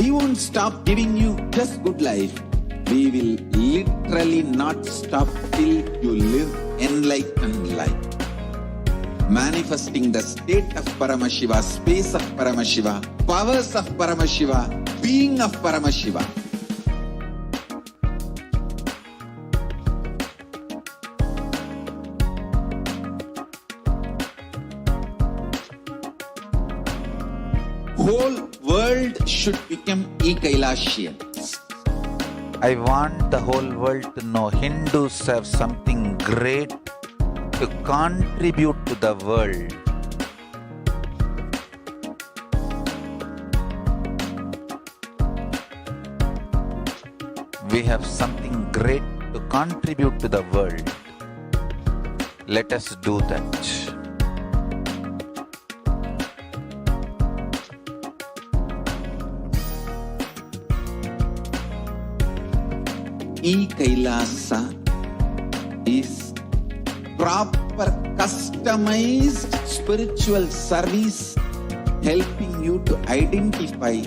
We won't stop giving you just good life. We will literally not stop till you live enlightened life. Manifesting the state of Paramashiva, space of Paramashiva, powers of Paramashiva, being of Paramashiva. Whole world should become Kailasians. I want the whole world to know Hindus have something great to contribute to the world. We have something great to contribute to the world. Let us do that. Kailasa is proper customized spiritual service helping you to identify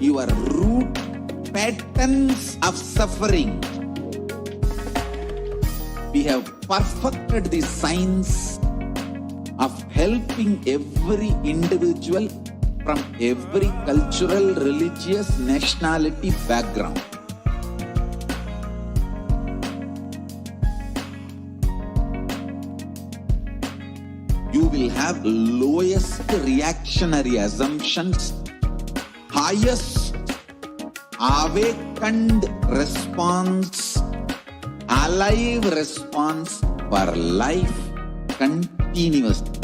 your root patterns of suffering. We have perfected the science of helping every individual from every cultural, religious, nationality background. You will have lowest reactionary assumptions, highest awakened response, alive response for life continuously.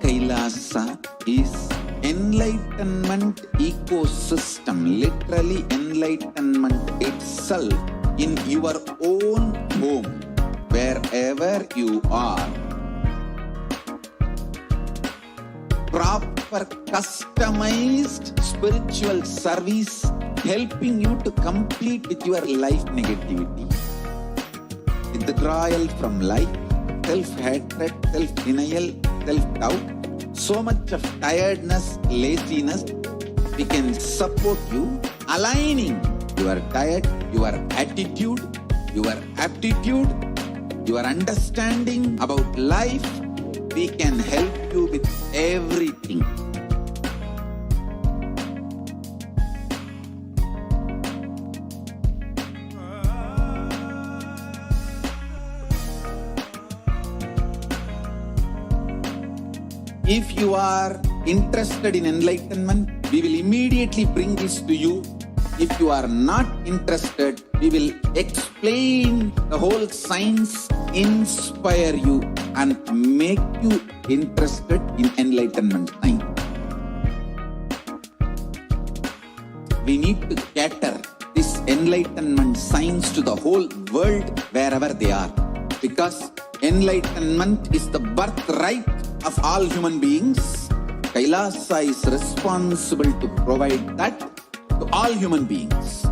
Kailasa is enlightenment ecosystem, literally enlightenment itself in your own home, wherever you are. Proper customized spiritual service helping you to complete with your life negativity. Withdrawal from life, self-hatred, self-denial, self-doubt, so much of tiredness, laziness, we can support you aligning your diet, your attitude, your aptitude, your understanding about life. We can help you with everything. If you are interested in enlightenment, we will immediately bring this to you. If you are not interested, we will explain the whole science, inspire you and make you interested in enlightenment science. We need to cater this enlightenment science to the whole world wherever they are, because enlightenment is the birthright of all human beings. Kailasa is responsible to provide that to all human beings.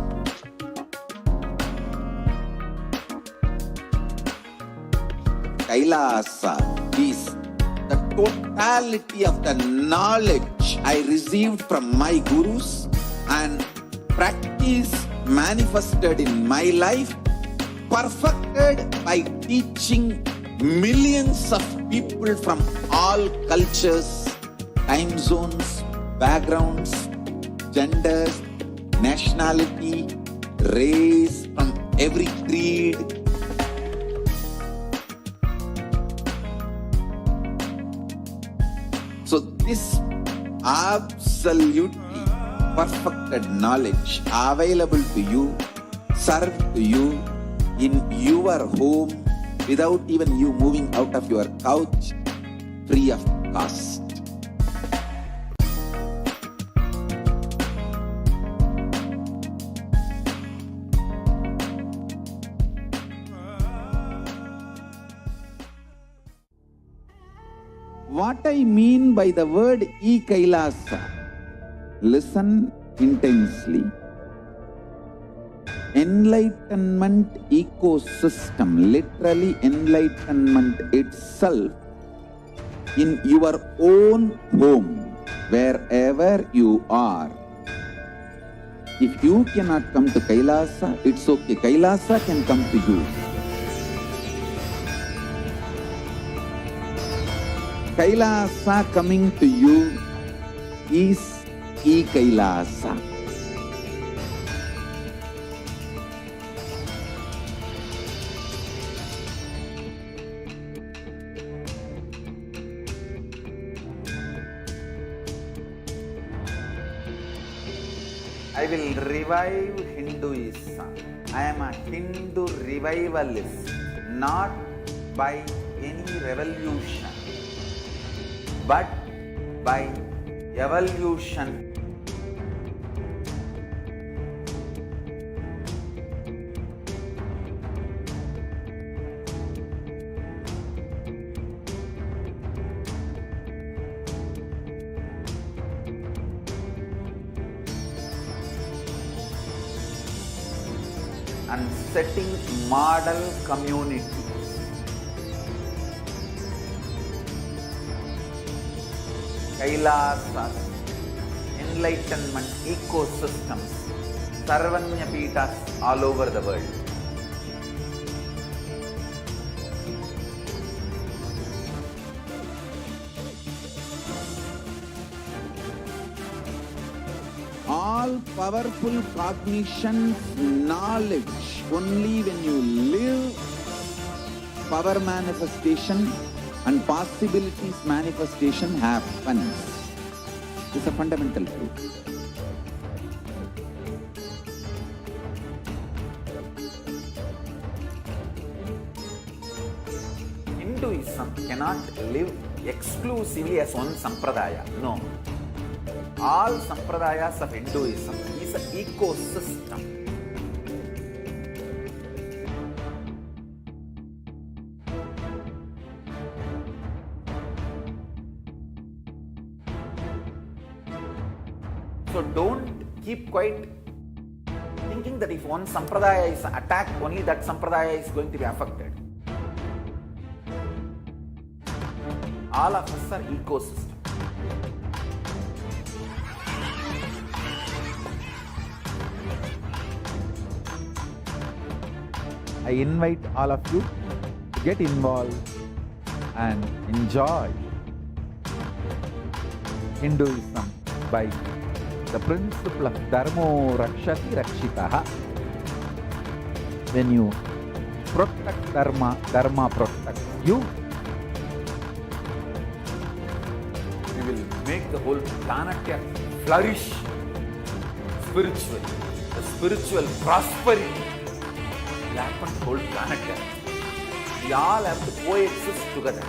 Kailasa is the totality of the knowledge I received from my gurus and practice manifested in my life, perfected by teaching millions of people from all cultures, time zones, backgrounds, genders, nationality, race, from every creed. So this absolutely perfected knowledge available to you, served to you in your home without even you moving out of your couch, free of cost. What I mean by the word Kailasa, listen intensely. Enlightenment ecosystem, literally enlightenment itself, in your own home, wherever you are. If you cannot come to Kailasa, it's okay. Kailasa can come to you. Kailasa coming to you is E-Kailasa. I will revive Hinduism. I am a Hindu revivalist, not by any revolution, but by evolution. And setting model communities. Kailasas, enlightenment ecosystems, Sarvanya Peethas all over the world. All powerful cognition, knowledge, only when you live, power manifestation and possibilities manifestation happens. It's a fundamental truth. Hinduism cannot live exclusively as one sampradaya. No. All sampradayas of Hinduism is an ecosystem. So don't keep quiet thinking that if one sampradaya is attacked, only that sampradaya is going to be affected. All of us are ecosystem. I invite all of you to get involved and enjoy Hinduism by the principle of Dharmo Rakshati Rakshitaha. When you protect Dharma, Dharma protects you. We will make the whole planet flourish spiritually. The spiritual prosperity will happen to the whole planet. We all have to coexist together.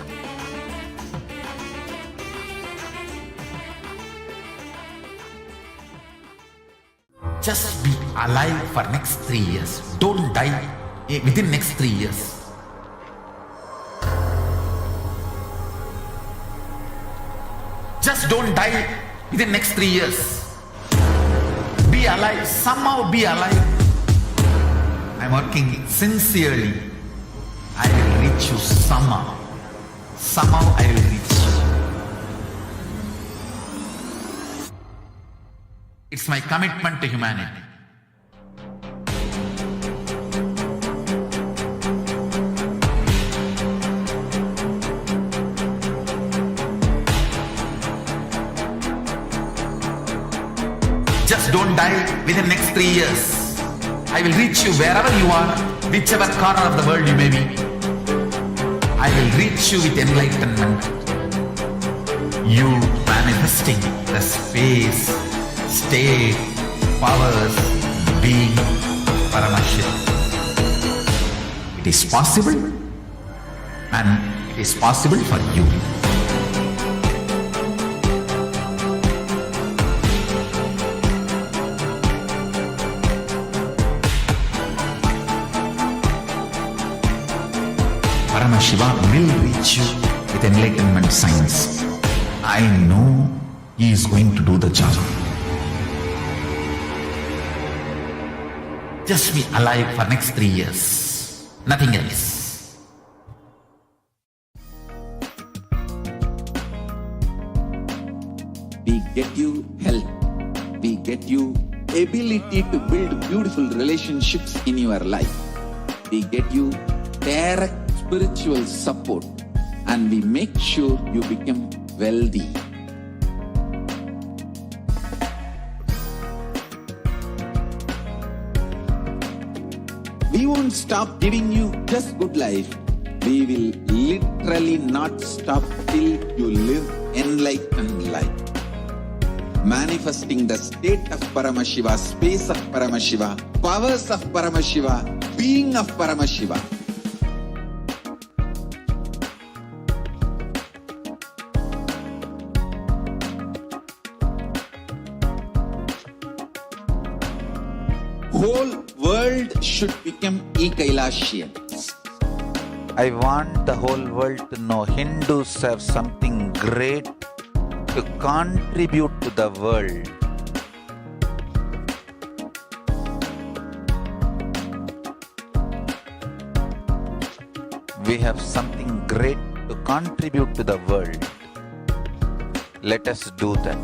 Just be alive for next 3 years. Don't die within next 3 years. Just don't die within next 3 years. Be alive. Somehow be alive. I'm working sincerely. I will reach you somehow. Somehow I will reach you. It's my commitment to humanity. Just don't die within the next 3 years. I will reach you wherever you are, whichever corner of the world you may be. I will reach you with enlightenment. You manifesting the space, state, powers, being Paramashivoham. It is possible, and it is possible for you. Paramashiva will reach you with enlightenment science. I know he is going to do the job. Just be alive for next 3 years. Nothing else. get you ability to build beautiful relationships in your life. We get you direct spiritual support, and we make sure you become wealthy. We won't stop giving you just good life. We will literally not stop till you live enlightened life. Manifesting the state of Paramashiva, space of Paramashiva, powers of Paramashiva, being of Paramashiva. Whole world should become Kailasians. I want the whole world to know Hindus have something great to contribute to the world. We have something great to contribute to the world. Let us do that.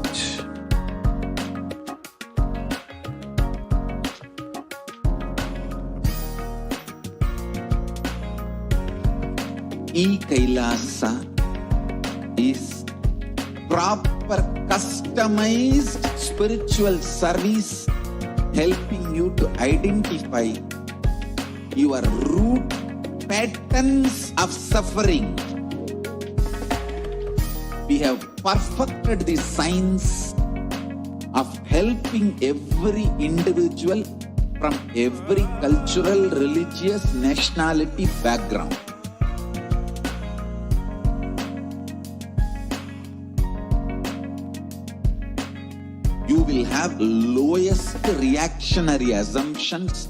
Kailasa is proper customized spiritual service helping you to identify your root patterns of suffering. We have perfected the science of helping every individual from every cultural, religious, nationality background. You will have lowest reactionary assumptions.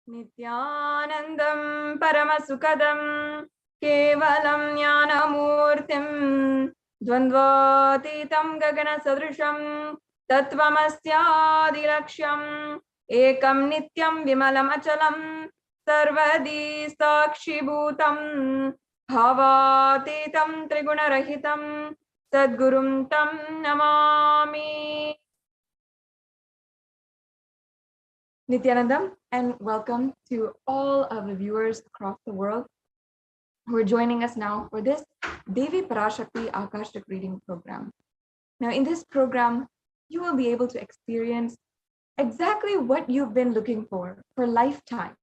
Nithyanandam Paramasukadam Kevalam Jnanamurtim Dvandvatitam Gagana Sadrisham Tatvamasyadilaksham Ekam Nityam Vimalam Achalam Sarvadi Sakshibhutam Bhavatitam Trigunarahitam Sadgurum Tam Namami. Nithyanandam, and welcome to all of the viewers across the world who are joining us now for this Devi Parashakti Akashic reading program. Now, in this program, you will be able to experience exactly what you've been looking for lifetime,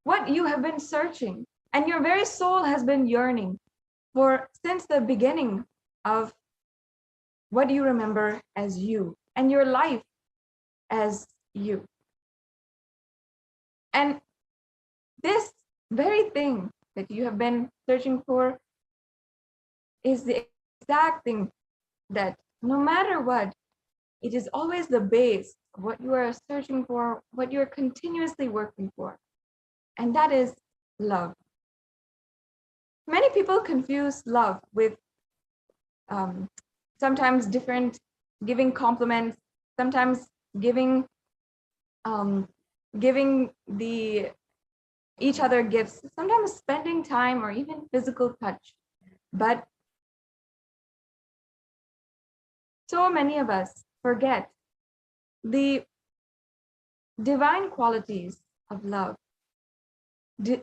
what you have been searching, and your very soul has been yearning for since the beginning of what you remember as you and your life as you. And this very thing that you have been searching for is the exact thing that no matter what, it is always the base of what you are searching for, what you're continuously working for. And that is love. Many people confuse love with sometimes different giving compliments, sometimes giving each other gifts, sometimes spending time or even physical touch. But so many of us forget the divine qualities of love.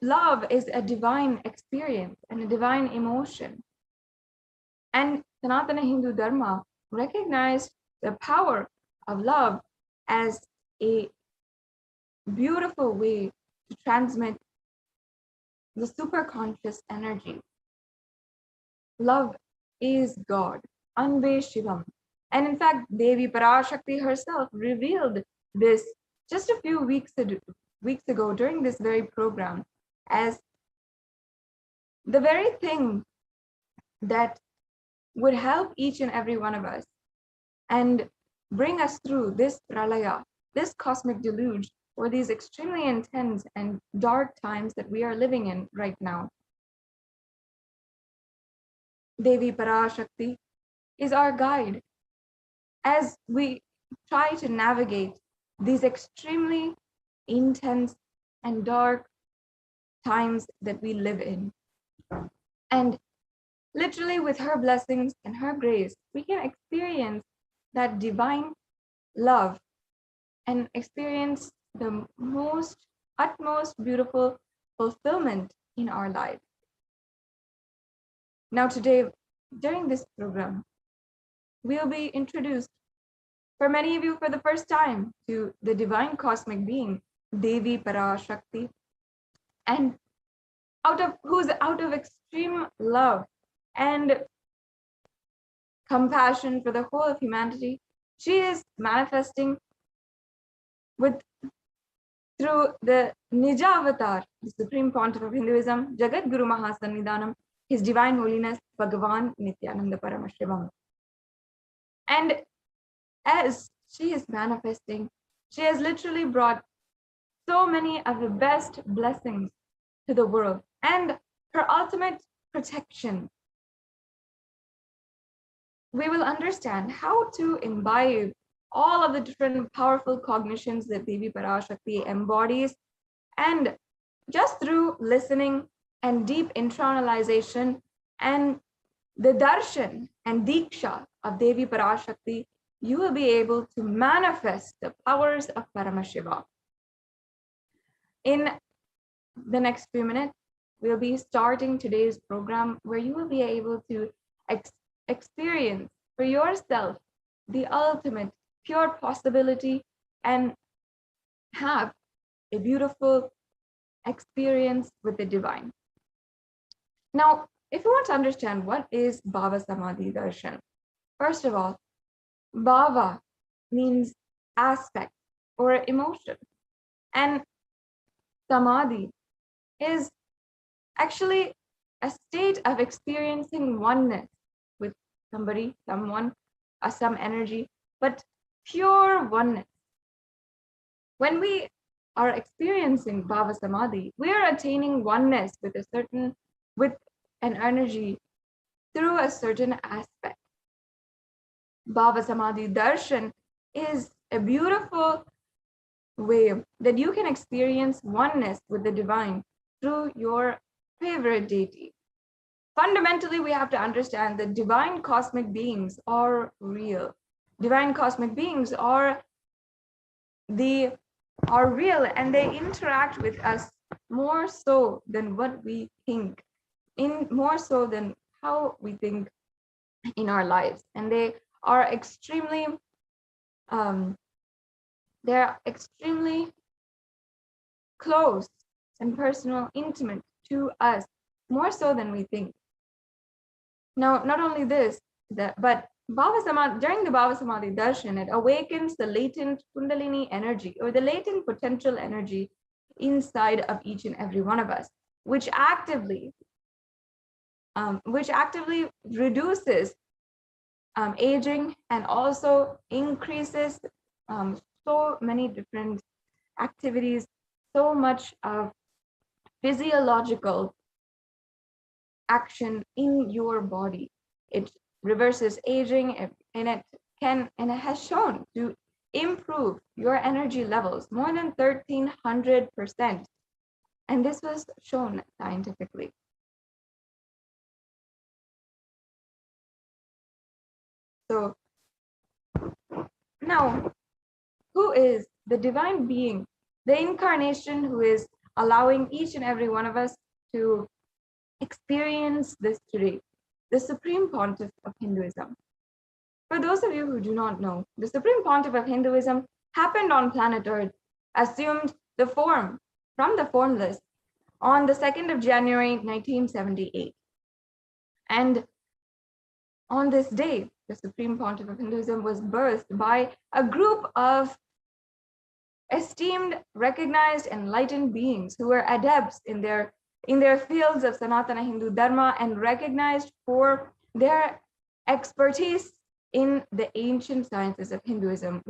Love is a divine experience and a divine emotion. And Sanatana Hindu Dharma recognized the power of love as a beautiful way to transmit the superconscious energy. Love is God, Anve Shivam. And in fact, Devi Parashakti herself revealed this just a few weeks ago during this very program as the very thing that would help each and every one of us and bring us through this pralaya, this cosmic deluge, or these extremely intense and dark times that we are living in right now. Devi Parashakti is our guide as we try to navigate these extremely intense and dark times that we live in. And literally with her blessings and her grace, we can experience that divine love and experience the utmost beautiful fulfillment in our life. Now today, during this program, we'll be introduced, for many of you for the first time, to the divine cosmic being, Devi Parashakti, and who's out of extreme love and compassion for the whole of humanity. She is manifesting through the Nija Avatar, the Supreme Pontiff of Hinduism, Jagat Guru Mahasannidhanam, His Divine Holiness Bhagavan Nithyananda Paramashivam. And as she is manifesting, she has literally brought so many of the best blessings to the world and her ultimate protection. We will understand how to imbibe all of the different powerful cognitions that Devi Parashakti embodies, and just through listening and deep internalization and the darshan and diksha of Devi Parashakti, you will be able to manifest the powers of Paramashiva. In the next few minutes, we'll be starting today's program where you will be able to experience for yourself the ultimate pure possibility and have a beautiful experience with the divine. Now, if you want to understand what is Bhava Samadhi Darshan, first of all, Bhava means aspect or emotion, and Samadhi is actually a state of experiencing oneness with somebody, someone, or some energy, but pure oneness. When we are experiencing Bhava Samadhi, we are attaining oneness with an energy through a certain aspect. Bhava Samadhi Darshan is a beautiful way that you can experience oneness with the divine through your favorite deity. Fundamentally, we have to understand that divine cosmic beings are real. Divine cosmic beings are real, and they interact with us more so than what we think, more so than how we think in our lives. And they are extremely close and personal, intimate to us, more so than we think. Now, not only this, but during the Bhava Samadhi Darshan, it awakens the latent Kundalini energy or the latent potential energy inside of each and every one of us, which actively reduces aging and also increases so many different activities, so much of physiological action in your body. It reverses aging, and it has shown to improve your energy levels more than 1,300%. And this was shown scientifically. So now, who is the divine being, the incarnation who is allowing each and every one of us to experience this today? The Supreme Pontiff of Hinduism. For those of you who do not know, the Supreme Pontiff of Hinduism happened on planet Earth, assumed the form from the formless on the 2nd of January, 1978. And on this day, the Supreme Pontiff of Hinduism was birthed by a group of esteemed, recognized, enlightened beings who were adepts in their fields of Sanatana Hindu Dharma and recognized for their expertise in the ancient sciences of Hinduism,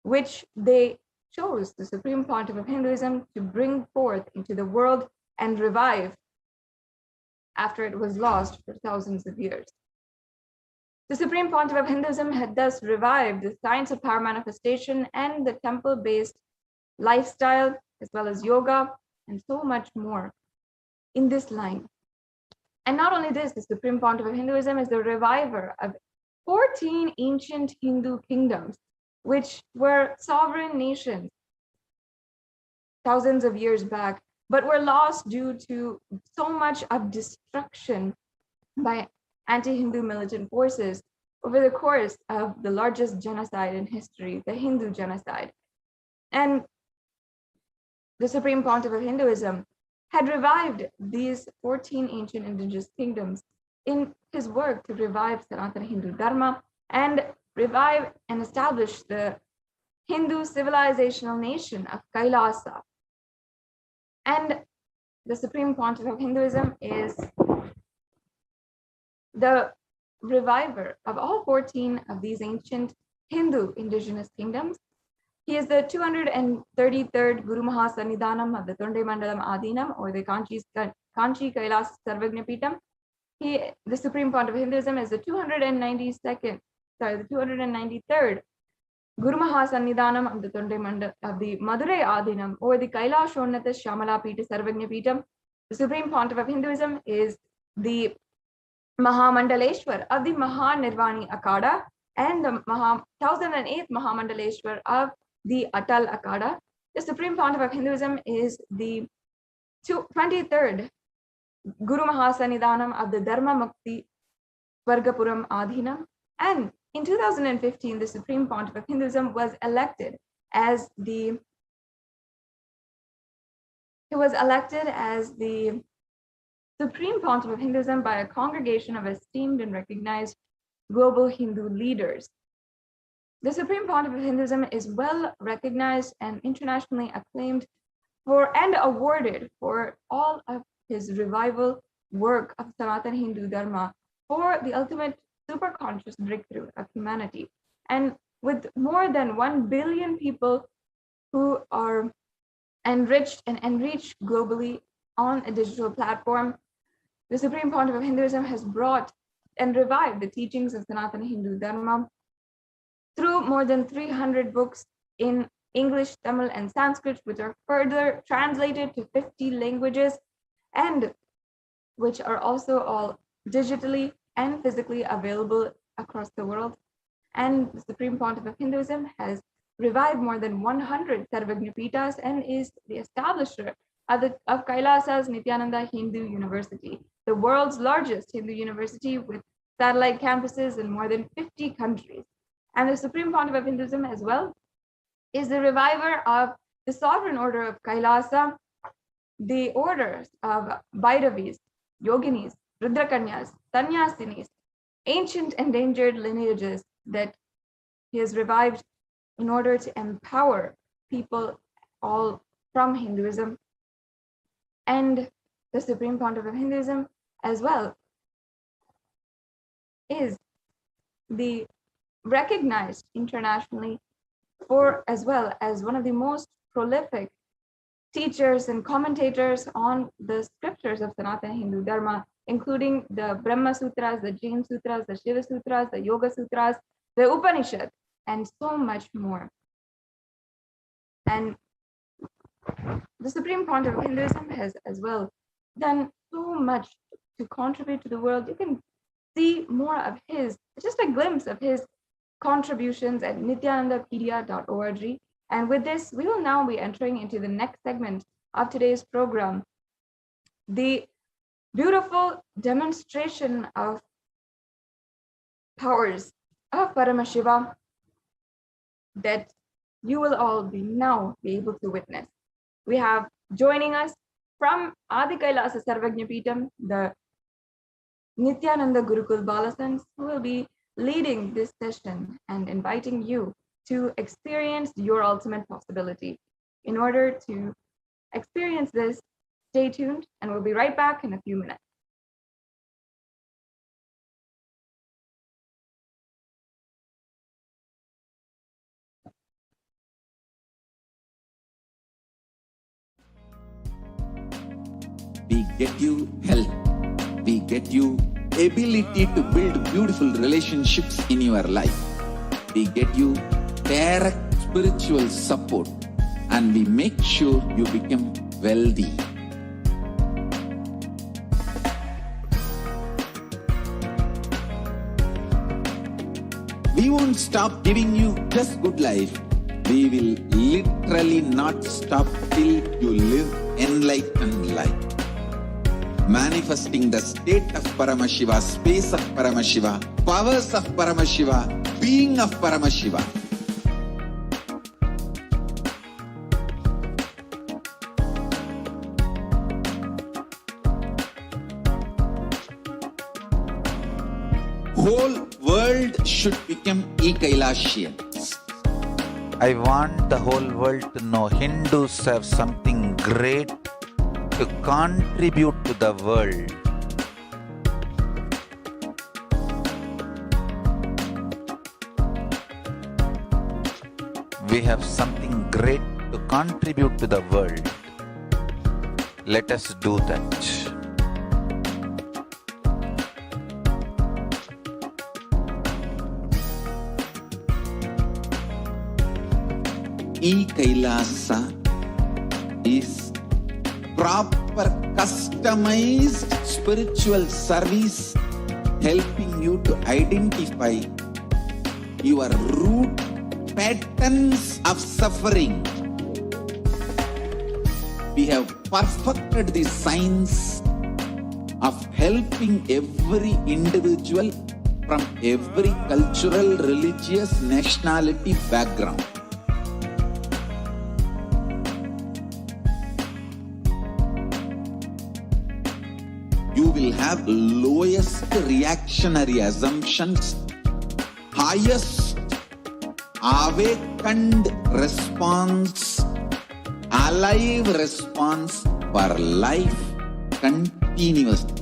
which they chose the Supreme Pontiff of Hinduism to bring forth into the world and revive after it was lost for thousands of years. The Supreme Pontiff of Hinduism had thus revived the science of power manifestation and the temple-based lifestyle, as well as yoga and so much more in this line. And not only this, the Supreme Pontiff of Hinduism is the reviver of 14 ancient Hindu kingdoms, which were sovereign nations thousands of years back, but were lost due to so much of destruction by anti-Hindu militant forces over the course of the largest genocide in history, the Hindu genocide. And the Supreme Pontiff of Hinduism had revived these 14 ancient indigenous kingdoms in his work to revive Sanatana Hindu Dharma and revive and establish the Hindu civilizational nation of Kailasa. And the Supreme Pontiff of Hinduism is the reviver of all 14 of these ancient Hindu indigenous kingdoms. He is the 233rd Guru Mahasannidhanam of the Tonde Mandalam Adinam, or the Kanchi Kailasa Sarvagnapitam. The Supreme Pontiff of Hinduism is the 293rd Guru Mahasannidhanam of the Tonde Mandal of the Madurai Adinam, or the Kailashonnata Shamala Pita Sarvagnapitam. The Supreme Pontiff of Hinduism is the Mahamandaleshwar of the Mahanirvani Akada and the 1008th Mahamandaleshwar of the Atal Akada. The Supreme Pontiff of Hinduism is the 23rd Guru Mahasannidhanam of the Dharma Mukti Vargapuram Adhinam. And in 2015, the Supreme Pontiff of Hinduism was elected as the Supreme Pontiff of Hinduism by a congregation of esteemed and recognized global Hindu leaders. The Supreme Pontiff of Hinduism is well recognized and internationally acclaimed for and awarded for all of his revival work of Sanatana Hindu Dharma for the ultimate superconscious breakthrough of humanity. And with more than 1 billion people who are enriched and enriched globally on a digital platform, the Supreme Pontiff of Hinduism has brought and revived the teachings of Sanatana Hindu Dharma through more than 300 books in English, Tamil, and Sanskrit, which are further translated to 50 languages and which are also all digitally and physically available across the world. And the Supreme Pontiff of Hinduism has revived more than 100 Sarvagnapitas and is the establisher of Kailasa's Nithyananda Hindu University, the world's largest Hindu university with satellite campuses in more than 50 countries. And the Supreme Pontiff of Hinduism as well is the reviver of the sovereign order of Kailasa, the orders of Bhairavis, Yoginis, Rudrakanyas, Sanyasinis, ancient endangered lineages that he has revived in order to empower people all from Hinduism. And the Supreme Pontiff of Hinduism as well is the recognized internationally for as well as one of the most prolific teachers and commentators on the scriptures of Sanatana Hindu Dharma, including the Brahma Sutras, the Jain Sutras, the Shiva Sutras, the Yoga Sutras, the Upanishad, and so much more. And the Supreme Pontiff of Hinduism has as well done so much to contribute to the world. You can see more of his, just a glimpse of his contributions at nithyanandapedia.org. And with this, we will now be entering into the next segment of today's program, the beautiful demonstration of powers of Paramashiva that you will all now be able to witness. We have joining us from Adi Kailasa Sarvagnapitam, the Nithyananda Gurukul Balasans, who will be leading this session and inviting you to experience your ultimate possibility. In order to experience this, stay tuned, and we'll be right back in a few minutes. We get you health. We get you ability to build beautiful relationships in your life. We get you direct spiritual support, and we make sure you become wealthy. we won't stop giving you just good life. We will literally not stop till you live enlightened life. Manifesting the state of Paramashiva, space of Paramashiva, powers of Paramashiva, being of Paramashiva. Whole world should become Kailasians. I want the whole world to know Hindus have something great to contribute to the world. We have something great to contribute to the world. Let us do that. Kailasa is proper customized spiritual service helping you to identify your root patterns of suffering. We have perfected the science of helping every individual from every cultural, religious, nationality background. You will have lowest reactionary assumptions, highest awakened response, alive response for life continuously.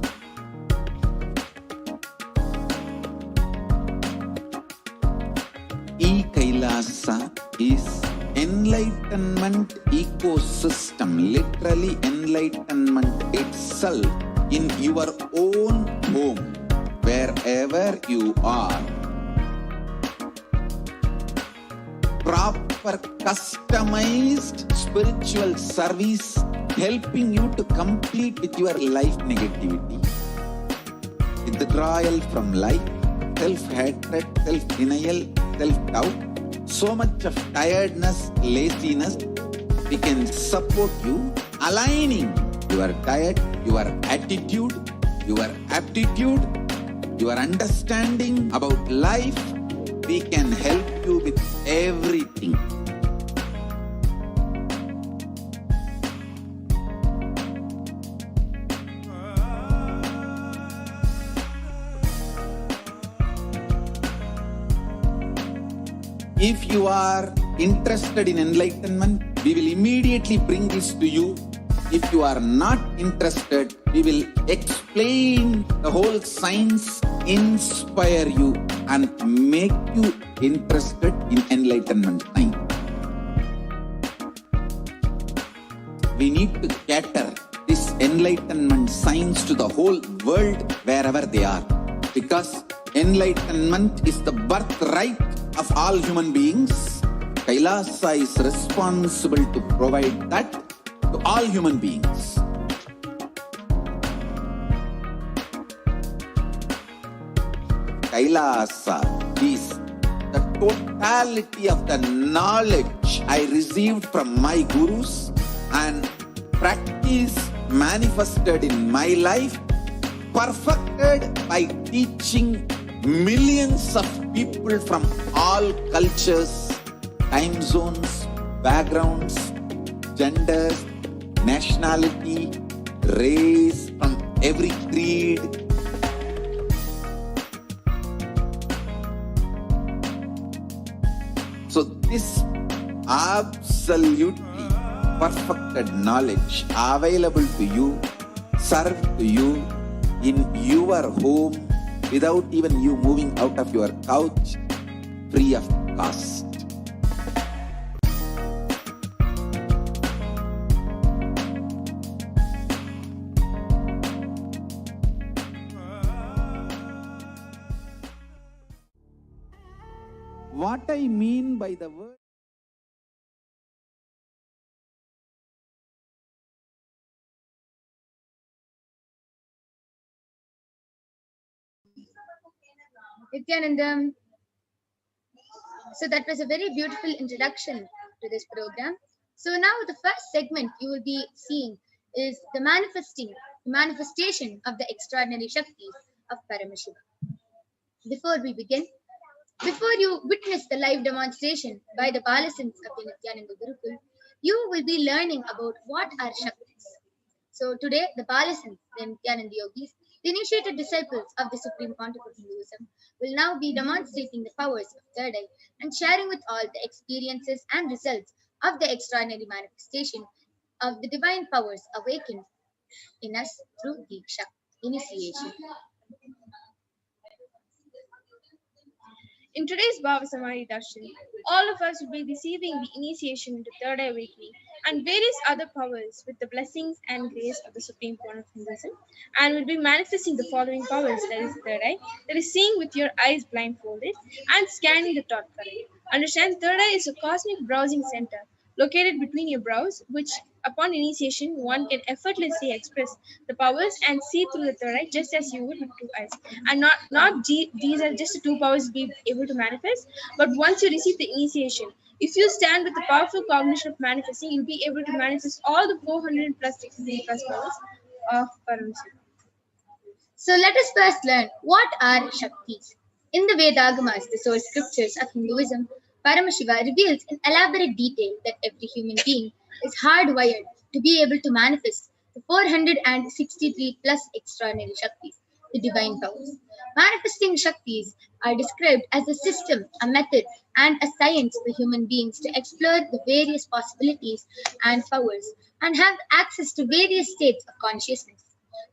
Kailasa is enlightenment ecosystem, literally enlightenment itself in your own home, wherever you are. Proper customized spiritual service helping you to complete with your life negativity. Withdrawal from life, self-hatred, self-denial, self-doubt, so much of tiredness, laziness. We can support you aligning your diet, your attitude, your aptitude, your understanding about life. We can help you with everything. If you are interested in enlightenment, we will immediately bring this to you. If you are not interested, we will explain the whole science, inspire you and make you interested in enlightenment time. We need to cater this enlightenment science to the whole world wherever they are, because enlightenment is the birthright of all human beings. Kailasa is responsible to provide that to all human beings. Kailasa is the totality of the knowledge I received from my gurus and practice manifested in my life, perfected by teaching millions of people from all cultures, time zones, backgrounds, genders, nationality, race, from every creed. So this absolutely perfected knowledge available to you, served to you in your home without even you moving out of your couch, free of cost. What I mean by the word Nithyanandam. So that was a very beautiful introduction to this program. So now the first segment you will be seeing is the manifestation of the extraordinary Shaktis of Paramashiva. Before we begin, before you witness the live demonstration by the Balasins of the Nithyananda Gurukul, you will be learning about what are Shaktis. So today, the Balasins, the Nithyananda Yogis, the initiated disciples of the Supreme Pontiff of Hinduism, will now be demonstrating the powers of third eye and sharing with all the experiences and results of the extraordinary manifestation of the divine powers awakened in us through Diksha, initiation. In today's Bhava Samadhi Darshan, all of us will be receiving the initiation into third eye awakening and various other powers with the blessings and grace of the Supreme Point of Hinduism, and will be manifesting the following powers, that is third eye, that is seeing with your eyes blindfolded and scanning the thought current. Understand, third eye is a cosmic browsing center located between your brows, which upon initiation one can effortlessly express the powers and see through the third eye just as you would with two eyes. And these are just the two powers be able to manifest, but once you receive the initiation, if you stand with the powerful cognition of manifesting, you'll be able to manifest all the 400 plus 63 plus powers of Paramashivoham. So let us first learn what are Shaktis. In the Vedagamas, the source scriptures of Hinduism, Paramashiva reveals in elaborate detail that every human being is hardwired to be able to manifest the 463 plus extraordinary Shaktis, the divine powers. Manifesting Shaktis are described as a system, a method, and a science for human beings to explore the various possibilities and powers and have access to various states of consciousness.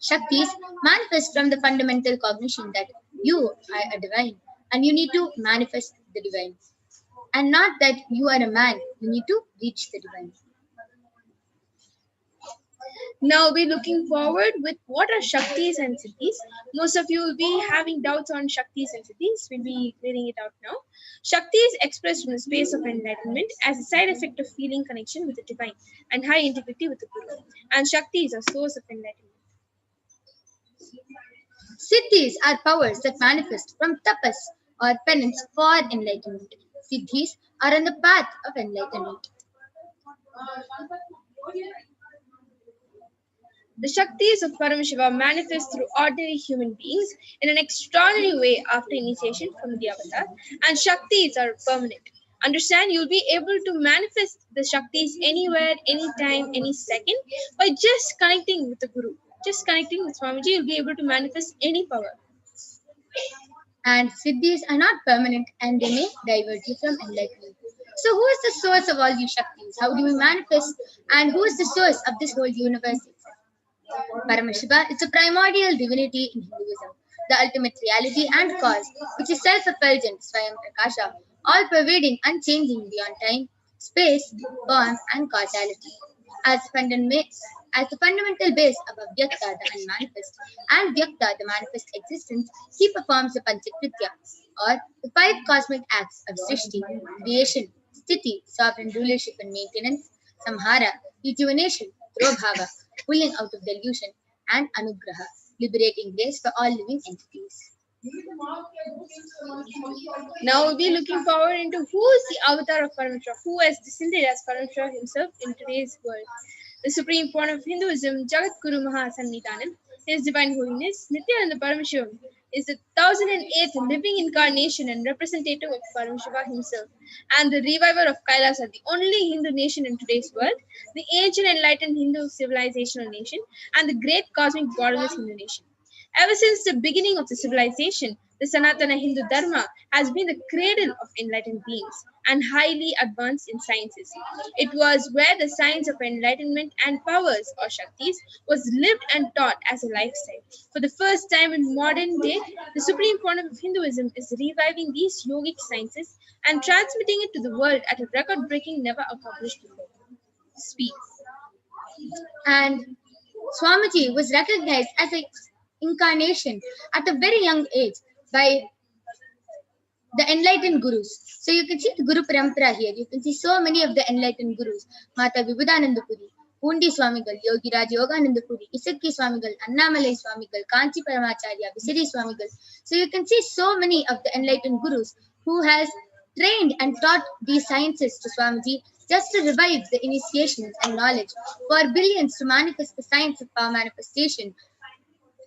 Shaktis manifest from the fundamental cognition that you are a divine and you need to manifest the divine. And not that you are a man, you need to reach the divine. Now we're looking forward with what are Shaktis and Siddhis. Most of you will be having doubts on Shaktis and Siddhis. We'll be clearing it out now. Shakti is expressed from the space of enlightenment as a side effect of feeling connection with the divine and high integrity with the Guru. And Shakti is a source of enlightenment. Siddhis are powers that manifest from tapas or penance for enlightenment. Siddhis are on the path of enlightenment. The Shaktis of Paramashiva manifest through ordinary human beings in an extraordinary way after initiation from the avatar, and Shaktis are permanent. Understand, you'll be able to manifest the Shaktis anywhere, anytime, any second by just connecting with the Guru. Just connecting with Swamiji, you'll be able to manifest any power. And Siddhis are not permanent and they may divert you from enlightenment. So who is the source of all these Shaktis? How do we manifest? And who is the source of this whole universe itself? Paramashiva is a primordial divinity in Hinduism, the ultimate reality and cause, which is self-effulgent, Swayam Prakasha, all-pervading, unchanging beyond time, space, form, and causality. As the fundamental base of Avyakta, the unmanifest, and Vyakta, the manifest existence, he performs the Panchakritya, or the 5 cosmic acts of Srishti, creation, Sthiti, sovereign rulership and maintenance, Samhara, rejuvenation, Drobhava, pulling out of delusion, and Anugraha, liberating grace for all living entities. Now we'll be looking forward into who is the avatar of Paramashiva, who has descended as Paramashiva himself in today's world. The Supreme Point of Hinduism, Jagat Guru Mahasannidhanam, His Divine Holiness, Nithyananda Paramashivam, is the 1008th living incarnation and representative of Paramashiva himself, and the reviver of Kailasa, the only Hindu nation in today's world, the ancient enlightened Hindu civilizational nation, and the great cosmic borderless Hindu nation. Ever since the beginning of the civilization, the Sanatana Hindu Dharma has been the cradle of enlightened beings and highly advanced in sciences. It was where the science of enlightenment and powers, or Shaktis, was lived and taught as a lifestyle. For the first time in modern day, the Supreme Point of Hinduism is reviving these yogic sciences and transmitting it to the world at a record-breaking, never accomplished before speed. And Swamiji was recognized as an incarnation at a very young age by the enlightened gurus. So you can see the Guru Parampara here. You can see so many of the enlightened gurus. Mata Vibhudananda Puri, Pundi Swamigal, Yogi Raj Yogananda Puri, Isakki Swamigal, Annamalai Swamigal, Kanchi Paramacharya, Visiri Swamigal. So you can see so many of the enlightened gurus who has trained and taught these sciences to Swamiji just to revive the initiations and knowledge for billions to manifest the science of power manifestation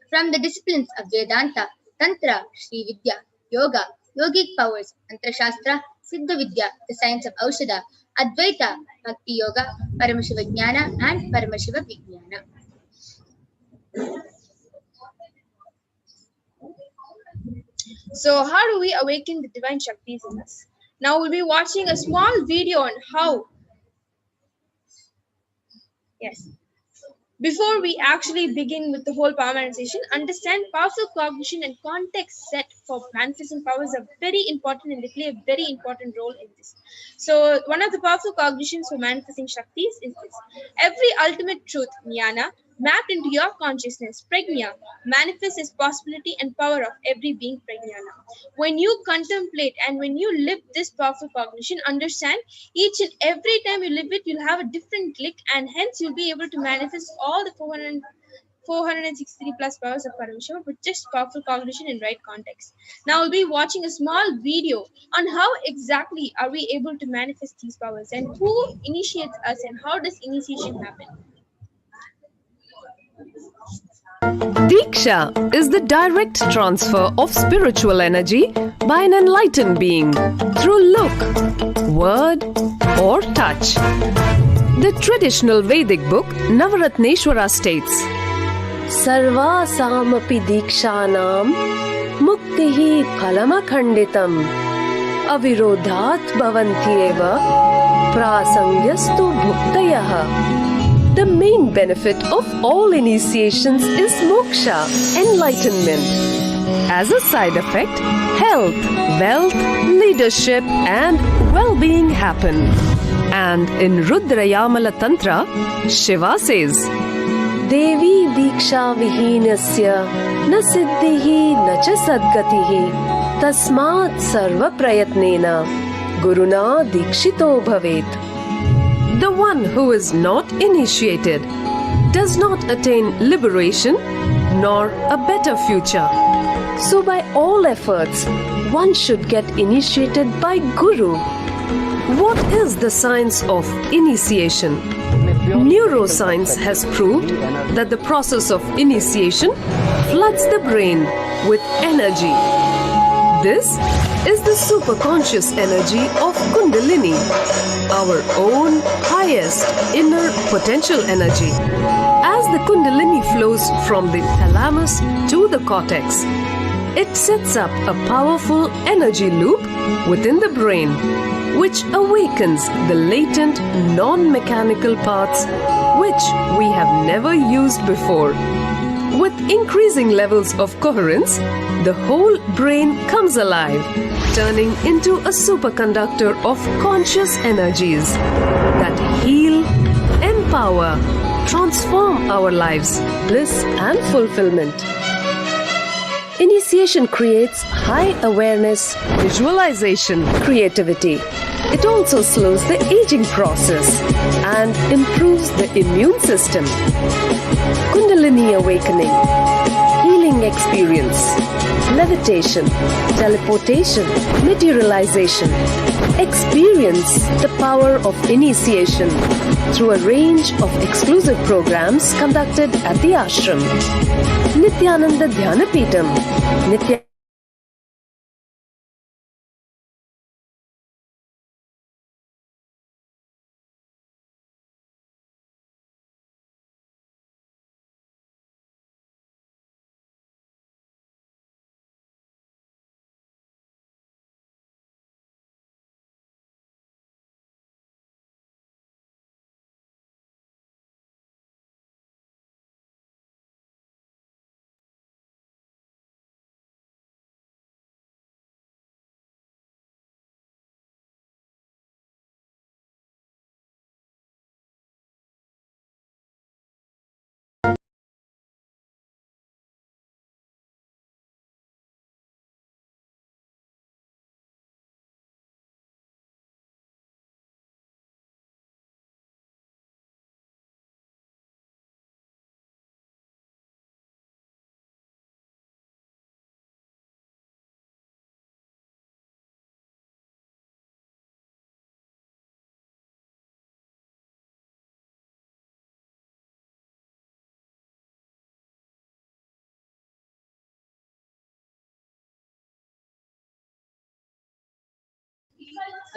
from the disciplines of Vedanta, Tantra, Sri Vidya, Yoga, Yogic powers, Tantra Shastra, Siddha Vidya, the science of Aushada, Advaita, Bhakti Yoga, Paramashiva Jnana, and Paramashiva Vijnana. So, how do we awaken the divine Shaktis in us? Now, we'll be watching a small video on how. Yes. Before we actually begin with the whole power manifestation, understand powerful cognition and context set for manifesting powers are very important and they play a very important role in this. So, one of the powerful cognitions for manifesting Shaktis is this. Every ultimate truth, jnana, mapped into your consciousness, prajna, manifests as possibility and power of every being prajnana. When you contemplate and when you live this powerful cognition, understand each and every time you live it, you'll have a different click and hence you'll be able to manifest all the 463 plus powers of Paramashivoham with just powerful cognition in right context. Now we'll be watching a small video on how exactly are we able to manifest these powers and who initiates us and how does initiation happen. Diksha is the direct transfer of spiritual energy by an enlightened being through look, word, or touch. The traditional Vedic book Navaratneshwara states, Sarvasamapi Dikshanam Muktihi Phalamakhanditam Avirodhat Bhavantyeva Prasangyastu Bhuktayaha. The main benefit of all initiations is moksha, enlightenment. As a side effect, health, wealth, leadership, and well-being happen. And in Rudrayamala Tantra, Shiva says, Devi Diksha Vihinasya Na Siddhihi Na Cha Sadgatihi Tasmat Sarva Prayatnena Guruna Dikshito Bhavet. The one who is not initiated does not attain liberation nor a better future. So by all efforts, one should get initiated by Guru. What is the science of initiation? Neuroscience has proved that the process of initiation floods the brain with energy. This is the superconscious energy of Kundalini, our own highest inner potential energy. As the Kundalini flows from the thalamus to the cortex, it sets up a powerful energy loop within the brain, which awakens the latent non-mechanical parts which we have never used before. With increasing levels of coherence, the whole brain comes alive, turning into a superconductor of conscious energies that heal, empower, transform our lives, bliss and fulfillment. Initiation creates high awareness, visualization, creativity. It also slows the aging process and improves the immune system. Kundalini awakening, healing experience, levitation, teleportation, materialization. Experience the power of initiation through a range of exclusive programs conducted at the ashram. Nithyananda Paramashivam.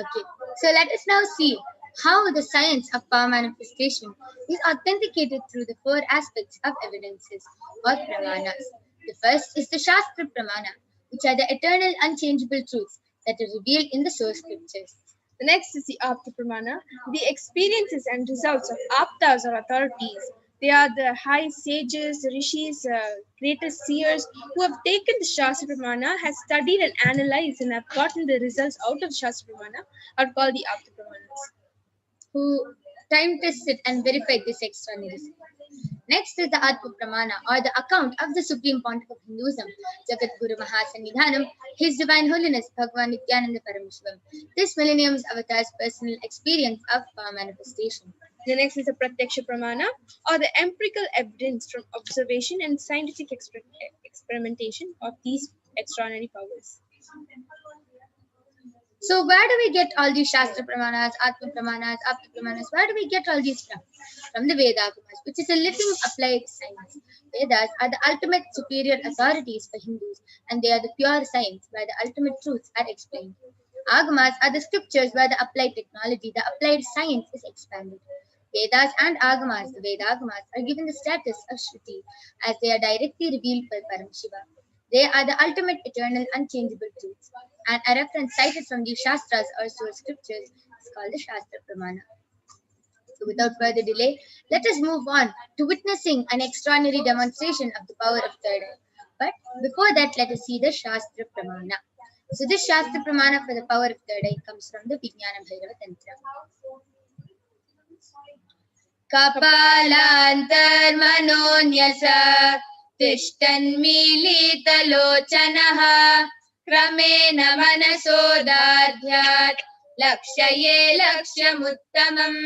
Okay, so let us now see how the science of power manifestation is authenticated through the four aspects of evidences or pramanas. The first is the Shastra Pramana, which are the eternal unchangeable truths that are revealed in the source scriptures. The next is the Apta Pramana, the experiences and results of Aptas or authorities. They are the high sages, the rishis, greatest seers who have taken the Shastra Pramana, has studied and analyzed and have gotten the results out of Shastra Pramana, are called the Apta Pramanas. Who time tested and verified this extraordinary. Next is the Atma Pramana, or the account of the Supreme Pontiff of Hinduism, Jagat Guru Mahasannidhanam, His Divine Holiness Bhagavan Nithyananda Paramashivam. This millennium's avatar's personal experience of power manifestation. The next is the Pratyaksha Pramana, or the empirical evidence from observation and scientific experimentation of these extraordinary powers. So where do we get all these Shastra Pramanas, Atma Pramanas, Apta Pramanas? Where do we get all these from? From the Vedagamas, which is a living applied science. Vedas are the ultimate superior authorities for Hindus, and they are the pure science where the ultimate truths are explained. Agamas are the scriptures where the applied technology, the applied science is expanded. Vedas and Agamas, the Vedagamas, are given the status of Shruti as they are directly revealed by Paramashiva. They are the ultimate, eternal, unchangeable truths, and a reference cited from the Shastras or source scriptures is called the Shastra Pramana. So without further delay, let us move on to witnessing an extraordinary demonstration of the power of third eye. But before that, let us see the Shastra Pramana. So this Shastra Pramana for the power of third eye comes from the Vijnana Bhairava Tantra. Kapalantarmanonyasa तिष्ठन्मीलितलोचनः क्रमेण मनसोदाध्यात् लक्ष्ये लक्ष्यमुत्तमम्.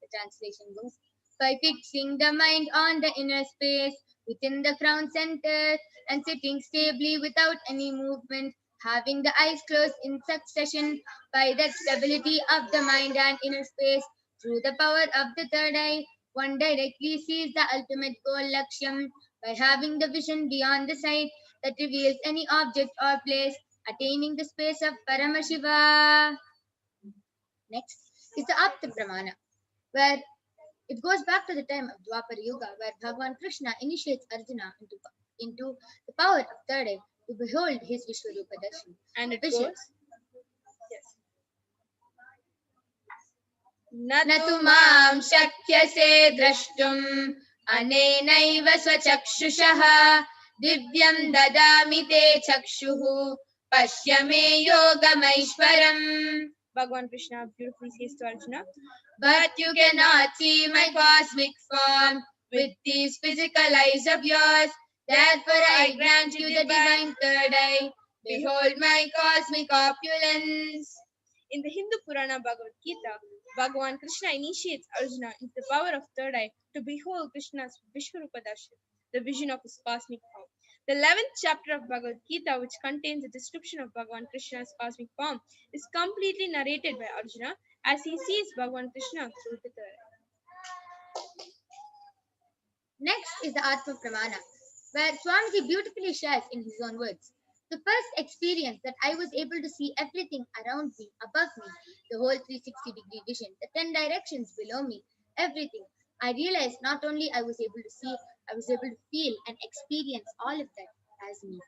The translation goes, by fixing the mind on the inner space within the crown center and sitting stably without any movement, having the eyes closed in succession, by that stability of the mind and inner space, through the power of the third eye, one directly sees the ultimate goal, Lakshyam, by having the vision beyond the sight that reveals any object or place, attaining the space of Paramashiva. Next is the Apta Pramana, where it goes back to the time of Dwapara Yuga, where Bhagavan Krishna initiates Arjuna into the power of third eye to behold his Vishwarupa Darshan. And it visions. goes, yes. न तु मां शक्यसे द्रष्टुम् अनेनैव स्वचक्षुषः दिव्यं ददामि ते चक्षुः पश्य मे योगमैश्वरम्. Bhagavan Krishna beautifully says to Arjuna, But you cannot see my cosmic form with these physical eyes of yours. Therefore I grant you the divine third eye. Behold my cosmic opulence. In the Hindu Purana Bhagavad Gita, Bhagavan Krishna initiates Arjuna into the power of third eye to behold Krishna's Vishwarupa Darshan, the vision of his cosmic form. The 11th chapter of Bhagavad Gita, which contains a description of Bhagavan Krishna's cosmic form, is completely narrated by Arjuna as he sees Bhagavan Krishna through the third eye. Next is the Atma Pramana, where Swamiji beautifully shares in his own words. The first experience that I was able to see everything around me, above me, the whole 360-degree vision, the 10 directions below me, everything. I realized not only I was able to see, I was able to feel and experience all of that as me.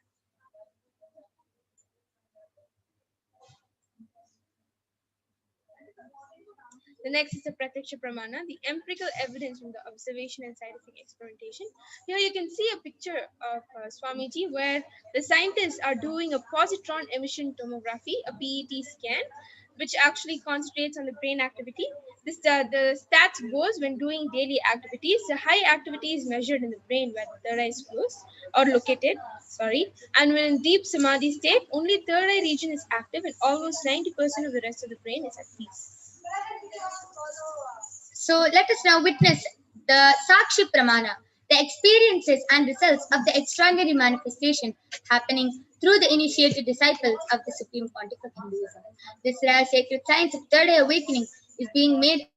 The next is the Pratyaksha Pramana, the empirical evidence from the observation and scientific experimentation. Here you can see a picture of Swamiji where the scientists are doing a positron emission tomography, a PET scan, which actually concentrates on the brain activity. The stats goes when doing daily activities. The high activity is measured in the brain where the third eye is closed or located, and when in deep samadhi state, only third eye region is active and almost 90% of the rest of the brain is at peace. So let us now witness the Sakshi Pramana, the experiences and results of the extraordinary manifestation happening through the initiated disciples of the Supreme Pontiff of Hinduism. This rare sacred science of third eye awakening is being made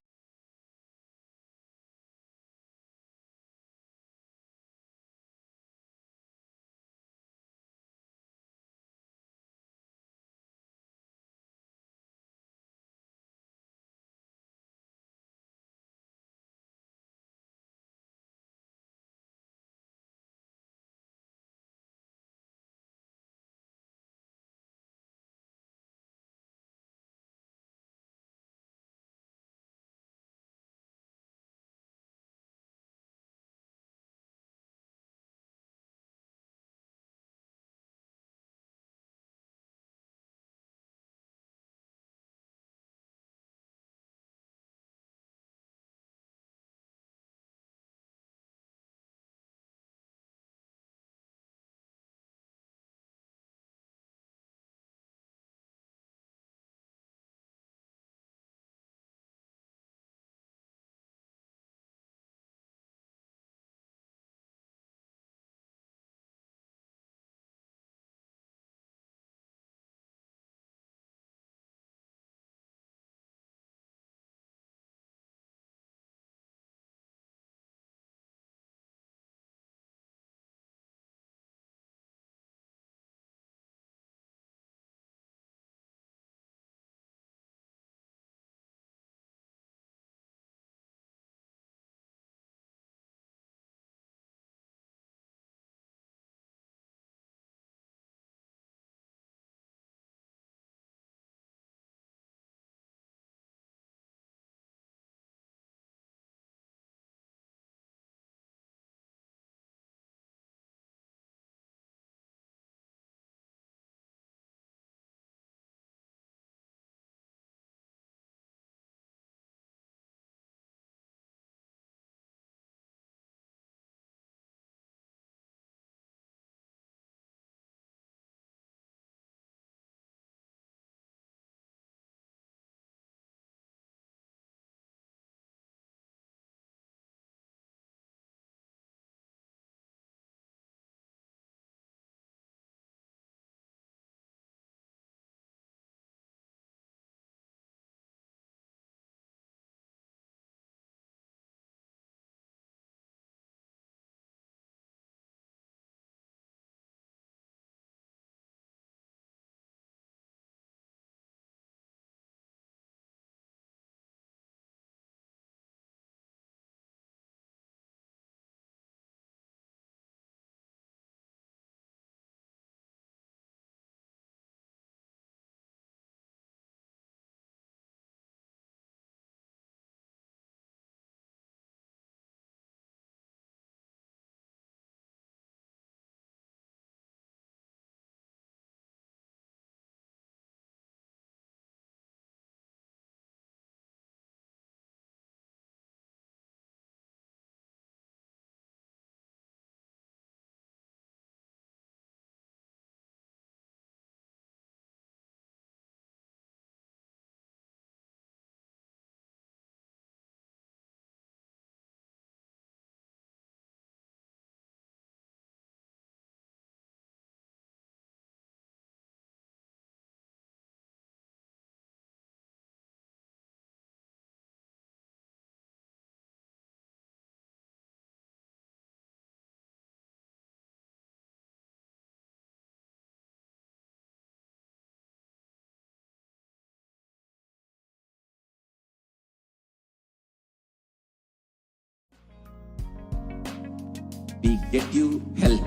We get you health.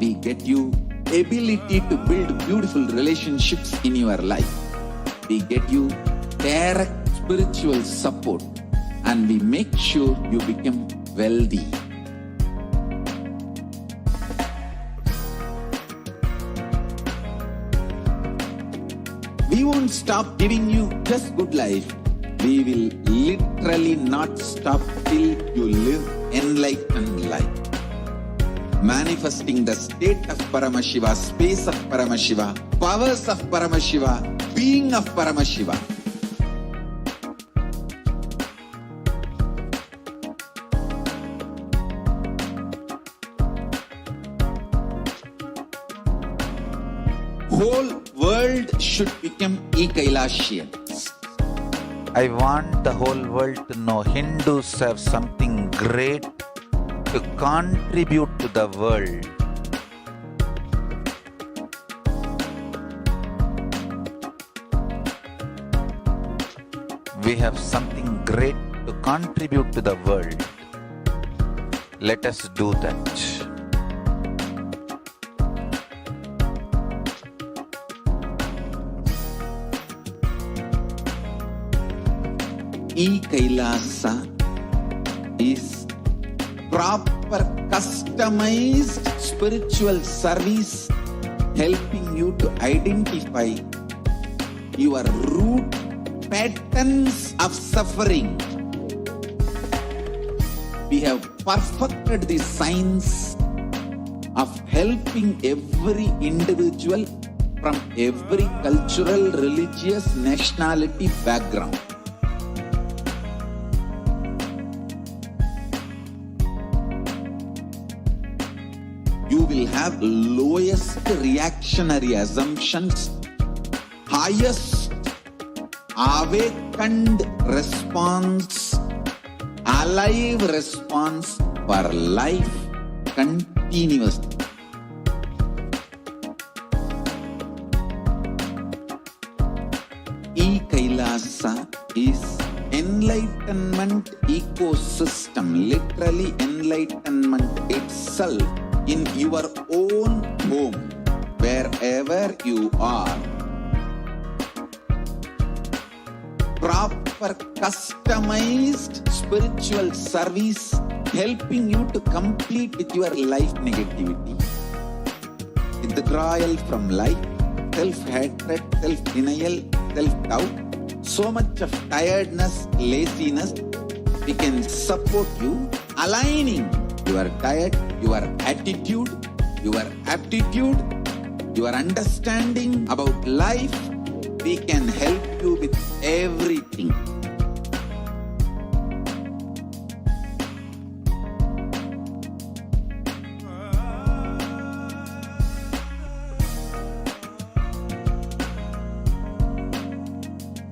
We get you ability to build beautiful relationships in your life. We get you direct spiritual support, and we make sure you become wealthy. We won't stop giving you just good life. We will literally not stop till you live enlightened life. Manifesting the state of Paramashiva, space of Paramashiva, powers of Paramashiva, being of Paramashiva. Whole world should become Kailasians. I want the whole world to know Hindus have something great to contribute to the world. We have something great to contribute to the world. Let us do that. Kailasa is proper customized spiritual service helping you to identify your root patterns of suffering. We have perfected the science of helping every individual from every cultural, religious, nationality background. You will have lowest reactionary assumptions, highest awakened response, alive response for life continuously. Kailasa is enlightenment ecosystem, literally enlightenment itself in your own home, wherever you are. Proper customized spiritual service helping you to complete with your life negativity. Withdrawal from life, self-hatred, self-denial, self-doubt, so much of tiredness, laziness. We can support you aligning your diet, your attitude, your aptitude, your understanding about life. We can help you with everything.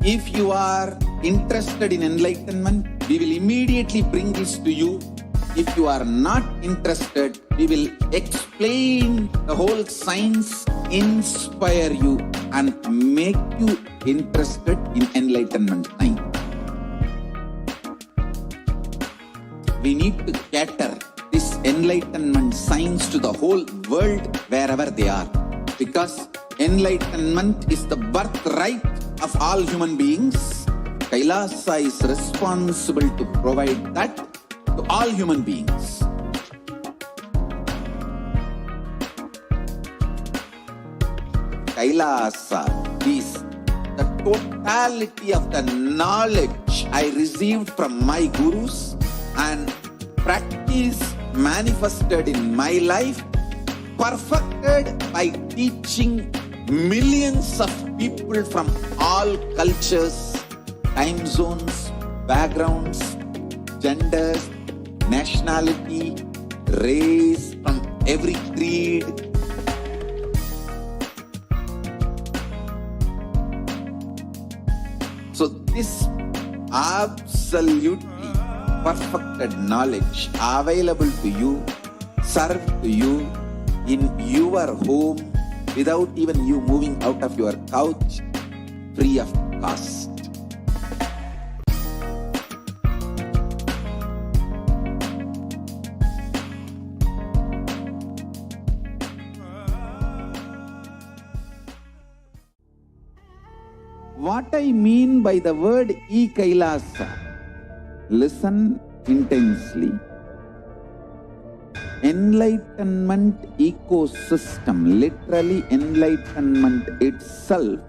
If you are interested in enlightenment, we will immediately bring this to you. If you are not interested, we will explain the whole science, inspire you, and make you interested in enlightenment science. We need to cater this enlightenment science to the whole world wherever they are, because enlightenment is the birthright of all human beings. Kailasa is responsible to provide that to all human beings. Kailasa is the totality of the knowledge I received from my gurus and practice manifested in my life, perfected by teaching millions of people from all cultures, time zones, backgrounds, genders, nationality, race, from every creed. So this absolutely perfected knowledge available to you, served to you in your home without even you moving out of your couch, free of cost. What I mean by the word Kailasa, listen intensely. Enlightenment ecosystem, literally enlightenment itself,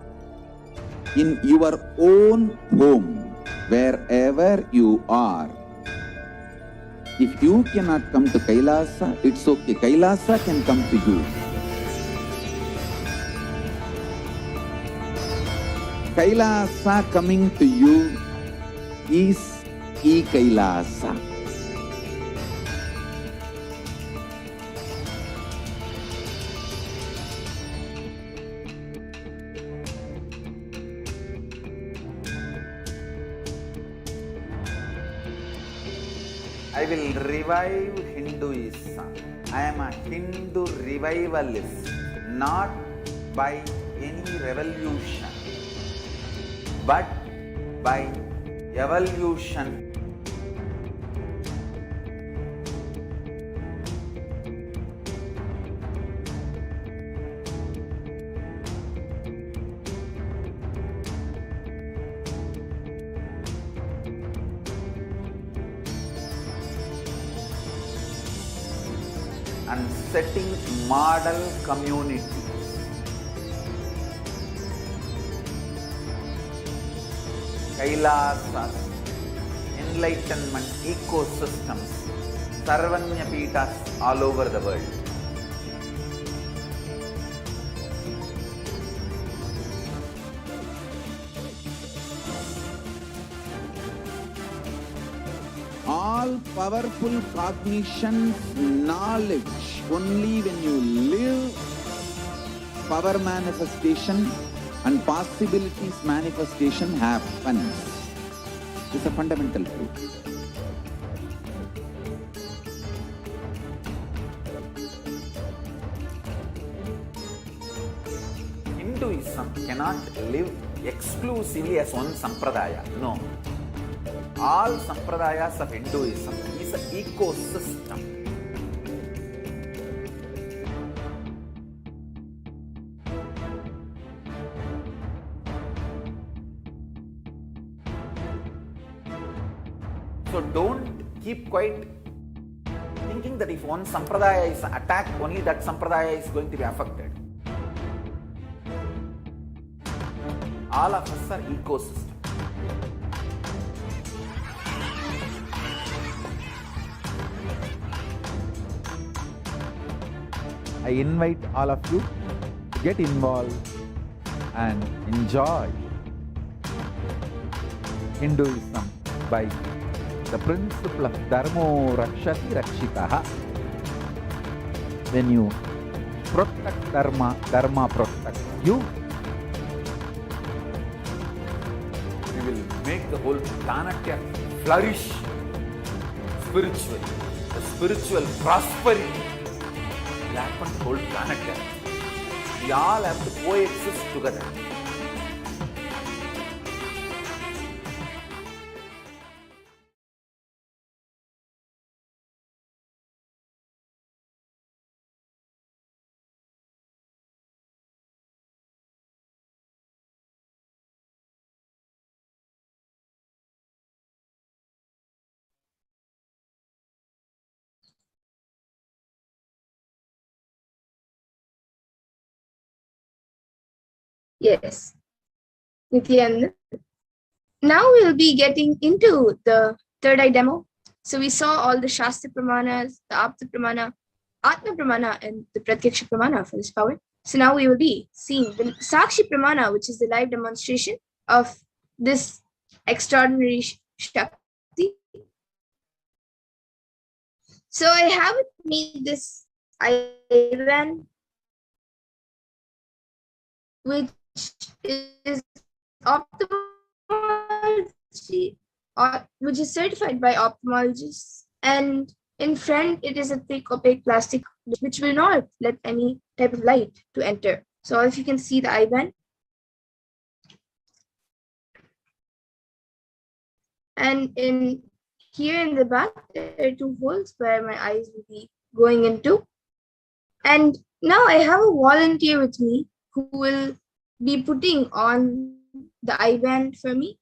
in your own home, wherever you are. If you cannot come to Kailasa, it's okay. Kailasa can come to you. Kailasa coming to you is Kailasa. I will revive Hinduism. I am a Hindu revivalist, not by any revolution, but by evolution. And setting model communities. Kailasas, enlightenment ecosystems, Sarvanya Pitas all over the world. All powerful cognition, knowledge, only when you live, power manifestation and possibilities manifestation happens. This is a fundamental truth. Hinduism cannot live exclusively as one sampradaya. No. All sampradayas of Hinduism is an ecosystem. So don't keep quiet thinking that if one sampradaya is attacked, only that sampradaya is going to be affected. All of us are ecosystem. I invite all of you to get involved and enjoy Hinduism by the principle of Dharmo Rakshati Rakshitaha. When you protect Dharma, Dharma protects you. We will make the whole planet flourish spiritually. The spiritual prosperity will happen to the whole planet. We all have to coexist together. Yes, Nithyananda. Now we'll be getting into the third eye demo. So we saw all the Shastra Pramanas, the Apta Pramana, Atma Pramana, and the Pratyaksha Pramana for this power. So now we will be seeing the Sakshi Pramana, which is the live demonstration of this extraordinary Shakti. So I have made this IBAN, which is ophthalmology, which is certified by ophthalmologists, and in front it is a thick opaque plastic which will not let any type of light to enter. So if you can see the IBAN, and in here in the back there are two holes where my eyes will be going into. And now I have a volunteer with me who will be putting on the I-band for me?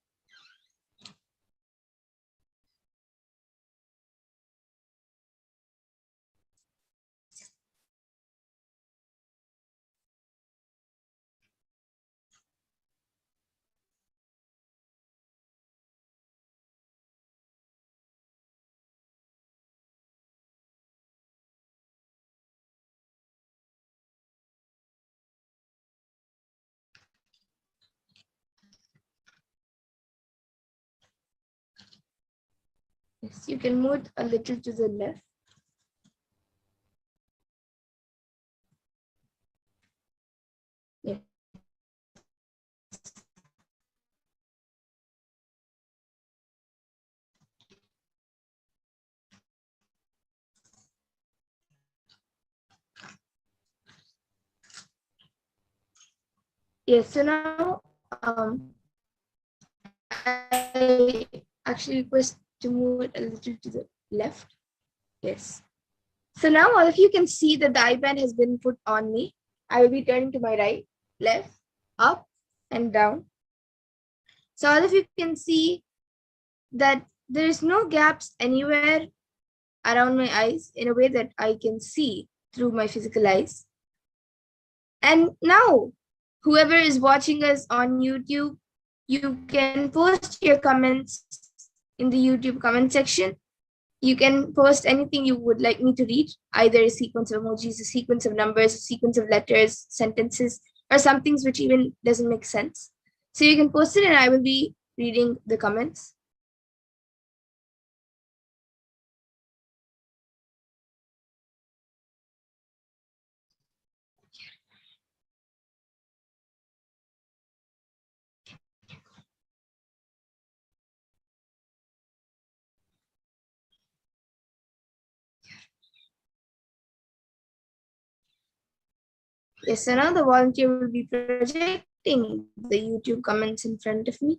Yes, you can move a little to the left. Yes. Yes, so now I actually request to move it a little to the left. Yes. So now all of you can see that the I-band has been put on me. I will be turning to my right, left, up, and down. So all of you can see that there is no gaps anywhere around my eyes in a way that I can see through my physical eyes. And now, whoever is watching us on YouTube, you can post your comments in the YouTube comment section. You can post anything you would like me to read, either a sequence of emojis, a sequence of numbers, a sequence of letters, sentences, or some things which even doesn't make sense. So you can post it and I will be reading the comments. Yes, so now the volunteer will be projecting the YouTube comments in front of me.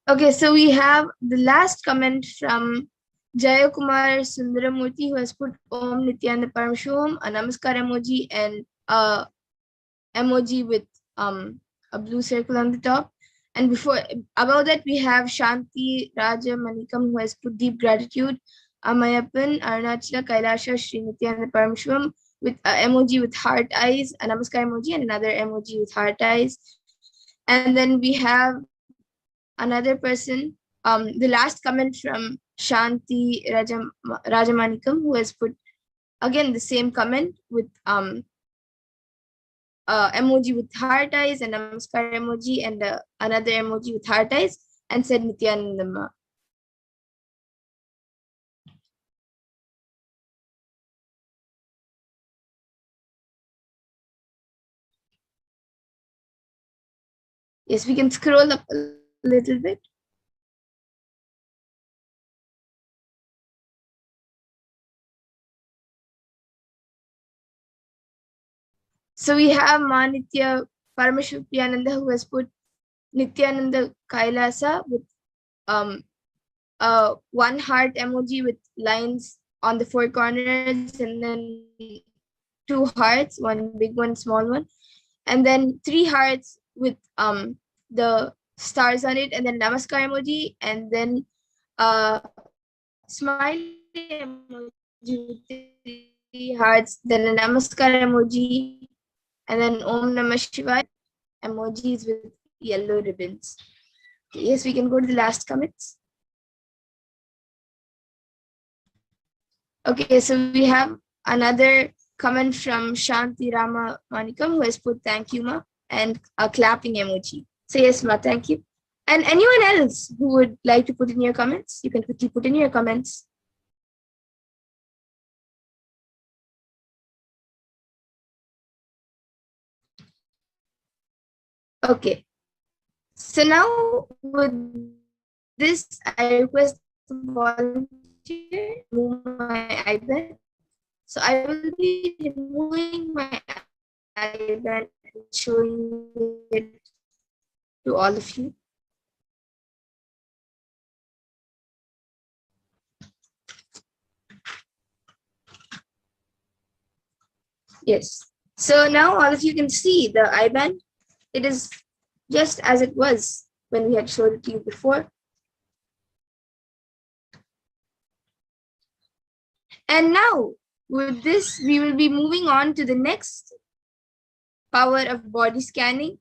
Okay, so we have the last comment from Jayakumar Sundaramurthy, who has put Om Nithyananda Paramashivoham, a Namaskar emoji, and a emoji with a blue circle on the top. And before above that, we have Shanti Raja Manikam, who has put deep gratitude, Amayappan, Arunachala, Kailasa, Sri Nithyananda Paramashivam, with an emoji with heart eyes, a Namaskar emoji, and another emoji with heart eyes. And then we have another person, the last comment from Shanti Rajamanikam, who has put again the same comment with emoji with heart eyes, and Namaskar emoji, and another emoji with heart eyes, and said Nithyanandama. Yes, we can scroll up a little bit. So we have Manitya Paramashivoham, who has put Nithyananda Kailasa with one heart emoji with lines on the four corners, and then two hearts, one big one, small one, and then three hearts with the stars on it, and then Namaskar emoji, and then smiley emoji with three hearts, then a Namaskar emoji, and then Om Namah Shivaya emojis with yellow ribbons. Yes, we can go to the last comments. Okay, so we have another comment from Shanti Rama Manikam, who has put thank you, Ma, and a clapping emoji. So yes, Ma, thank you. And anyone else who would like to put in your comments, you can quickly put in your comments. Okay. So now with this, I request the volunteer to move my iPad. So I will be removing my iPad and showing it to all of you. Yes. So now all of you can see the eye band. It is just as it was when we had showed it to you before. And now with this, we will be moving on to the next power of body scanning.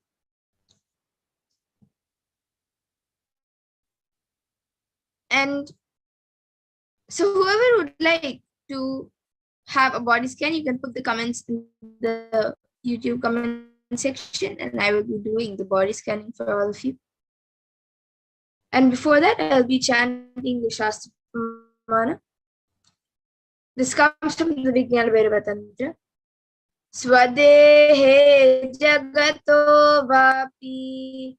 And so whoever would like to have a body scan, you can put the comments in the YouTube comment section, and I will be doing the body scanning for all of you. And before that, I'll be chanting the Shastra Pramana. This comes from the Vijnana Bhairava Tantra. Swadehe jagato vapi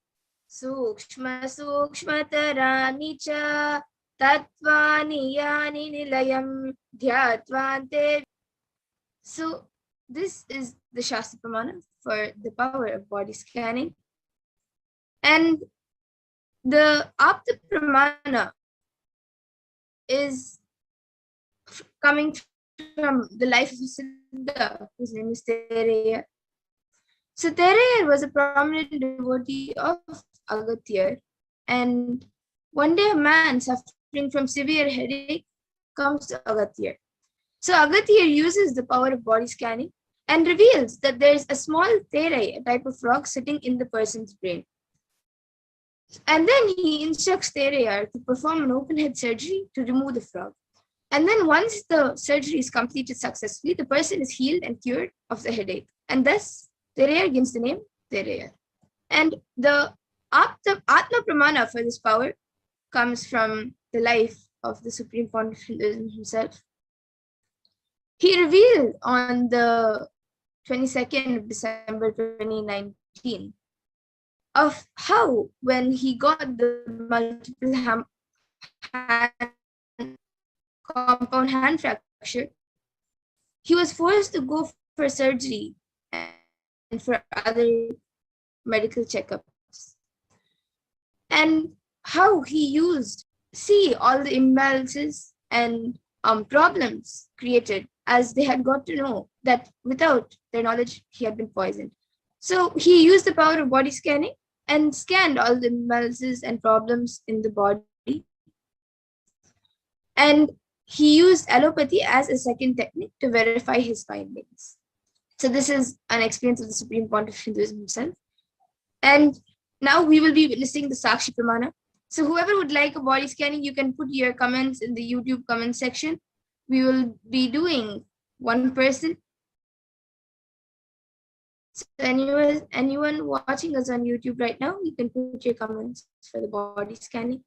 sukshma sukshmatarani cha tatvani yani nilayam dhyatvante. So this is the Shastra Pramana for the power of body scanning. And the Apta Pramana is coming from the life of a Siddha, whose name is Tereya. So Tereya was a prominent devotee of Agatya, and one day a man suffering from severe headache comes to Agatya. So Agatya uses the power of body scanning and reveals that there is a small Terai, a type of frog, sitting in the person's brain. And then he instructs Tereya to perform an open head surgery to remove the frog. And then once the surgery is completed successfully, the person is healed and cured of the headache. And thus, Tereya gains the name Tereya. And the Atma Pramana for this power comes from the life of the Supreme Pontiff himself. He revealed on the 22nd of December 2019 of how, when he got the multiple compound hand fracture, he was forced to go for surgery and for other medical checkups. And how he used, all the imbalances and problems created, as they had got to know that without their knowledge, he had been poisoned. So he used the power of body scanning and scanned all the imbalances and problems in the body. And he used allopathy as a second technique to verify his findings. So this is an experience of the Supreme Pontiff of Hinduism himself. And now we will be witnessing the Sakshi Pramana. So whoever would like a body scanning, you can put your comments in the YouTube comment section. We will be doing one person. So anyone watching us on YouTube right now, you can put your comments for the body scanning.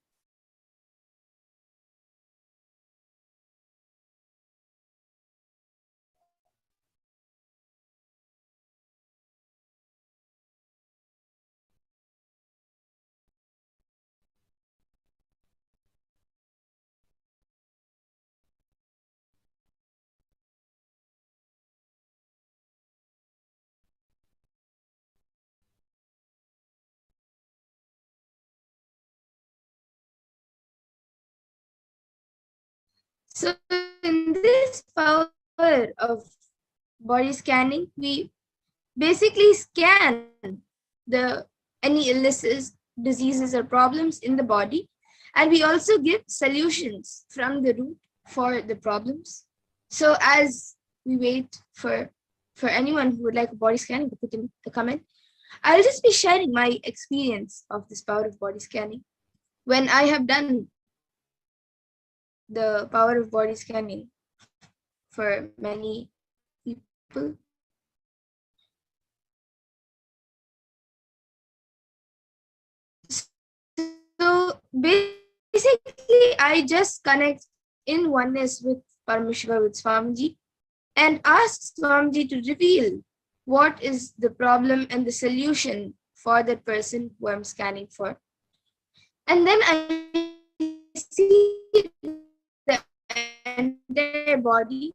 So in this power of body scanning, we basically scan any illnesses, diseases, or problems in the body, and we also give solutions from the root for the problems. So as we wait for anyone who would like a body scanning to put in the comment, I'll just be sharing my experience of this power of body scanning. When I have done the power of body scanning for many people. So basically, I just connect in oneness with Paramashivoham, with Swamiji, and ask Swamiji to reveal what is the problem and the solution for that person who I'm scanning for. And then I see the entire body,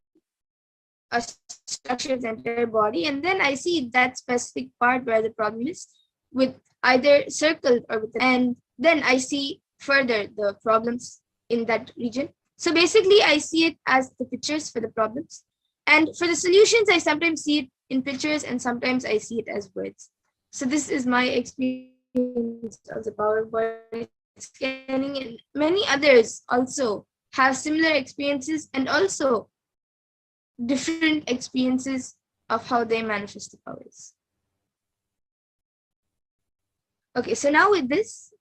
a structure of the entire body, and then I see that specific part where the problem is with either circled or with, and then I see further the problems in that region. So basically, I see it as the pictures for the problems, And for the solutions, I sometimes see it in pictures and sometimes I see it as words. So this is my experience of the power of body scanning, and many others also have similar experiences and also different experiences of how they manifest the powers. Okay, so now with this,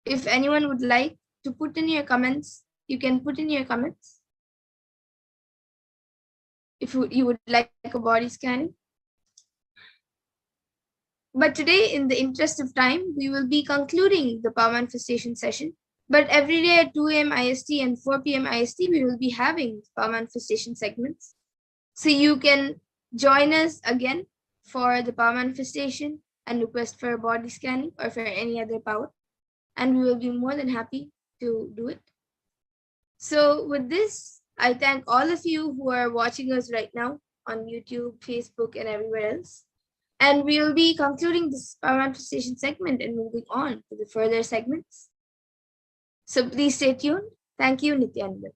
if anyone would like to put in your comments, you can put in your comments. If you would like a body scanning. But today, in the interest of time, we will be concluding the power manifestation session. But every day at 2 a.m. IST and 4 p.m. IST, we will be having power manifestation segments. So you can join us again for the power manifestation and request for a body scanning or for any other power. And we will be more than happy to do it. So with this, I thank all of you who are watching us right now on YouTube, Facebook, and everywhere else. And we will be concluding this power manifestation segment and moving on to the further segments. So please stay tuned. Thank you, Nithyananda.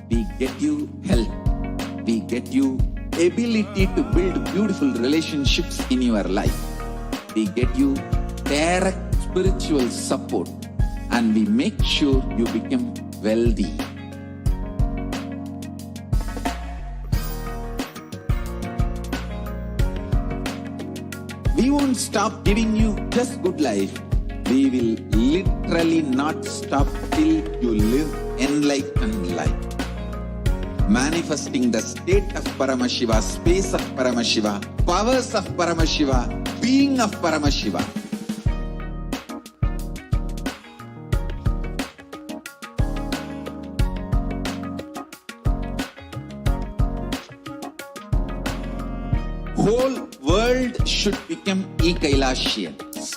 We get you health. We get you ability to build beautiful relationships in your life. We get you direct spiritual support, and we make sure you become wealthy. We won't stop giving you just good life. We will literally not stop till you live enlightened life. Manifesting the state of Paramashiva, space of Paramashiva, powers of Paramashiva, being of Paramashiva. Whole world should become Kailasians.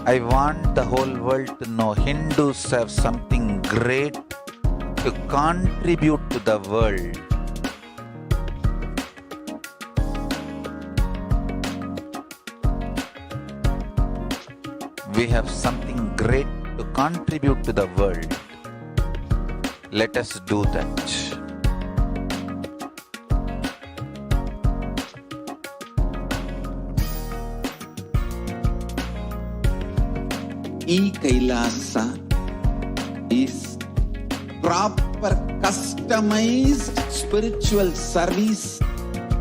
I want the whole world to know Hindus have something great to contribute to the world. We have something great to contribute to the world. Let us do that. Kailasa is proper customized spiritual service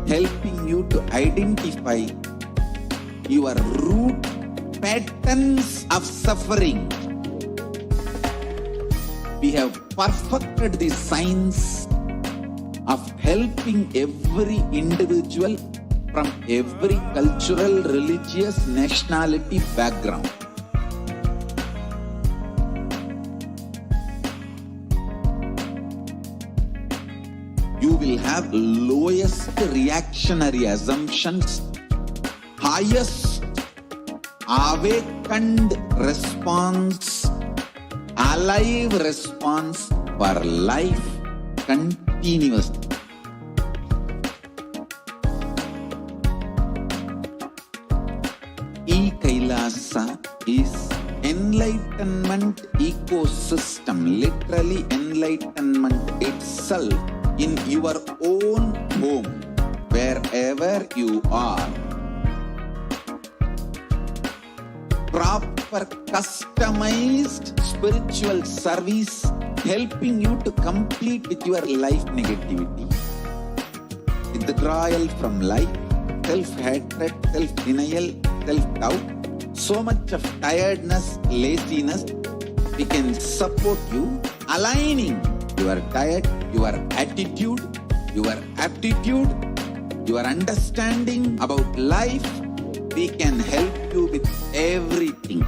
helping you to identify your root patterns of suffering. We have perfected the science of helping every individual from every cultural, religious, nationality background. will have lowest reactionary assumptions, highest awakened response, alive response for life continuously. Kailasa is enlightenment ecosystem, literally enlightenment itself in your own home, wherever you are. Proper customized spiritual service helping you to complete with your life negativity. Withdrawal from life, self-hatred, self-denial, self-doubt, so much of tiredness, laziness, we can support you, aligning your diet, your attitude, your aptitude, your understanding about life. We can help you with everything.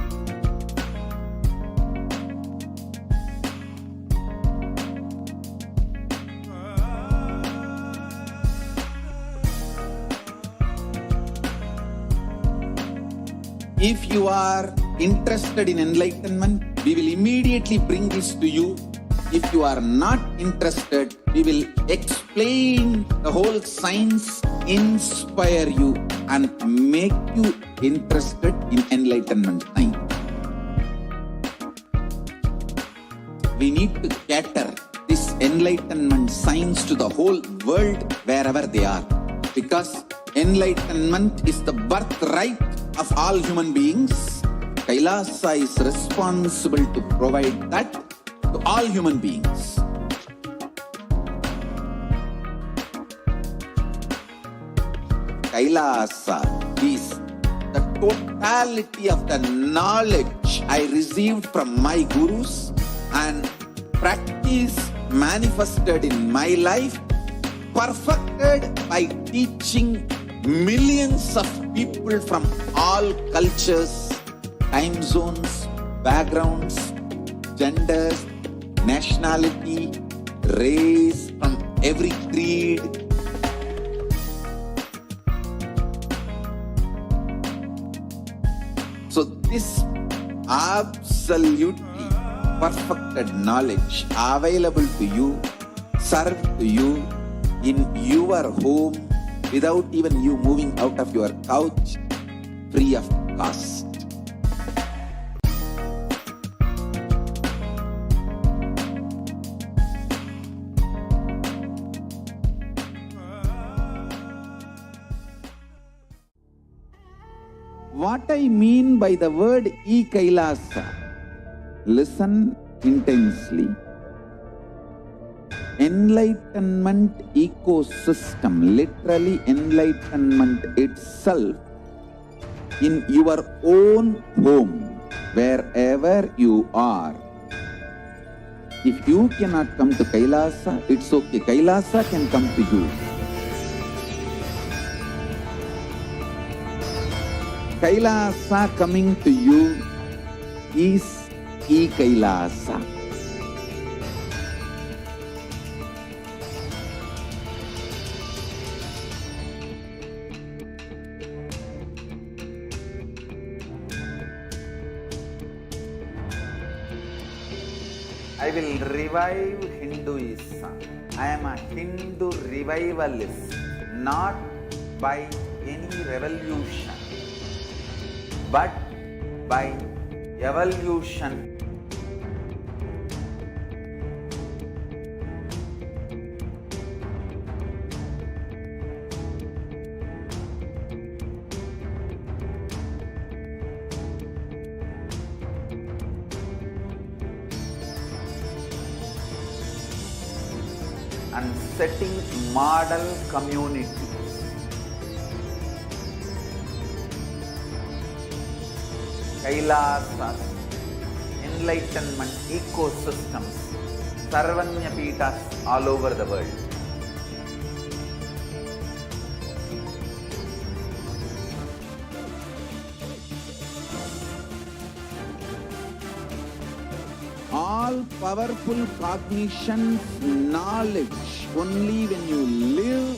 If you are interested in enlightenment, we will immediately bring this to you. If you are not interested, we will explain the whole science, inspire you and make you interested in enlightenment science. We need to cater this enlightenment science to the whole world wherever they are, because enlightenment is the birthright of all human beings. Kailasa is responsible to provide that to all human beings. Kailasa is the totality of the knowledge I received from my gurus and practice manifested in my life, perfected by teaching millions of people from all cultures, time zones, backgrounds, genders, nationality, race, from every creed. So this absolutely perfected knowledge available to you, served to you in your home, without even you moving out of your couch, free of cost. What I mean by the word Kailasa, listen intensely. Enlightenment ecosystem, literally enlightenment itself in your own home, wherever you are. If you cannot come to Kailasa, it's okay. Kailasa can come to you. Kailasa coming to you is Kailasa. I will revive Hinduism. I am a Hindu revivalist, not by any revolution, but by evolution. And setting model communities. Kailasas, enlightenment ecosystems, Sarvanya Pitas all over the world. All all powerful cognition, knowledge, only when you live,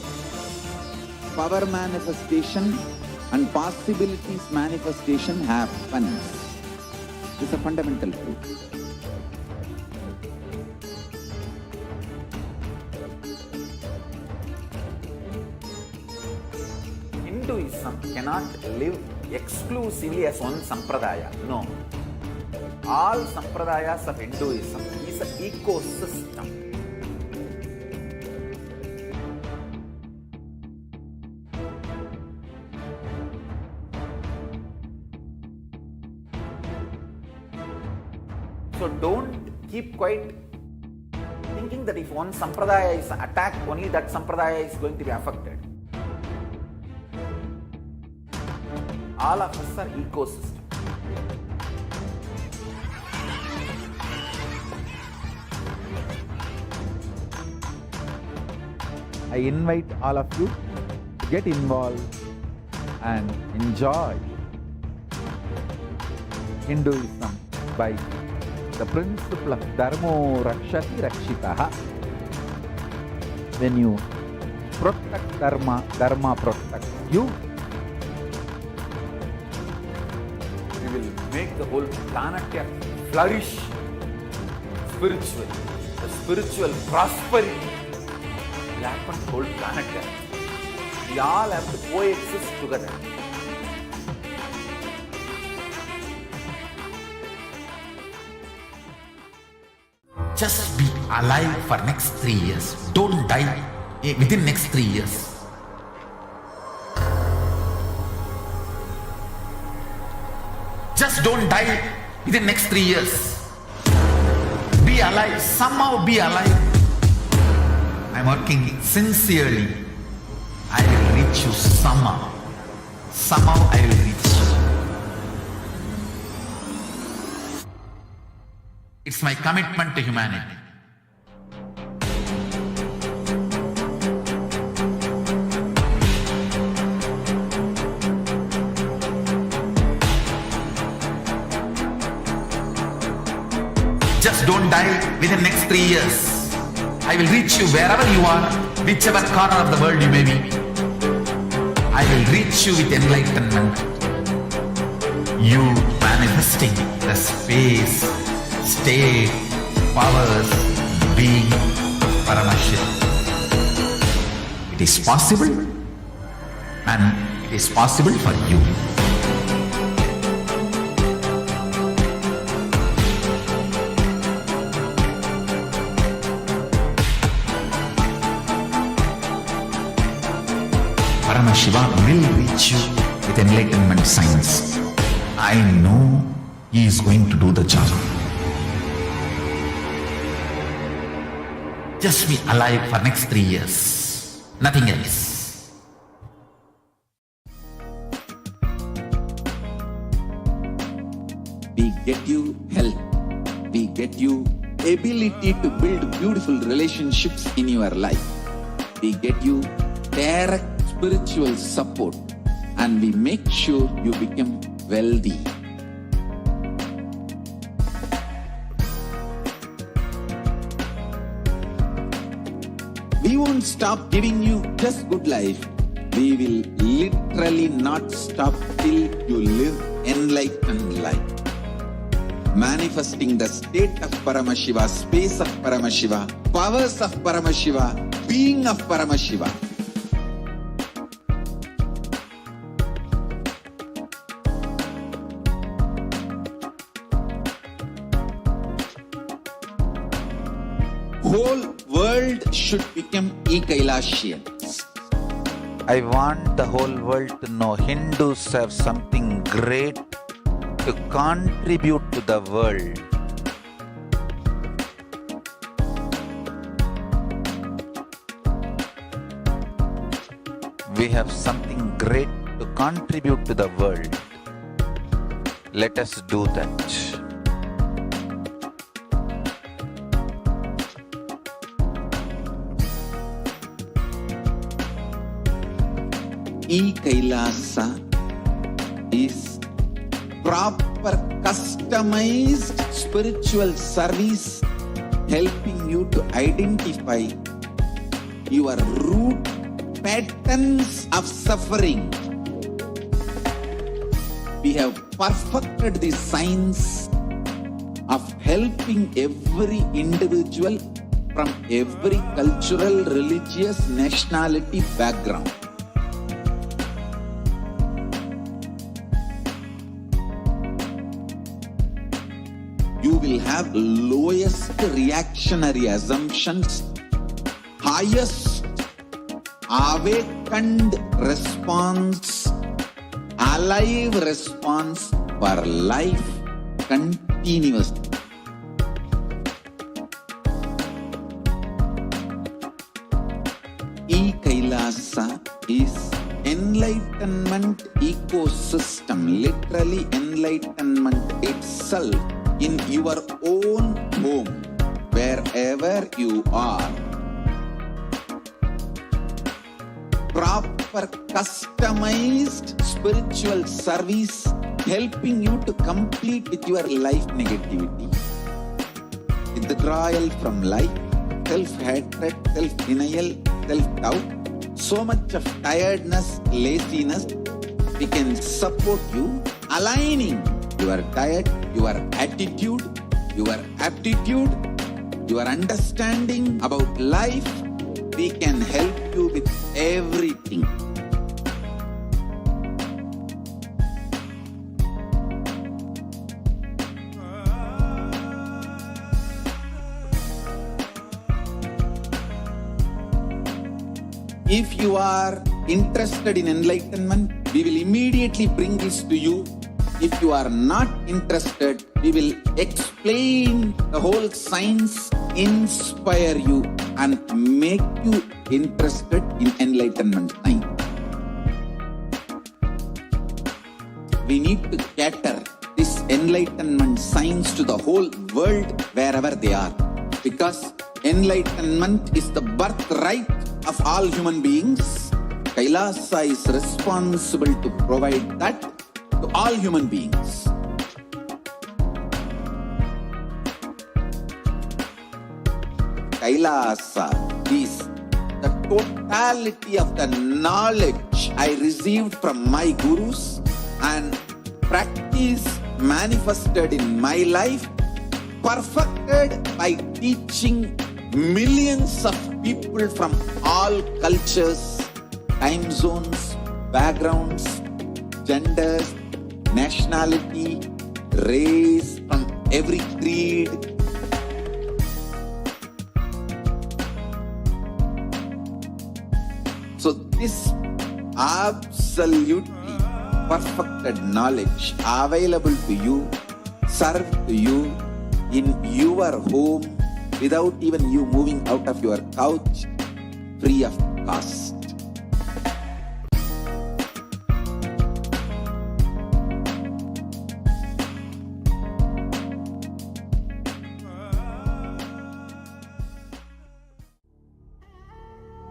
power manifestation and possibilities manifestation happens. It's a fundamental truth. Hinduism cannot live exclusively as one sampradaya. No. All sampradayas of Hinduism is an ecosystem. So don't keep quiet thinking that if one sampradaya is attacked, only that sampradaya is going to be affected. All of us are ecosystem. I invite all of you to get involved and enjoy Hinduism by the principle of Dharmo Rakshati Rakshitaha. When you protect Dharma, Dharma protects you. We will make the whole planet flourish spiritually. The spiritual prosperity will happen to the whole planet. We all have to coexist together. Just be alive for next 3 years. Don't die within next 3 years. Just don't die within next 3 years. Be alive. Somehow be alive. I'm working sincerely. I will reach you somehow. Somehow I will reach you. It's my commitment to humanity. Just don't die within next 3 years. I will reach you wherever you are, whichever corner of the world you may be. I will reach you with enlightenment. You manifesting the space, state, powers, being Paramashivoham. It is possible, and it is possible for you. Paramashivoham will reach you with enlightenment science. I know he is going to do the job. Just be alive for next 3 years. Nothing else. We get you health. We get you ability to build beautiful relationships in your life. We get you direct spiritual support, and we make sure you become wealthy. We won't stop giving you just good life. We will literally not stop till you live enlightened life. Manifesting the state of Paramashiva, space of Paramashiva, powers of Paramashiva, being of Paramashiva. Whole world should become Kailasians. I want the whole world to know Hindus have something great to contribute to the world. We have something great to contribute to the world. Let us do that. Kailasa is proper customized spiritual service helping you to identify your root patterns of suffering. We have perfected the science of helping every individual from every cultural, religious, nationality background. You will have lowest reactionary assumptions, highest awakened response, alive response for life continuously. Kailasa is enlightenment ecosystem, literally enlightenment itself in your own home, wherever you are. Proper customized spiritual service helping you to complete with your life negativity. Withdrawal from life, self-hatred, self-denial, self-doubt, so much of tiredness, laziness, we can support you aligning your diet, your attitude, your aptitude, your understanding about life. We can help you with everything. If you are interested in enlightenment, we will immediately bring this to you. If you are not interested, we will explain the whole science, inspire you and make you interested in enlightenment time. We need to cater this enlightenment science to the whole world wherever they are, because enlightenment is the birthright of all human beings. Kailasa is responsible to provide that to all human beings. Kailasa is the totality of the knowledge I received from my gurus and practice manifested in my life, perfected by teaching millions of people from all cultures, time zones, backgrounds, genders, nationality, race, from every creed. So this absolutely perfected knowledge available to you, served to you in your home without even you moving out of your couch, free of cost.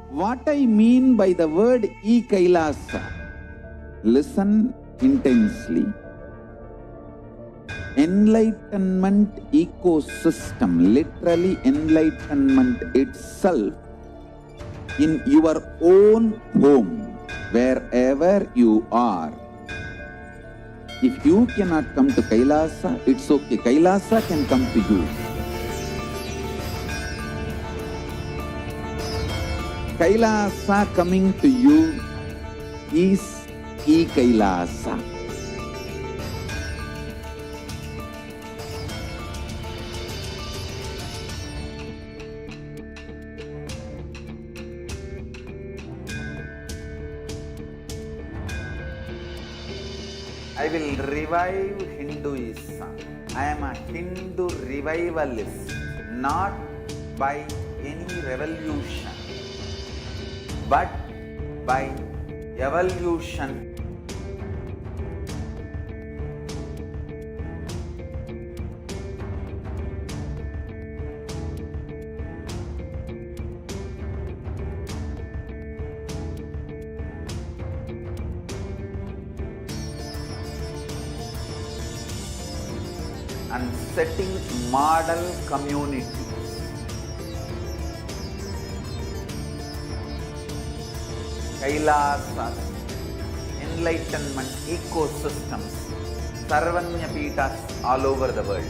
What I mean by the word Kailasa, listen intensely. Enlightenment ecosystem, literally enlightenment itself in your own home, wherever you are. If you cannot come to Kailasa, it's okay. Kailasa can come to you. Kailasa coming to you is Kailasa. I will revive Hinduism. I am a Hindu revivalist, not by any revolution, but by evolution. and setting model communities. Kailasa, enlightenment ecosystems, Sarvanya Peethas all over the world.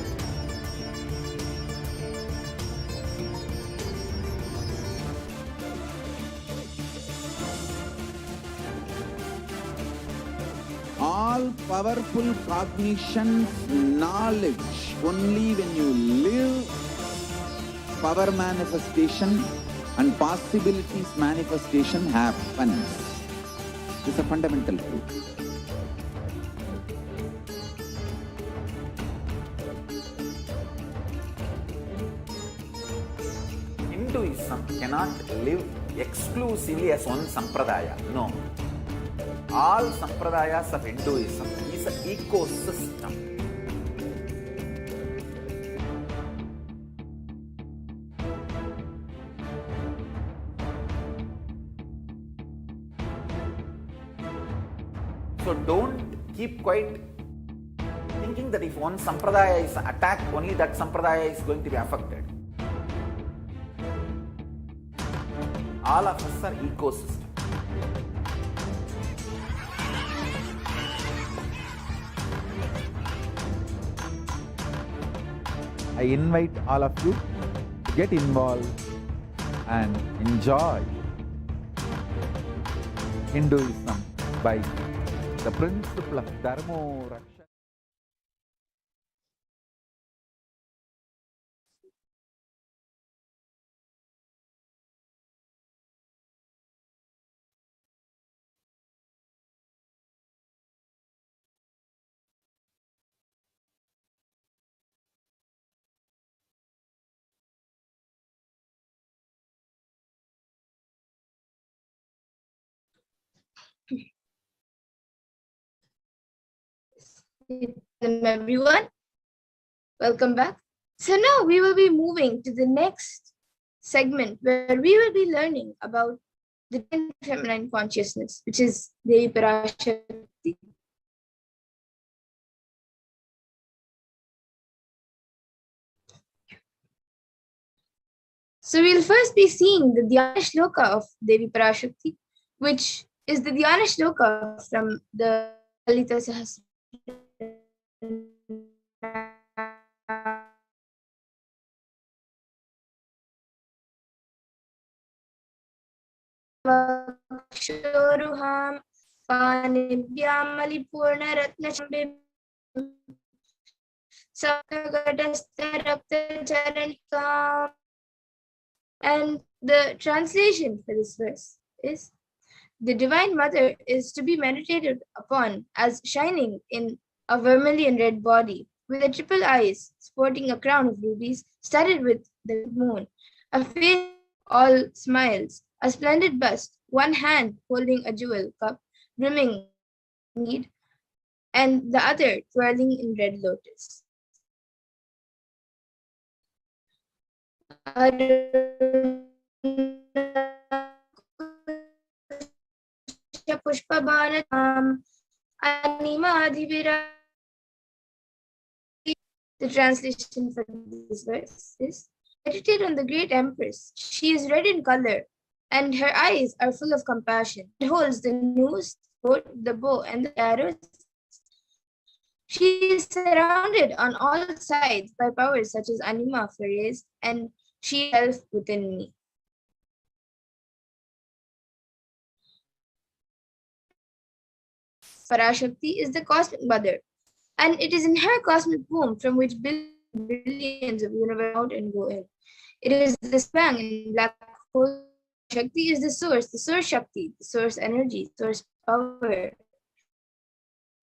All powerful cognition, knowledge, only when you live, power manifestation and possibilities manifestation happens. This is a fundamental truth. Hinduism cannot live exclusively as one sampradaya. No. All sampradayas of Hinduism is an ecosystem. So don't keep quiet thinking that if one sampradaya is attacked, only that sampradaya is going to be affected. All of us are ecosystem. I invite all of you to get involved and enjoy Hinduism by the principle of Dharmo Raksha. Everyone, welcome back. So now we will be moving to the next segment where we will be learning about the feminine consciousness, which is Devi Parashakti. So we'll first be seeing the Dhyana Shloka of Devi Parashakti, which is the Dhyana Shloka from the Lalita Sahasra. Vakshuruham Panibhyam Malipurnaratnachambim Sakagatastharaktacharanikam. And the translation for this verse is: the Divine Mother is to be meditated upon as shining in a vermilion red body, with the triple eyes, sporting a crown of rubies studded with the moon, a face all smiles, a splendid bust, one hand holding a jewel cup brimming need, and the other twirling in red lotus. The translation for this verse is: meditate on the great Empress. She is red in color, and her eyes are full of compassion. It holds the noose, the bow, and the arrows. She is surrounded on all sides by powers such as Anima, Fairies, and she herself within me. Parashakti is the cosmic mother, and it is in her cosmic womb from which billions of universe out and go in. It is the spang in black hole. Shakti is the source Shakti, the source energy, source power.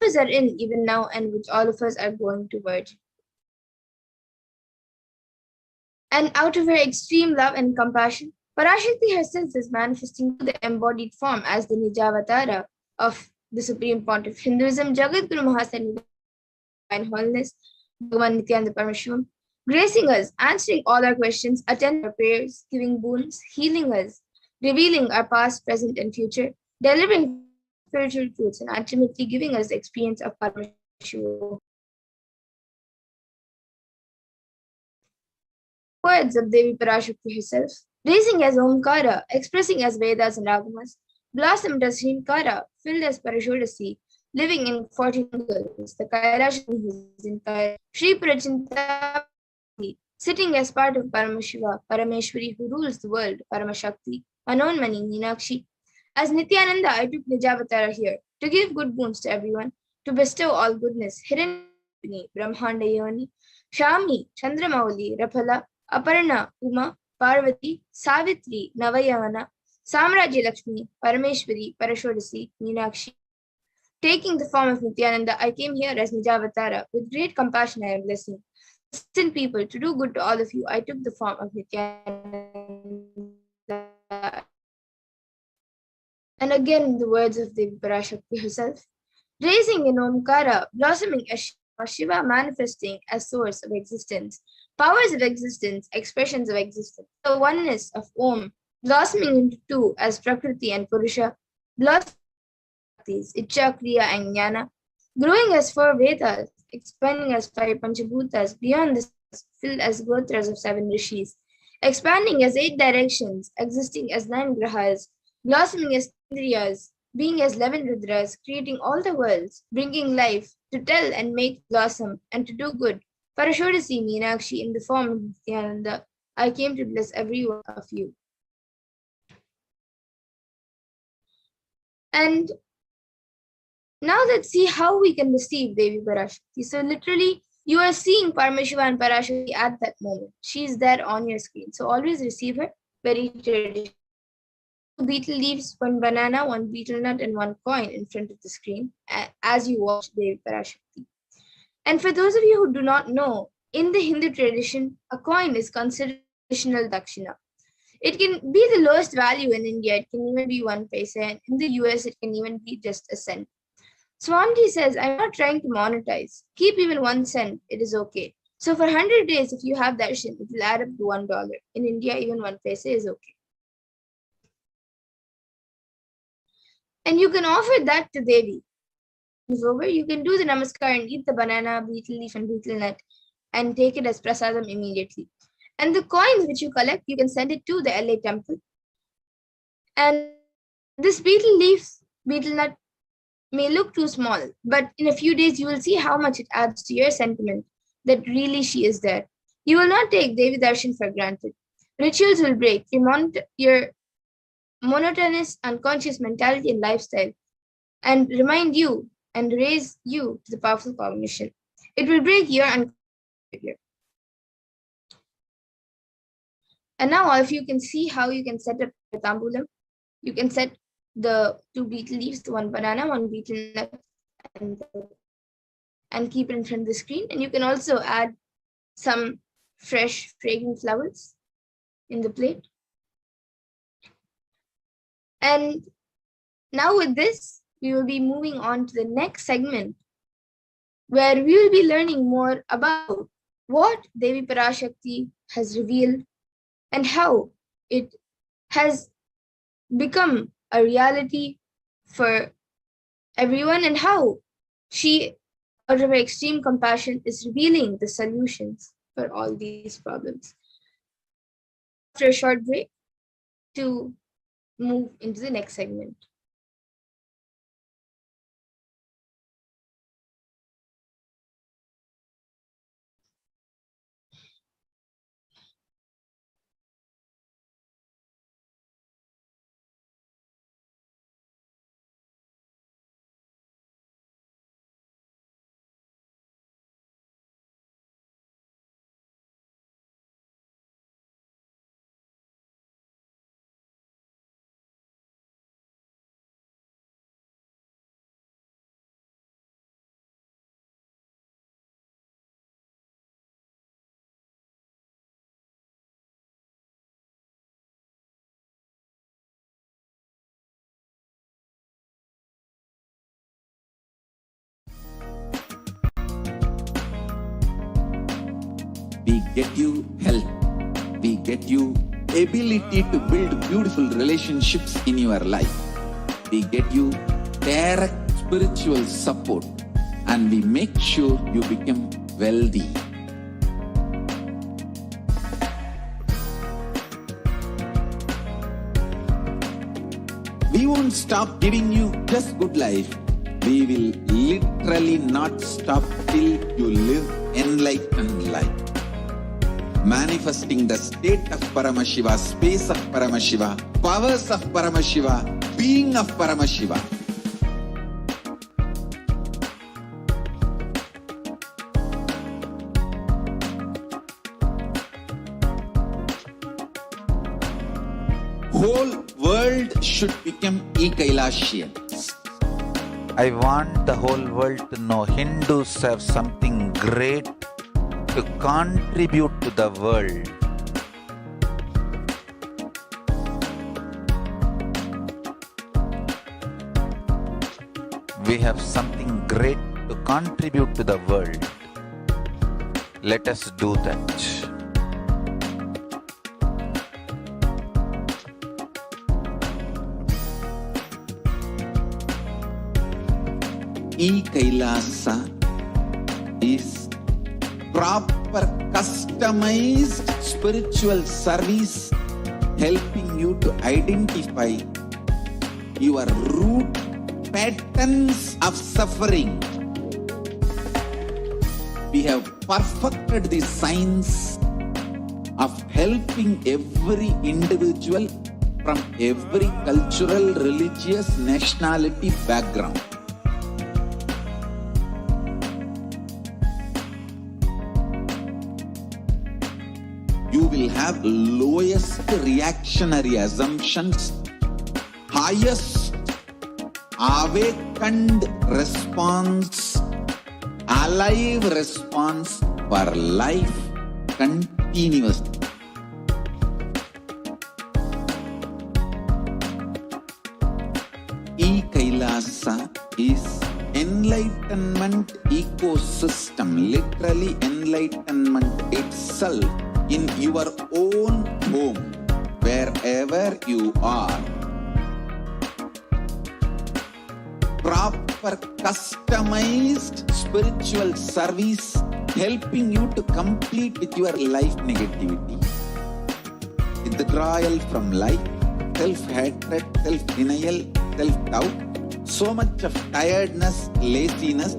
Us are in even now, and which all of us are going towards. And out of her extreme love and compassion, Parashakti herself is manifesting the embodied form as the Nijavatara of the Supreme Pontiff Hinduism, Jagadguru Mahasannidhananda Divine Holiness, Bhagavan Nithyananda Paramashivam, gracing us, answering all our questions, attending our prayers, giving boons, healing us, revealing our past, present, and future, delivering spiritual truths, and ultimately giving us the experience of Paramashivoham. words of Devi Parashakti herself. Raising as Omkara, expressing as Vedas and Agamas, blossomed as Hrinkara, filled as Parashodasi, living in 14 girls, the Kailasa is in Kailasa, Sri Prachinta, sitting as part of Paramashiva, Parameshwari who rules the world, Paramashakti, Manonmani, Meenakshi. As Nithyananda, I took Nijavatara here to give good boons to everyone, to bestow all goodness, Hiranyagni, Brahmanda Yoni, Shami, Chandramauli, Rapala, Aparna, Uma, Parvati, Savitri, Navayavana, Samrajya Lakshmi, Parameshwari, Parashodasi, Meenakshi. Taking the form of Nithyananda, I came here as Nijavatara. With great compassion I am blessing people to do good to all of you. I took the form of Nithyananda. And again, the words of Devi Parashakti herself. Raising in Omkara, blossoming as Shiva, manifesting as source of existence, powers of existence, expressions of existence. The oneness of Om, blossoming into two as Prakriti and Purusha, blossoming Ichcha, Kriya and Jnana, growing as 4 Vedas, expanding as 5 Panchabhutas, beyond this, filled as Gotras of 7 Rishis, expanding as 8 directions, existing as 9 Grahas, blossoming as Indriyas, being as 11 Rudras, creating all the worlds, bringing life, to tell and make blossom, and to do good. Parashodasi Meenakshi, in the form of Nithyananda, I came to bless every one of you. And now let's see how we can receive Devi Parashakti. So literally, you are seeing Paramashiva and Parashakti at that moment. She is there on your screen. So always receive her. Very traditional. 2 betel leaves, 1 banana, 1 betel nut, and 1 coin in front of the screen as you watch Devi Parashakti. And for those of you who do not know, in the Hindu tradition, a coin is considered traditional dakshina. It can be the lowest value in India. It can even be 1 paisa, and in the US, it can even be just a cent. Swamiji says, I'm not trying to monetize. Keep even 1 cent, it is okay. So for 100 days, if you have darshan, it will add up to $1. In India, even 1 paisa is okay. And you can offer that to Devi. It's over. You can do the namaskar and eat the banana, betel leaf, and betel nut and take it as prasadam immediately. And the coins which you collect, you can send it to the LA temple. And this betel leaf, betel nut may look too small, but in a few days you will see how much it adds to your sentiment that really she is there. You will not take Devi Darshan for granted. Rituals will break your monotonous, unconscious mentality and lifestyle and remind you and raise you to the powerful cognition. It will break your unconscious behavior. And now all of you can see how you can set up a tambulam. You can set the 2 betel leaves, the 1 banana, 1 betel nut, and keep it in front of the screen. And you can also add some fresh fragrant flowers in the plate. And now with this, we will be moving on to the next segment where we will be learning more about what Devi Parashakti has revealed and how it has become a reality for everyone and how she, out of her extreme compassion, is revealing the solutions for all these problems. After a short break, to move into the next segment. We get you health. We get you ability to build beautiful relationships in your life. We get you direct spiritual support, and we make sure you become wealthy. won't stop giving you just good life. We will literally not stop till you live enlightened life. Manifesting the state of Paramashiva, space of Paramashiva, powers of Paramashiva, being of Paramashiva. Whole world should become Kailasians. I want the whole world to know Hindus have something great to contribute to the world. We have something great to contribute to the world. Let us do that. Kailasa is proper customized spiritual service helping you to identify your root patterns of suffering. We have perfected the science of helping every individual from every cultural, religious, nationality background. You will have lowest reactionary assumptions, highest awakened response, alive response for life continuously. Kailasa is enlightenment ecosystem, literally enlightenment itself in your own home, wherever you are. Proper customized spiritual service helping you to complete with your life negativity, withdrawal from life, self-hatred, self-denial, self-doubt, so much of tiredness, laziness.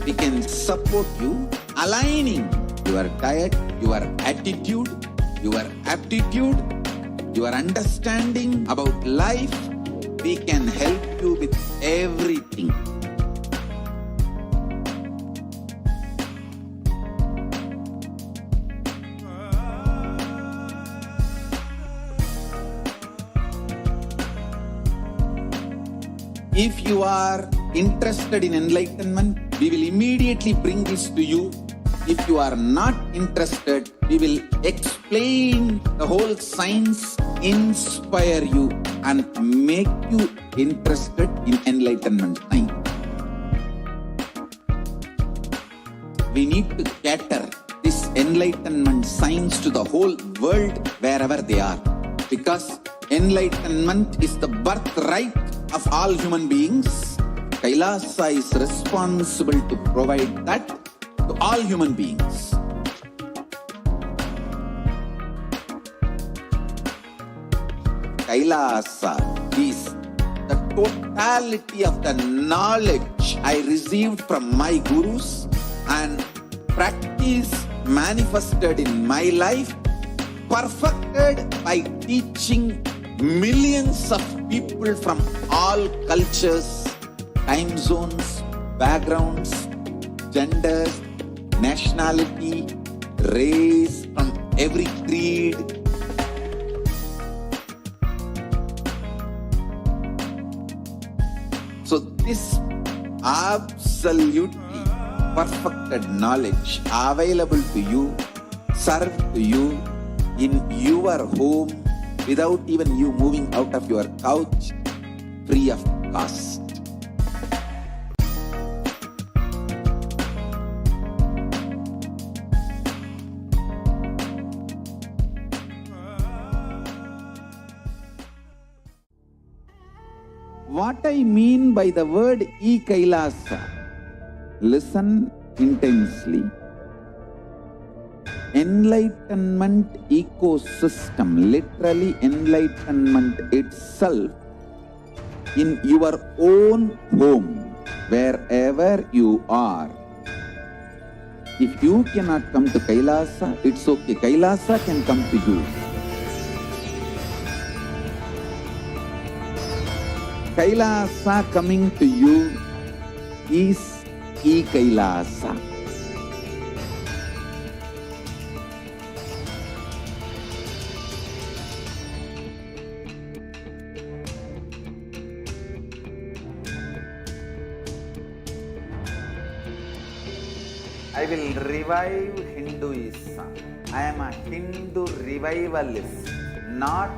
We can support you aligning your diet, your attitude, your aptitude, your understanding about life. We can help you with everything. If you are interested in enlightenment, we will immediately bring this to you. If you are not interested, we will explain the whole science, inspire you and make you interested in enlightenment time. We need to cater this enlightenment science to the whole world wherever they are, because enlightenment is the birthright of all human beings. Kailasa is responsible to provide that to all human beings. Kailasa is the totality of the knowledge I received from my gurus and practice manifested in my life, perfected by teaching millions of people from all cultures, time zones, backgrounds, genders, nationality, race, from every creed. So this absolutely perfected knowledge available to you, served to you in your home without even you moving out of your couch, free of cost. What I mean by the word Kailasa, listen intensely. Enlightenment ecosystem, literally enlightenment itself, in your own home, wherever you are. If you cannot come to Kailasa, it's okay. Kailasa can come to you. Kailasa coming to you is E-Kailasa. I will revive Hinduism. I am a Hindu revivalist, not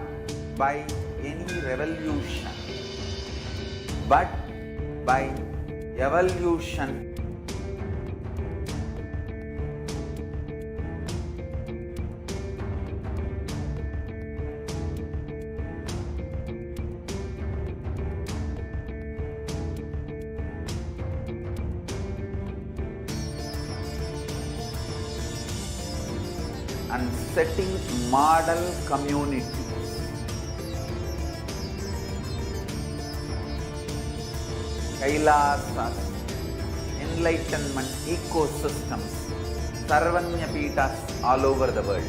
by any revolution, but by evolution. And setting model community. Kailasas, enlightenment ecosystems, Sarvanya Pitas all over the world.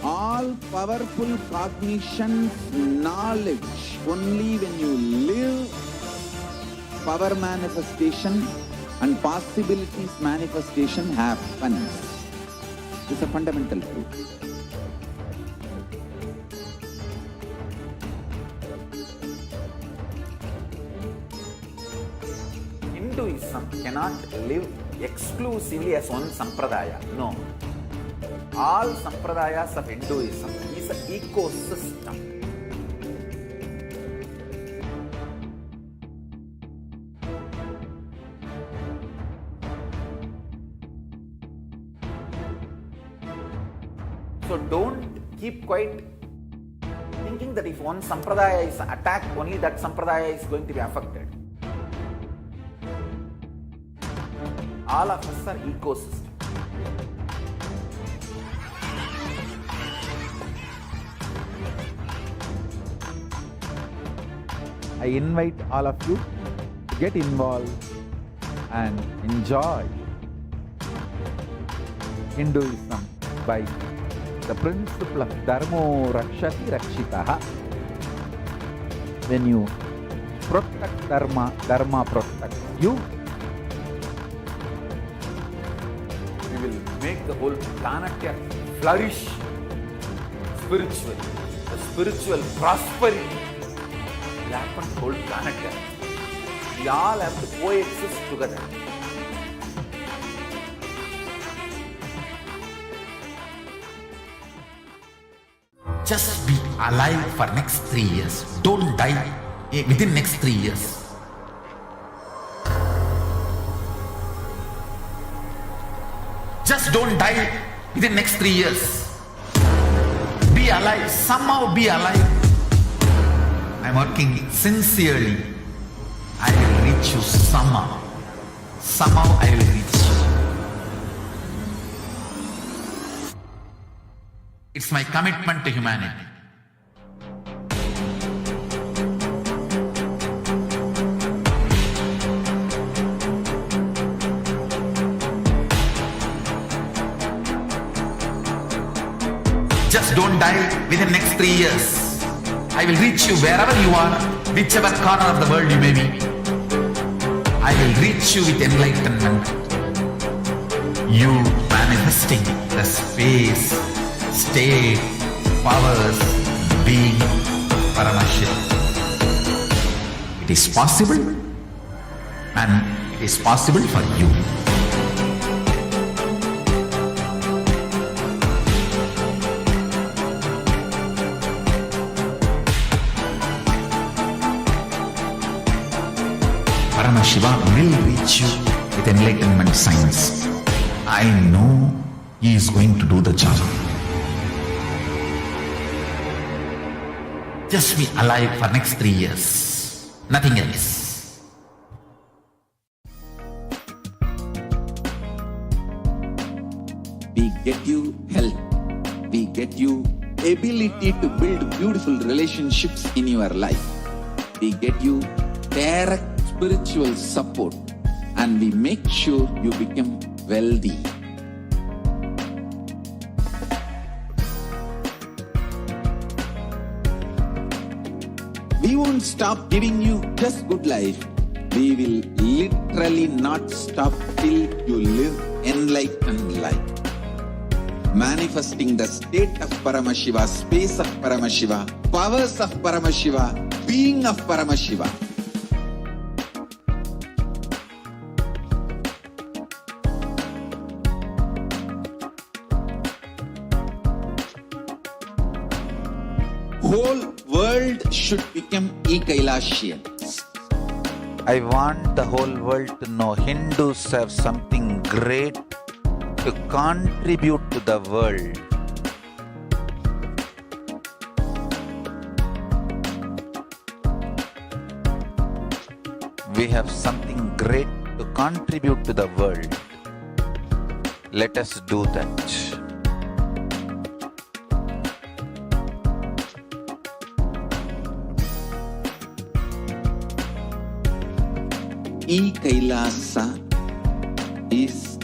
All powerful cognition, knowledge, only when you live, power manifestation and possibilities manifestation happens. It's a fundamental truth. Hinduism cannot live exclusively as one sampradaya. No. All sampradayas of Hinduism is an ecosystem. So don't keep quiet thinking that if one sampradaya is attacked, only that sampradaya is going to be affected. All of us are ecosystem. I invite all of you to get involved and enjoy Hinduism by the principle of Dharmo Rakshati Rakshitaha. When you protect Dharma, Dharma protects you. We will make the whole planet flourish spiritually. The spiritual prosperity will happen to the whole planet. We all have to coexist together. Just be alive for next 3 years. Don't die within next 3 years. Just don't die within next 3 years. Be alive. Somehow be alive. I'm working sincerely. I will reach you somehow. Somehow I will reach you. It's my commitment to humanity. Just don't die within next 3 years. I will reach you wherever you are, whichever corner of the world you may be. I will reach you with enlightenment. You manifesting the space, state, powers, being Paramashivoham. It is possible, and it is possible for you. Paramashivoham will reach you with enlightenment science. I know he is going to do the job. Just be alive for next 3 years. Nothing else. We get you health. We get you ability to build beautiful relationships in your life. We get you direct spiritual support, and we make sure you become wealthy. We won't stop giving you just good life. We will literally not stop till you live enlightened life. Manifesting the state of Paramashiva, space of Paramashiva, powers of Paramashiva, being of Paramashiva. Whole world should become Kailasians. I want the whole world to know Hindus have something great to contribute to the world. We have something great to contribute to the world. Let us do that. Kailasa is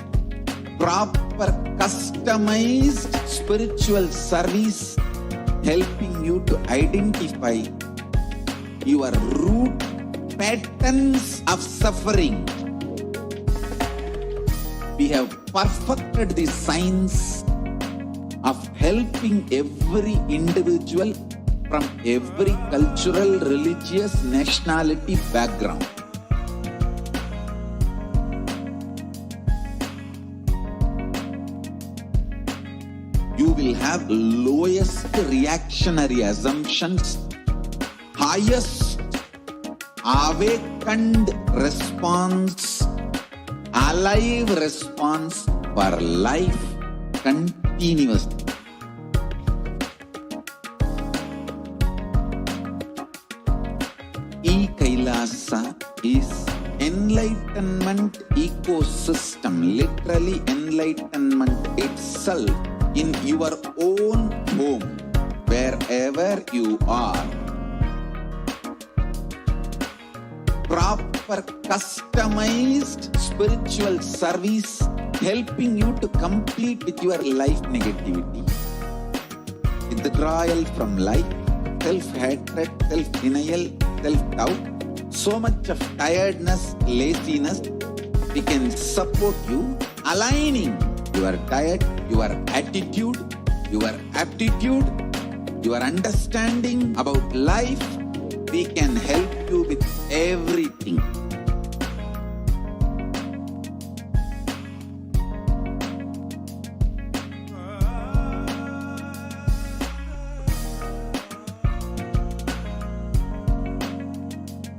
proper customized spiritual service helping you to identify your root patterns of suffering. We have perfected the science of helping every individual from every cultural, religious, nationality background. You will have lowest reactionary assumptions, highest awakened response, alive response for life continuously. Kailasa is enlightenment ecosystem, literally enlightenment itself in your own home, wherever you are. Proper customized spiritual service helping you to complete with your life negativity. Withdrawal from life, self-hatred, self-denial, self-doubt, so much of tiredness, laziness. We can support you aligning your diet, your attitude, your aptitude, your understanding about life. We can help you with everything.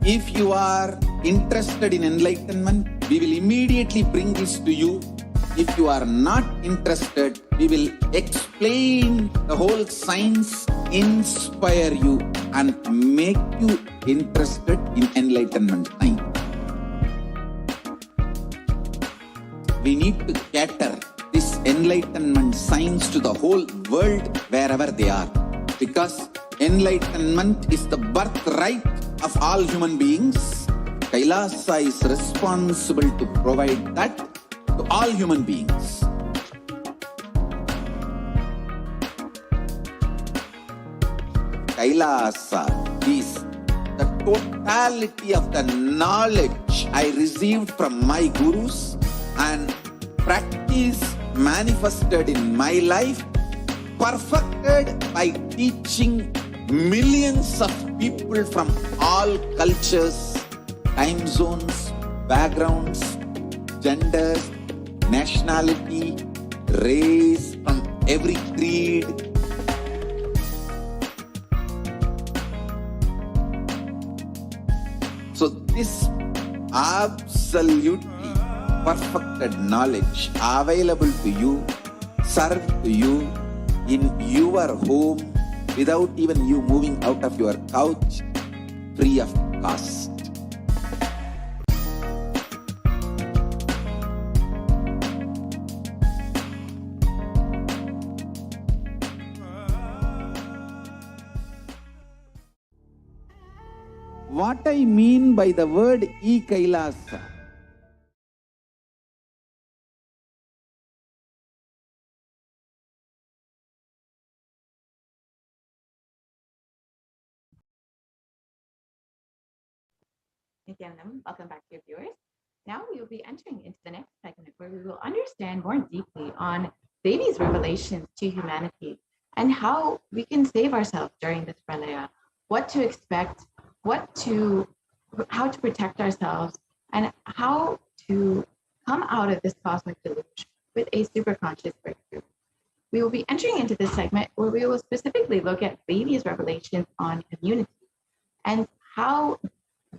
If you are interested in enlightenment, we will immediately bring this to you. If you are not interested, we will explain the whole science, inspire you, and make you interested in enlightenment time. We need to cater this enlightenment science to the whole world wherever they are, because enlightenment is the birthright of all human beings. Kailasa is responsible to provide that to all human beings. Kailasa is the totality of the knowledge I received from my gurus and practice manifested in my life, perfected by teaching millions of people from all cultures, time zones, backgrounds, genders, nationality, race, from every creed. So this absolutely perfected knowledge available to you, served to you in your home without even you moving out of your couch, free of cost. what I mean by the word Kailasa. Nithyanandam, welcome back to your viewers. Now we will be entering into the next segment where we will understand more deeply on Devi's revelations to humanity and how we can save ourselves during this pralaya, what to expect, how to protect ourselves, and how to come out of this cosmic deluge with a superconscious breakthrough. We will be entering into this segment where we will specifically look at Devi's revelations on immunity and how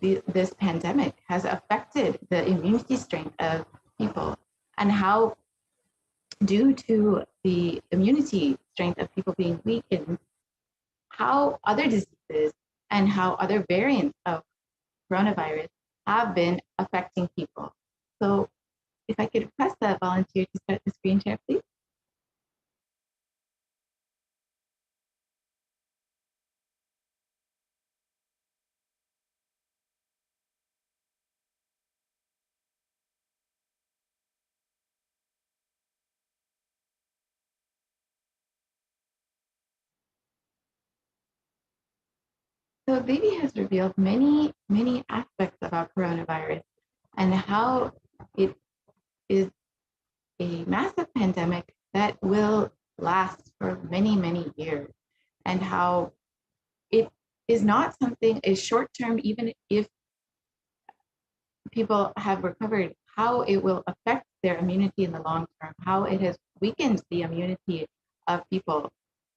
this pandemic has affected the immunity strength of people, and how, due to the immunity strength of people being weakened, how other diseases and how other variants of coronavirus have been affecting people. So if I could request that volunteer to start the screen share, please. So Devi has revealed many, many aspects about coronavirus and how it is a massive pandemic that will last for many, many years, and how it is not something, a short term, even if people have recovered, how it will affect their immunity in the long term, how it has weakened the immunity of people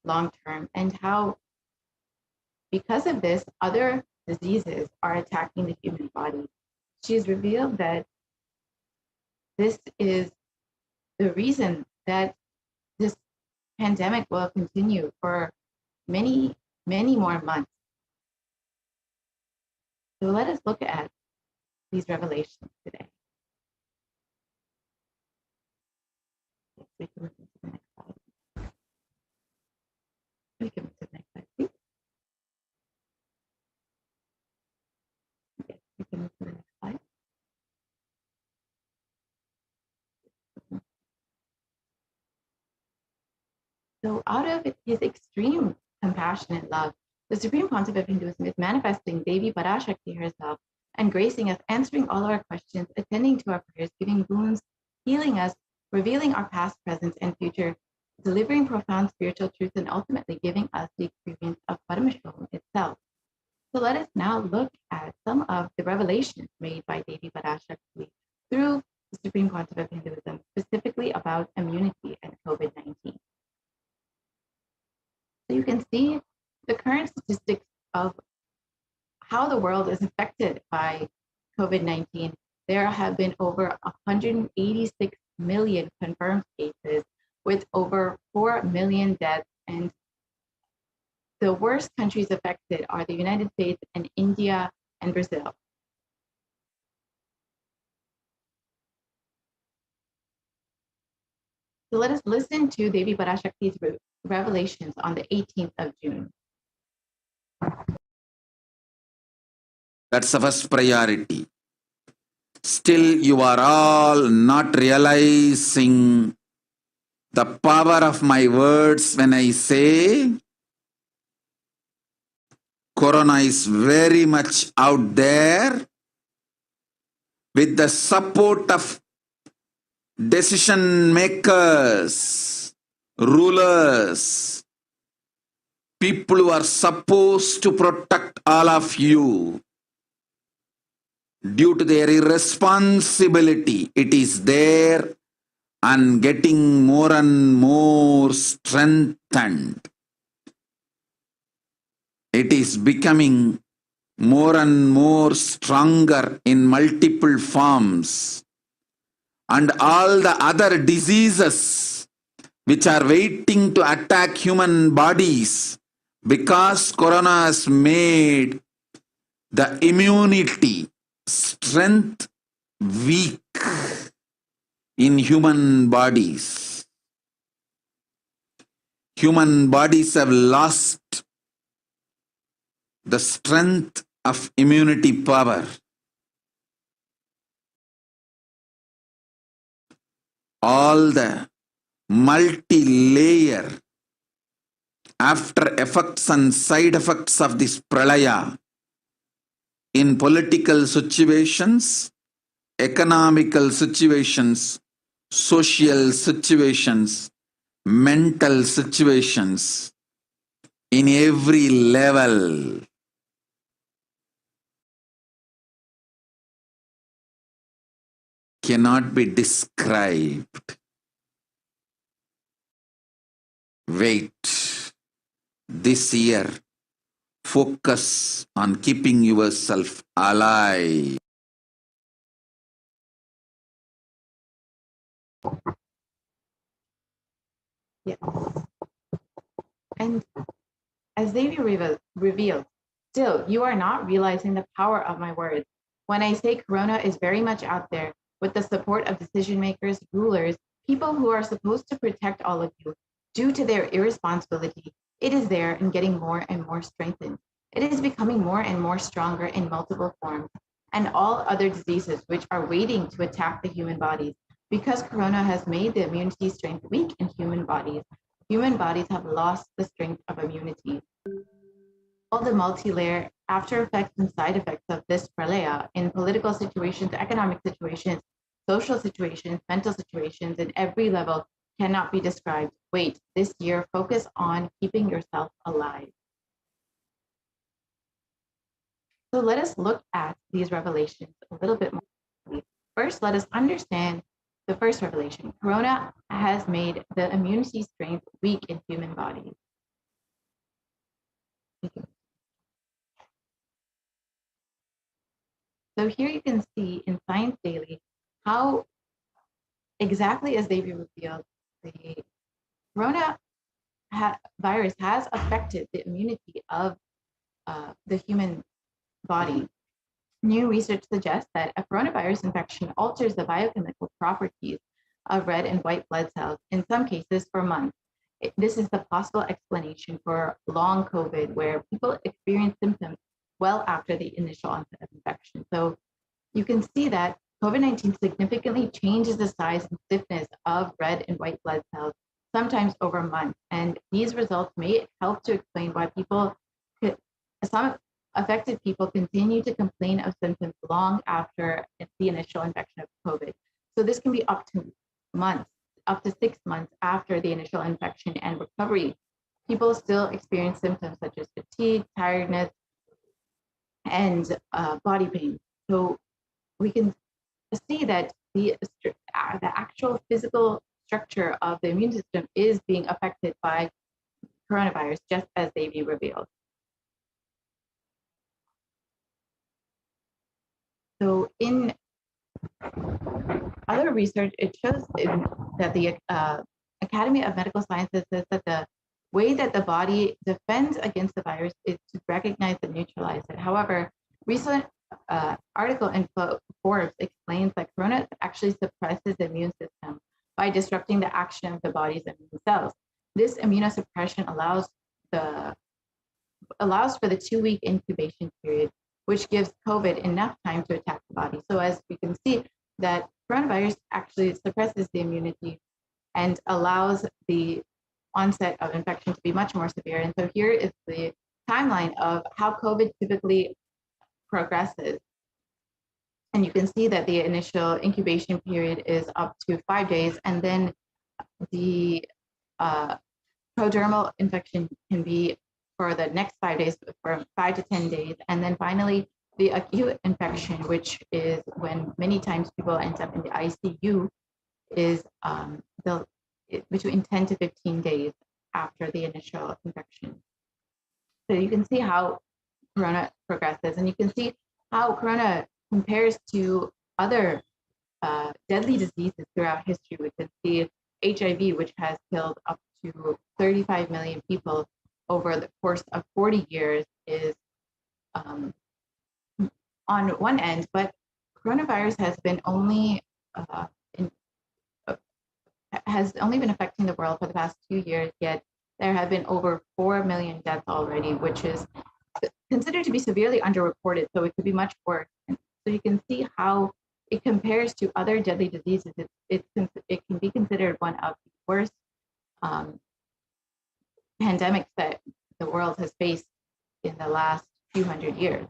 long term, and how because of this, other diseases are attacking the human body. She's revealed that this is the reason that this pandemic will continue for many, many more months. So let us look at these revelations today. We can move to the next slide. We can move to the next slide, please. Yes, we can move to the next slide. So out of his extreme compassion and love, the Supreme Pontiff of Hinduism is manifesting Devi Parashakti herself and gracing us, answering all our questions, attending to our prayers, giving boons, healing us, revealing our past, present, and future, delivering profound spiritual truths, and ultimately giving us the experience of Paramashivoham itself. So let us now look at some of the revelations made by Devi Parashakti through the Supreme Pontiff of Hinduism, specifically about immunity and COVID-19. So you can see the current statistics of how the world is affected by COVID-19. There have been over 186 million confirmed cases with over 4 million deaths. And the worst countries affected are the United States and India and Brazil. So let us listen to Devi Parashakti's revelations on the 18th of June. That's the first priority. Still, you are all not realizing the power of my words when I say Corona is very much out there with the support of decision makers, rulers, people who are supposed to protect all of you. Due to their irresponsibility, it is there and getting more and more strengthened. It is becoming more and more stronger in multiple forms. And all the other diseases which are waiting to attack human bodies, because Corona has made the immunity strength weak in human bodies. Human bodies have lost the strength of immunity power. All the multi-layer after effects and side effects of this pralaya in political situations, economical situations, social situations, mental situations, in every level. Cannot be described. Wait. This year, focus on keeping yourself alive. Yes. And as Devi revealed, still, you are not realizing the power of my words. When I say Corona is very much out there with the support of decision makers, rulers, people who are supposed to protect all of you, due to their irresponsibility, it is there and getting more and more strengthened. It is becoming more and more stronger in multiple forms, and all other diseases which are waiting to attack the human bodies. Because Corona has made the immunity strength weak in human bodies have lost the strength of immunity. All the multi-layer after effects and side effects of this pralaya in political situations, economic situations, social situations, mental situations, in every level cannot be described. Wait, this year, focus on keeping yourself alive. So let us look at these revelations a little bit more. First, let us understand the first revelation. Corona has made the immunity strength weak in human bodies. So here you can see in Science Daily how exactly as they revealed, the corona virus has affected the immunity of the human body. New research suggests that a coronavirus infection alters the biochemical properties of red and white blood cells, in some cases for months. This is the possible explanation for long COVID, where people experience symptoms well after the initial onset of infection. So you can see that COVID-19 significantly changes the size and stiffness of red and white blood cells, sometimes over months. And these results may help to explain why some affected people continue to complain of symptoms long after the initial infection of COVID. So this can be up to months, up to 6 months after the initial infection and recovery. People still experience symptoms such as fatigue, tiredness, and body pain. So we can see that the actual physical structure of the immune system is being affected by coronavirus, just as they be revealed. So in other research, it shows that the Academy of Medical Sciences says that the way that the body defends against the virus is to recognize and neutralize it. However, recent article in Forbes explains that corona actually suppresses the immune system by disrupting the action of the body's immune cells. This immunosuppression allows for the 2-week incubation period, which gives COVID enough time to attack the body. So as we can see, that coronavirus actually suppresses the immunity and allows the onset of infection to be much more severe. And so here is the timeline of how COVID typically progresses. And you can see that the initial incubation period is up to 5 days, and then the prodromal infection can be for the next 5 days, for 5 to 10 days. And then finally, the acute infection, which is when many times people end up in the ICU, is between 10 to 15 days after the initial infection. So you can see how corona progresses, and you can see how corona compares to other deadly diseases throughout history. We can see HIV, which has killed up to 35 million people over the course of 40 years, is on one end, but coronavirus has been only been affecting the world for the past 2 years, yet there have been over 4 million deaths already, which is considered to be severely underreported, so it could be much worse. And so you can see how it compares to other deadly diseases. It can be considered one of the worst pandemics that the world has faced in the last few hundred years.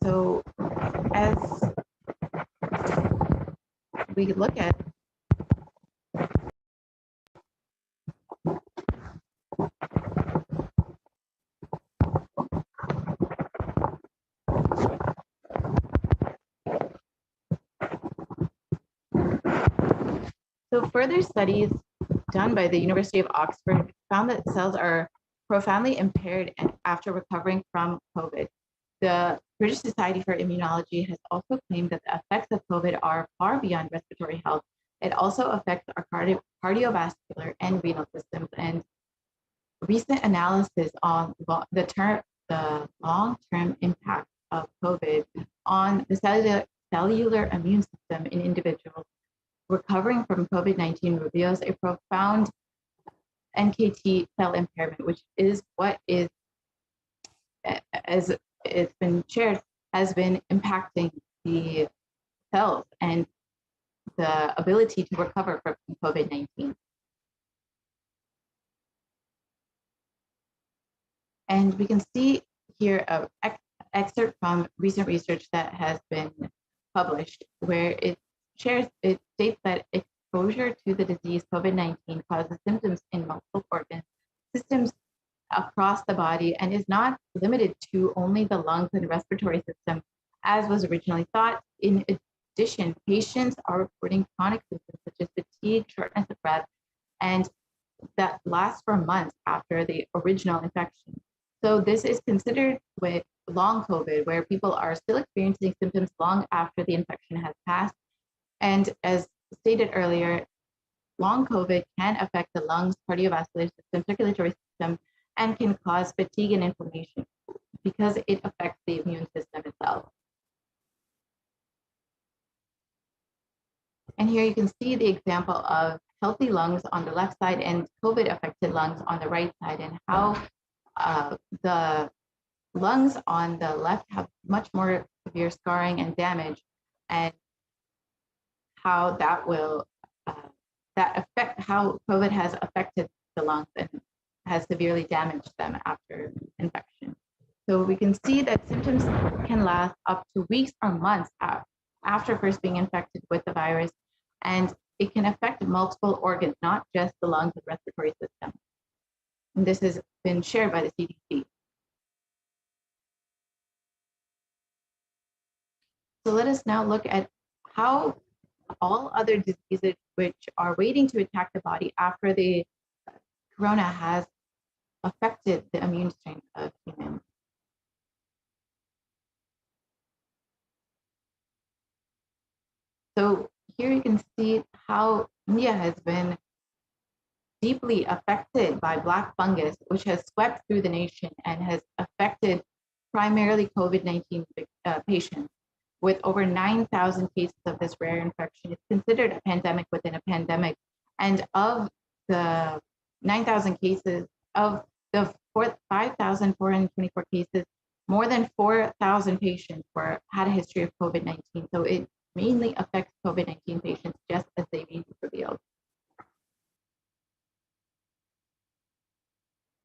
So as we look at further studies done by the University of Oxford found that cells are profoundly impaired after recovering from COVID. The British Society for Immunology has also claimed that the effects of COVID are far beyond respiratory health. It also affects our cardiovascular and renal systems. And recent analysis on the long-term impact of COVID on the cellular immune system in individuals recovering from COVID-19 reveals a profound NKT cell impairment, which is what is, as it's been shared, has been impacting the cells and the ability to recover from COVID-19. And we can see here an excerpt from recent research that has been published, where it states that exposure to the disease COVID-19 causes symptoms in multiple organ systems across the body and is not limited to only the lungs and respiratory system, as was originally thought. In addition, patients are reporting chronic symptoms such as fatigue, shortness of breath, and that lasts for months after the original infection. So this is considered with long COVID, where people are still experiencing symptoms long after the infection has passed. And as stated earlier, long COVID can affect the lungs, cardiovascular system, circulatory system, and can cause fatigue and inflammation because it affects the immune system itself. And here you can see the example of healthy lungs on the left side and COVID-affected lungs on the right side, and how the lungs on the left have much more severe scarring and damage, and how that will how COVID has affected the lungs and has severely damaged them after infection. So we can see that symptoms can last up to weeks or months after first being infected with the virus, and it can affect multiple organs, not just the lungs and respiratory system. And this has been shared by the CDC. So let us now look at how all other diseases which are waiting to attack the body after the corona has affected the immune strength of humans. So here you can see how India has been deeply affected by black fungus, which has swept through the nation and has affected primarily COVID-19 patients. With over 9,000 cases of this rare infection, it's considered a pandemic within a pandemic. And of the 9,000 cases, of the 5,424 cases, more than 4,000 patients had a history of COVID-19. So it mainly affects COVID-19 patients, just as they revealed.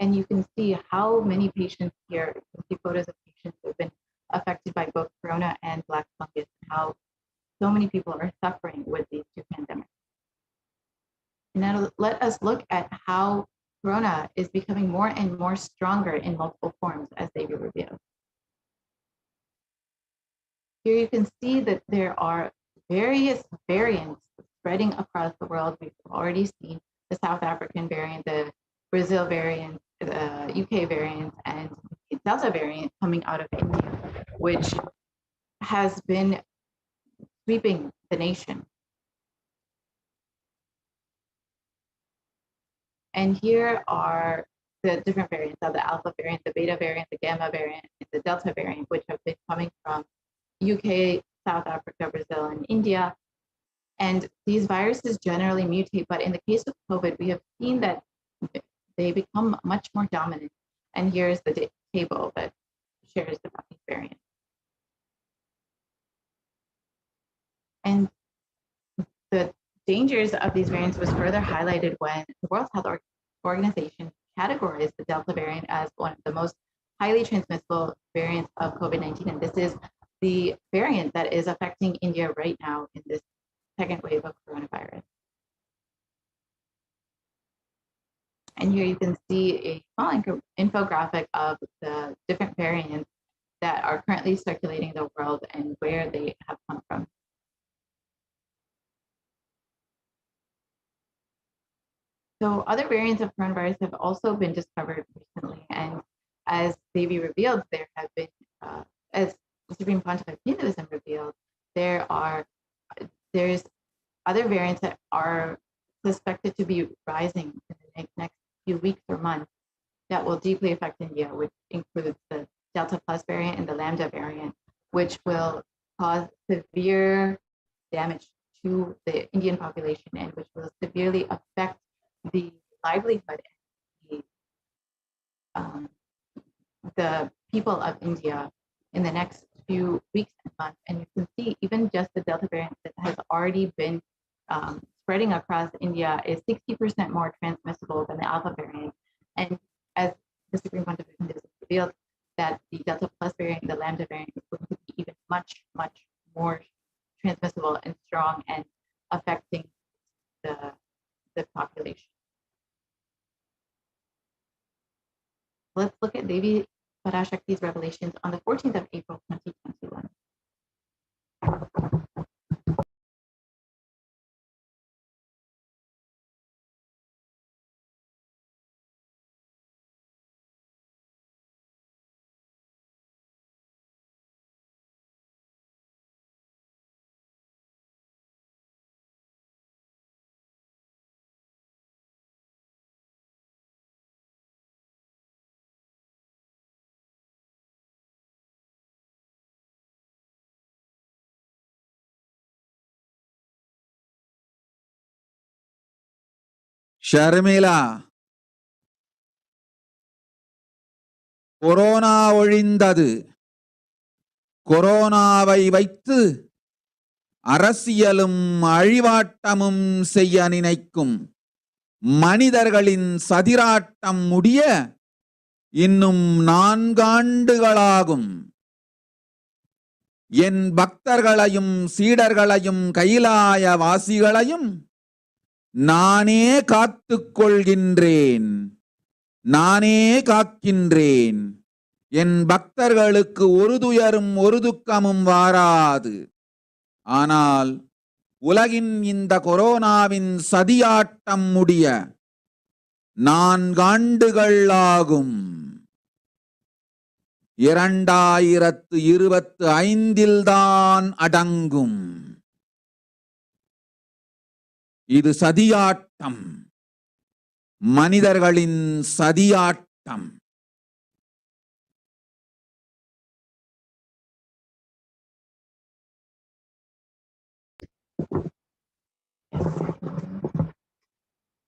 And you can see how many patients here, you can see photos of patients who have been affected by both corona and black fungus, and how so many people are suffering with these two pandemics. And now let us look at how corona is becoming more and more stronger in multiple forms as they reveal. Here you can see that there are various variants spreading across the world. We've already seen the South African variant, the Brazil variant, the UK variant, and the Delta variant coming out of India, which has been sweeping the nation. And here are the different variants of the Alpha variant, the Beta variant, the Gamma variant, and the Delta variant, which have been coming from UK, South Africa, Brazil, and India. And these viruses generally mutate, but in the case of COVID, we have seen that they become much more dominant. And here's the table that shares about these variants. And the dangers of these variants was further highlighted when the World Health Organization categorized the Delta variant as one of the most highly transmissible variants of COVID-19. And this is the variant that is affecting India right now in this second wave of coronavirus. And here you can see a small infographic of the different variants that are currently circulating in the world and where they have come from. So other variants of coronavirus have also been discovered recently. And as Devi revealed, there have been, as the Supreme Pontiff of Hinduism revealed, there's other variants that are suspected to be rising in the next few weeks or months that will deeply affect India, which includes the Delta Plus variant and the Lambda variant, which will cause severe damage to the Indian population and which will severely affect the livelihood and the people of India in the next few weeks and months. And you can see even just the Delta variant that has already been spreading across India is 60% more transmissible than the Alpha variant. And as the Supreme Pontiff of Hinduism revealed, that the Delta Plus variant, the Lambda variant, is going to be even much, much more transmissible and strong and affecting the population. Let's look at Devi Parashakti's revelations on the 14th of April, 2021. Sharmila, corona ஒழிந்தது. கொரோனாவை வைத்து அரசியலும் அழிவாட்டமும் செய்ய நினைக்கும் மனிதர்களின் சதிராட்டம் முடிய இன்னும் 4 ஆண்டுகளாகும். என் பக்தர்களையும் சீடர்களையும் கைலாய வாசிகளையும் நானே காத்துக் கொள்கின்றேன், நானே காக்கின்றேன். என் பக்தர்களுக்கு ஒரு துயரும் ஒரு துக்கமும் வாராது. ஆனால் உலகின் இந்த கொரோனாவின் சதியாட்டம் முடிய 4 ஆண்டுகள் ஆகும். 2025 தான் அடங்கும். இது சதியாட்டம், மனிதர்களின் சதியாட்டம்.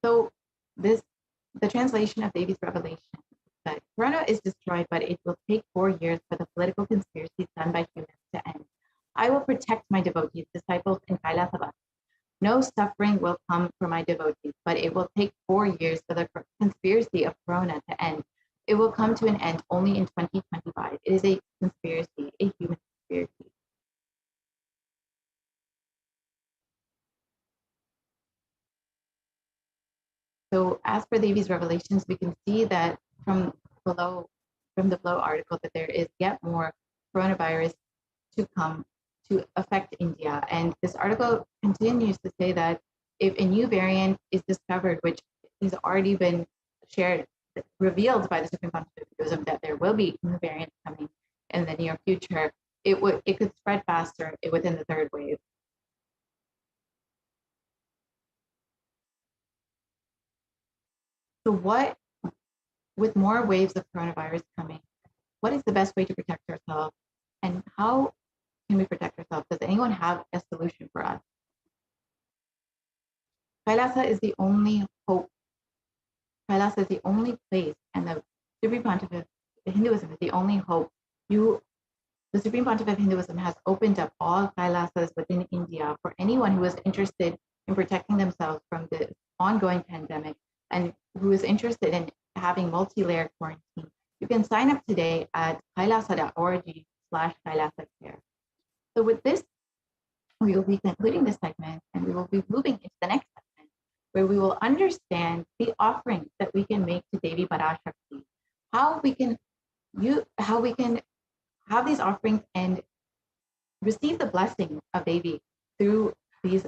So the translation of Devi's revelation, that Corona is destroyed, but it will take 4 years for the political conspiracies done by humans to end. I will protect my devotees, disciples, and Kailasa. No suffering will come for my devotees, but it will take 4 years for the conspiracy of Corona to end. It will come to an end only in 2025. It is a conspiracy, a human conspiracy. So as for Devi's revelations, we can see that from the below article that there is yet more coronavirus to come to affect India. And this article continues to say that if a new variant is discovered, which has already been revealed by the Supreme Pontiff of Hinduism, that there will be new variants coming in the near future, it could spread faster within the 3rd wave. So with more waves of coronavirus coming, what is the best way to protect ourselves, and how can we protect ourselves? Does anyone have a solution for us? Kailasa is the only hope. Kailasa is the only place, and the Supreme Pontiff of Hinduism is the only hope. The Supreme Pontiff of Hinduism has opened up all Kailasas within India for anyone who is interested in protecting themselves from the ongoing pandemic and who is interested in having multi-layered quarantine. You can sign up today at kailasa.org/Kailasa Care. So with this, we will be concluding this segment, and we will be moving into the next segment, where we will understand the offerings that we can make to Devi Parashakti, how we can have these offerings and receive the blessing of Devi through these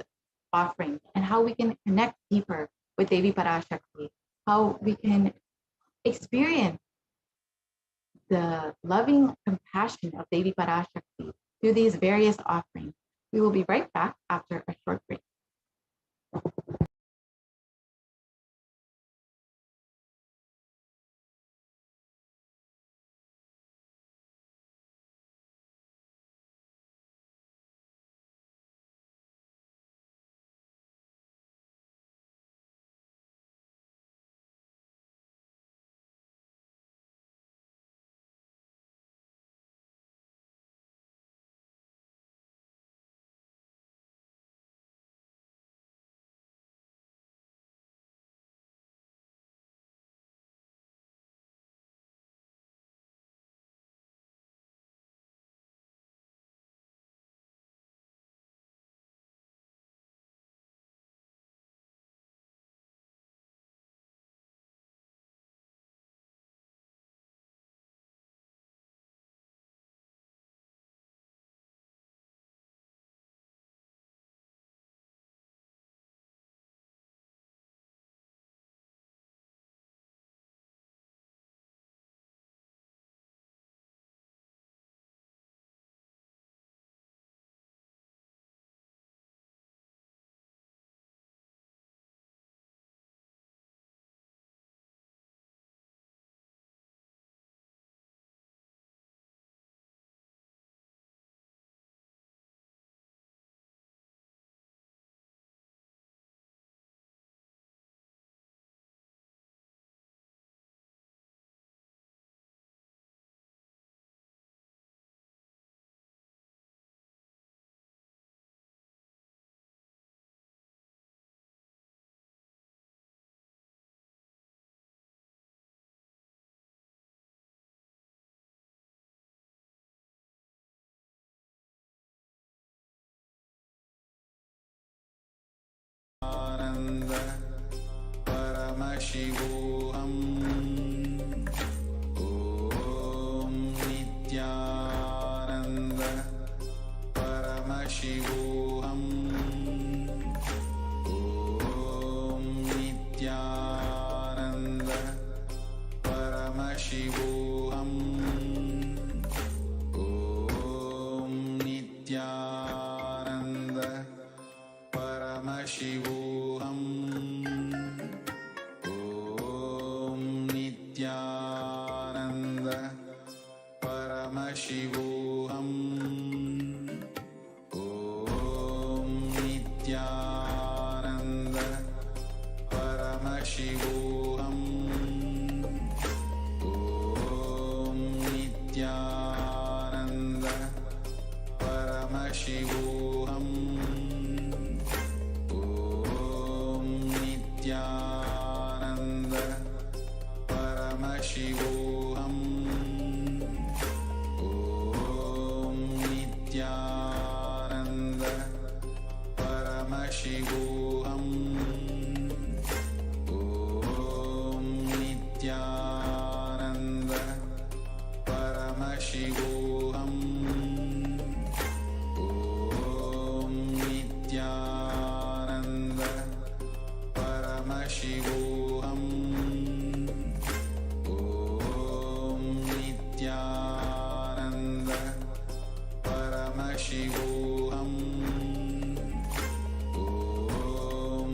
offerings, and how we can connect deeper with Devi Parashakti, how we can experience the loving compassion of Devi Parashakti through these various offerings. We will be right back after a short break. Paramashivoham. Om Nithyananda Paramashivoham. Om Nithyananda Paramashivoham. Om Nithyananda Paramashivoham. Nithyananda Paramashivoham. Om Nithyananda Paramashivoham. Om Nithyananda Paramashivoham. Om Nithyananda Paramashivoham. Om Nithyananda Paramashivoham. Om Nithyananda Paramashivoham. Om Nithyananda Paramashivoham. Nithyananda Paramashivoham. Om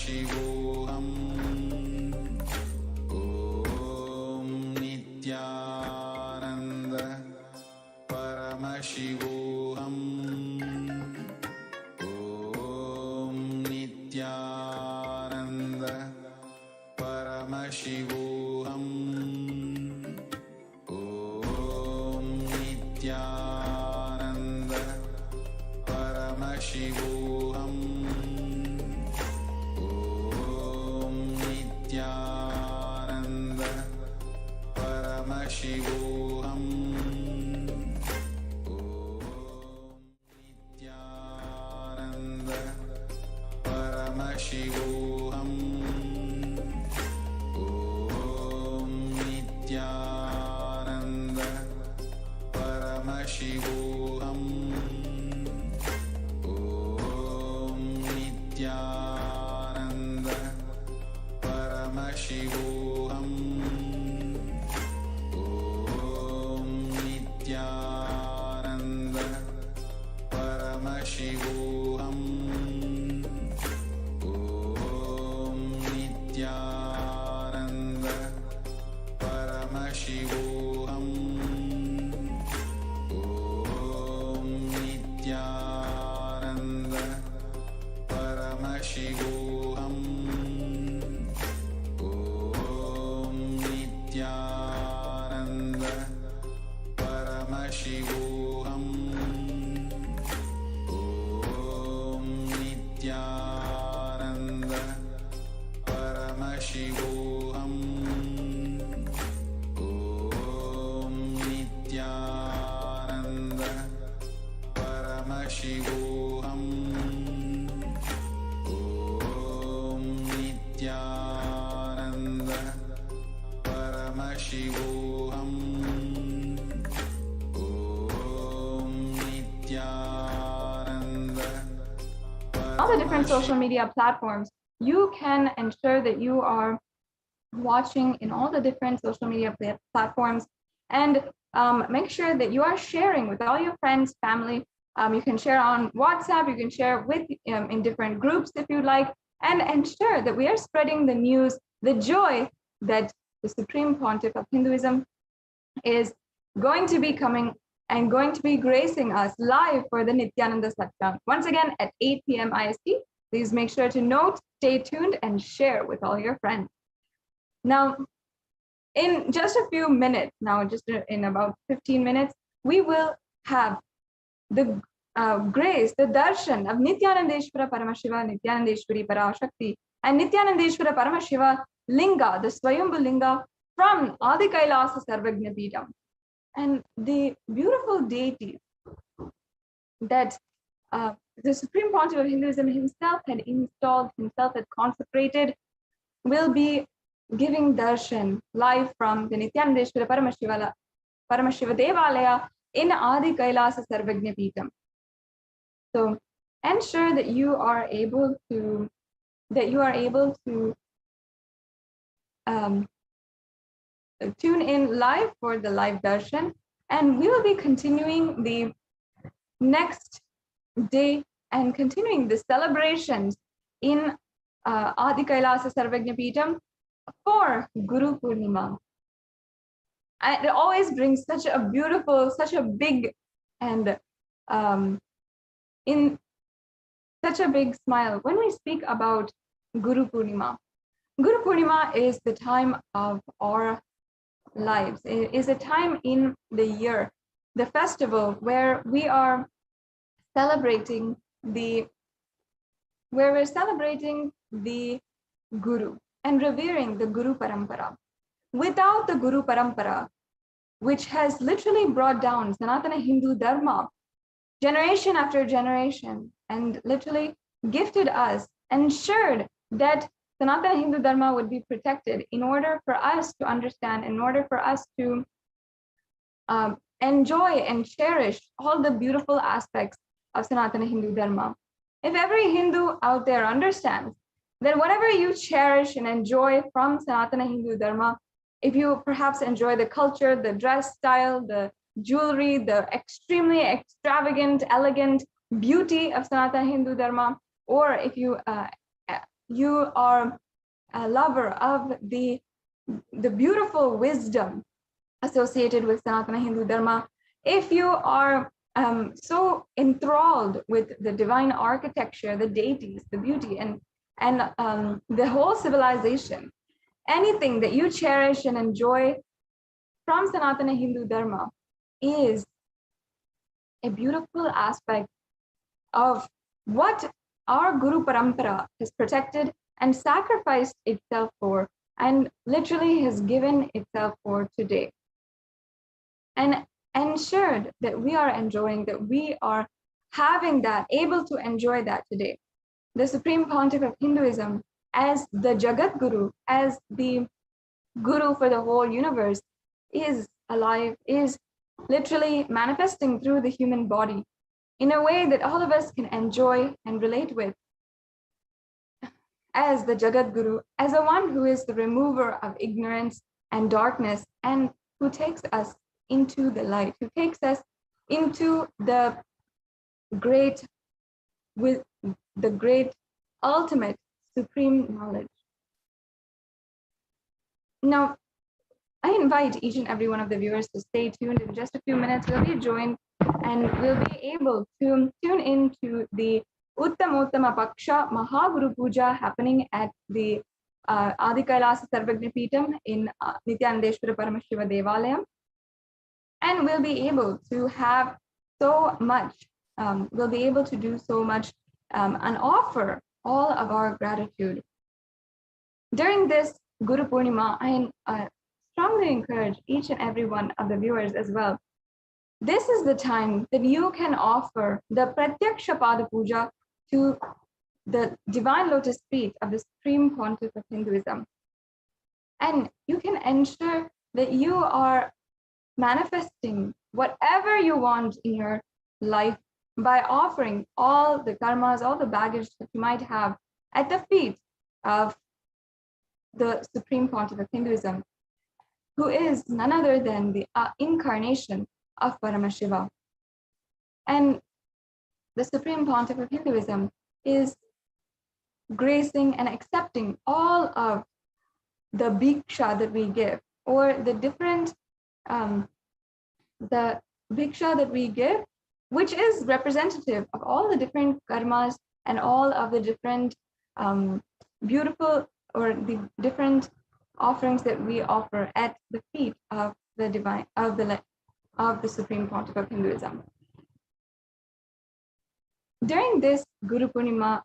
Paramashivoham. Om Nithyananda Paramashivoham. Om Nithyananda Paramashivoham. Om Nithyananda Paramashivoham. Om Nithyananda Paramashivoham. Om Nithyananda Paramashivoham. Om Nithyananda Paramashivoham. Om Nithyananda Paramashivoham. Om Nithyananda Paramashivoham. Om Nithyananda Paramashivoham. Om Nithyananda Paramashivoham. Om Nithyananda Paramashivoham. Om Nithyananda Paramashivoham. Om Nithyananda Paramashivoham. Om Nithyananda. All the different social media platforms, you can ensure that you are watching in all the different social media platforms, and make sure that you are sharing with all your friends, family. You can share on WhatsApp, you can share with in different groups if you like, and ensure that we are spreading the news, the joy that the Supreme Pontiff of Hinduism is going to be coming and going to be gracing us live for the Nithyananda Satsang. Once again at 8 p.m. IST. Please make sure to note, stay tuned, and share with all your friends. Now, in just a few minutes, just in about 15 minutes, we will have the grace, the darshan of Nithyanandeshwara Paramashiva, Nithyanandeshwari Parashakti, and Nithyanandeshwara Paramashiva Linga, the Swayambhu Linga from Adi Kailasa Sarvagna Peetham. And the beautiful deities that the Supreme Pontiff of Hinduism himself had installed, himself had consecrated, will be giving darshan live from the Nithyanandeshwara Paramashiva Devalaya in Adi Kailasa Sarvagna Peetham. So ensure that you are able to tune in live for the live darshan, and we will be continuing the next day and continuing the celebrations in Adi Kailasa Sarvagna Peetham for Guru Purnima. And it always brings such a beautiful, such a big, and in such a big smile when we speak about Guru Purnima. Guru Purnima is the time of our lives. It is a time in the year, the festival where we are celebrating the Guru and revering the Guru Parampara. Without the Guru Parampara, which has literally brought down Sanatana Hindu Dharma generation after generation, and literally gifted us, ensured that Sanatana Hindu Dharma would be protected in order for us to understand, in order for us to enjoy and cherish all the beautiful aspects of Sanatana Hindu Dharma. If every Hindu out there understands that whatever you cherish and enjoy from Sanatana Hindu Dharma, if you perhaps enjoy the culture, the dress style, the jewelry, the extremely extravagant, elegant beauty of Sanatana Hindu Dharma, or if you you are a lover of the beautiful wisdom associated with Sanatana Hindu Dharma, if you are so enthralled with the divine architecture, the deities, the beauty, and the whole civilization, anything that you cherish and enjoy from Sanatana Hindu Dharma is a beautiful aspect of what our Guru Parampara has protected and sacrificed itself for, and literally has given itself for today. And ensured that we are enjoying, that we are having that, able to enjoy that today. The Supreme Pontiff of Hinduism, as the Jagat Guru, as the Guru for the whole universe, is alive, is literally manifesting through the human body in a way that all of us can enjoy and relate with. As the Jagat Guru, as the one who is the remover of ignorance and darkness, and who takes us into the light, who takes us into the great, with the great ultimate supreme knowledge. Now, I invite each and every one of the viewers to stay tuned. In just a few minutes, we'll be joined and we'll be able to tune into the Uttamottama Paksha Mahaguru Puja happening at the Adi Kailasa Sarvagna Peetham in Nithyanandeshwara Paramashiva Devalayam. And we'll be able to have so much, we'll be able to do so much and offer all of our gratitude. During this Guru Purnima, I strongly encourage each and every one of the viewers as well. This is the time that you can offer the Pratyaksha Pada Puja to the divine lotus feet of the Supreme Pontiff of Hinduism. And you can ensure that you are manifesting whatever you want in your life by offering all the karmas, all the baggage that you might have at the feet of the Supreme Pontiff of Hinduism, who is none other than the incarnation of Paramashiva. And the Supreme Pontiff of Hinduism is gracing and accepting all of the bhiksha that we give, or the different the bhiksha that we give, which is representative of all the different karmas and all of the different beautiful, or the different offerings that we offer at the feet of the divine, of the Supreme Pontiff of Hinduism. During this Guru Purnima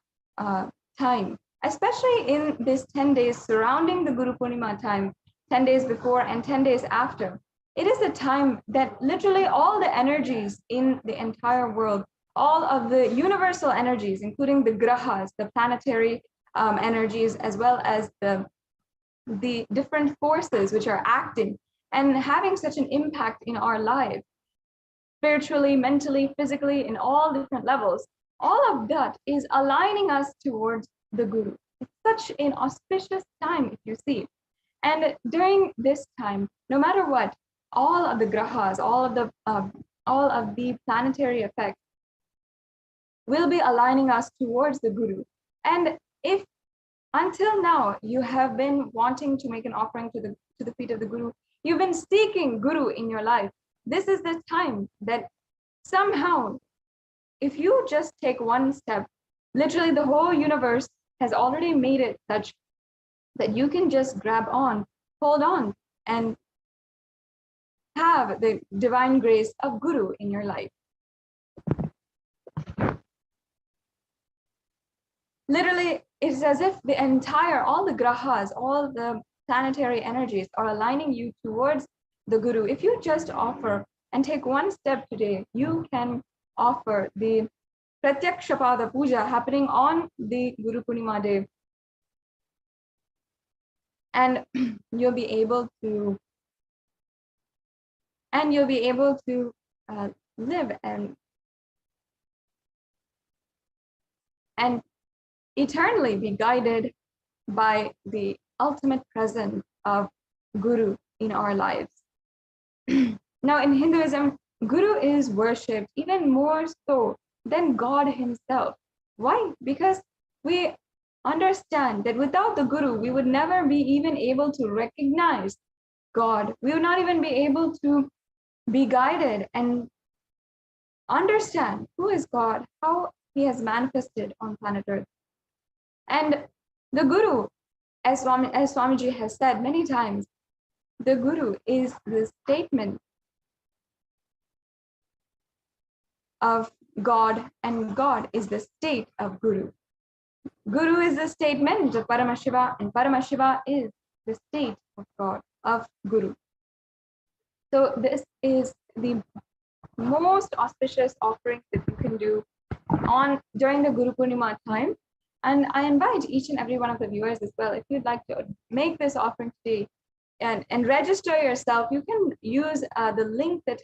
time, especially in this 10 days surrounding the Guru Purnima time, 10 days before and 10 days after, it is a time that literally all the energies in the entire world, all of the universal energies, including the grahas, the planetary energies, as well as the different forces which are acting and having such an impact in our lives, spiritually, mentally, physically, in all different levels, all of that is aligning us towards the Guru. It's such an auspicious time, if you see. And during this time, no matter what, all of the grahas, all of the planetary effects will be aligning us towards the Guru. And if until now you have been wanting to make an offering to the feet of the Guru, you've been seeking Guru in your life, this is the time that somehow, if you just take one step, literally the whole universe has already made it such that you can just grab on, hold on, and have the divine grace of Guru in your life. Literally, it's as if the entire, all the grahas, all the planetary energies are aligning you towards the Guru. If you just offer and take one step today, you can offer the Pratyaksha Pada Puja happening on the Guru Purnima day. And you'll be able to live and eternally be guided by the ultimate presence of Guru in our lives. Now, in Hinduism, Guru is worshipped even more so than God himself. Why? Because we understand that without the Guru, we would never be even able to recognize God. We would not even be able to be guided and understand who is God, how he has manifested on planet Earth. And the Guru, as Swamiji has said many times, the Guru is the statement of God, and God is the state of Guru. Guru is the statement of Paramashiva, and Paramashiva is the state of God, of Guru. So this is the most auspicious offering that you can do during the Guru Purnima time. And I invite each and every one of the viewers as well, if you'd like to make this offering today and register yourself, you can use the link that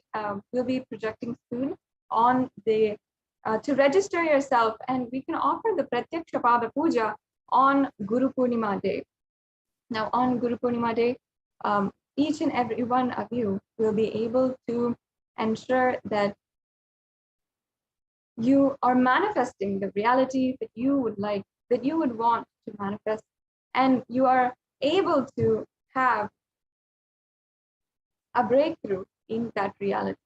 we'll be projecting soon on the to register yourself, and we can offer the Pratyaksha Pada Puja on Guru Purnima day. Now on Guru Purnima day, each and every one of you will be able to ensure that you are manifesting the reality that you would like, that you would want to manifest, and you are able to have a breakthrough in that reality.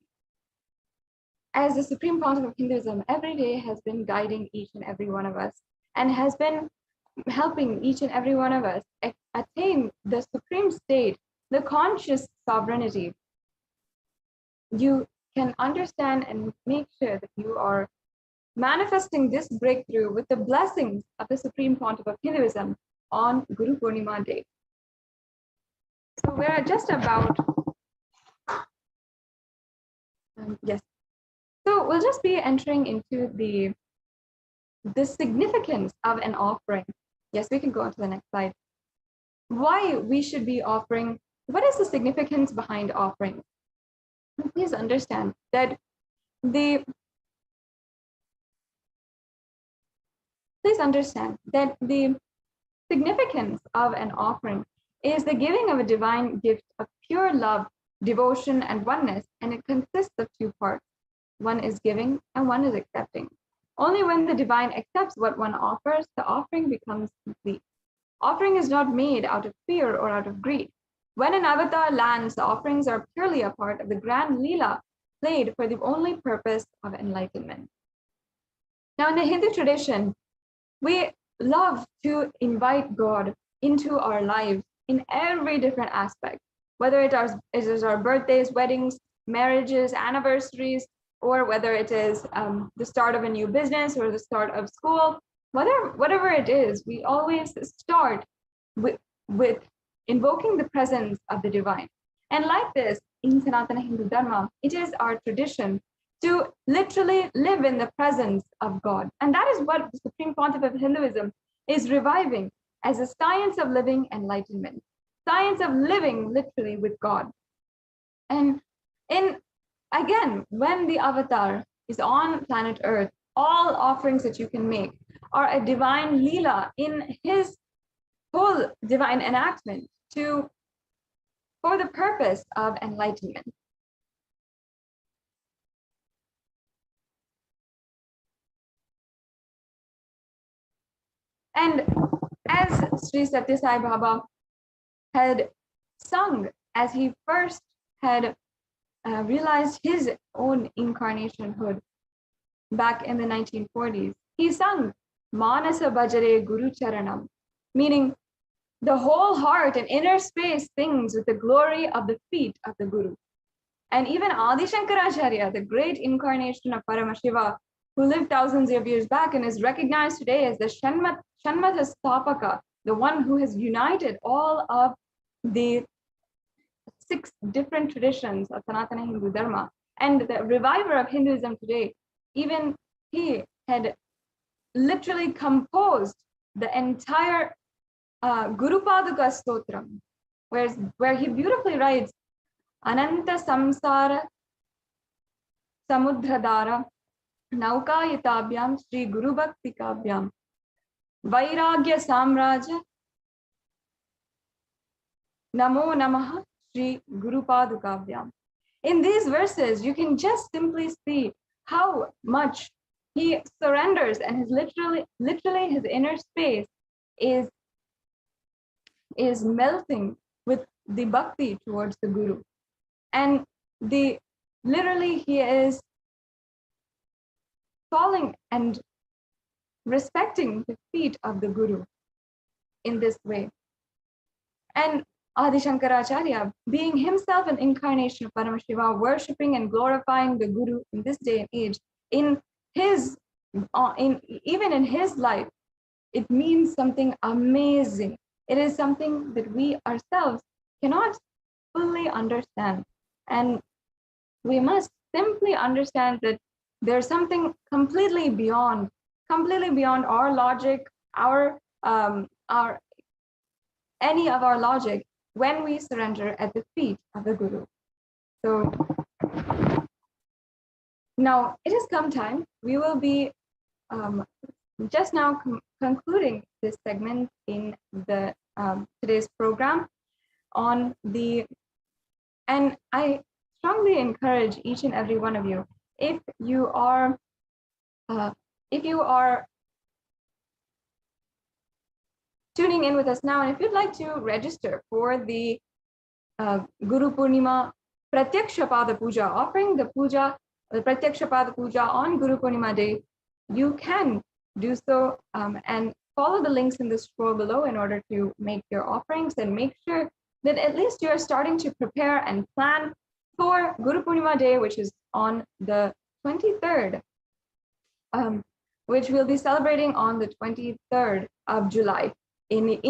As the Supreme Pontiff of Hinduism, every day has been guiding each and every one of us and has been helping each and every one of us attain the supreme state, the conscious sovereignty. You can understand and make sure that you are manifesting this breakthrough with the blessings of the Supreme Pontiff of Hinduism on Guru Purnima day. So we're just about, yes. So we'll just be entering into the significance of an offering. Yes, we can go on to the next slide. Why we should be offering, what is the significance behind offering? Please understand that the significance of an offering is the giving of a divine gift of pure love, devotion, and oneness, and it consists of two parts. One is giving and one is accepting. Only when the divine accepts what one offers, the offering becomes complete. Offering is not made out of fear or out of greed. When an avatar lands, the offerings are purely a part of the grand Leela played for the only purpose of enlightenment. Now, in the Hindu tradition, we love to invite God into our lives in every different aspect, whether it is our birthdays, weddings, marriages, anniversaries, or whether it is the start of a new business or the start of school, whatever it is, we always start with invoking the presence of the divine. And like this, in Sanatana Hindu Dharma, it is our tradition to literally live in the presence of God. And that is what the Supreme Pontiff of Hinduism is reviving as a science of living enlightenment, science of living literally with God. And again, when the avatar is on planet Earth, all offerings that you can make are a divine Leela in his whole divine enactment for the purpose of enlightenment. And as Sri Sathya Sai Baba had sung, as he first had realized his own incarnationhood back in the 1940s, he sung Manasa Bhajare Guru Charanam, meaning the whole heart and inner space sings with the glory of the feet of the Guru. And even Adi Shankaracharya, the great incarnation of Paramashiva, who lived thousands of years back and is recognized today as the Shanmata Stapaka, the one who has united all of the 6 different traditions of Sanatana Hindu Dharma, and the reviver of Hinduism today, even he had literally composed the entire Guru Paduka Stotram, where he beautifully writes, Ananta Samsara Samudradara Naukayitabhyam Sri Guru Bhakti Kavyam Vairagya Samraja Namo Namaha Sri Guru Padukavyam. In these verses, you can just simply see how much he surrenders and his literally his inner space is melting with the bhakti towards the Guru. And literally he is falling and respecting the feet of the Guru in this way. And Adi Shankaracharya, being himself an incarnation of Paramashiva, worshipping and glorifying the Guru in this day and age, even in his life, it means something amazing. It is something that we ourselves cannot fully understand. And we must simply understand that there's something completely beyond our logic, any of our logic, when we surrender at the feet of the Guru. So now it has come time. We will be just now concluding this segment in the today's program and I strongly encourage each and every one of you, if you are tuning in with us now, and if you'd like to register for the Guru Purnima Pratyaksha Pada Puja, offering the Pratyaksha Pada Puja on Guru Purnima Day, you can do so and follow the links in the scroll below in order to make your offerings, and make sure that at least you're starting to prepare and plan for Guru Purnima Day, which is on the 23rd, which we'll be celebrating on the 23rd of July in the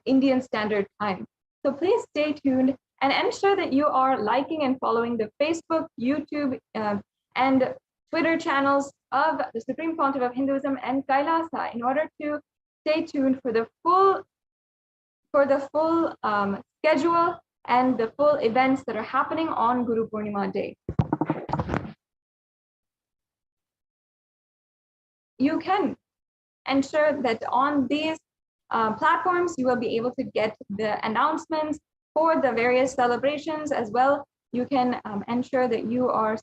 Indian Standard Time. So please stay tuned and ensure that you are liking and following the Facebook, YouTube, and Twitter channels of the Supreme Pontiff of Hinduism and Kailasa in order to stay tuned for the full schedule and the full events that are happening on Guru Purnima Day. You can ensure that on these platforms, you will be able to get the announcements for the various celebrations as well. You can ensure that you are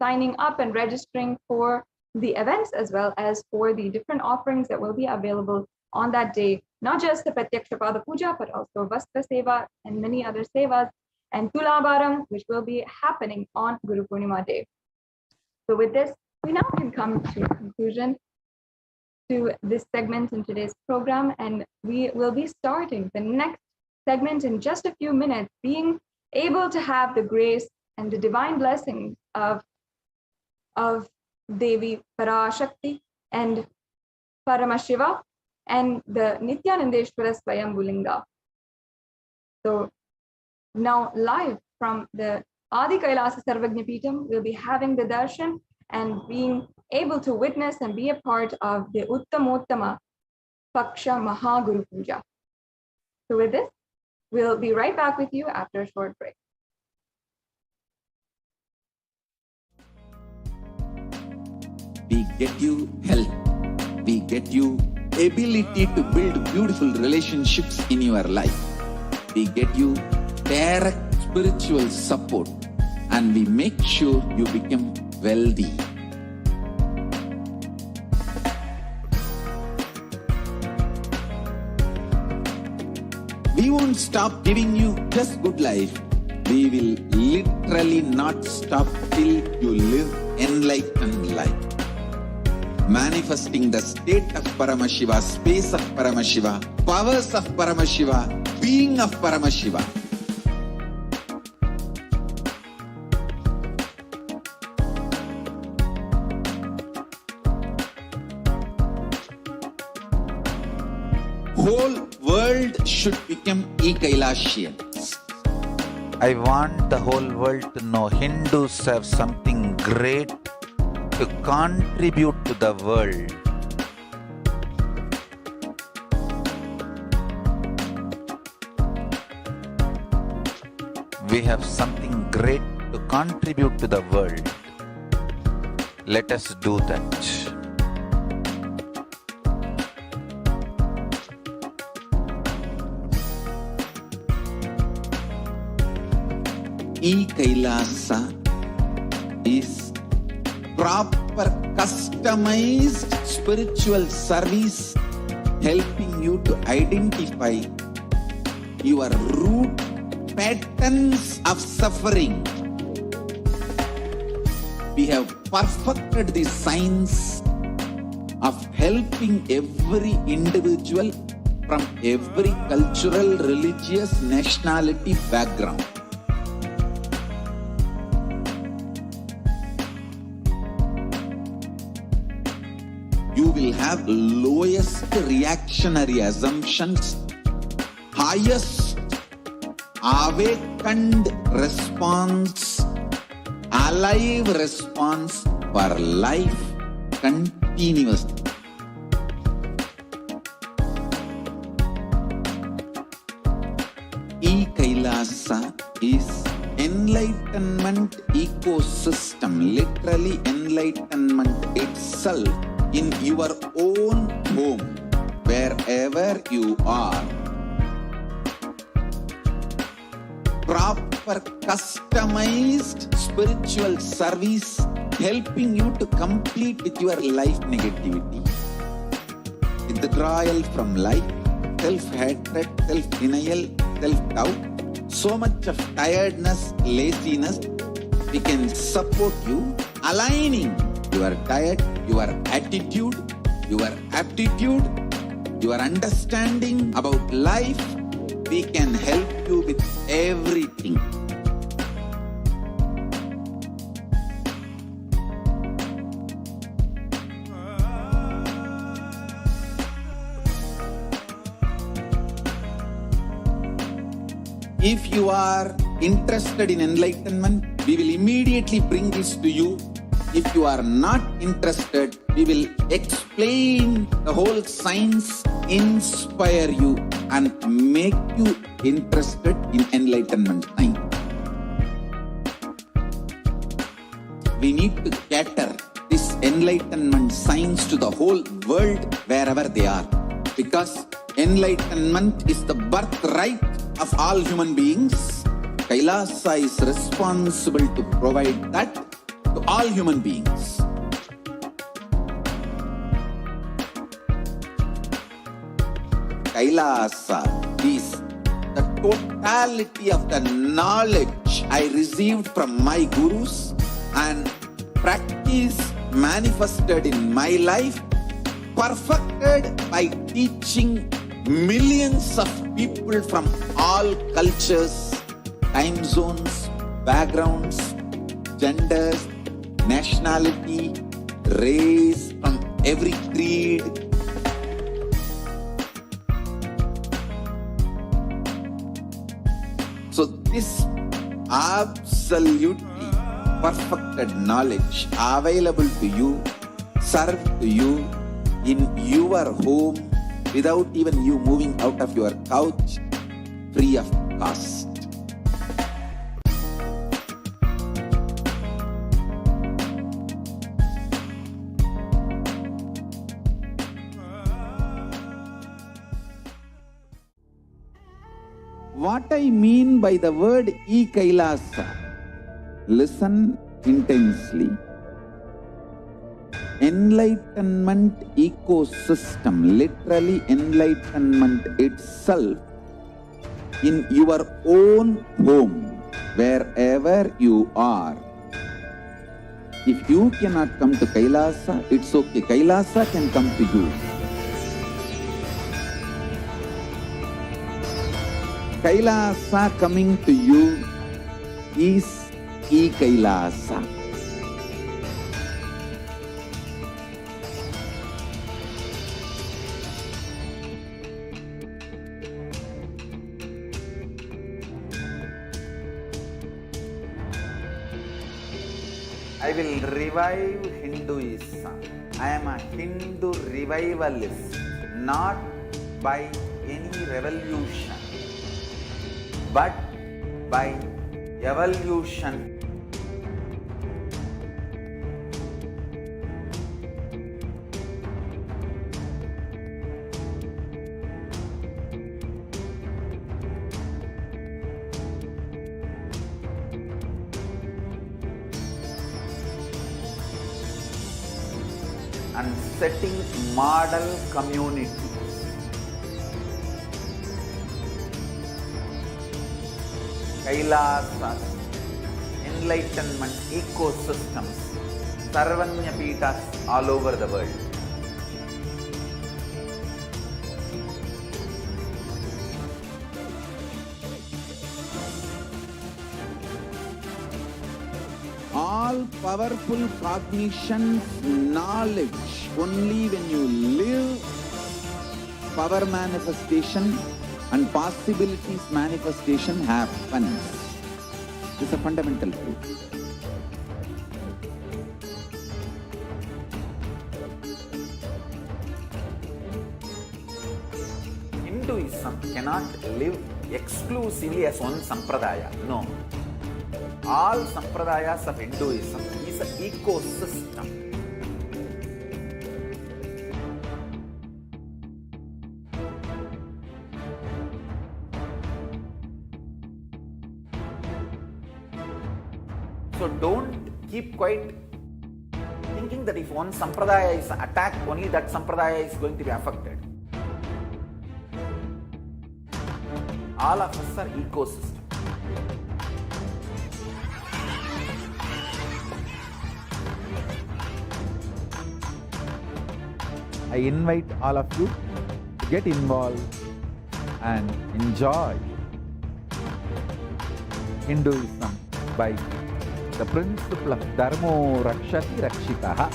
signing up and registering for the events as well as for the different offerings that will be available on that day. Not just the Pratyaksha Pada Puja, but also Vastra Seva and many other Sevas and Tulabharam, which will be happening on Guru Purnima Day. So with this, we now can come to a conclusion to this segment in today's program, and we will be starting the next segment in just a few minutes, being able to have the grace and the divine blessings of Devi Parashakti and Paramashiva and the Nithyanandeshwara Swayambhulinga. So now live from the Adi Kailasa Sarvagnya Peetham, we'll be having the darshan and being able to witness and be a part of the Uttamottama Paksha Mahaguru Puja. So with this, we'll be right back with you after a short break. We get you health. We get you ability to build beautiful relationships in your life. We get you direct spiritual support, and we make sure you become wealthy. We won't stop giving you just good life. We will literally not stop till you live enlightened life. Manifesting the state of Paramashiva, space of Paramashiva, powers of Paramashiva, being of Paramashiva. Whole world should become e-Kailasians. I want the whole world to know Hindus have something great to contribute to the world. We have something great to contribute to the world. Let us do that. E-Kailasa is proper customized spiritual service helping helping you to identify your root patterns of suffering. We have perfected the science of helping every individual from every cultural, religious, nationality background. You will have lowest reactionary assumptions, highest awakened response, alive response for life continuously. Kailasa is enlightenment ecosystem, literally enlightenment itself in your own home, wherever you are. Proper customized spiritual service helping you to complete with your life negativity. Withdrawal from life, self-hatred, self-denial, self-doubt, so much of tiredness, laziness, we can support you, aligning your diet, your attitude, your aptitude, your understanding about life. We can help you with everything. If you are interested in enlightenment, we will immediately bring this to you. If you are not interested, we will explain the whole science, inspire you and make you interested in enlightenment science. We need to cater this enlightenment science to the whole world wherever they are, because enlightenment is the birthright of all human beings. Kailasa is responsible to provide that to all human beings. Kailasa is the totality of the knowledge I received from my gurus and practice manifested in my life, perfected by teaching millions of people from all cultures, time zones, backgrounds, genders, nationality, race, from every creed. So this absolutely perfected knowledge available to you, served to you in your home without even you moving out of your couch, free of cost. What I mean by the word Kailasa, listen intensely. Enlightenment ecosystem, literally enlightenment itself in your own home, wherever you are. If you cannot come to Kailasa, it's okay. Kailasa can come to you. Kailasa coming to you is Kailasa. I will revive Hinduism. I am a Hindu revivalist, not by any revolution, but by evolution. And setting model communities Kailasa, Enlightenment ecosystems, Sarvanya Peethas all over the world. All powerful cognitions, knowledge, only when you live, power manifestation and possibilities manifestation happens. This is a fundamental truth. Hinduism cannot live exclusively as one sampradaya. No. All sampradayas of Hinduism is an ecosystem. So don't keep quiet thinking that if one sampradaya is attacked, only that sampradaya is going to be affected. All of us are ecosystem. I invite all of you to get involved and enjoy Hinduism by the principle of Dharmo Rakshati Rakshitaha.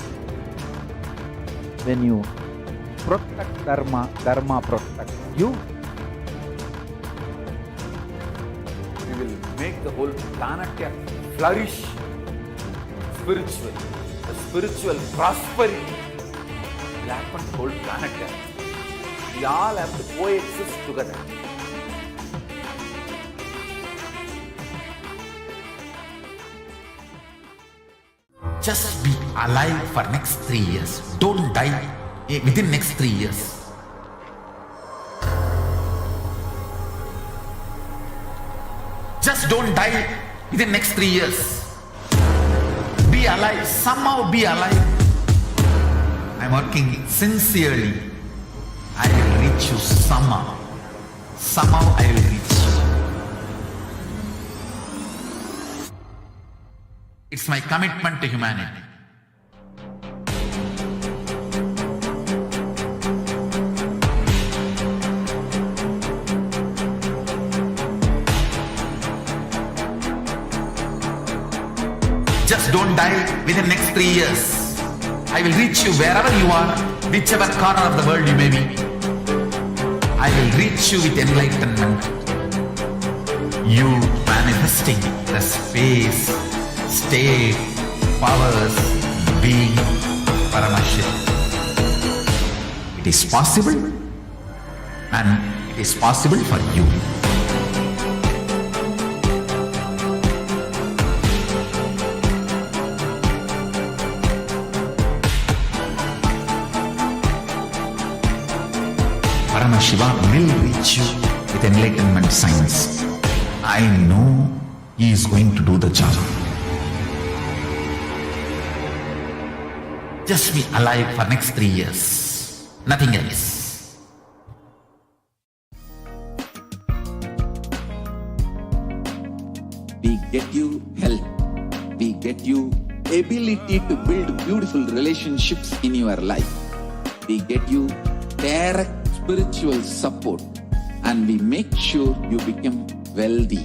When you protect Dharma, Dharma protects you. We will make the whole planet flourish spiritually. The spiritual prosperity will happen to the whole planet. We all have to coexist together. Just be alive for next 3 years. Don't die within next 3 years. Just don't die within next 3 years. Be alive. Somehow be alive. I'm working sincerely. I will reach you somehow. Somehow I will reach you. It's my commitment to humanity. Just don't die within next 3 years. I will reach you wherever you are, whichever corner of the world you may be. I will reach you with enlightenment. You manifesting the space, state, powers, being Paramashivoham. It is possible, and it is possible for you. Paramashiva will reach you with enlightenment science. I know he is going to do the job. Just be alive for next 3 years. Nothing else. We get you health. We get you ability to build beautiful relationships in your life. We get you direct spiritual support, and we make sure you become wealthy.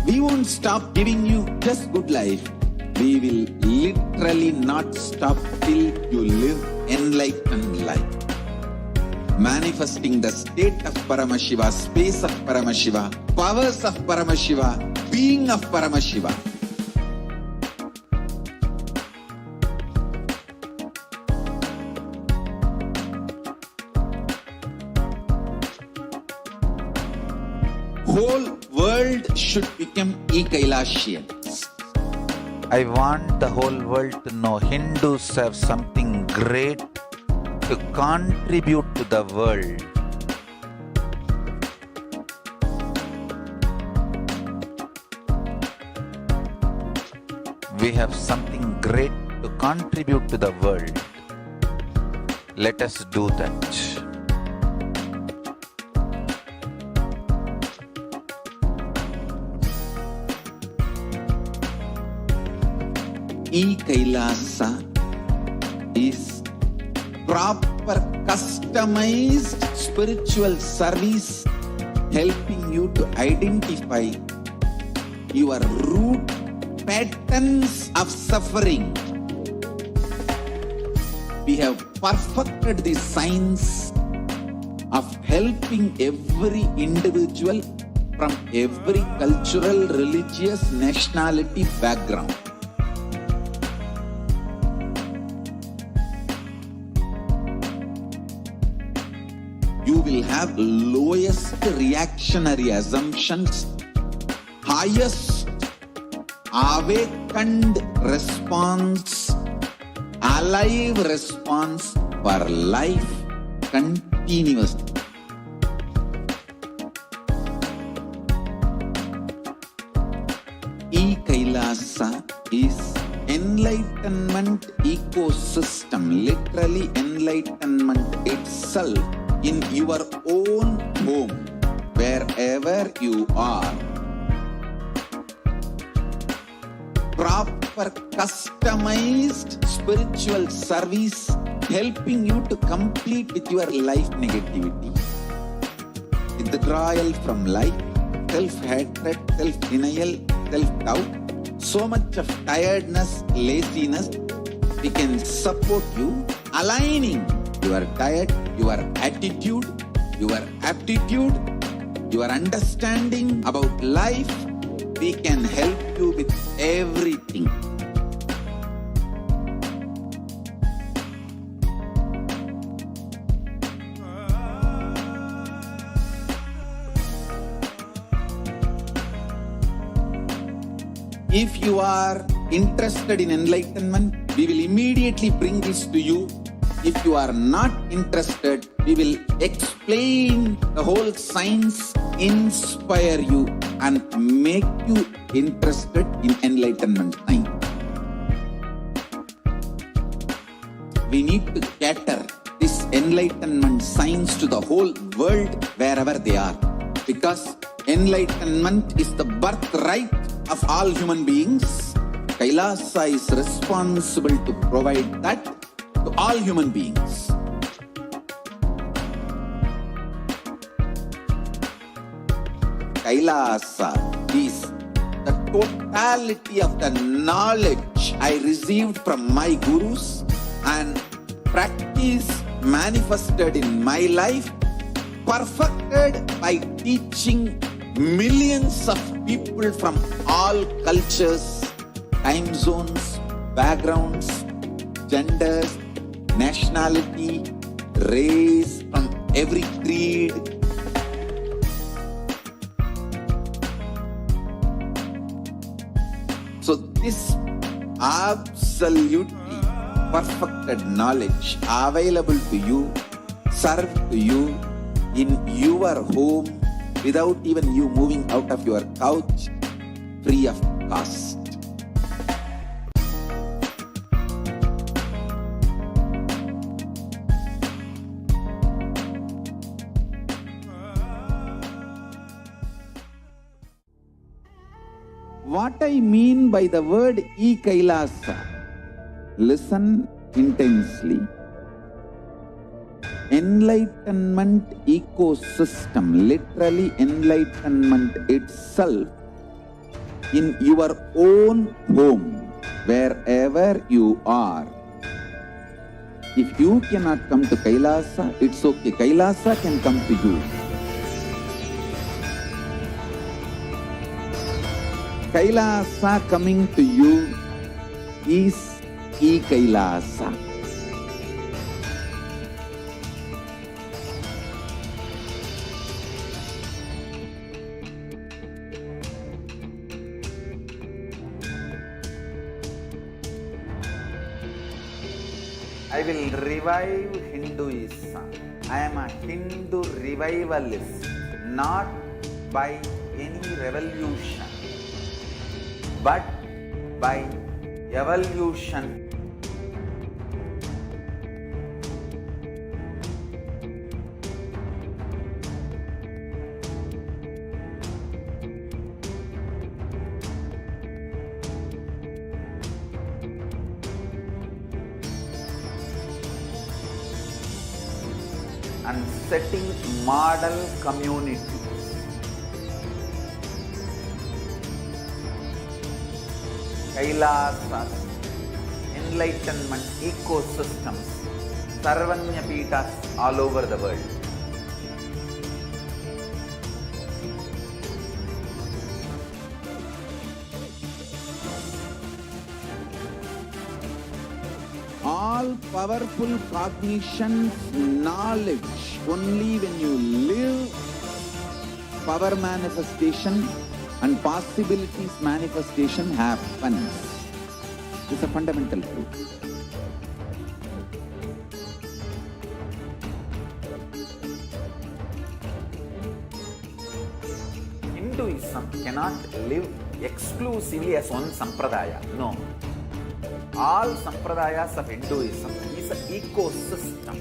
We won't stop giving you just good life. We will literally not stop till you live enlightened life. Manifesting the state of Paramashiva, space of Paramashiva, powers of Paramashiva, being of Paramashiva. Whole world should become Kailasians. I want the whole world to know Hindus have something great to contribute to the world. We have something great to contribute to the world. Let us do that. Kailasa is proper customized spiritual service helping you to identify your root patterns of suffering. We have perfected the science of helping every individual from every cultural, religious, nationality background. You will have lowest reactionary assumptions, highest awakened response, alive response for life continuously. Kailasa is enlightenment ecosystem, literally enlightenment itself in your own home, wherever you are. Proper customized spiritual service helping you to complete with your life negativity. Withdrawal from life, self-hatred, self-denial, self-doubt, so much of tiredness, laziness. We can support you aligning your diet, your attitude, your aptitude, your understanding about life. We can help you with everything. If you are interested in enlightenment, we will immediately bring this to you. If you are not interested, we will explain the whole science, inspire you and make you interested in enlightenment science. We need to cater this enlightenment science to the whole world wherever they are, because enlightenment is the birthright of all human beings. Kailasa is responsible to provide that to all human beings. Kailasa is the totality of the knowledge I received from my gurus and practice manifested in my life, perfected by teaching millions of people from all cultures, time zones, backgrounds, genders, nationality, race, from every creed. So this absolutely perfected knowledge available to you, served to you in your home without even you moving out of your couch, free of cost. What I mean by the word Kailasa, listen intensely. Enlightenment ecosystem, literally enlightenment itself in your own home, wherever you are. If you cannot come to Kailasa, it's okay. Kailasa can come to you. Kailasa coming to you is Kailasa. I will revive Hinduism. I am a Hindu revivalist, not by any revolution, but by evolution. and setting model community. Kailasas, enlightenment ecosystems, Sarvanya Peethas all over the world. All powerful cognition, knowledge, only when you live power manifestation and possibilities manifestation happens. It's a fundamental truth. Hinduism cannot live exclusively as one sampradaya. No. All sampradayas of Hinduism is an ecosystem.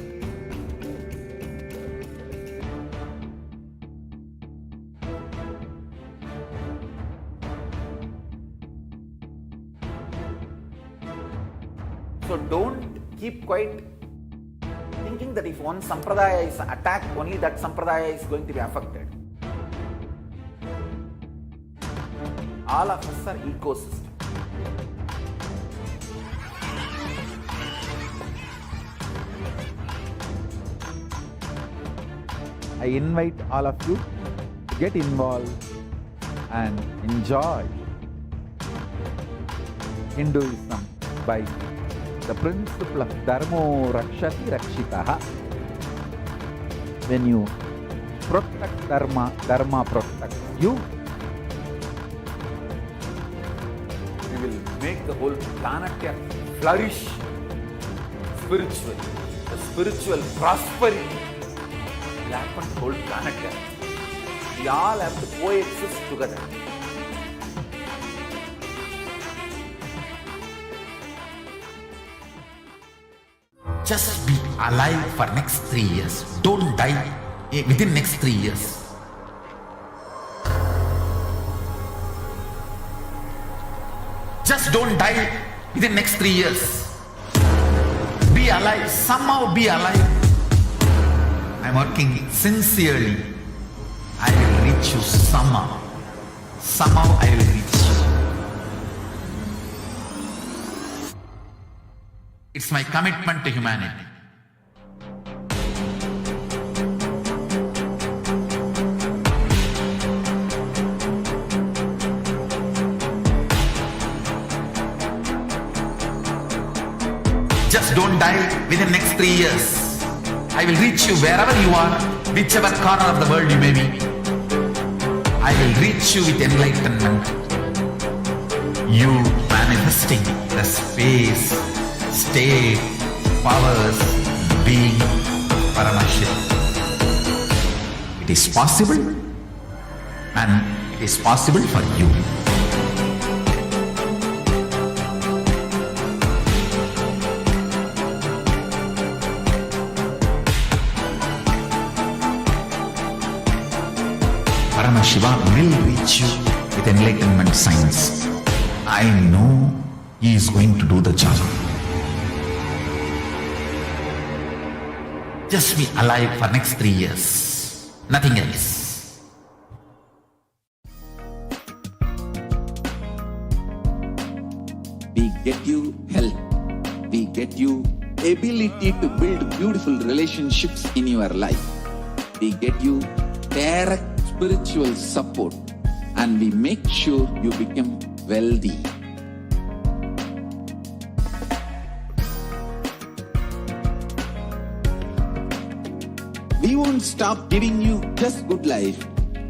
So don't keep quiet thinking that if one sampradaya is attacked, only that sampradaya is going to be affected. All of us are ecosystem. I invite all of you to get involved and enjoy Hinduism by the principle of Dharmo Rakshati Rakshitaha. When you protect Dharma, Dharma protects you. We will make the whole planet flourish spiritually. The spiritual prosperity will happen to the whole planet. We all have to coexist together. Just be alive for next 3 years. Don't die within next 3 years. Just don't die within next 3 years. Be alive. Somehow be alive. I'm working sincerely. I will reach you somehow. Somehow I will reach you. It's my commitment to humanity. Just don't die within next 3 years. I will reach you wherever you are, whichever corner of the world you may be. I will reach you with enlightenment. You manifesting the space, state, powers, being, Paramashivoham. It is possible, and it is possible for you. Paramashivoham will reach you with enlightenment science. I know he is going to do the job. Just be alive for next 3 years. Nothing else. We get you health. We get you ability to build beautiful relationships in your life. We get you direct spiritual support, and we make sure you become wealthy. We won't stop giving you just good life.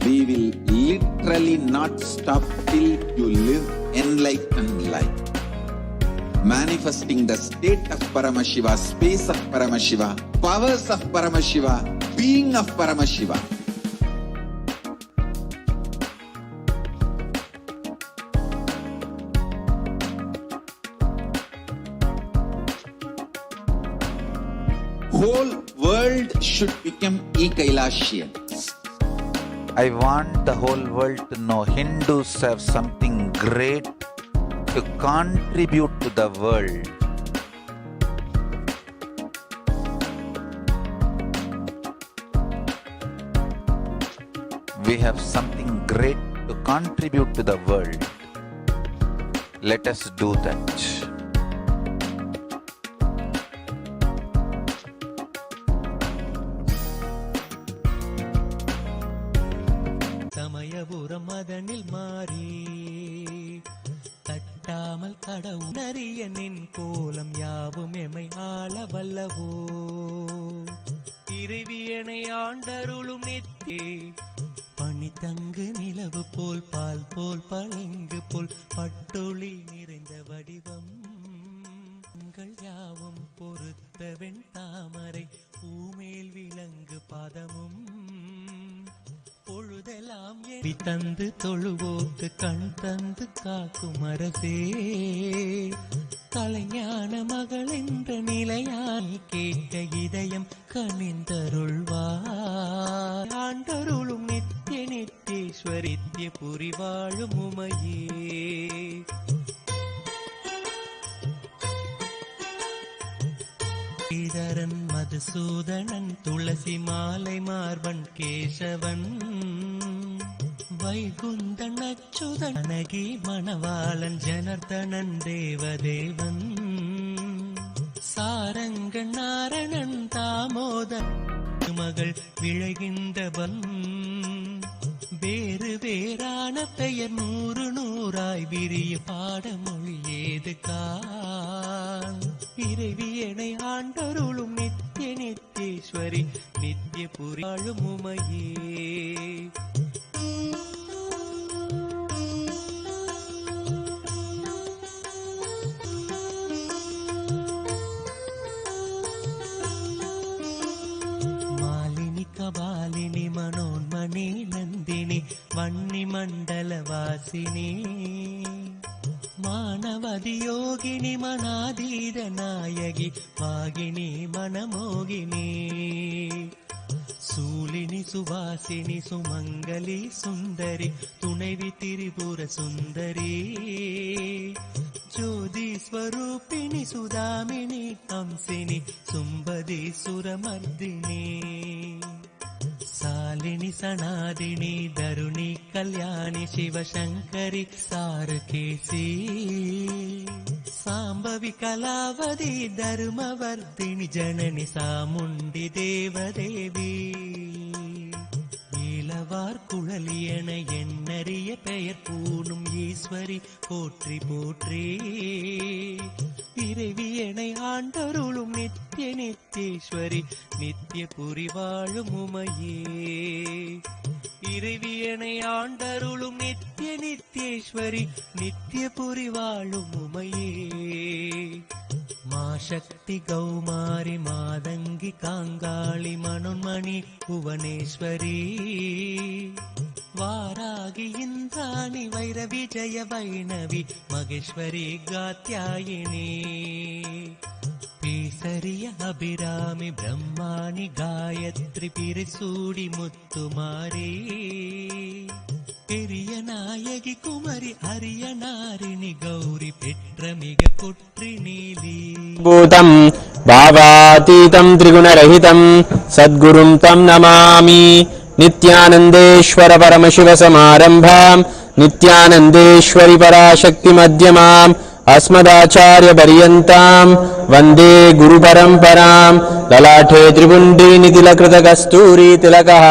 We will literally not stop till you live enlightened life. Manifesting the state of Paramashiva, space of Paramashiva, powers of Paramashiva, being of Paramashiva. Whole world should become Kailasians. I want the whole world to know Hindus have something great to contribute to the world. have something great to contribute to the world. Let us do that. Samayapuram மதனில் மாறி தட்டாமல் கடவுணரிய நின் கோலம் யாவும் எமை ஆள வல்லவோ இறைவியனை ஆண்டருளும் நித்தே பனி தங்கு நிலவு போல் பால் போல் பளிங்கு போல் பட்டொளி நிறைந்த வடிவம் உங்கள் யாவும் பொறுத்த வெண் தாமரை பூமேல் விலங்கு பாதமும் பொழுதெல்லாம் தந்து தொழுவோக்கு கண் தந்து காக்கும் அரசே கலைஞான மகள் என்ற நிலையாய் கேட்க இதயம் கனிந்தருள்வார் ஆண்டருளும் நித்திய நித்தேஸ்வரித்ய புரிவாழும் உமையே ஸ்ரீதரன் மதுசூதனன் துளசி மாலை மார்பன் கேசவன் வைகுந்தன் அச்சுதன் அனகி மணவாளன் ஜனர்தனன் தேவதேவன் சாரங்கன் நாரணன் தாமோதன் மகள் விளைகின்றவன் வேறு வேறான பெயர் நூறு நூறாய் விரிய பாடமொழி ஏது கான் இறைவியனை ஆண்டருளும் நித்திய நித்தேஸ்வரி நித்திய புரிவாழும் உமையே கபாலினி மனோன்மணி நந்தினி வன்னி மண்டல வாசினி மானவதி யோகினி மனாதீத நாயகி வாகினி மனமோகினி சூலினி சுவாசினி சுமங்கலி சுந்தரி துணைவி திரிபுர சுந்தரி ஜோதி ஸ்வரூபிணி சுதாமினி ஹம்சினி சும்பதி சுரமர்தினி சாலினி சனாதினி தருணி கல்யாணி சிவசங்கரி சாருகேசி சாம்பவி கலாவதி தர்மவர்தினி ஜனனி சாமுண்டி தேவதேவி இளவார் குழலியன என்னறிய பெயர் பூணும் ஈஸ்வரி போற்றி போற்றி இறைவியனை ஆண்டருளும் நித்திய நித்தேஸ்வரி நித்திய புரிவாழும் உமையே இறைவியனை ஆண்டருளும் நித்திய நித்தேஸ்வரி நித்திய புரிவாழும் உமையே மாசக்தி கௌமாரி மாதங்கி காங்காளி மனோன்மணி புவனேஸ்வரி வாராகி இந்திராணி வைரவி ஜய வைணவி மகேஸ்வரி காத்யாயினி பீசரிய அபிராமி பிரம்மாணி காயத்ரி பிரிசூடி முத்துமாரி பெரிய நாயகி குமரி அரிய நாரிணி கௌரி பெற்ற மிக கொற்றி நீலி பூதம் பாவாதீதம் திரிகுணரஹிதம் சத்குரும் தம் நமாமி நித்யானந்தேஸ்வர பரமசிவ சமாரம்பாம் நித்யானந்தேஸ்வரி பராசக்தி மத்யமாம் अस्मदाचार्य पर्यन्तां वन्दे गुरु परम्परां ललाटे त्रिपुण्ड्री तिलकृत कस्तूरी तिलकः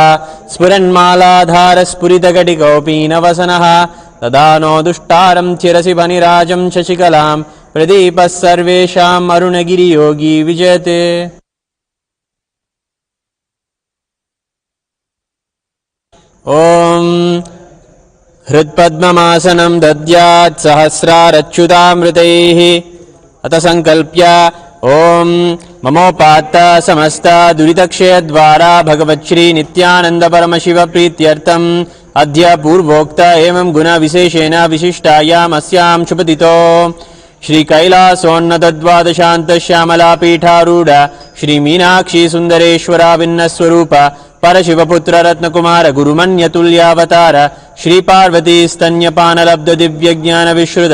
स्फुरन्मालाधार स्फुरितकटिकौपीनवसनः तदानो दुष्टारं चिरसि फनिराजं शशिकलां प्रदीपः सर्वेषाम् अरुणगिरियोगी विजयते। ॐ हृत्पद्ममासनं दद्यात् सहस्रारच्युतामृतैः अथ संकल्प्य ओम ममोपात्त समस्त दुरितक्षयद्वारा भगवच्छ्री नित्यानंद परमशिव प्रीत्यर्थम् अद्य पूर्वोक्त एवं गुण विशेषेण विशिष्टायाम् अस्यां शुभतिथौ श्री कैलासोन्नत द्वादशान्त श्यामला पीठारूढ़ श्री मीनाक्षी सुंदरेश्वरा भिन्न स्वरूप परशिवपुत्र रत्नकुमार गुरुमन्यतुल्यावतार श्री पार्वती स्तन्यपान लब्ध दिव्य ज्ञान विश्रुत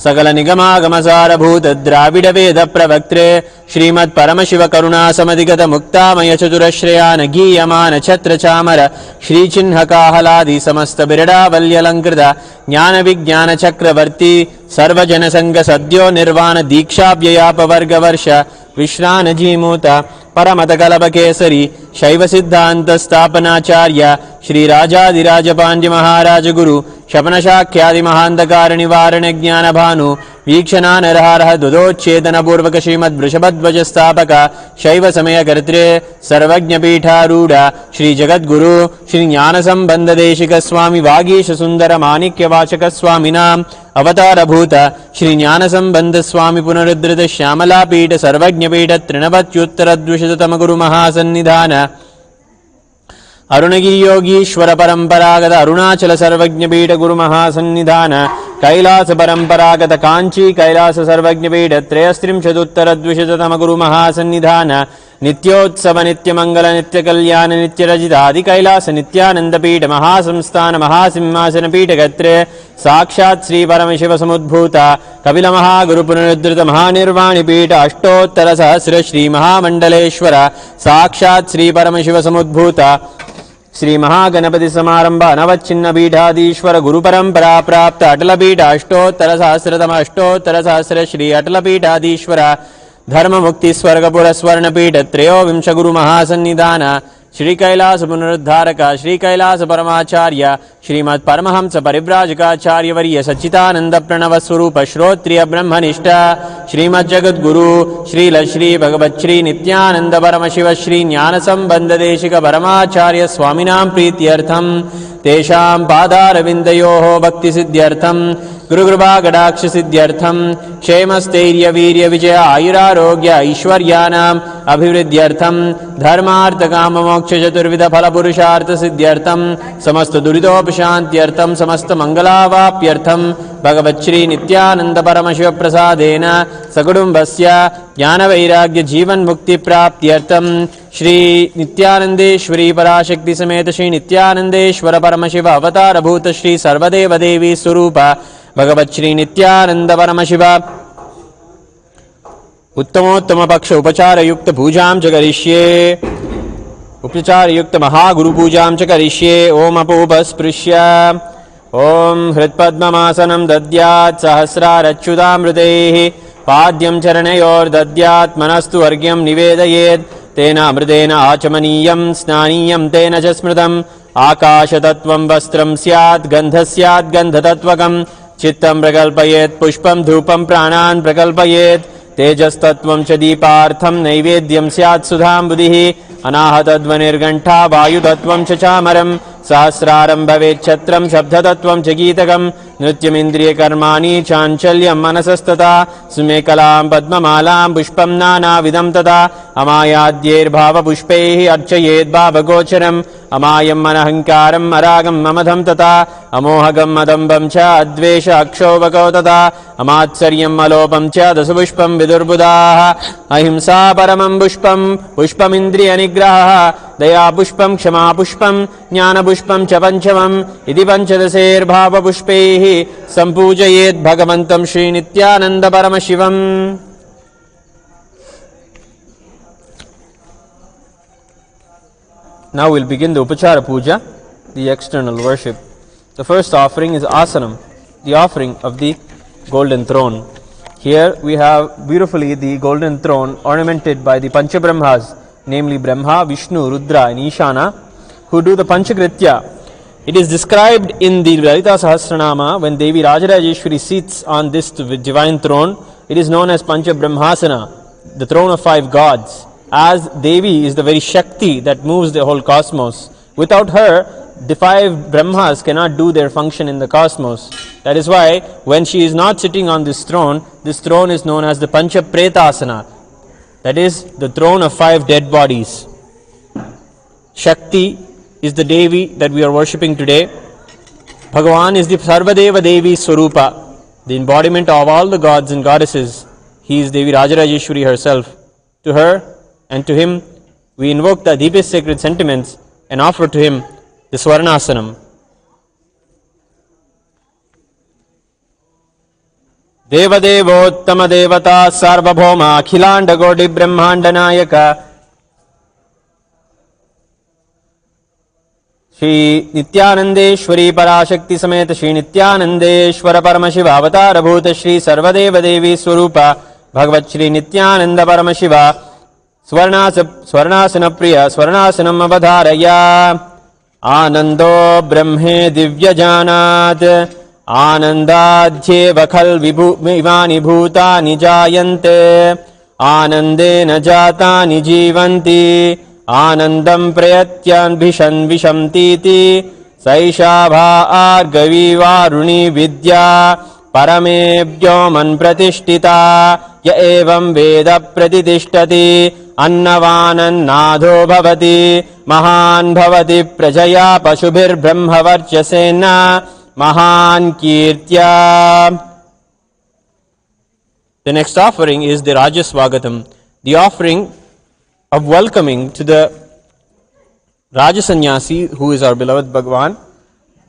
सकल निगमागम सारभूत द्राविड वेद प्रवक्त्रे श्रीमत् परमशिव करुणा समधिगत मुक्तामय चतुरश्रयान गीयमान छत्र चामर श्री चिन्ह काहलादि समस्त बिरडावल्यलंकृत ज्ञान विज्ञान चक्रवर्ती सर्वजन संग सद्यो निर्वाण दीक्षाव्ययापवर्ग वर्ष विश्रान जीमूत परमत कलप केसरी शैव सिद्धांत स्थापनाचार्य श्री राजाधिराज पांड्य महाराज गुरु शपन शाख्यादि महांधकार निवारण ज्ञान भानु वीक्षणा नरहरह दुदोच्छेदन पूर्वक श्रीमद वृषभध्वज स्थापक शैव समय कर्त्रे सर्वज्ञ पीठारूढ़ श्री जगद्गुरु श्री ज्ञान संबंध देशिक स्वामी वागीश सुंदर माणिक्य वाचक स्वामिनाम अवतारभूत श्री ज्ञान संबंध स्वामी पुनरुद्धृत श्यामला पीठ सर्वज्ञ पीठ तृणवत्युत्तर द्विशततम गुरु महासन्निधान अरुणगिरि योगीश्वर परंपरागत अरुणाचल सर्वज्ञ पीठ गुरु महासन्निधान कैलास परंपरागत कांची कैलास सर्वज्ञ पीठ त्रयस्त्रिंशदुत्तर द्विशततम गुरु महासन्निधान नित्योत्सव नित्य मंगल नित्य कल्याण नित्य रजित आदि कैलास नित्यानंद पीठ महासंस्थान महासिंहासन पीठ गत्रे साक्षात् श्री परमशिव समुद्भूत कपिल महागुरु पुनरुद्धृत महानिर्वाणि पीठ अष्टोत्तर सहस्र श्री महामंडलेश्वर साक्षात् श्री परमशिव समुद्भूत श्री महागणपति समारंभ अनवच्छिन्न पीठाधीश्वर गुरु परंपरा प्राप्त अटल पीठ अष्टोत्तर सहस्र श्री अटल पीठाधीश्वर धर्म मुक्ति स्वर्गपुर स्वर्ण पीठ त्रयोविंश गुरु महासन्निधान श्री कैलास पुनरुद्धारक श्री कैलास परमाचार्य श्रीमत् परमहंस परिव्राजकाचार्य वर्य सच्चिदानंद प्रणव स्वरूप श्रोत्रिय ब्रह्मनिष्ठ श्रीमद् जगद्गुरु श्रील श्री भगवत् श्री नित्यानंद परमशिव श्री ज्ञान संबंध देशिक परमाचार्य स्वामिनां प्रीत्यर्थम तेषां पादारविन्दयोः भक्ति सिद्ध्यर्थम गुरुकृपाकटाक्ष सिद्ध्यर्थम क्षेमस्थैर्य वीर्य विजय आयुरारोग्य ऐश्वर्यानाम् अभिवृद्ध्यर्थम धर्मार्थ काम मोक्ष चतुर्विध फल पुरुषार्थ सिद्ध्यर्थम समस्त दुरितोपशान्त्यर्थम समस्त मंगलावाप्यर्थम भगवत् श्री नित्यानंद परमशिव प्रसादेन सकुटुम्बस्य ज्ञान वैराग्य जीवन मुक्ति प्राप्त्यर्थम श्री नित्यानंदेश्वरी पराशक्ति समेत श्री नित्यानंदेश्वर परमशिव अवतार भूत श्री सर्वदेव देवी स्वरूप भगवत् श्री नित्यानंद परमशिव उत्तमोत्तम पक्ष उपचार युक्त पूजां च करिष्ये उपचार युक्त महागुरु पूजां च करिष्ये ओम अपूपस्पृश्य ओम हृत्पद्ममासनं दद्यात् सहस्रारच्युतामृतैः पाद्यं चरणयोर्दद्यात् मनस्तु अर्घ्यं निवेदयेत् तेन अमृतेन आचमनीयं स्नानीयं तेन च स्मृतम् आकाशतत्त्वं वस्त्रं स्यात् गन्धः स्यात् गन्धतत्त्वकं चित्तं प्रकल्पयेत् पुष्पं धूपं प्राणान् प्रकल्पयेत् तेजस्तत्त्वं च दीपार्थं नैवेद्यं स्यात् सुधाम्बुधिः अनाहतध्वनिर्घण्टा वायुतत्त्वं च चामरं सहस्रारं भवेत् छत्रं शब्दतत्त्वं च गीतकं नृत्यमिन्द्रियकर्माणि चाञ्चल्यं मनसस्तथा सुमेकलां पद्ममालां पुष्पं नानाविधं तथा अमायाद्यैर्भावपुष्पैः अर्चयेत् भावगोचरम् अमायम् अनहङ्कारम् अरागं ममधं तथा अमोहगं मदम्बं च अद्वेष अक्षोभको तथा अमात्सर्यम् अलोपं च दशपुष्पं विदुर्बुधाः अहिंसा परमं पुष्पं पुष्पमिन्द्रियनिग्रहः दया पुष्पं क्षमा पुष्पं ज्ञानपुष्पं च पंचमम् इति पञ्चदशैर्भावपुष्पैः सम्पूजयेत् भगवन्तं Shri Nityanand Paramashivam. Now we'll begin the Upachara Puja, the external worship. The first offering is Asanam, the offering of the golden throne. Here we have beautifully the golden throne ornamented by the Panchabrahmas, namely Brahma, Vishnu, Rudra and Ishana, who do the Panchakritya. It is described in the Lalita Sahasranama when Devi Rajarajeshwari sits on this divine throne. It is known as Panchabrahmasana, the throne of 5 gods. As Devi is the very Shakti that moves the whole cosmos. Without her, the 5 Brahmas cannot do their function in the cosmos. That is why when she is not sitting on this throne is known as the Pancha Pretasana. That is the throne of 5 dead bodies. Shakti is the Devi that we are worshipping today. Bhagavan is the Sarvadeva Devi Swarupa, the embodiment of all the gods and goddesses. He is Devi Rajarajeshwari herself. To her and to him, we invoke the deepest sacred sentiments and offer to him the Swarnasanam. देवदेवोत्तम देवता सार्वभौम अखिलांड कोटि ब्रह्मांड नायक श्री नित्यानंदेश्वरी पराशक्ति समेत श्री नित्यानंदेश्वर परमशिव अवतार भूत श्री सर्वदेव देवी स्वरूप भगवत श्री नित्यानंद परमशिव स्वर्णासन प्रिय स्वर्णासनम अवधारय आनंदो ब्रह्मे दिव्यजानात् आनंदाध्येव खल्विमानि भूतानि जायन्ते आनंदेन जातानि जीवन्ति आनंदं प्रयत्यान्भिषन्विषन्तीति सैषा भार्गवी वारुणी विद्या परमेभ्यो मन्प्रतिष्ठिता य एवं वेद प्रतिष्ठति अन्नवानन्नादो भवति महान् भवति प्रजया पशुभिर्ब्रह्मवर्चसेन महान् कीर्त्या. The next offering is the Rajaswagatam, the offering of welcoming to the Rajasanyasi, who is our beloved Bhagavan,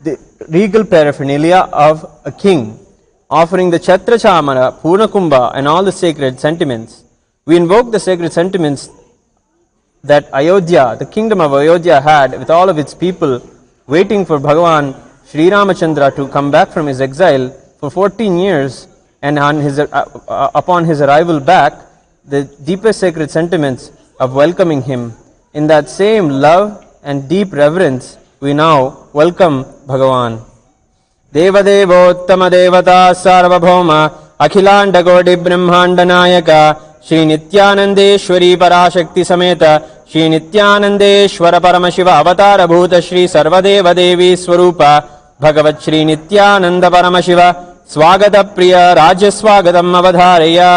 the regal paraphernalia of a king, offering the Chhatra Chamara, Purnakumbha and all the sacred sentiments. We invoke the sacred sentiments that Ayodhya, the kingdom of Ayodhya, had with all of its people waiting for Bhagavan Sri Ramachandra to come back from his exile for 14 years, and upon his arrival back, the deepest sacred sentiments of welcoming him. In that same love and deep reverence, we now welcome Bhagavan. Devadevottama Devata Sarvabhauma Akhilanda Koti Brahmanda Nayaka Shri Nithyanandeshwari Parashakti Sameta Shri Nithyanandeshwara Paramashiva Avatara Bhuta Shri Sarvadeva Devi Swarupa Bhagavat Shri Nithyananda Paramashiva Swagata Priya Rajaswagatam Avadharaya.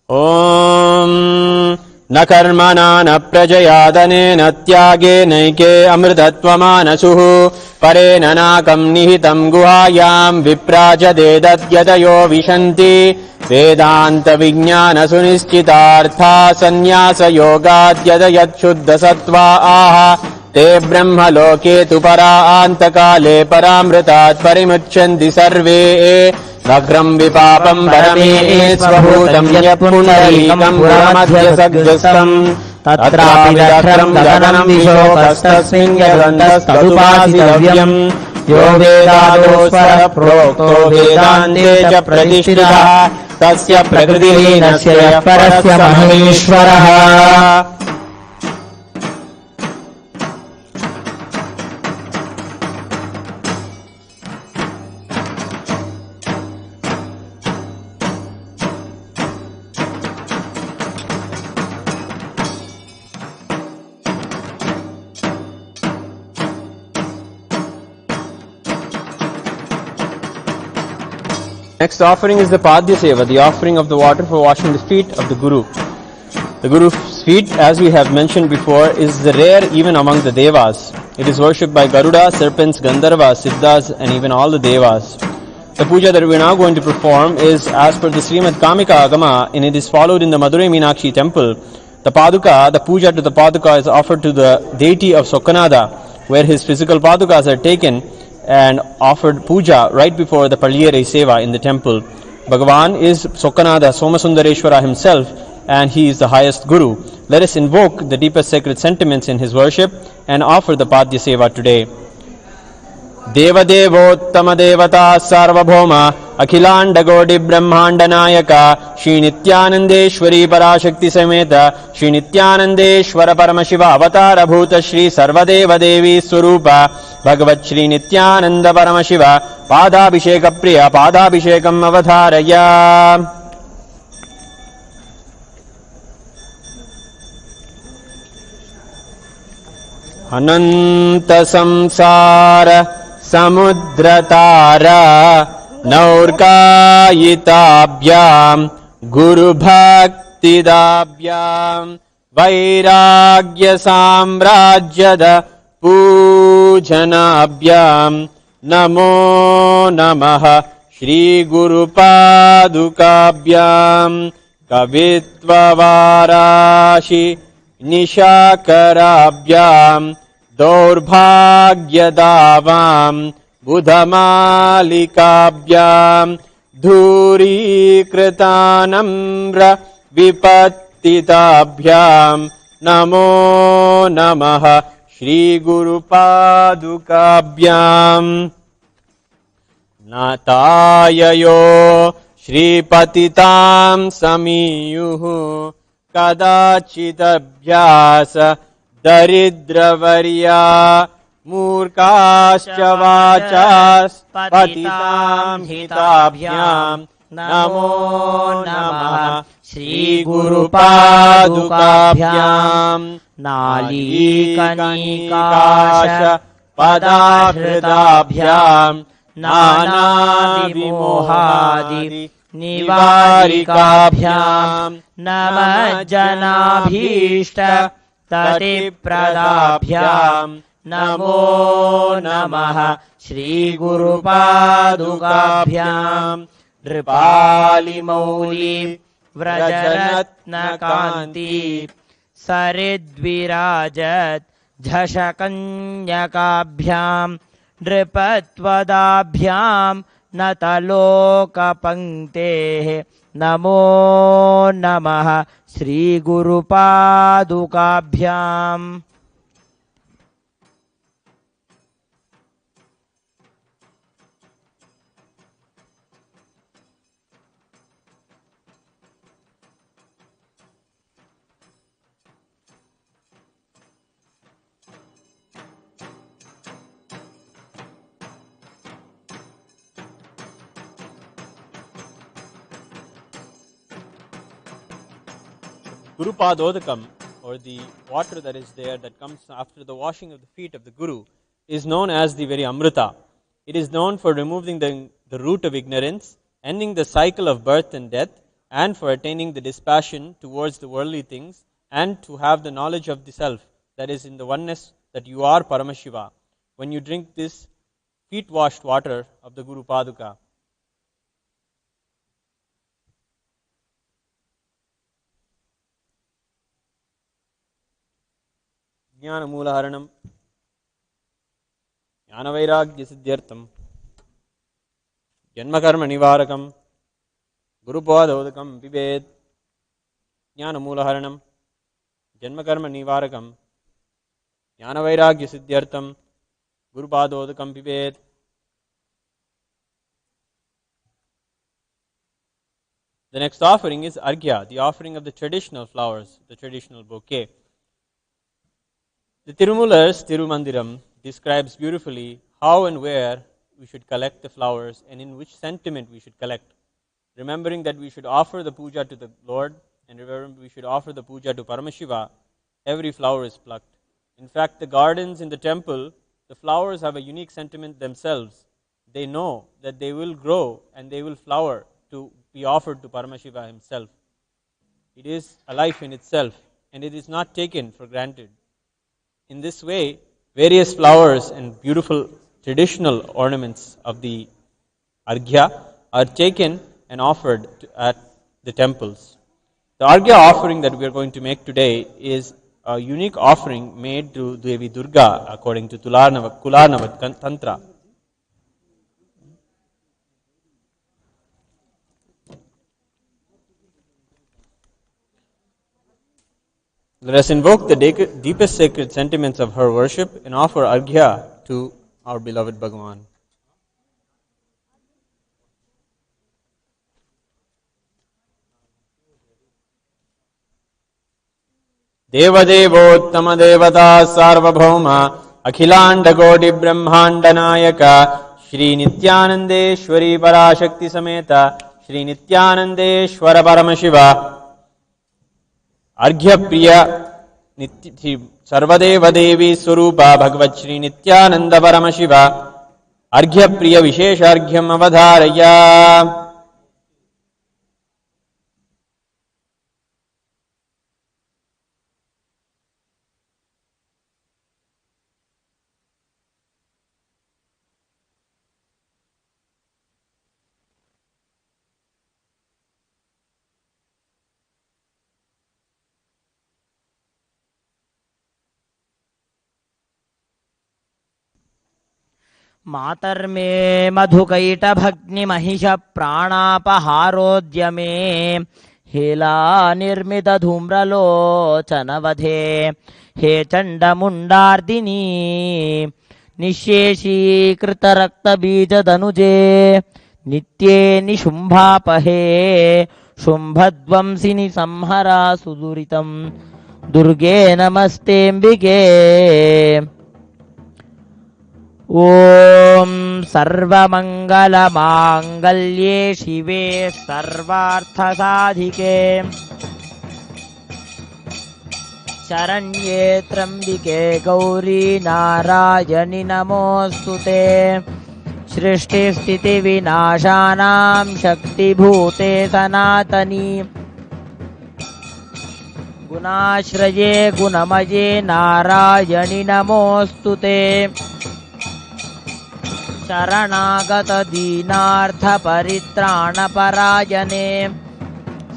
Om न कर्मणा न प्रजया धनेन त्यागे नैके अमृतत्वमानसुः परेण नाकं निहितं गुहायां विप्राजदेदद्यतयो विशन्ति वेदान्तविज्ञानसुनिश्चितार्था सन्न्यासयोगाद्यतयच्छुद्धसत्त्वा आह ते ब्रह्मलोके तु परान्तकाले परामृतात् परिमुच्यन्ति सर्वे नग्रं विपापं परमे स्वभूतं यत्पुण्डरीकं पुरमध्यसग्रस्तम् तत्रापि दक्षरं गगनं विशोकस्तस्मिन् यदन्तस्तदुपासितव्यम् यो वेदादोस्वर प्रोक्तो वेदान्ते च प्रतिष्ठितः तस्य प्रकृतिहीनस्य यः परस्य महेश्वरः. Next offering is the Padya Seva, the offering of the water for washing the feet of the Guru. The Guru's feet, as we have mentioned before, is rare even among the Devas. It is worshipped by Garuda, serpents, Gandharvas, Siddhas and even all the Devas. The puja that we are now going to perform is as per the Srimad Kamika Agama, and it is followed in the Madurai Meenakshi temple. The Paduka, the puja to the Paduka is offered to the deity of Sokanada, where his physical Padukas are taken and offered puja right before the Paliyere Seva in the temple. Bhagavan is Sokanada Somasundareshwara himself, and he is the highest Guru. Let us invoke the deepest sacred sentiments in his worship and offer the Padya Seva today. Devadevottama Devata Sarvabhauma Akhilanda Koti Brahmanda Nayaka Shri Nithyanandeshwari Parashakti Sameta Shri Nithyanandeshwara Paramashiva Avatara Bhuta Shri Sarvadeva Devi Swarupa Bhagavat Shri Nithyananda Paramashiva Padabhisheka Priya Padabhishekam Avadharaya. Ananta Samsara Samudratara Naurkayitabhyam Guru Bhaktidabhyam Vairagya Samrajyada Pujanabhyam Namo Namaha श्रीगुरुपादुकाभ्यां कवित्ववाराशि निशाकराभ्यां दौर्भाग्यदावां बुधमालिकाभ्यां धूरीकृतानम्र विपत्तिताभ्यां नमो नमः श्रीगुरुपादुकाभ्याम् नाताययो श्रीपतितां समीयुः कदाचिदभ्यास दरिद्रवर्या मूर्खाश्च वाचास्पतितां हिताभ्यां नमो नमः श्रीगुरुपादुकाभ्यां नालीकनिकाश पदाहृदाभ्यां नानाविमोहादि निवारिकाभ्यां नमः जनाभीष्ट ततिप्रदाभ्यां नमो नमः श्रीगुरुपादुकाभ्यां नृपालिमौलि व्रजरत्नकान्ति सरिद्विराजत् झषकन्यकाभ्यां नृपत्वदाभ्यां नतलोकपङ्क्तेः नमो नमः श्रीगुरुपादुकाभ्याम् Gurupadodakam, or the water that is there that comes after the washing of the feet of the Guru, is known as the very Amrita. It is known for removing the root of ignorance, ending the cycle of birth and death, and for attaining the dispassion towards the worldly things, and to have the knowledge of the self, that is in the oneness that you are Paramashiva. When you drink this feet washed water of the Guru Paduka, ज्ञानमूलहरणं ज्ञानवैराग्यसिद्ध्यर्थं जन्मकर्मनिवारकं गुरुपादोदकं पिबेत् ज्ञानमूलहरणं जन्मकर्मनिवारकं ज्ञानवैराग्यसिद्ध्यर्थं गुरुपादोदकं पिबेत्. The next offering is Arghya, the offering of the traditional flowers, the traditional bouquet. The Tirumular's Tirumandiram describes beautifully how and where we should collect the flowers and in which sentiment we should collect. Remembering that we should offer the puja to the Lord and remember we should offer the puja to Paramashiva, every flower is plucked. In fact, the gardens in the temple, the flowers have a unique sentiment themselves. They know that they will grow and they will flower to be offered to Paramashiva himself. It is a life in itself and it is not taken for granted. In this way, various flowers and beautiful traditional ornaments of the Arghya are taken and offered at the temples. The Arghya offering that we are going to make today is a unique offering made to Devi Durga according to Kularnava Tantra. Let us invoke the deepest sacred sentiments of her worship and offer Arghya to our beloved Bhagavan. देवदेवोत्तम देवता सार्वभौम अखिलांड कोटि ब्रह्मांड नायक श्री नित्यानंदेश्वरी पराशक्ति समेत श्री नित्यानंदेश्वर परमशिव अर्घ्य प्रिय सर्वदेव देवी स्वरूप भगवत श्री नित्यानंद परमशिव अर्घ्य प्रिय विशेष अर्घ्यम अवधारय. मातर्मे मधुकैटभग्निमहिष प्राणापहारोद्यमे हेला निर्मित धूम्रलोचनवधे हे चण्डमुण्डार्दिनी निःशेषीकृतरक्तबीजदनुजे नित्ये निशुम्भापहे शुम्भध्वंसिनि संहरा सुदुरितं दुर्गे नमस्तेऽम्बिके ॐ सर्वमङ्गलमाङ्गल्ये शिवे सर्वार्थसाधिके शरण्ये त्र्यम्बिके गौरी नारायणि नमोऽस्तुते सृष्टिस्थितिविनाशानां शक्तिभूते सनातनी गुणाश्रये गुणमये नारायणि नमोऽस्तुते शरणागत दीनार्थपरित्राणपरायणे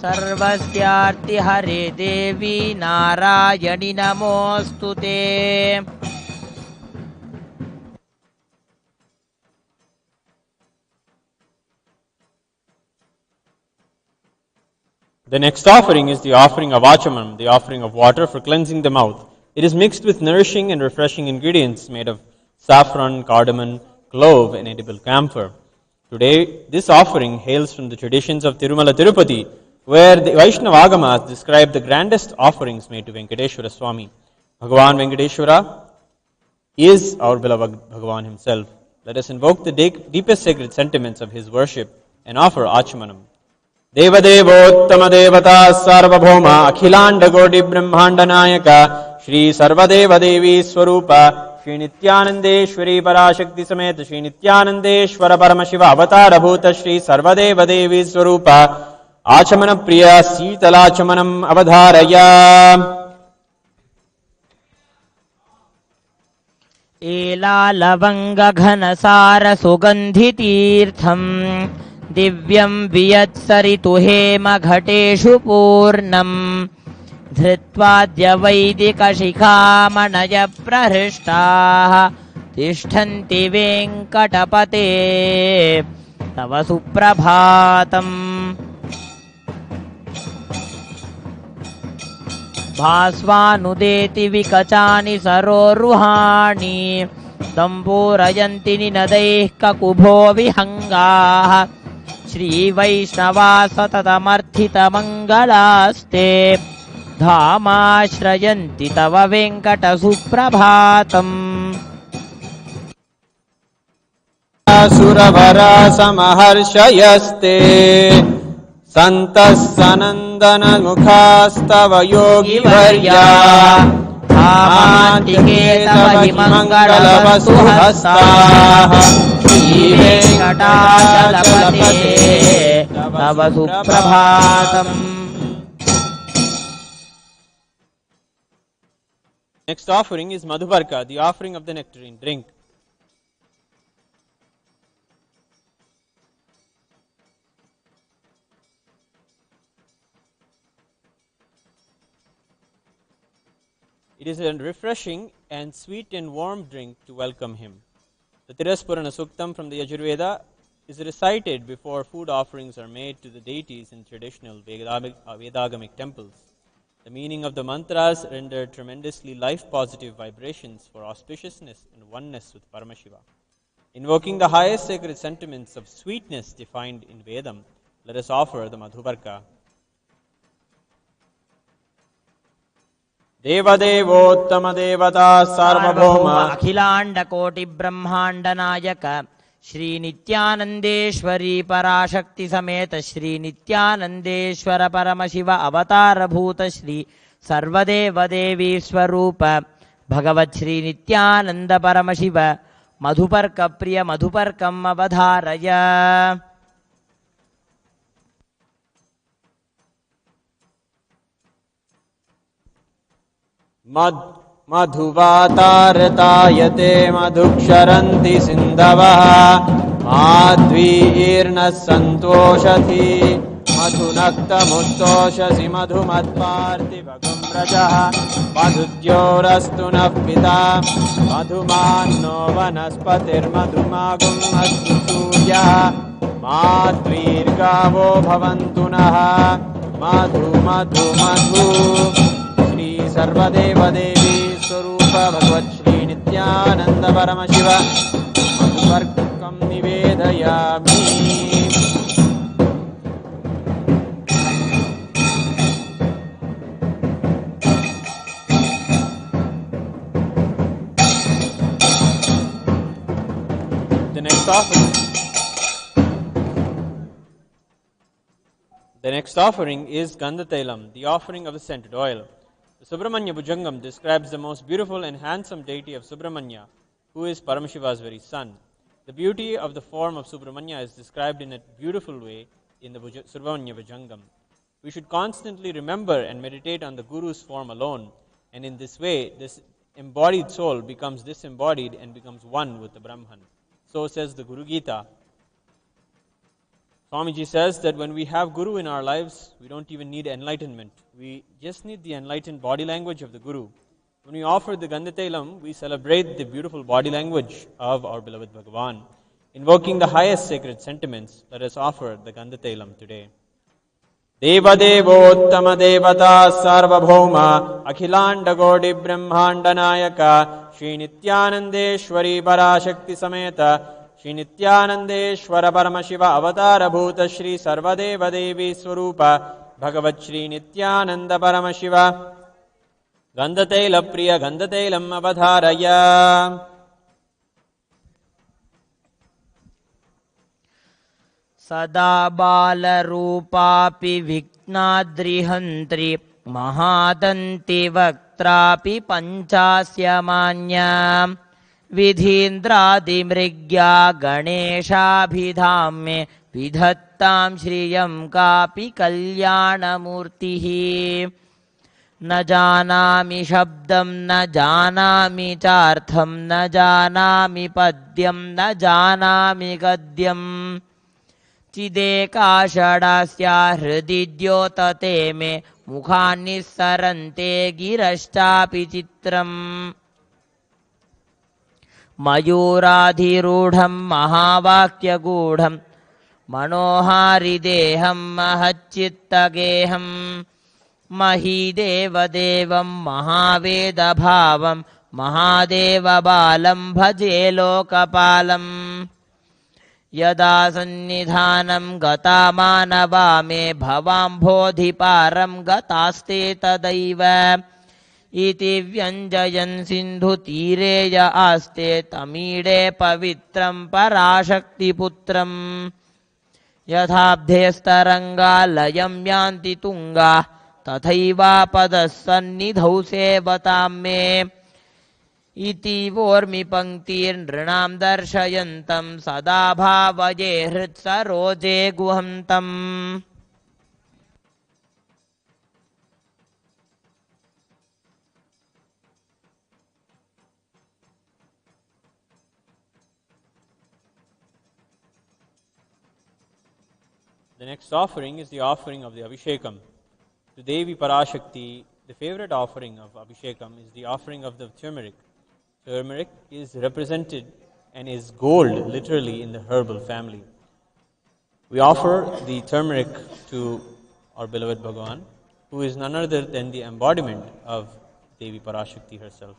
सर्वस्यार्तिहरे देवी नारायणि नमोऽस्तुते The next offering is the offering of Achamanam, the offering of water for cleansing the mouth. It is mixed with nourishing and refreshing ingredients made of saffron, cardamom, clove, and edible camphor. Today, this offering hails from the traditions of Tirumala Tirupati, where the Vaishnava Agamas describe the grandest offerings made to Venkateshwara Swami. Bhagavan Venkateshwara is our beloved Bhagavan himself. Let us invoke the deepest sacred sentiments of his worship and offer Achamanam. देवदेवोत्तम देवता सार्वभौम अखिलांड कोटि ब्रह्मांड नायक श्री सर्वदेव देवी स्वरूप श्री नित्यानंदेश्वरी पराशक्ति समेत श्री नित्यानंदेश्वर परमशिव अवतार भूत श्री सर्वदेव देवी स्वरूप आचमन प्रिय शीतलाचमनम अवधारय एला लवंग घनसार सुगंधि तीर्थम दिव्यं वियत्सरितु हेम घटेषु पूर्णम् धृत्वाद्य वैदिकशिखामणय प्रहृष्टाः तिष्ठन्ति वेङ्कटपते तव सुप्रभातम् भास्वानुदेति विकचानि सरोरुहाणि दम्बूरयन्ति निनदैः ककुभो विहङ्गाः श्रीवैष्णवा सततमर्थितमङ्गलास्ते धामाश्रयन्ति तव वेङ्कटसुप्रभातम् सुरवरा समहर्षयस्ते सन्तः सनन्दनमुखास्तव योगिवर्या धामान्तिके तव हि मङ्गलवस्तु हस्ताः श्रीवेङ्कटाचलपते तव सुप्रभातम्. Next offering is Madhubarka, the offering of the nectarine drink. It is a refreshing and sweet and warm drink to welcome him. The Tiraspurana Suktam from the Yajurveda is recited before food offerings are made to the deities in traditional Vedagamic temples. The meaning of the mantras render tremendously life-positive vibrations for auspiciousness and oneness with Paramashiva. Invoking the highest sacred sentiments of sweetness defined in Vedam, let us offer the Madhubarka. देवदेवोत्तम देवता सार्वभौम अखिलांड कोटि ब्रह्मांड नायक श्री नित्यानंदेश्वरी पराशक्ति समेत श्री नित्यानंदेश्वर परमशिव अवतार भूत श्री सर्वदेव देवी स्वरूप भगवत् श्री नित्यानंद परमशिव मधुपर्क प्रिय मधुपर्कम् अवधारय. मधुवातारतायते मधुक्षरन्ति सिन्धवः माध्वीर्नः सन्तोषति मधुनक्तमुत्तोषसि मधुमत्पार्थिवगुं रजः मधुद्योरस्तु नः पिता मधुमान्नो वनस्पतिर्मधुमागुम् अस्तु सूर्यः माद्वीर्गावो भवन्तु नः मधु मधु मधु। श्री सर्वदेवदेवी स्वरूप भगवत् श्री नित्यानंद परमशिव मधुपर्कं निवेदयामि। The next offering is Gandhatailam, the offering of the scented oil. The Subramanya Bhujangam describes the most beautiful and handsome deity of Subramanya, who is Paramashiva's very son. The beauty of the form of Subramanya is described in a beautiful way in the Subramanya Bhujangam. We should constantly remember and meditate on the Guru's form alone, and in this way, this embodied soul becomes disembodied and becomes one with the Brahman. So says the Guru Gita. Swamiji says that when we have Guru in our lives, we don't even need enlightenment. We just need the enlightened body language of the Guru. When we offer the Gandhatailam, we celebrate the beautiful body language of our beloved Bhagavan. Invoking the highest sacred sentiments, let us offer the Gandhatailam today. Deva Devottama Devata Sarvabhauma Akhilanda Godi Brahmanda Nayaka Shri Nithyanandeshwari Parashakti Sameta Shri Nithyanandeshwara Paramashiva Avatara Bhuta Shri Sarvadeva Devi Swarupa Bhagavat Shri Nithyananda Paramashiva Gandhataila Priya Gandhatailam Avadharaya. सदा बालरूपापि विघ्नाद्रिहन्त्रि महादन्ति वक्त्रापि पञ्चास्यमान्या विधीन्द्रादिमृग्या गणेशाभिधाम्ये विधत्तां श्रियं कापि कल्याणमूर्तिः न जानामि शब्दं न जानामि चार्थं न जानामि पद्यं न जानामि गद्यम् चिदेकाषडास्या हृदि द्योतते मे मुखान्निस्सरन्ते गिरश्चापि चित्रम् मयूराधिरूढं महावाक्यगूढं मनोहारिदेहं महच्चित्तगेहं महीदेवदेवं महावेदभावं महादेवबालं भजे लोकपालम् यदा सन्निधानं गता मानवा मे भवाम्भोधिपारं गतास्ते तदैव इति व्यञ्जयन् सिन्धुतीरे य आस्ते तमीडे पवित्रं पराशक्तिपुत्रम् यथाब्धेस्तरङ्गा लयं यान्ति तुङ्गा तथैवापदः सन्निधौ सेवतां मे इति वोर्मि पङ्क्तिर्नृणां दर्शयन्तं सदा भावये हृत्सरोजे गुहन्तम्. The next offering is the offering of the Abhishekam. To Devi Parashakti, the favorite offering of Abhishekam is the offering of the turmeric. Turmeric is represented and is gold, literally, in the herbal family. We offer the turmeric to our beloved Bhagavan, who is none other than the embodiment of Devi Parashakti herself.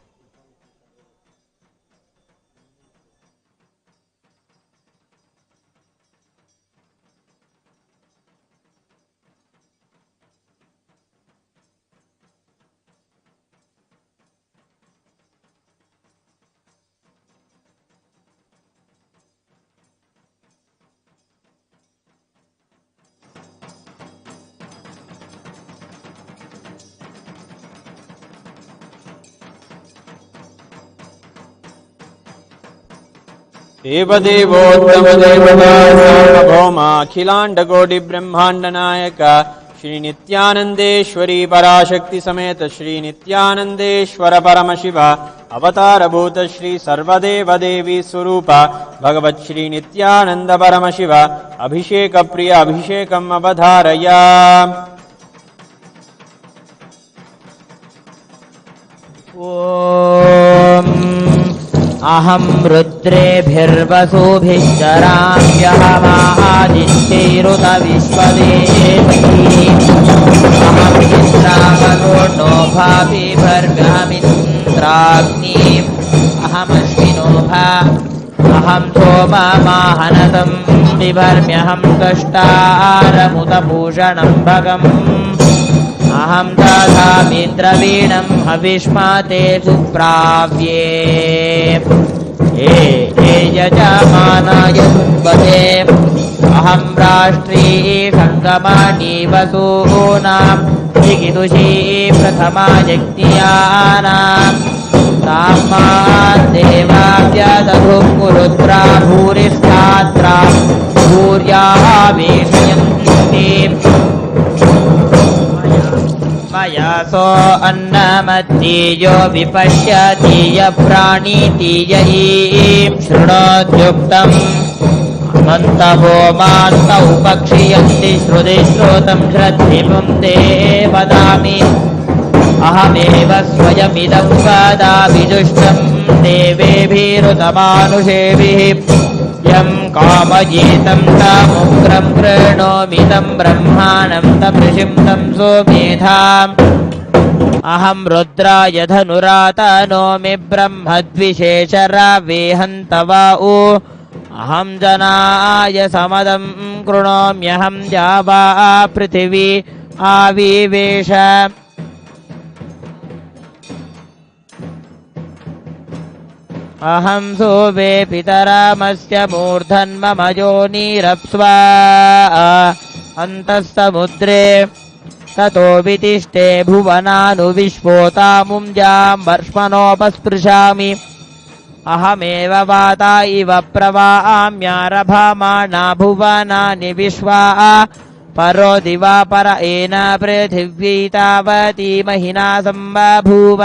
देवदेवोत्तम देवता सार्वभौमा अखिलांड कोटि ब्रह्मांड नायक श्री नित्यानंदेश्वरी पराशक्ति समेत श्री नित्यानंदेश्वर परमशिव अवतारभूत श्री सर्वदेव देवी स्वरूप भगवत श्री नित्यानंद परमशिव अभिषेक प्रिय अभिषेकम अवधारय। ॐ अहं रुद्रेभिर्वसुभिश्चराम्यहमादित्यैरुत विश्वदेवैः अहं इन्द्रावरुणो भाभिभर्गमिन्द्राग्निम् अहमश्विनोभा अहं सोममाहनतं बिभर्म्यहं कष्टारमुतभूषणं भगम् अहं दधामि द्रवीणं हविष्माते सुप्राव्ये यजमानाय सुपदे अहं राष्ट्री सङ्गमानि वसूनां जिगिदुषी प्रथमा यज्ञियानां तामादेवाव्यदधुं कुरुद्रा भूरिष्ठात्रा भूर्यावेशयन्ति मया सो अन्नमत्तीयो विपश्यतीय प्राणीतीय ईं शृणोत्युक्तम् मन्तवो मान्तौ पक्षीयन्ति श्रुतिश्रोतं श्रद्धिपुं ते वदामि अहमेव स्वयमिदं वदामि दुष्टं देवेभिरुतमानुषेभिः यं कामयेतं तमुग्रं कृणोमिदं ब्रह्माणं तमृषिं तं सोमेधाम् अहं रुद्राय धनुरातनोमि ब्रह्मद्विषेशरवेहन्तव उ अहं जनाय समदं कृणोम्यहं द्यावा पृथिवी आविवेश अहं सोवे पितरामस्य मूर्धन्मम योनिरप्स्व अन्तः समुद्रे ततो वितिष्ठे भुवनानुविश्वोतामुं जां वर्ष्मणोपस्पृशामि अहमेव वाता इव प्रवाम्यारभमाणा भुवनानि विश्वा परो दिवा पर एन पृथिवी तावती महिना सम्बभूव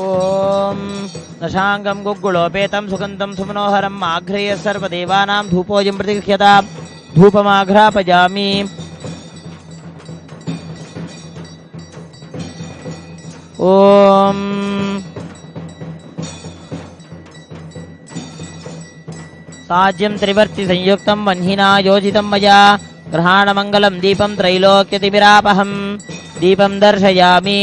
ॐ दशाङ्गं गुग्गुलोपेतं सुगन्धं सुमनोहरम् आघ्रेय सर्वदेवानां धूपोऽयं प्रतिगृह्यतां धूपमाघ्रापयामि ॐ साज्यं त्रिवर्तिसंयुक्तं वह्निना योजितं मया ग्रहाणमङ्गलं दीपं त्रैलोक्यतिमिरापहं दीपं दर्शयामि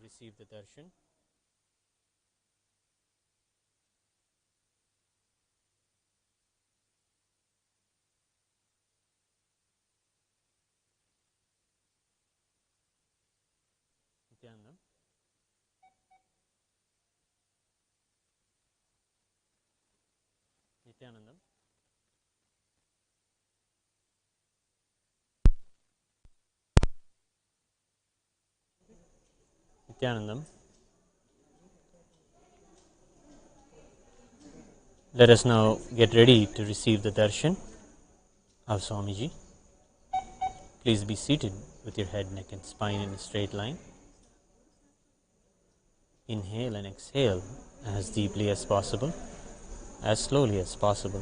receive the darshan. Nithyanandam. Nithyanandam. Nithyanandam. Let us now get ready to receive the darshan of Swamiji. Please be seated with your head, neck and spine in a straight line. Inhale and exhale as deeply as possible, as slowly as possible.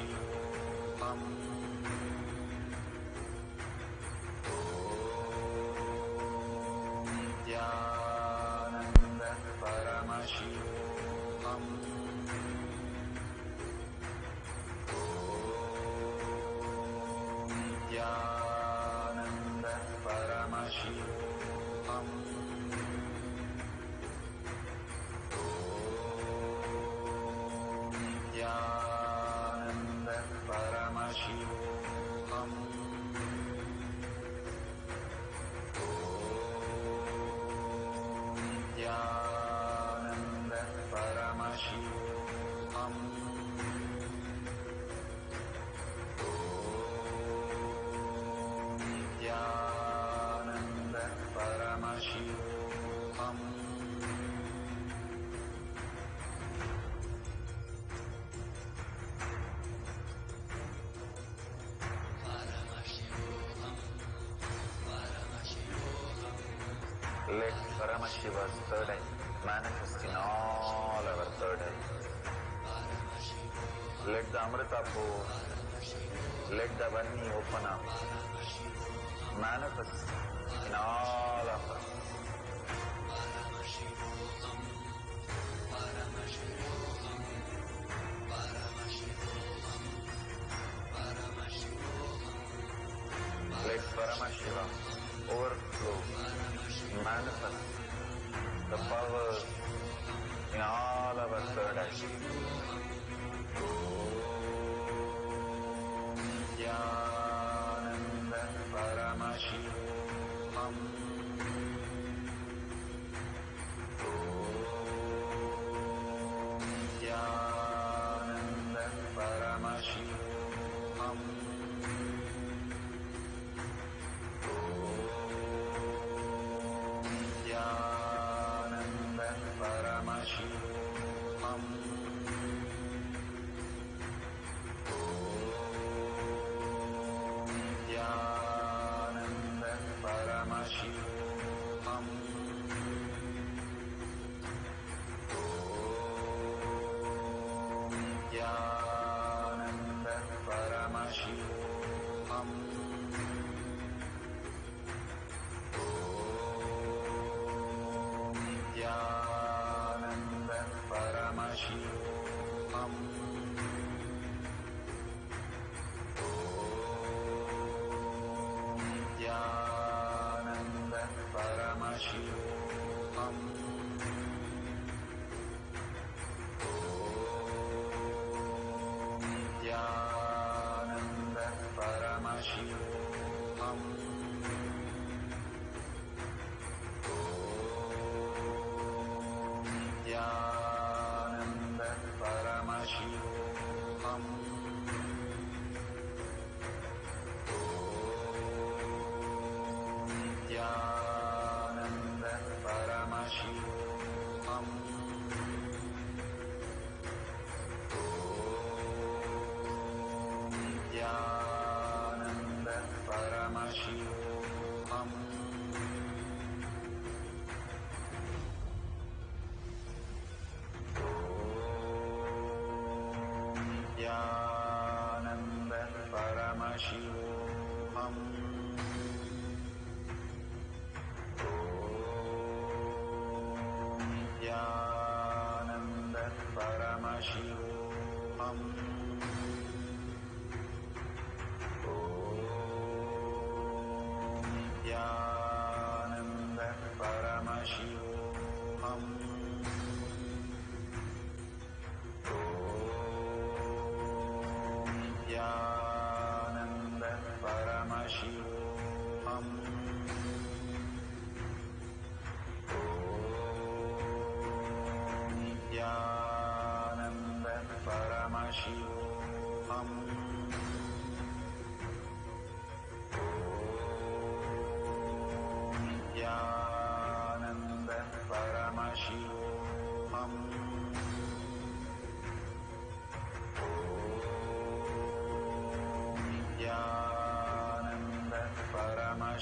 Paramashivoham. Nithyananda Paramashivoham. Nithyananda Paramashivoham. Nithyananda Paramashivoham. Nithyananda Paramashivoham. Nithyananda Paramashivoham. Let Paramashiva's third eye manifest in all our third eye. Let the Amrita pour, let the Vani open up, manifest in all of us. Let Paramashiva overflow, manifest the power in all our third eye. Nithyananda Paramashivoham. Nithyananda Paramashivoham. Nithyananda Paramashivoham.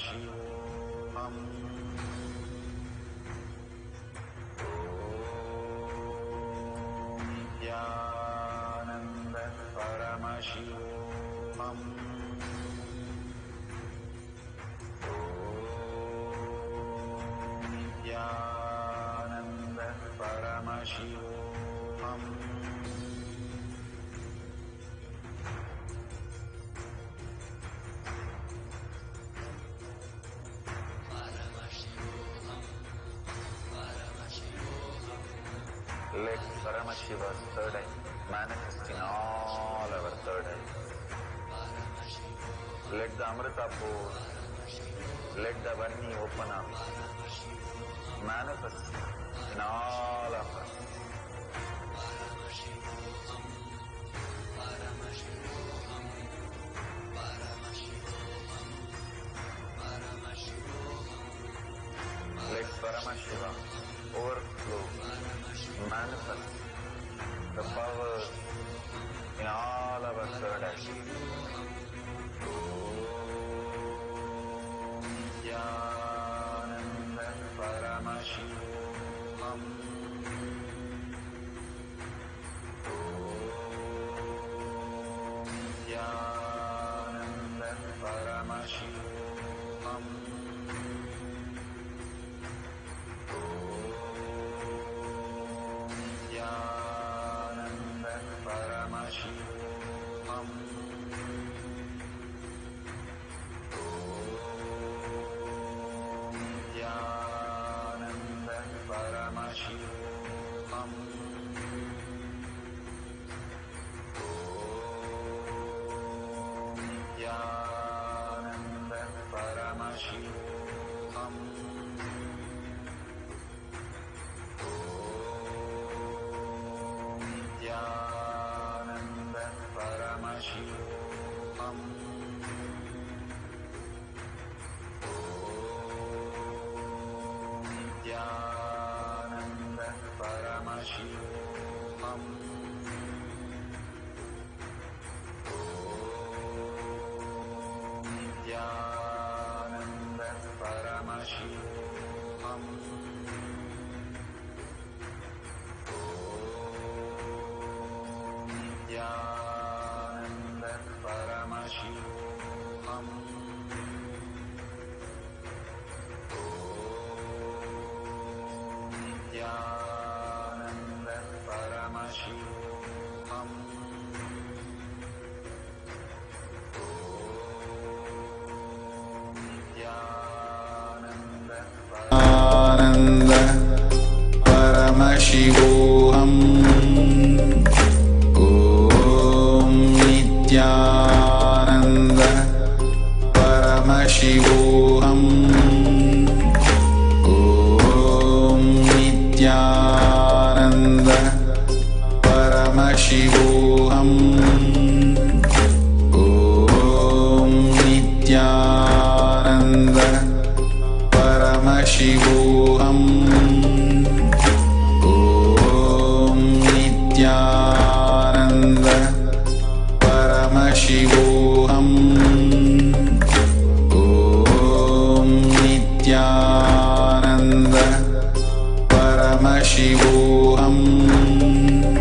Paramashivoham. Nithyananda Paramashivoham. Nithyananda Paramashivoham. Let Paramashiva's third eye manifest in all our third eyes. Let the Amrita pour, let the Varni open up, manifest in all of us. Let Paramashiva overflow, manifest the power in all our third eyes. Nithyananda Paramashivoham. Nithyananda Paramashivoham. Nithyananda Paramashivoham. Nithyananda Paramashivoham. Nithyananda Paramashivoham. Nithyananda Paramashivoham. Nithyananda Paramashivoham. Nithyananda Paramashivoham. Nithyananda Paramashivoham. Nithyananda Paramashivoham. Nithyananda Paramashivoham. Om Nithyananda Paramashivoham. Om Nithyananda Paramashivoham. Om Nithyananda Paramashivoham. Om Nithyananda Paramashivoham. Om Nithyananda Paramashivoham. Om Nithyananda Paramashivoham. Om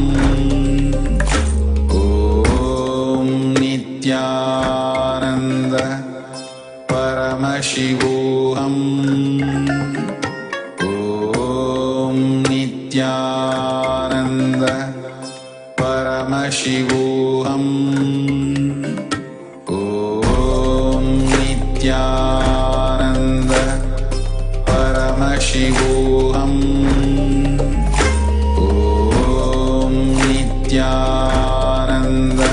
Nithyananda Paramashivoham. Om Nithyananda Paramashivoham. Om Nithyananda Paramashivoham. Om Nithyananda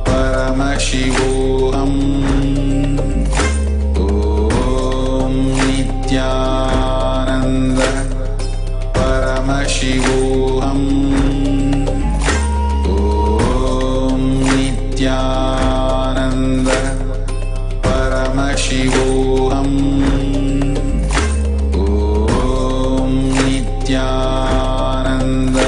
Paramashivoham. Om Nithyananda Paramashivoham. Om Nithyananda Paramashivoham. Om Nithyananda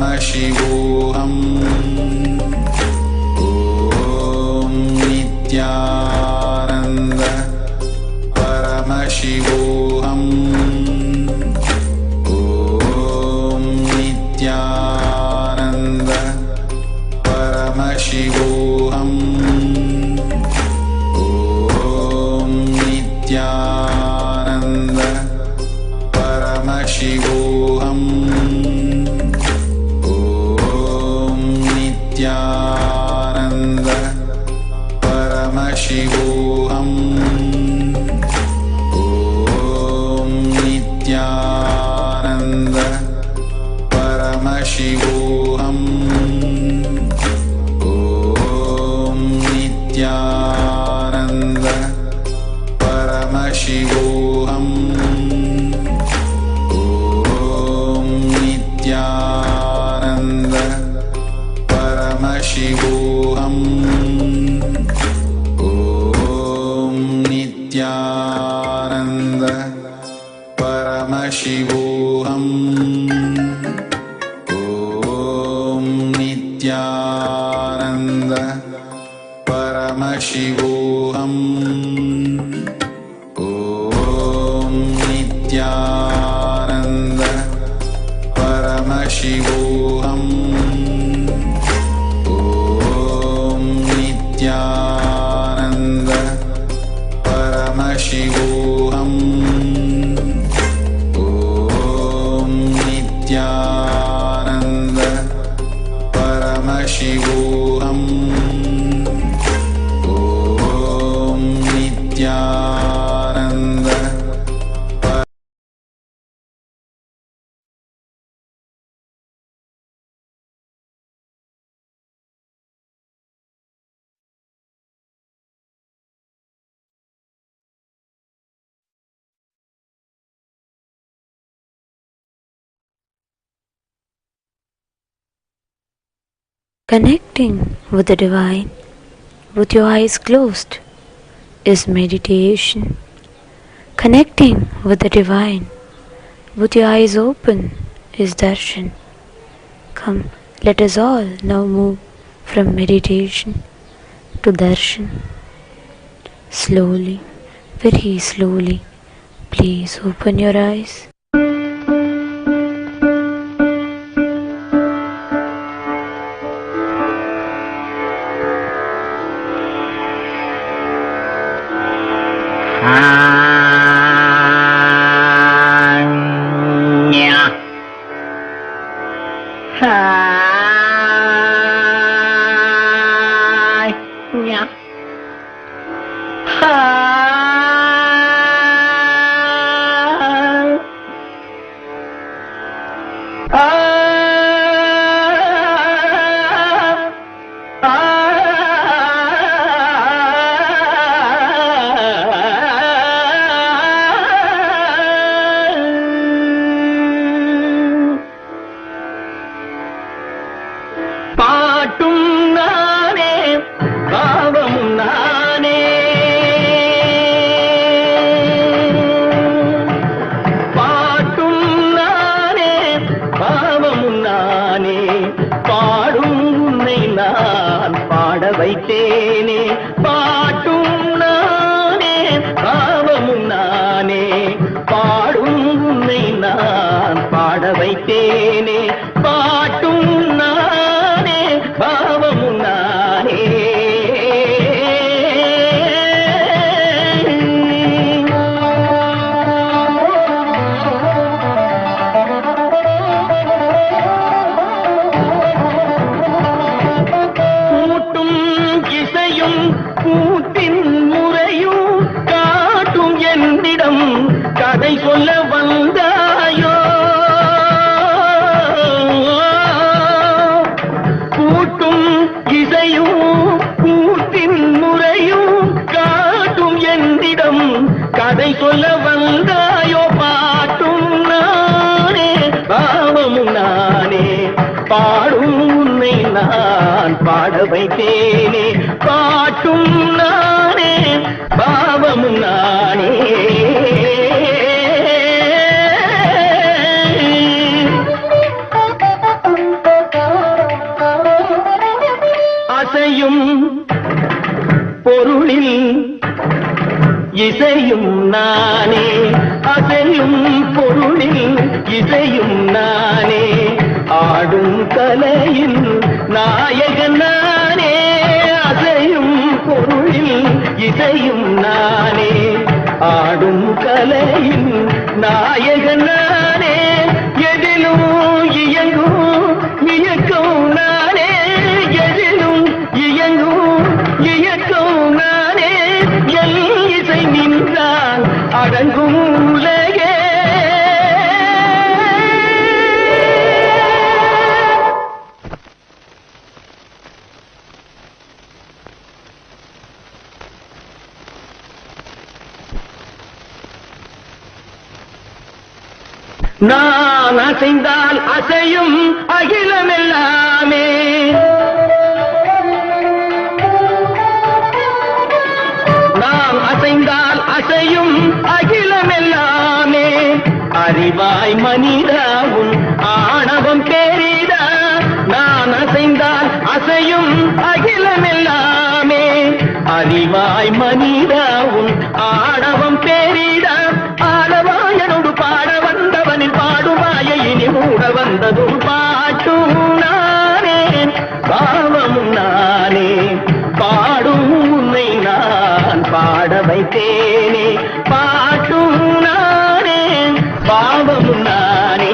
Paramashivoham. Om Nithyananda Paramashivoham. Om Nithyananda Paramashivoham. Om Nithyananda Paramashivoham. Om Nithyananda Paramashivoham. Om Nithyananda Paramashivoham. Om Nithyananda Paramashivoham. Om Nithyananda Paramashivoham. Om Nithyananda Paramashivoham. Om Nithyananda Paramashivoham. Om Nithyananda Paramashivoham. Om Nithyananda Paramashivoham. Om Nithyananda Paramashivoham. Om Nithyananda Connecting with the divine with your eyes closed is meditation. Connecting with the divine with your eyes open is darshan. Come, let us all now move from meditation to darshan. Slowly, very slowly, please open your eyes. அசையும் பொருளில் இசையும் நானே, அசையும் பொருளில் இசையும் நானே, ஆடும் கலையில் நாயகன் நானே, அசையும் பொருளில் இசையும் நானே, ஆடும் கலையில் நாயகன் நானே, எதிலும் இயங்கும் இயக்கம் நானே, எதிலும் இயங்கும் இயக்கம் நானே, எல் இசை நின்றால் அடங்கும் உலகே. நான் அசைந்தால் அசையும் அகிலமெல்லாமே, நாம் அசைந்தால் அசையும் அகிலமெல்லாமே, அறிவாய் மனிதாவும் ஆணவம் பேரிடா, நான் அசைந்தால் அசையும் அகிலமெல்லாமே, அறிவாய் மனிதாவும் ஆணவம் பேரிடா, ஆடவாயனோடு பாட வந்தவனில் பாடுவாய இனி மூட வந்ததும் பாட்டும் நானே, பாவமும் நானே, பாடும் உன்னை நான் பாட வைத்தேனே, பாட்டும் நானே, பாவமும் நானே.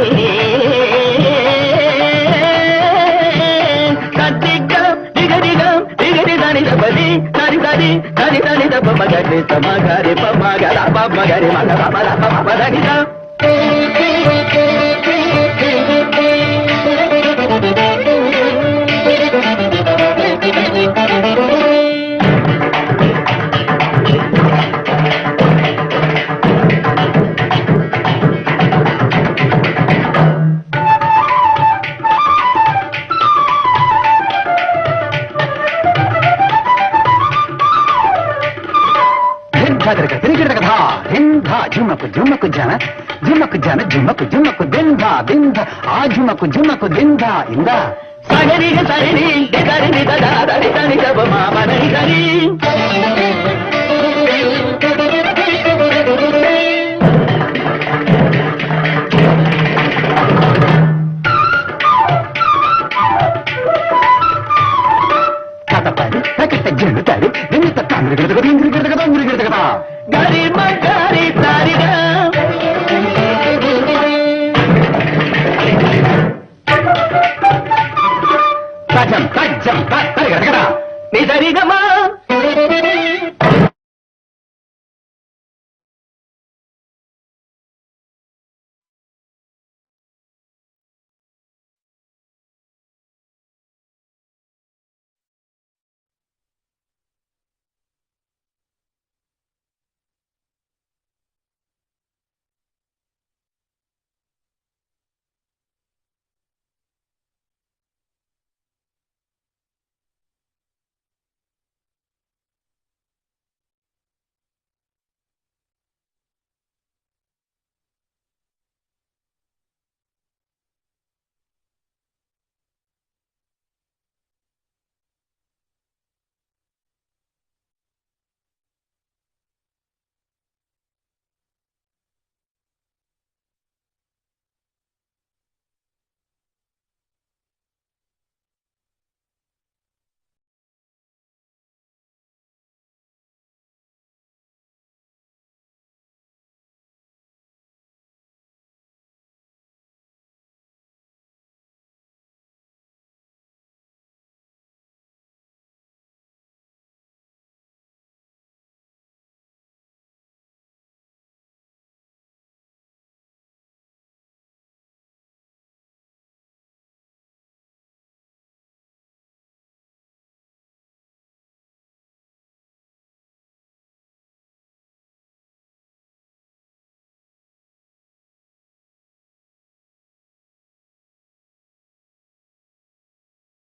கத்திக்கம் திகதிகம் திகதி தனிதபதி தனிதடி தனிதனித பமகரி தமகரி பமகர பமகரி மகர மர பமதனிதம். झुमक झुमक जन झुमक जन झुमक झुमक बिंदा बिंदा आ झुमक झुमक बिंदा इंदा सगरी सरी दरी नि दा दरी दनी जब मामा नहीं करी जन तारी दिन तक गरी मगारी तारी कजम कजम करा निधरी गमा.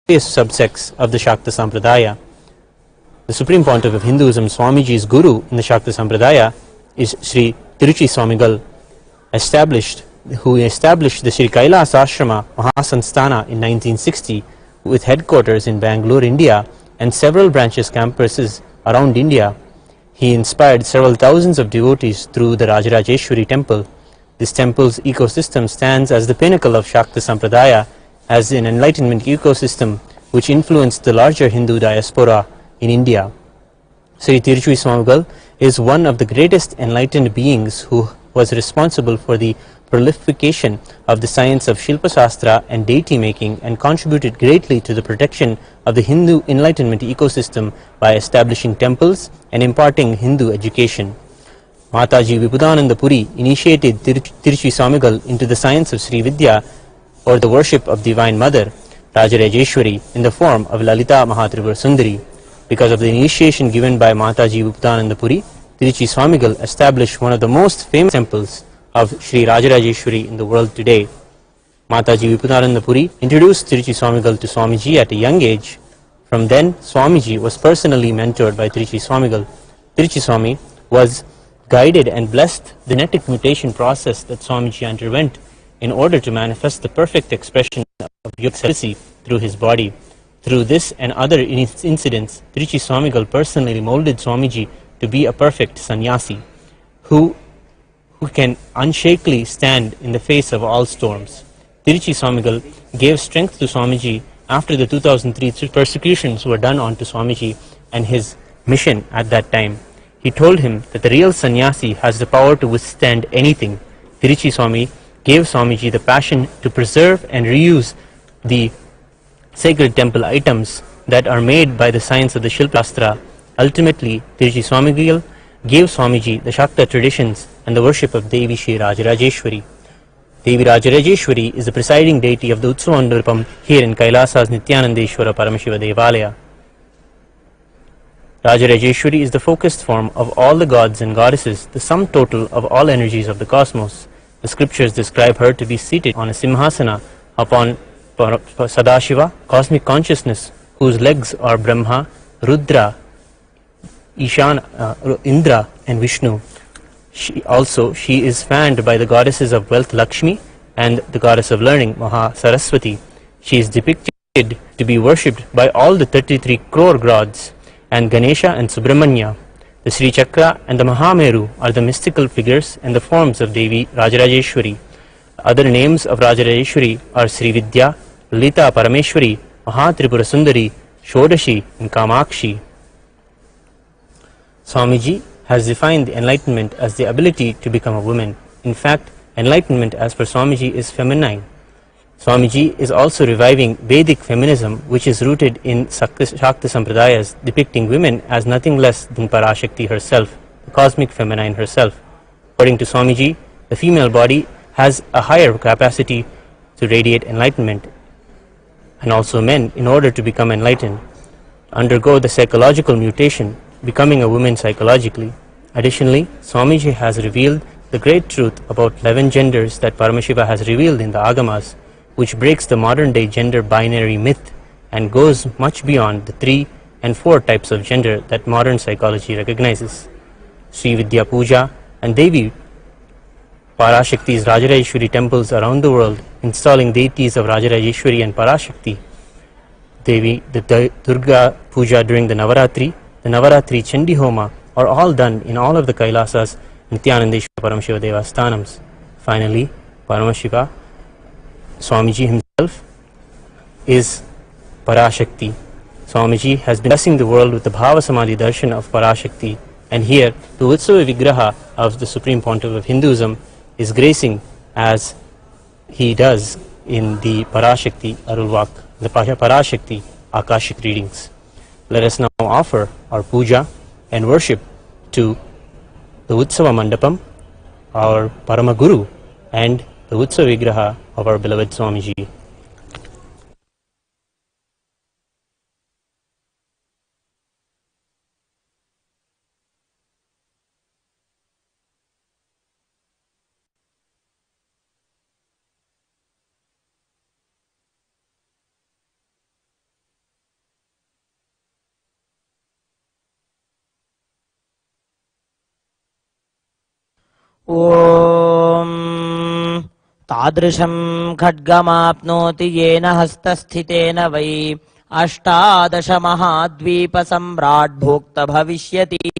Subsects of the Shakta Sampradaya. The Supreme Pontiff of Hinduism, Swamiji's Guru in the Shakta Sampradaya is Sri Tiruchi Swamigal, who established the Sri Kailasa Ashrama Mahasanstana in 1960 with headquarters in Bangalore, India, and several branches campuses around India. He inspired several thousands of devotees through the Rajarajeshwari temple. This temple's ecosystem stands as the pinnacle of Shakta Sampradaya, as an enlightenment ecosystem which influenced the larger Hindu diaspora in India. Sri Tiruchui Swamigal is one of the greatest enlightened beings who was responsible for the prolification of the science of Shilpa Shastra and deity making, and contributed greatly to the protection of the Hindu enlightenment ecosystem by establishing temples and imparting Hindu education. Mataji Vibhudananda Puri initiated Tiruchui Swamigal into the science of Sri Vidya, or the worship of Divine Mother, Rajarajeshwari, in the form of Lalita Mahatripura Sundari. Because of the initiation given by Mataji Vibhudananda Puri, Tiruchui Swamigal established one of the most famous temples of Sri Rajarajeshwari in the world today. Mataji Vibhudananda Puri introduced Tiruchui Swamigal to Swamiji at a young age. From then, Swamiji was personally mentored by Tiruchui Swamigal. Tiruchui Swami was guided and blessed the genetic mutation process that Swamiji underwent in order to manifest the perfect expression of Yoga celibacy through his body. Through this and other incidents, Tiruchui Swamigal personally molded Swamiji to be a perfect sannyasi who can unshakily stand in the face of all storms. Tiruchui Swamigal gave strength to Swamiji after the 2003 persecutions were done onto Swamiji and his mission at that time. He told him that the real sannyasi has the power to withstand anything. Tiruchui Swami gave Swamiji the passion to preserve and reuse the sacred temple items that are made by the science of the Shilpa Shastra. Ultimately, Tiruchui Swamigal gave Swamiji the Shakta traditions and the worship of Devi Shri Rajarajeshwari. Devi Rajarajeshwari is the presiding deity of the Utsava Mandapam here in Kailasa's Nithyanandeshwara Paramashiva Devalaya. Rajarajeshwari is the focused form of all the gods and goddesses, the sum total of all energies of the cosmos. The scriptures describe her to be seated on a simhasana upon Sadashiva, cosmic consciousness, whose legs are Brahma, Rudra, Indra and Vishnu. She is fanned by the goddesses of wealth Lakshmi and the goddess of learning Maha Saraswati. She is depicted to be worshipped by all the 33 crore gods and Ganesha and Subramanya. The Sri Chakra and the Mahameru are the mystical figures and the forms of Devi Rajarajeshwari. Other names of Rajarajeshwari are Sri Vidya, Lalita Parameshwari, Mahatripura Sundari, Shodashi and Kamakshi. Swamiji has defined the enlightenment as the ability to become a woman. In fact, enlightenment as per Swamiji is feminine. Swamiji is also reviving Vedic feminism, which is rooted in Shakta Sampradayas, depicting women as nothing less than Parashakti herself, the cosmic feminine herself. According to Swamiji, the female body has a higher capacity to radiate enlightenment, and also men, in order to become enlightened, undergo the psychological mutation, becoming a woman psychologically. Additionally, Swamiji has revealed the great truth about 11 genders that Paramashiva has revealed in the Agamas, which breaks the modern day gender binary myth and goes much beyond the 3 and 4 types of gender that modern psychology recognizes. Sri Vidya Puja and Devi Parashakti's Rajarajeshwari temples around the world, installing deities of Rajarajeshwari and Parashakti. Devi, the Durga Puja during the Navaratri Chandi Homa are all done in all of the Kailasas Nithyanandeshwara Paramashiva Devasthanams. Finally, Paramashiva, Swamiji himself, is Parashakti. Swamiji has been blessing the world with the Bhava Samadhi Darshan of Parashakti, and here the Utsava Vigraha of the Supreme Pontiff of Hinduism is gracing as he does in the Parashakti Arulvak, the Parashakti Akashic readings. Let us now offer our puja and worship to the Utsava Mandapam, our Paramaguru, and the Utsava Vigraha of our beloved Swamiji. ॐ तादृशं खड्गमाप्नोति येन हस्तस्थितेन वै अष्टादश महाद्वीप सम्राट् भोक्त भविष्यति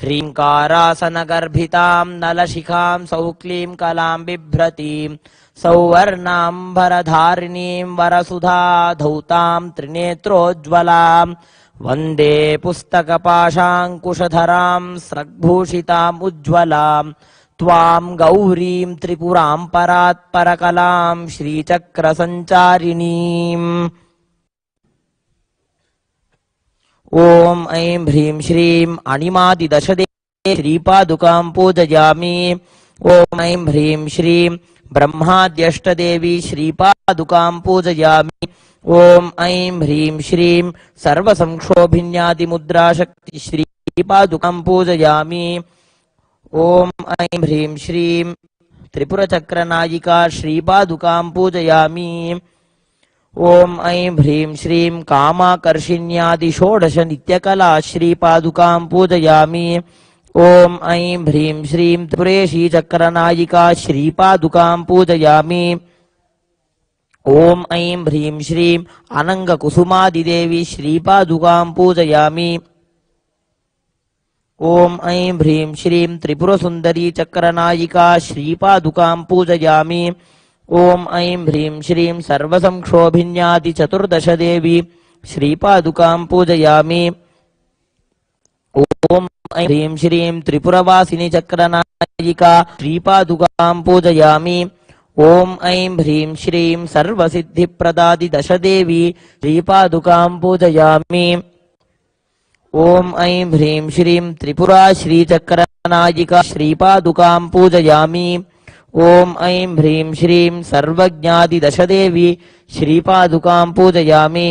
ह्रीङ्कारासनगर्भितां नलशिखां सौक्लीं कलां बिभ्रतीं सौवर्णाम्बरधारिणीं वरसुधा धौतां त्रिनेत्रोज्ज्वलां वन्दे पुस्तकपाशाङ्कुशधरां स्रग्भूषिताम् उज्ज्वलां त्वां गौरीं त्रिपुरां परात्परकलां श्रीचक्रसञ्चारिणीम्। ॐ ऐं ह्रीं श्रीं अणिमादिदशदे श्रीपादुकां पूजयामि। ॐ ऐं ह्रीं श्रीं ब्रह्माद्यष्टदेवी श्रीपादुकां पूजयामि। ॐ ऐं ह्रीं श्रीं सर्वसंक्षोभिन्यादिमुद्राशक्ति श्रीपादुकां पूजयामि। ॐ ऐं ह्रीं श्रीं त्रिपुरचक्रनायिका श्रीपादुकां पूजयामि। ॐ ऐं ह्रीं श्रीं कामाकर्षिण्यादि षोडश नित्यकला श्रीपादुकां पूजयामि। ॐ ऐं ह्रीं श्रीं त्रिपुरेशी चक्रनायिका श्रीपादुकां पूजयामि। ॐ ऐं ह्रीं श्रीं अनङ्गकुसुमादिदेवी श्रीपादुकां पूजयामि। ॐ ऐं ह्रीं श्रीं त्रिपुरसुन्दरी चक्रनायिका श्रीपादुकां पूजयामि। ॐ ऐं ह्रीं श्रीं सर्वसंक्षोभिन्यादिचतुर्दशदेवी श्रीपादुकां पूजयामि। ॐ ऐं ह्रीं श्रीं त्रिपुरवासिनी चक्रनायिका श्रीपादुकां पूजयामि। ॐ ऐं ह्रीं श्रीं सर्वसिद्धिप्रदादिदशदेवी श्रीपादुकां पूजयामि। ॐ ऐं ह्रीं श्रीं त्रिपुरा श्रीचक्रनायिका श्रीपादुकां पूजयामि। ॐ ऐं ह्रीं श्रीं सर्वज्ञादिदशदेवी श्रीपादुकां पूजयामि।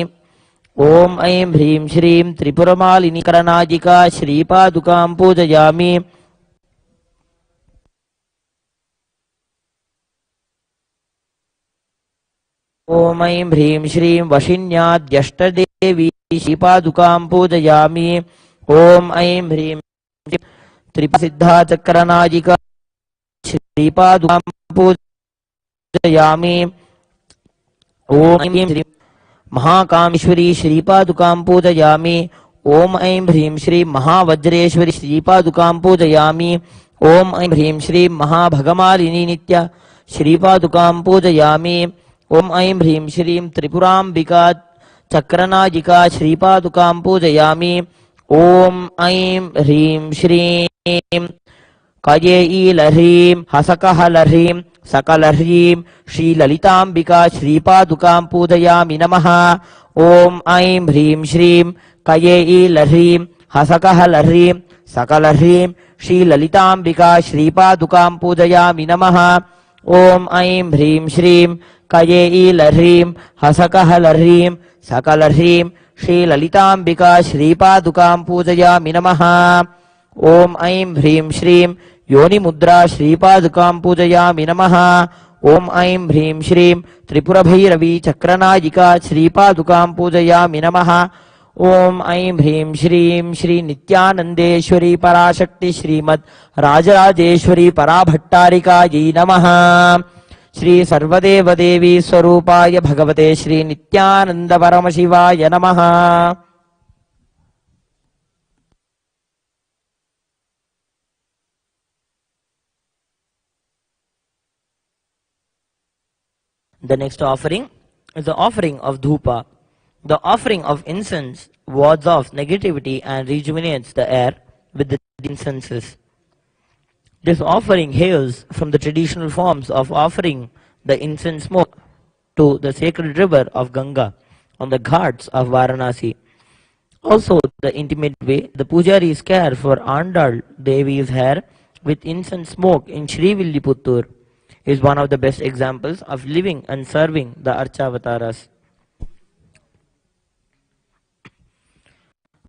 ॐ ऐं ह्रीं श्रीं त्रिपुरमालिनीकरनायिका श्रीपादुकां पूजयामि। ॐ ऐं ह्रीं श्रीं वशिन्याद्यष्टदेवी श्रीपादुकां पूजयामि। ॐ ऐं ह्रीं त्रिपुरसिद्धाचक्रनायिका श्रीपादुकां पूजयामि। ॐ ऐं श्रीं महाकामेश्वरी श्रीपादुकां पूजयामि। ॐ ऐं ह्रीं श्रीं महावज्रेश्वरी श्रीपादुकां पूजयामि। ॐ ऐं ह्रीं श्रीं महाभगमालिनी नित्य श्रीपादुकां पूजयामि। ॐ ऐं ह्रीं श्रीं त्रिपुराम्बिका चक्रनायिका श्रीपादुकां पूजयामि। ॐ ऐं ह्रीं श्रीं कयेईलह्रीं हसकहलह्रीं सकलह्रीं श्रीललिताम्बिका श्रीपादुकां पूजयामि नमः। ॐ ऐं ह्रीं श्रीं कयेईलह्रीं हसकहलह्रीं सकलह्रीं श्रीललिताम्बिका श्रीपादुकां पूजयामि नमः। ॐ ऐं ह्रीं श्रीं कयेईलह्रीं हसकहलह्रीं सकलह्रीं श्रीललिताम्बिका श्रीपादुकां पूजयामि नमः। ॐ ऐं ह्रीं श्रीं योनिमुद्रा श्रीपादुकां पूजयामि नमः। ॐ ऐं ह्रीं श्रीं त्रिपुरभैरवी चक्रनायिका श्रीपादुकां पूजयामि नमः। ॐ ऐं ह्रीं श्रीं श्री नित्यानन्देश्वरी पराशक्ति श्रीमद् राजराजेश्वरी पराभट्टारिकायै नमः। श्री सर्वदेवदेवी स्वरूपाय भगवते श्री नित्यानंद परमशिवाय नमः। The next offering is the offering of dhupa. The offering of incense wards off negativity and rejuvenates the air with the incenses. This offering hails from the traditional forms of offering the incense smoke to the sacred river of Ganga on the ghats of Varanasi. Also, the intimate way the pujaris care for Andal Devi's hair with incense smoke in Srivilliputtur is one of the best examples of living and serving the Archavataras.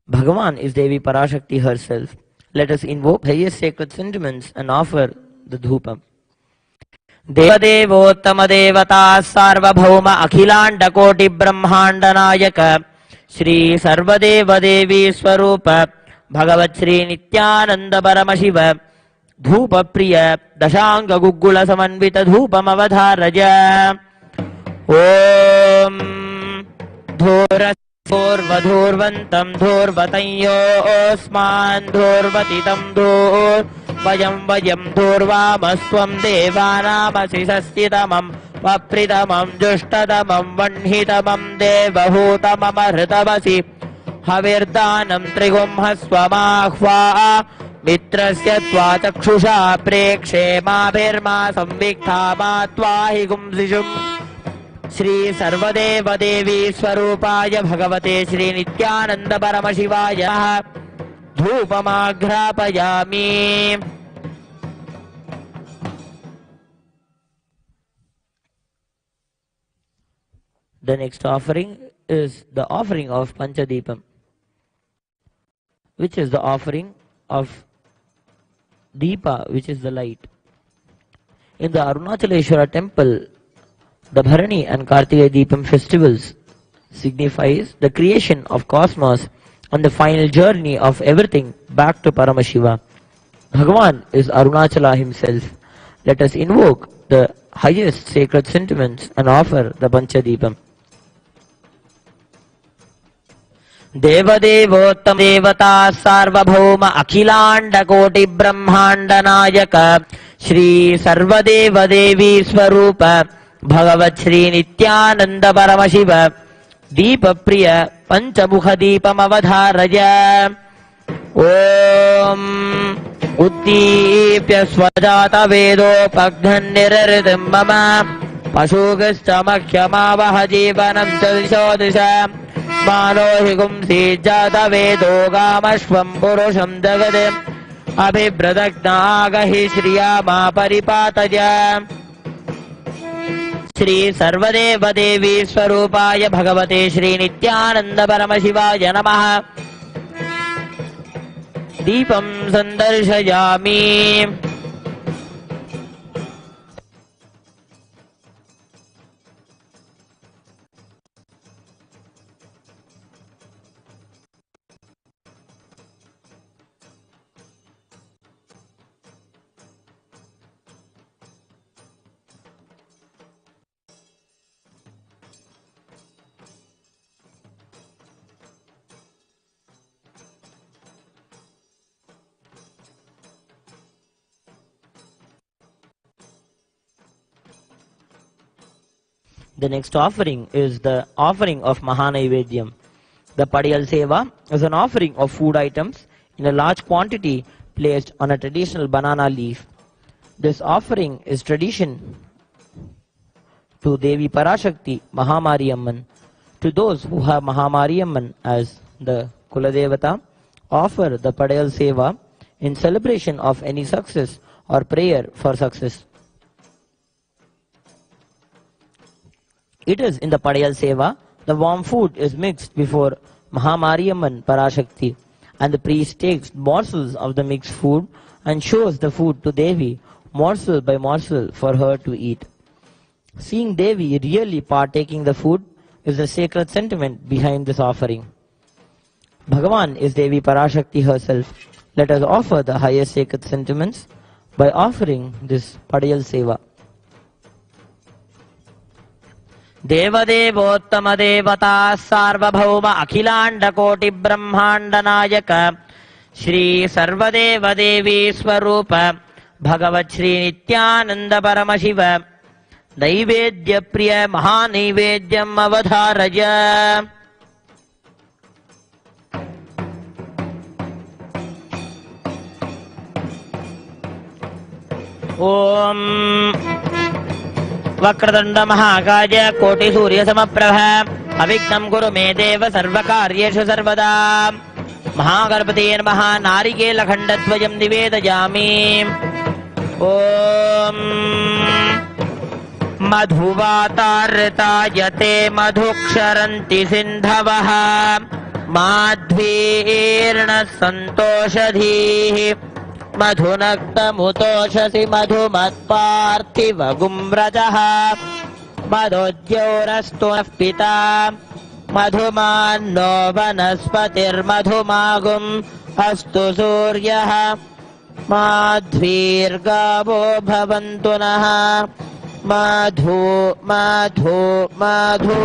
Bhagavan is Devi Parashakti herself. Let us invoke highest sacred sentiments and offer the dhupa. Devadevottama devata sarvabhauma akhilanda koti brahmanda nayaka Shri Sarvadeva Devi Swarupa Bhagavat Shri Nithyananda Paramashivam Dhupa Priya Dashanga Gugula Samanvita Dhupam Avadharaja Om धूर्वधूर्वन्तं धूर्वतयोऽस्मान् धूर्वतितं धूर् वयं धूर्वामस्त्वं देवानामसि षष्टितमं वप्रितमं जुष्टतमं वह्नितमं देवहूतममहृतमसि हविर्दानं त्रिगुंहस्वमाह्वा मित्रस्य त्वा चक्षुषा प्रेक्षे माभिर्मा संविक्था मा त्वा हि गुंसिषुम् श्री सर्वदेव देवी स्वरूपाय भगवते Shri Nityanand परमशिवाय धूपमाघ्रापयामि. The next offering is the offering of Panchadipam, which is the offering of Deepa, which is the light. In the Arunachaleshwara temple, the Bharani and Kartika Deepam festivals signifies the creation of cosmos and the final journey of everything back to Paramashiva. Bhagavan is Arunachala himself. Let us invoke the highest sacred sentiments and offer the Panchadipam. देवदेवोत्तम देवता सार्वभौम अखिलांड कोटि ब्रह्मांड नायक श्री सर्वदेव देवी स्वरूप भगवत श्री नित्यानंद परमशिव दीप प्रिय पंचमुख दीपमवधारय. ओम उद्दीप्य स्वजात वेदोपघ्ननिरृतं मम पशुगश्च मह्यमावह जीवनं च दिशो दिश मानो हि गुंसि जात वेदो गामश्वं पुरुषं जगदे अभिव्रदग्नागहि श्रिया मा परिपातय. श्री सर्वदेव देवी स्वरूपाय भगवते श्री नित्यानंद परमशिवाय नमः. दीपं संदर्शयामि. The next offering is the offering of Mahanaivedyam. The Padiyal Seva is an offering of food items in a large quantity placed on a traditional banana leaf. This offering is tradition to Devi Parashakti Mahamariyamman. To those who have Mahamariyamman as the Kuladevata, offer the Padiyal Seva in celebration of any success or prayer for success. It is in the Padiyal Seva, the warm food is mixed before Mahamariyamman Parashakti, and the priest takes morsels of the mixed food and shows the food to Devi, morsel by morsel, for her to eat. Seeing Devi really partaking the food is the sacred sentiment behind this offering. Bhagavan is Devi Parashakti herself. Let us offer the highest sacred sentiments by offering this Padiyal Seva. देवदेवोत्तम देवता सार्वभौम अखिलांड कोटि ब्रह्मांड नायक श्री सर्वदेव देवी स्वरूप भगवत श्री नित्यानंद परमशिव नैवेद्य प्रिय महानैवेद्यम अवधारय. ओम वक्रतुंड महाकाय कोटि सूर्य समप्रभ अविघ्नं कुरु मे देव सर्वकार्येषु सर्वदा. महागणपते नमः. नारिकेलखण्डद्वयं निवेदयामि. ओम मधुवातार्तायते मधुक्षरन्ति सिन्धवः माध्वीर्न सन्तोषधीः मधुनक्तमुतोषसि मधुमत्पार्थिव गुम्रजः मधोद्यौरस्तु नः पिता मधुमान्नो वनस्पतिर्मधुमागुम् अस्तु सूर्यः माध्वीर्गावो भवन्तु नः. मधु मधु मधु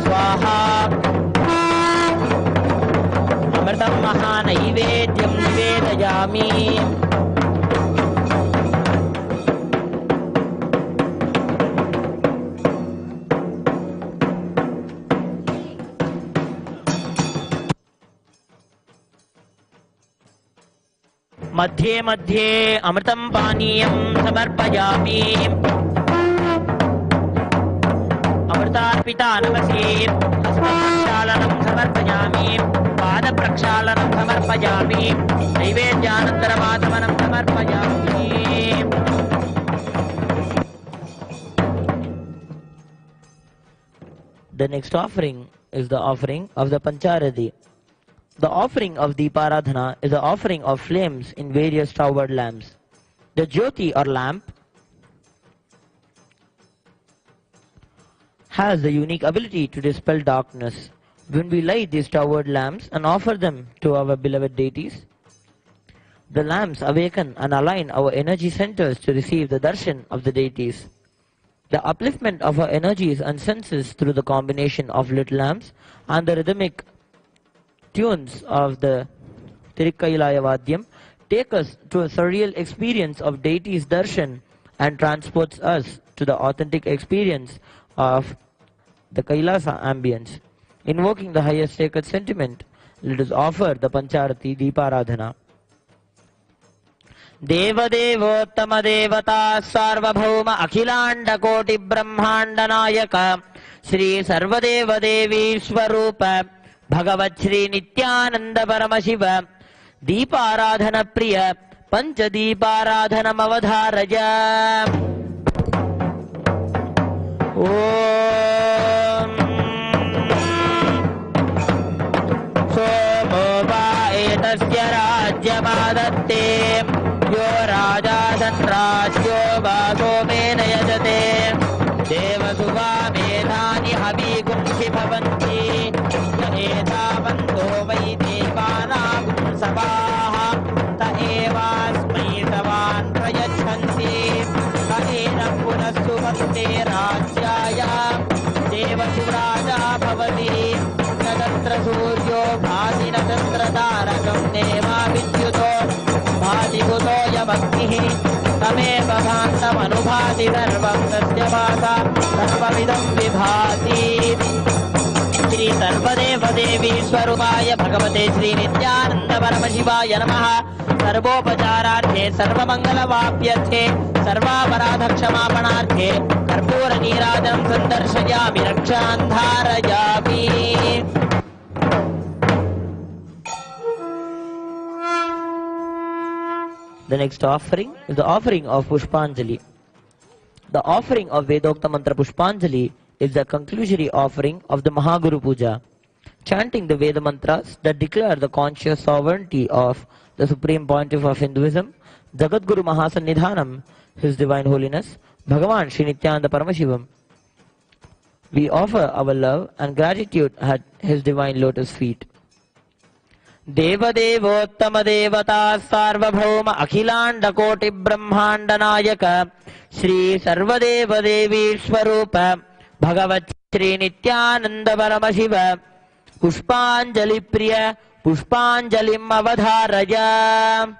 स्वाहा अमृतं महानैवेद्यं निवेदयामि मध्ये मध्ये अमृतं पानीयं समर्पयामि अमृतार्पिता नमसे हस्तप्रक्षालनं समर्पयामि पादप्रक्षालनं समर्पयामि नैवेद्यानन्तरमागमनं समर्पयामि The next offering is the offering of the Pancharadi. The offering of Deeparadhana is the offering of flames in various towered lamps. The Jyoti or lamp has the unique ability to dispel darkness. When we light these towered lamps and offer them to our beloved deities, the lamps awaken and align our energy centers to receive the darshan of the deities. The upliftment of our energies and senses through the combination of lit lamps and the rhythmic tunes of the Tirukkailaya Vadyam take us to a surreal experience of deities' darshan and transports us to the authentic experience of the Kailasa ambience. Invoking the highest sacred sentiment, let us offer the Pancharati Deeparadhana. Devadevottama Devata Sarvabhauma Akhilanda Koti Brahmanda Nayaka Sri Sarvadeva Devi Swarupa Bhagavat Shri Nithyananda Paramashivam Deeparadhana Priya Pancha Deeparadhana Avadharaja Om Somo Va Etasya Rajyamadatte Yo Rajasan Rajyo Vaso Mena Yajate Devasuva Medhani Habigum Shibhavanti एतावन्तो वै देवानागुं सभाः त एवास्मै तवान् प्रयच्छन्ति स N पुनः सुमन्ते राज्याय देवसुराजा भवति न तत्र सूर्यो भाति न तत्र तारकं नेमा विद्युतो भाति कुतोऽयमग्निः तमेव भान्तमनुभाति सर्वं तस्य भासा सर्वमिदं विभाति श्री सर्वदेव देवी स्वरूपाय भगवते श्री नित्यानंद परमशिवाय नमः सर्वोपचारार्थे सर्वमंगलवाप्यर्थे सर्वापराध क्षमापणार्थे कर्पूर नीराजनं संदर्शयामि रक्षां धारयामि The next offering is the offering of Pushpanjali. The offering of Vedokta Mantra Pushpanjali is the conclusory offering of the Mahaguru Puja. Chanting the Veda mantras that declare the conscious sovereignty of the Supreme Pontiff of Hinduism, Jagadguru Mahasannidhanam, His Divine Holiness, Bhagavan Shri Nithyananda Paramashivam. We offer our love and gratitude at His Divine Lotus feet. Devadevottama Devata Sarvabhauma Akhilanda Koti Brahmanda Nayaka Sri Sarvadeva Devi Swarupa Bhagavat Shri Nithyananda Paramashivam Pushpanjali Priya Pushpanjalim Avadharaja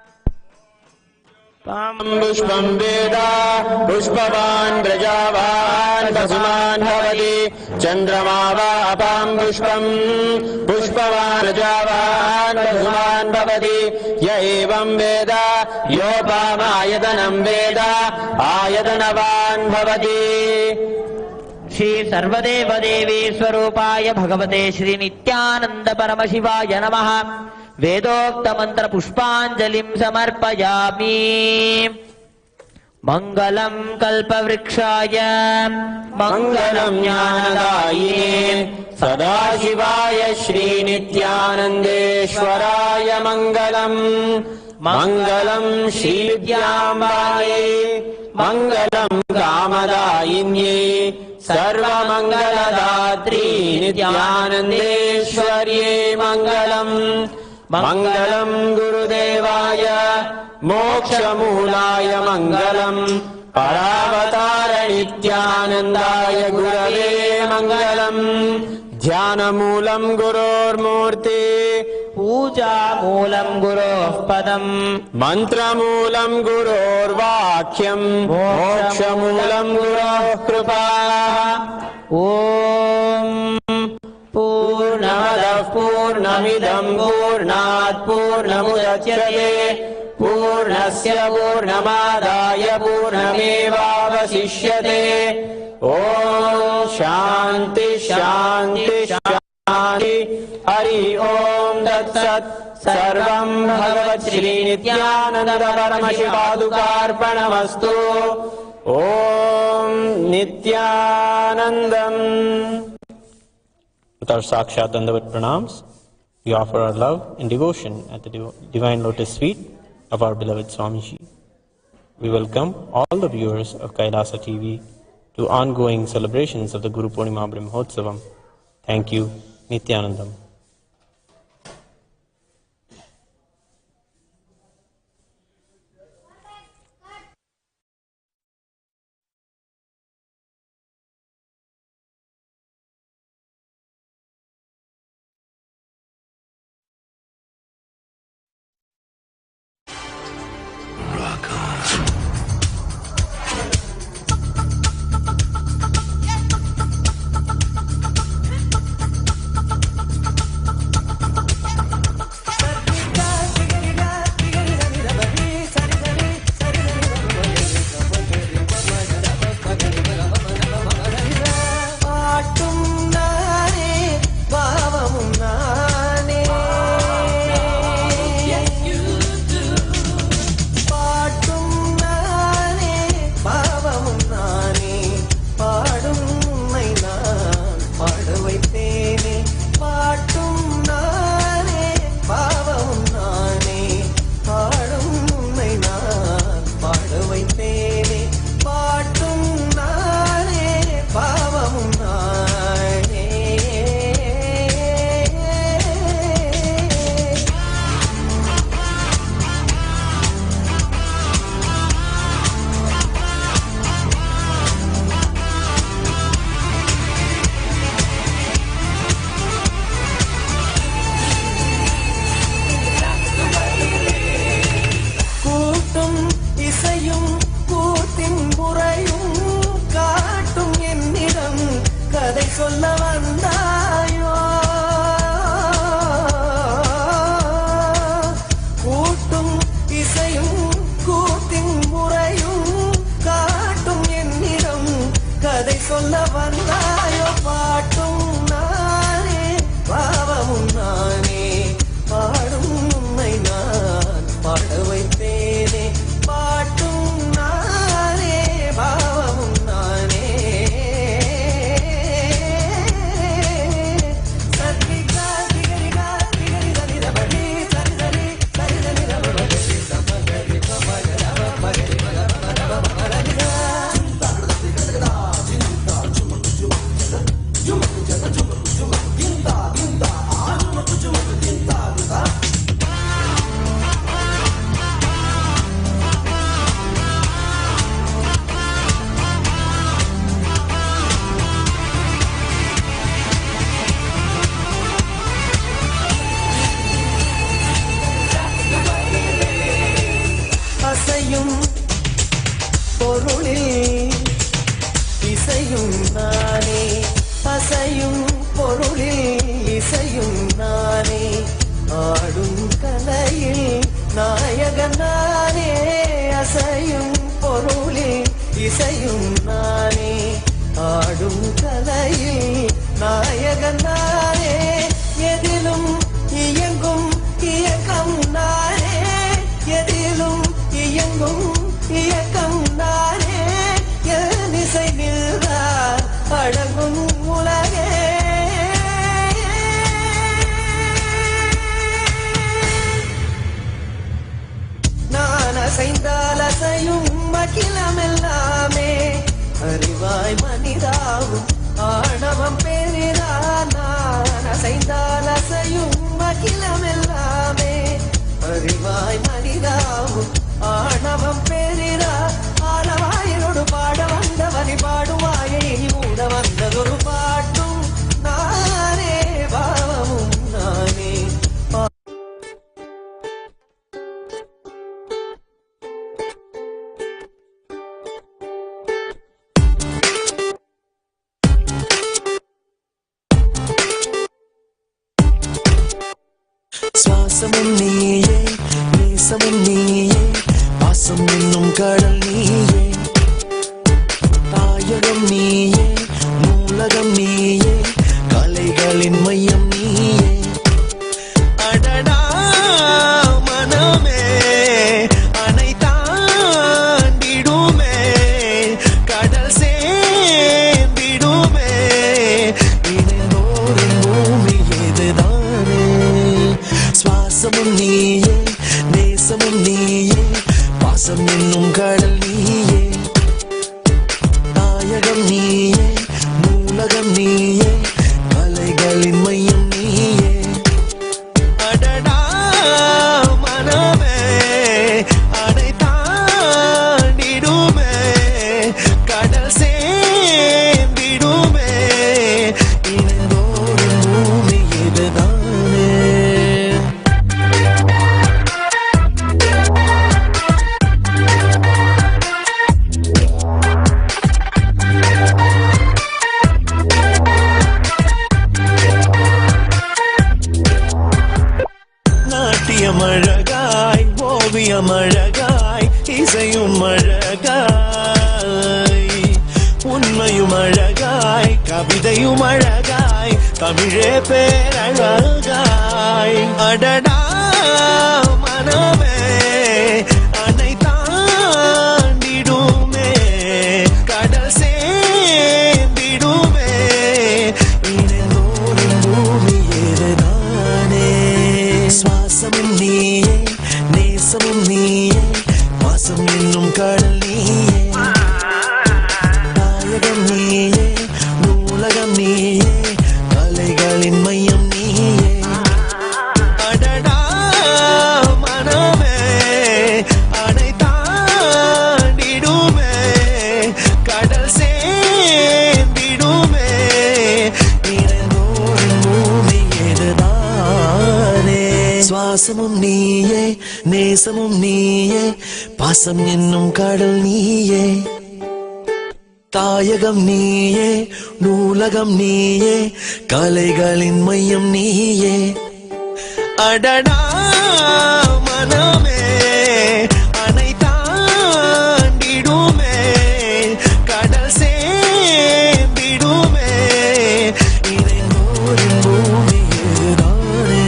Pushpam Veda Pushpavan Brajavan Basuman Bhavati Chandramava Apam Pushpam Pushpavan Brajavan Basuman Bhavati Ya Evam Veda Yopam Ayatanam Veda Ayatanavan Bhavati Shri Sarvadeva Devi Swarupaya Bhagavate Shri Nithyananda Paramashivaaya Namaha Vedokta Mantra Pushpanjalim Samarpayami Mangalam Kalpavrikshaya Mangalam Jnanadayine Sadashivaya Shri Nithyanandeshwaraya Mangalam Mangalam Shri Vidyambaye Mangalam Kamadayinye Sarva Mangaladhatri Nithyanandeshwarye Mangalam Mangalam Gurudevaya Mokshamulaya Mangalam परावतार नित्यानन्दाय गुरवे मङ्गलम् ध्यानमूलं गुरोर्मूर्ति पूजामूलं गुरोः पदम् मन्त्रमूलं गुरोर्वाक्यं मोक्षमूलं गुरोः कृपा ॐ पूर्णमदः पूर्णमिदं पूर्णात् पूर्णमुदच्यते पूर्णस्य पूर्णमादाय पूर्णमेवावशिष्यते ॐ शान्ति शान्ति शान्ति हरि ओम तत्सत् सर्वं भगवत् श्री नित्यानंद परमशिवादुकार्पणमस्तु ओम Nityanandam. With our Sakshat Dandavat Pranams, we offer our love and devotion at the divine lotus feet of our beloved Swamiji. We welcome all the viewers of Kailasa TV to ongoing celebrations of the Guru Purnima Brahmotsavam. Thank you, Nithyanandam. அறிவாய் மனிதாவும் ஆணவம் பெரிதா ஆலவாயிரு சுவாசமும் நீயே நேசமும் நீயே பாசம் என்னும் கடல் நீயே தாயகம் நீயே நூலகம் நீயே கலைகளின் மையம் நீயே அடடா மனமே அணை தாண்டிடுமே கடல் சேர்ந்திடுமே இணைந்தோரின் பூமி இதுதானே சுவாசமும் நீயே நேசமும் நீயே பாசம் என்னும் கடல் நீயே தாயகம் நீயே நூலகம் நீயே கலைகளின் மையம் நீயே அடடா மனமே அணை தாண்டிடுமே கடல் சேர்ந்திடுமே இணைந்தோரின் பூமி இதுதானே நாட்டியம் அழகாய் ஓவியம் அழகாய் இசையும் அழகாய் உண்மையும் அழகாய் கவிதையும் அழகாய் தமிழே பேரழகாய் அடடா மனமே அணை தாண்டிடுமே கடல் சேர்ந்திடுமே இணைந்தோரின் பூமி ஏதுதானே சுவாசமும் நீயே நேசமும் நீயே பாசம் என்னும் கடல் நீயே தாயகம் நீயே நூலகம் நீயே கலைகளின் மையம் நீயே அடடா மனமே அணை தாண்டிடுமே கடல் சேர்ந்திடுமே இணைந்தோரின் பூமி இதுதானே சுவாசமும் நீயே நேசமும் நீயே பாசம் என்னும் கடல் நீயே தாயகம் நீயே நூலகம் நீயே கலைகளின் மையம் நீயே அடடா மனமே அணை தாண்டிடுமே கடல் சேர்ந்திடுமே இணைந்தோரின் பூமி இதுதானே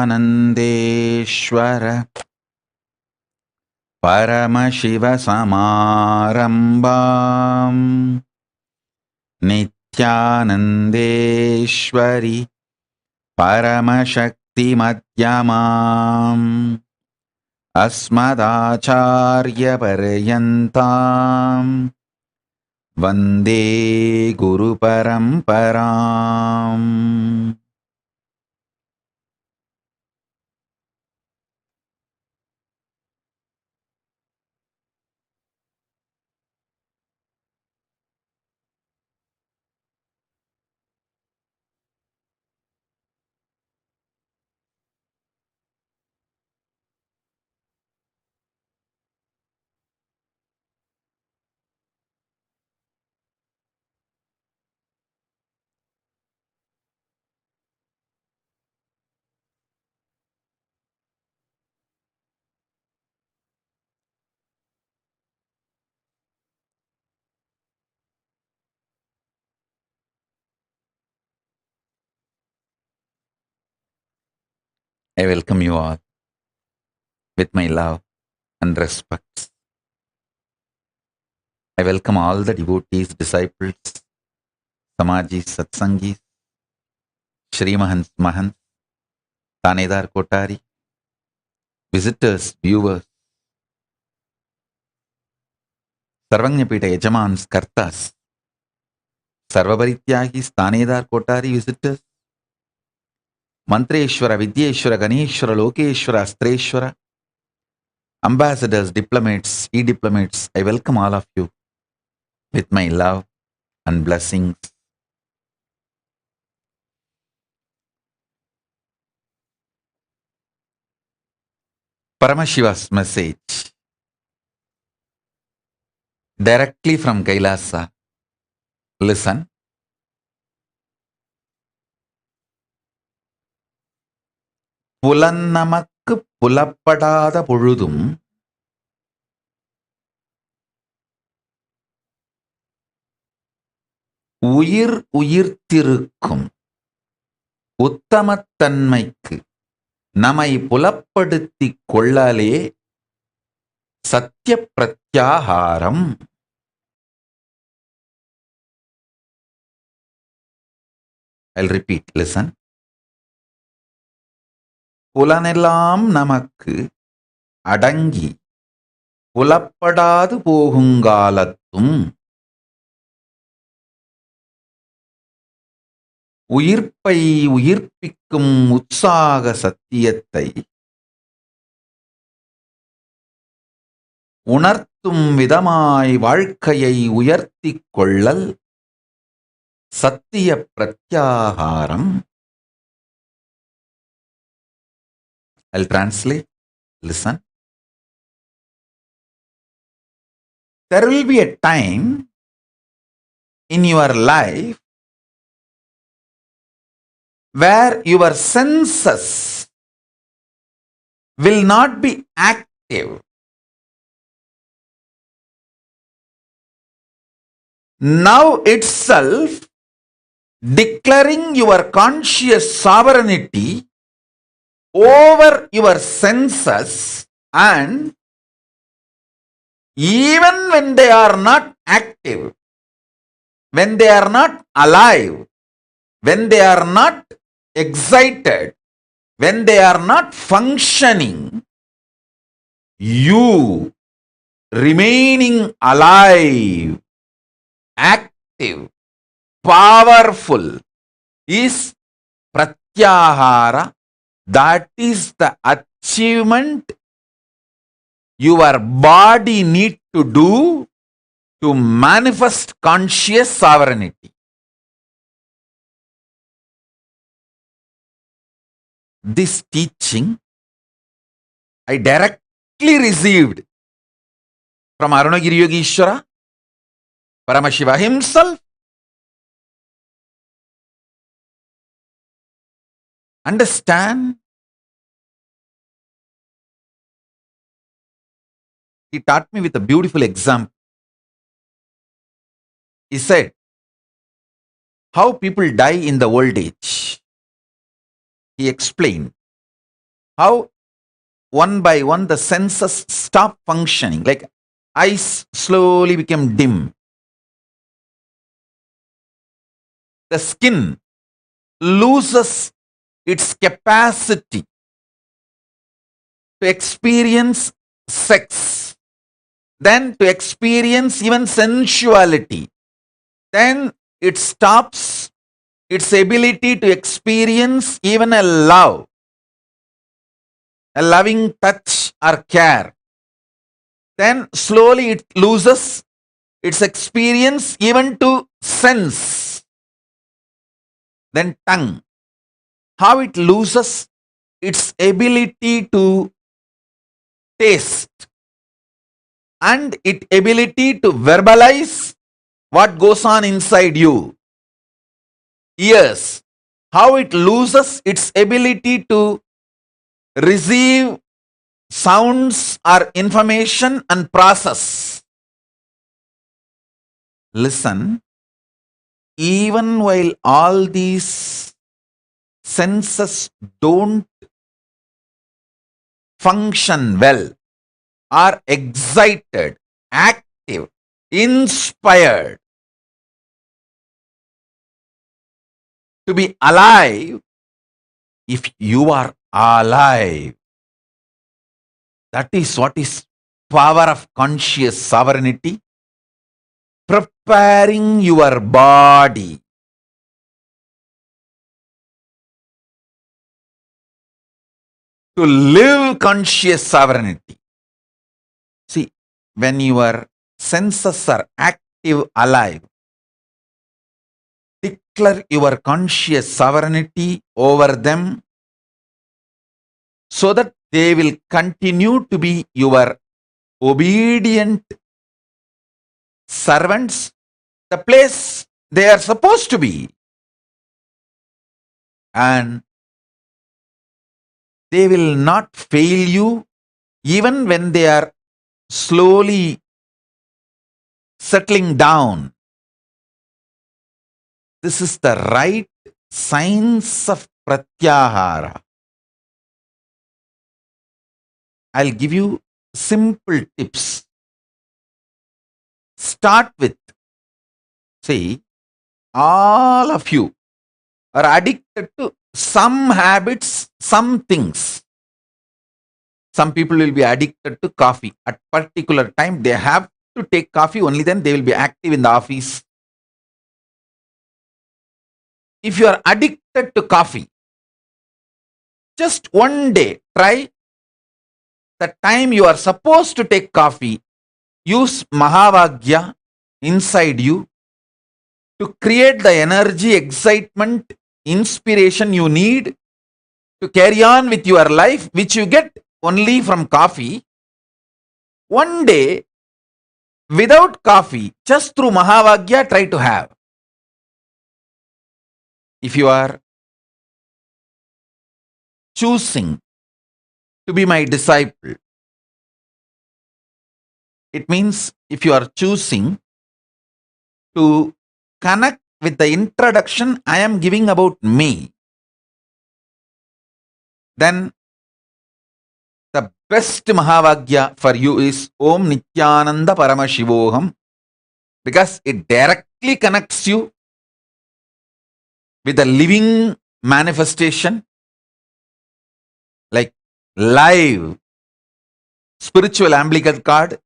Nithyanandeshwara Paramashivoham Nithyanandeshwari Paramashakti Madhyamam Asmadacharya Paryantam Vande Guru Paramparam. I welcome you all with my love and respect. I welcome all the devotees, disciples, Samajis, Satsangis, Shri Mahants, Mahants, Tanedar Kotari, visitors, viewers, Sarvanyapita Yajamans, Kartas, Sarvabarityagis, Tanedar Kotari, visitors, Mantreshwara, Vidyeshwara, Ganeshwara, Lokeshwara, Astreshwara, ambassadors, diplomats, e-diplomats, I welcome all of you with my love and blessings. Paramashiva's message directly from Kailasa. Listen. புலன்னமக்கு புலப்படாத பொழுதும் உயிர் உயிர்த்திருக்கும் உத்தமத்தன்மைக்கு நம்மை புலப்படுத்திக் கொள்ளலே சத்திய பிரத்யாகாரம். I'll repeat, listen. புலனெல்லாம் நமக்கு அடங்கி புலப்படாது போகுங்காலத்தும் உயிர்ப்பை உயிர்ப்பிக்கும் உற்சாக சத்தியத்தை உணர்த்தும் விதமாய் வாழ்க்கையை உயர்த்திக் கொள்ளல் சத்திய பிரத்யாகாரம். I'll translate. Listen. There will be a time in your life where your senses will not be active. Now itself, declaring your conscious sovereignty over your senses, and even when they are not active, when they are not alive, when they are not excited, when they are not functioning, you remaining alive, active, powerful is pratyahara. That is the achievement your body need to do to manifest conscious sovereignty. This teaching I directly received from Arunagiri Yogeshwara, Paramashiva himself. Understand? He taught me with a beautiful example. He said, how people die in the old age. He explained, how one by one the senses stop functioning, like eyes slowly become dim. The skin loses its capacity to experience sex, then to experience even sensuality. Then it stops its ability to experience even a love, a loving touch or care. Then slowly it loses its experience even to sense. Then tongue, how it loses its ability to taste and its ability to verbalize what goes on inside you. Ears, how it loses its ability to receive sounds or information and process. Listen, even while all these senses don't function well, are excited, active, inspired to be alive, if you are alive, that is what is power of conscious sovereignty, preparing your body to live conscious sovereignty. See, when your senses are active, alive, declare your conscious sovereignty over them so that they will continue to be your obedient servants, the place they are supposed to be. And they will not fail you even when they are slowly settling down. This is the right science of pratyahara. I'll give you simple tips. Start with, see, all of you are addicted to some habits, some things. Some people will be addicted to coffee. At particular time, they have to take coffee, only then they will be active in the office. If you are addicted to coffee, just one day try the time you are supposed to take coffee, use Mahavagya inside you to create the energy, excitement, inspiration you need to carry on with your life, which you get only from coffee. One day, without coffee, just through Mahavagya, try to have. If you are choosing to be my disciple, it means if you are choosing to connect with the introduction I am giving about me, then the best Mahavagya for you is Om Nithyananda Paramashivoham, because it directly connects you with a living manifestation, like live spiritual umbilical cord.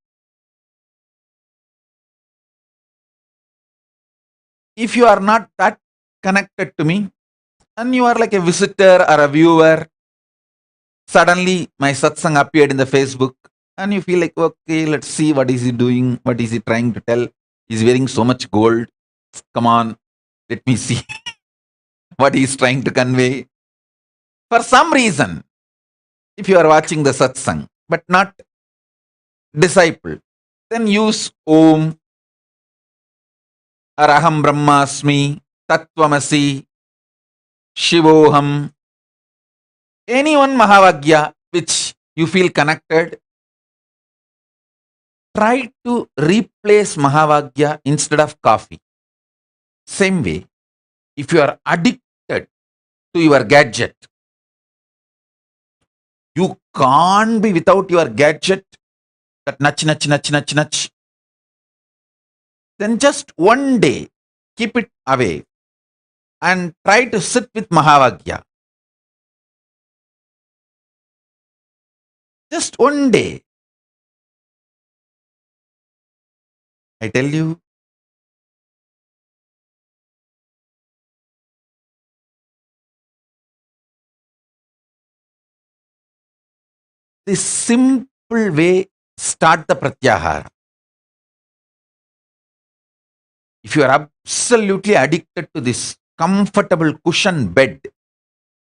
If you are not that connected to me and you are like a visitor or a viewer, suddenly my satsang appeared in the Facebook and you feel like, okay, let's see what is he doing, what is he trying to tell. He's wearing so much gold. Come on, let me see what he is trying to convey. For some reason, if you are watching the satsang but not disciple, then use Om or Aham Brahmasmi, Tattvamasi, Shivoham, any one Mahavagya which you feel connected. Try to replace Mahavagya instead of coffee. Same way, if you are addicted to your gadget, can't be without your gadget, that nudge, then just one day keep it away and try to sit with Mahavagya. Just one day. I tell you, this simple way, start the pratyahara. If you are absolutely addicted to this comfortable cushion bed,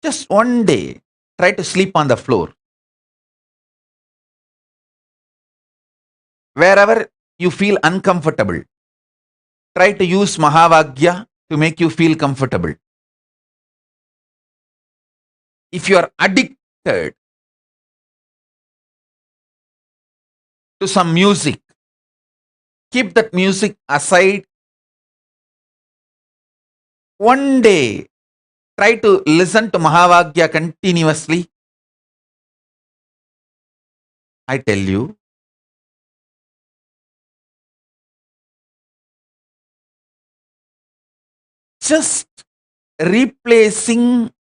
just one day try to sleep on the floor. Wherever you feel uncomfortable, try to use Mahavagya to make you feel comfortable. If you are addicted to some music, keep that music aside. One day, try to listen to Mahavagya continuously. I tell you, just replacing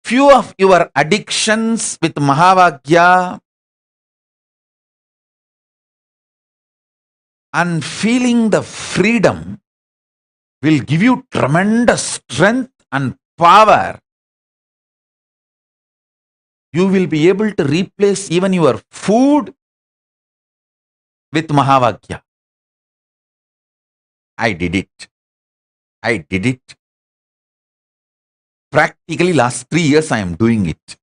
few of your addictions with Mahavagya and feeling the freedom will give you tremendous strength and power. You will be able to replace even your food with Mahavagya. I did it. Practically last 3 years I am doing it.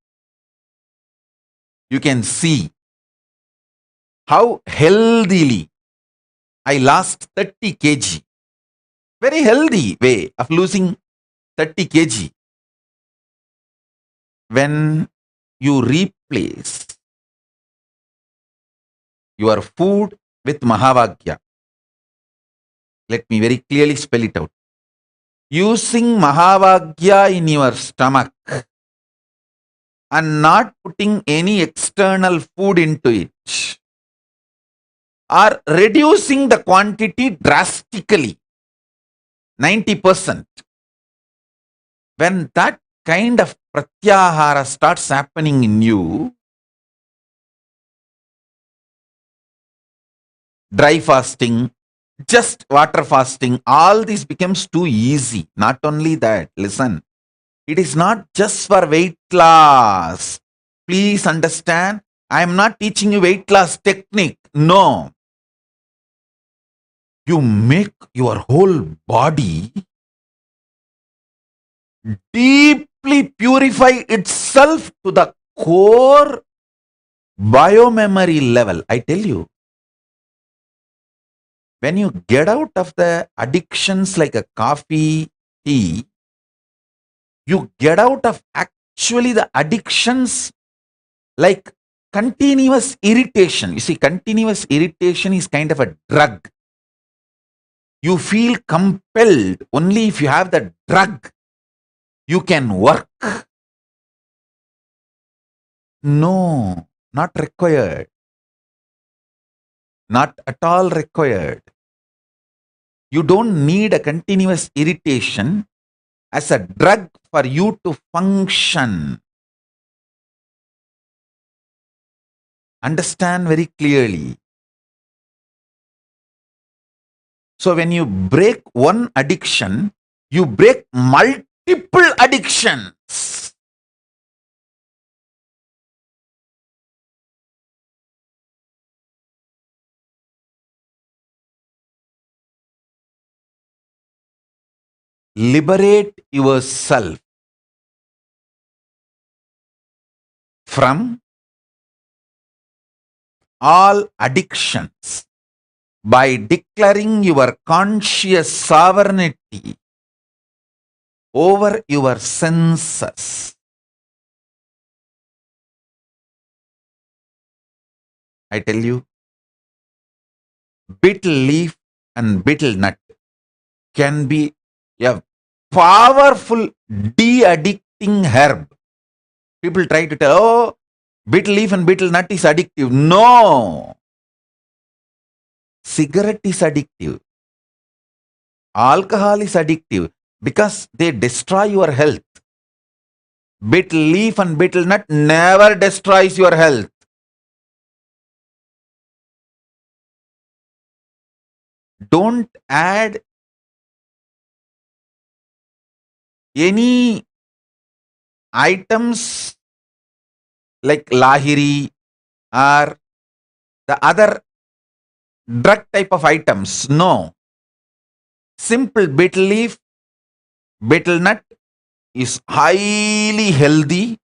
You can see how healthily I lost 30 kg. Very healthy way of losing 30 kg. When you replace your food with Mahavagya. Let me very clearly spell it out. Using Mahavagya in your stomach and not putting any external food into it, or reducing the quantity drastically, 90%. When that kind of pratyahara starts happening in you, dry fasting, just water fasting, all this becomes too easy. Not only that, listen, it is not just for weight loss. Please understand, I am not teaching you weight loss technique. No. You make your whole body deeply purify itself to the core biomemory level. I tell you, when you get out of the addictions like a coffee, tea, you get out of actually the addictions like continuous irritation. You see, continuous irritation is kind of a drug. You feel compelled only if you have the drug, you can work. No, not required. Not at all required. You don't need a continuous irritation as a drug for you to function. Understand very clearly. So when you break one addiction, you break multiple addictions. Liberate yourself from all addictions by declaring your conscious sovereignty over your senses. I tell you, betel leaf and betel nut can be a powerful de-addicting herb. People try to tell, oh, betel leaf and betel nut is addictive. No. Cigarette is addictive. Alcohol is addictive because they destroy your health. Betel leaf and betel nut never destroys your health. Don't add any items like lahiri or the other drug type of items. No. Simple betel leaf, betel nut is highly healthy.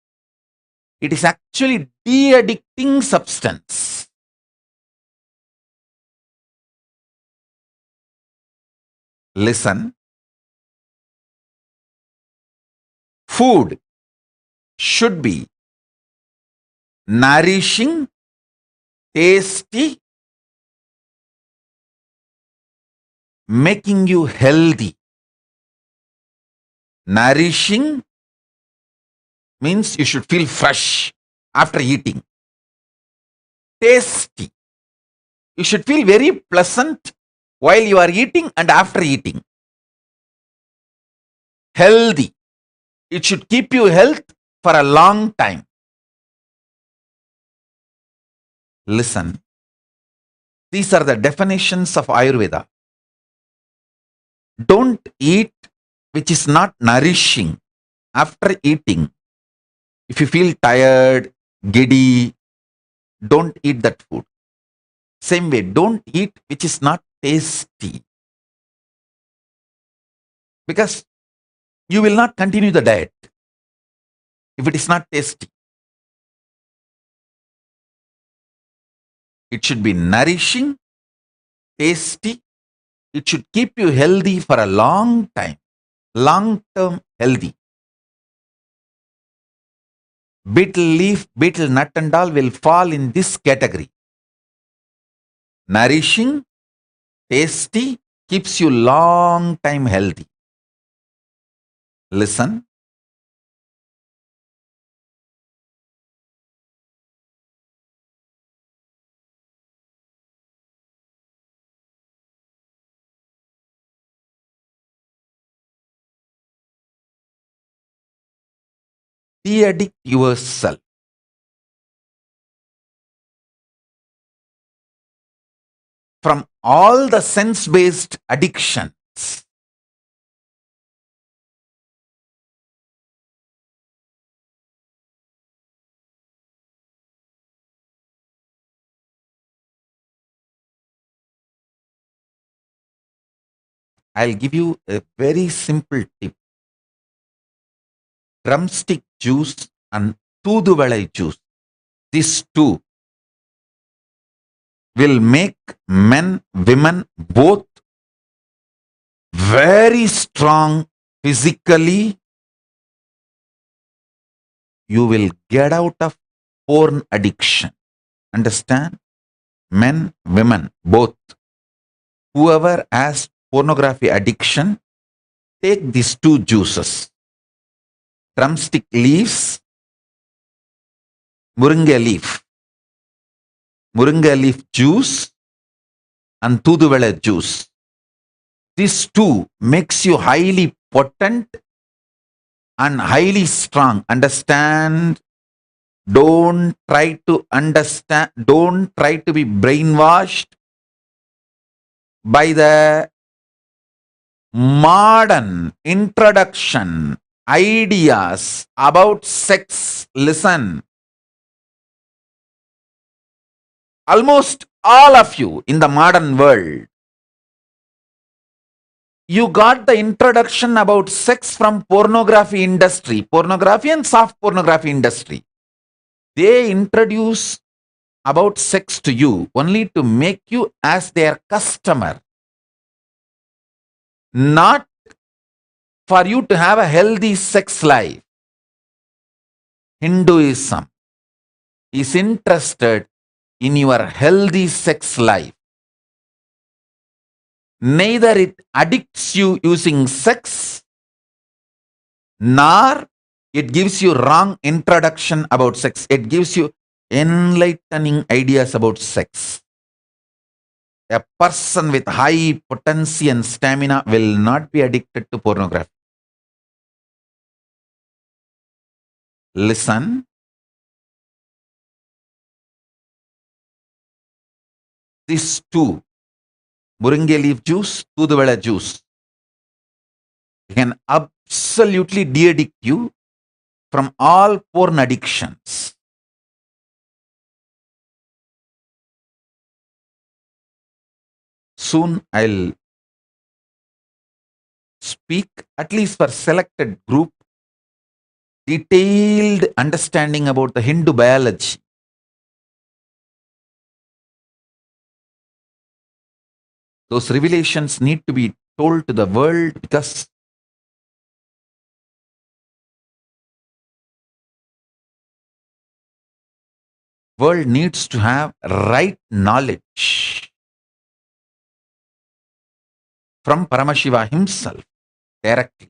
It is actually de-addicting substance. Listen. Food should be nourishing, tasty, making you healthy. Nourishing means you should feel fresh after eating. Tasty. You should feel very pleasant while you are eating and after eating. Healthy. It should keep you health for a long time. Listen. These are the definitions of Ayurveda. Don't eat which is not nourishing after eating. If you feel tired, giddy, don't eat that food. Same way, don't eat which is not tasty. Because you will not continue the diet if it is not tasty. It should be nourishing, tasty. It should keep you healthy for a long time. Long-term healthy. Betel leaf, betel nut and all will fall in this category. Nourishing, tasty, keeps you long time healthy. Listen. De-addict yourself. From all the sense-based addictions. I'll give you a very simple tip. Drumstick juice and Tooduvalai juice. These two will make men, women both very strong physically. You will get out of porn addiction. Understand? Men, women, both. Whoever has pornography addiction, take these two juices. Drumstick leaves, Moringa leaf juice and Tooduvalai juice. These two makes you highly potent and highly strong. Understand? Don't try to understand. Don't try to be brainwashed by the modern introduction ideas about sex. Listen. Almost all of you in the modern world, you got the introduction about sex from pornography industry, pornography and soft pornography industry. They introduce about sex to you only to make you as their customer, not for you to have a healthy sex life. Hinduism is interested in your healthy sex life. Neither it addicts you using sex, nor It gives you wrong introduction about sex. It gives you enlightening ideas about sex. A person with high potency and stamina will not be addicted to pornography. Listen. These two, Muringe leaf juice, Toothuvela juice, can absolutely de-addict you from all porn addictions. Soon I'll speak, at least for selected group, detailed understanding about the Hindu biology. Those revelations need to be told to the world because world needs to have right knowledge from Paramashiva himself directly.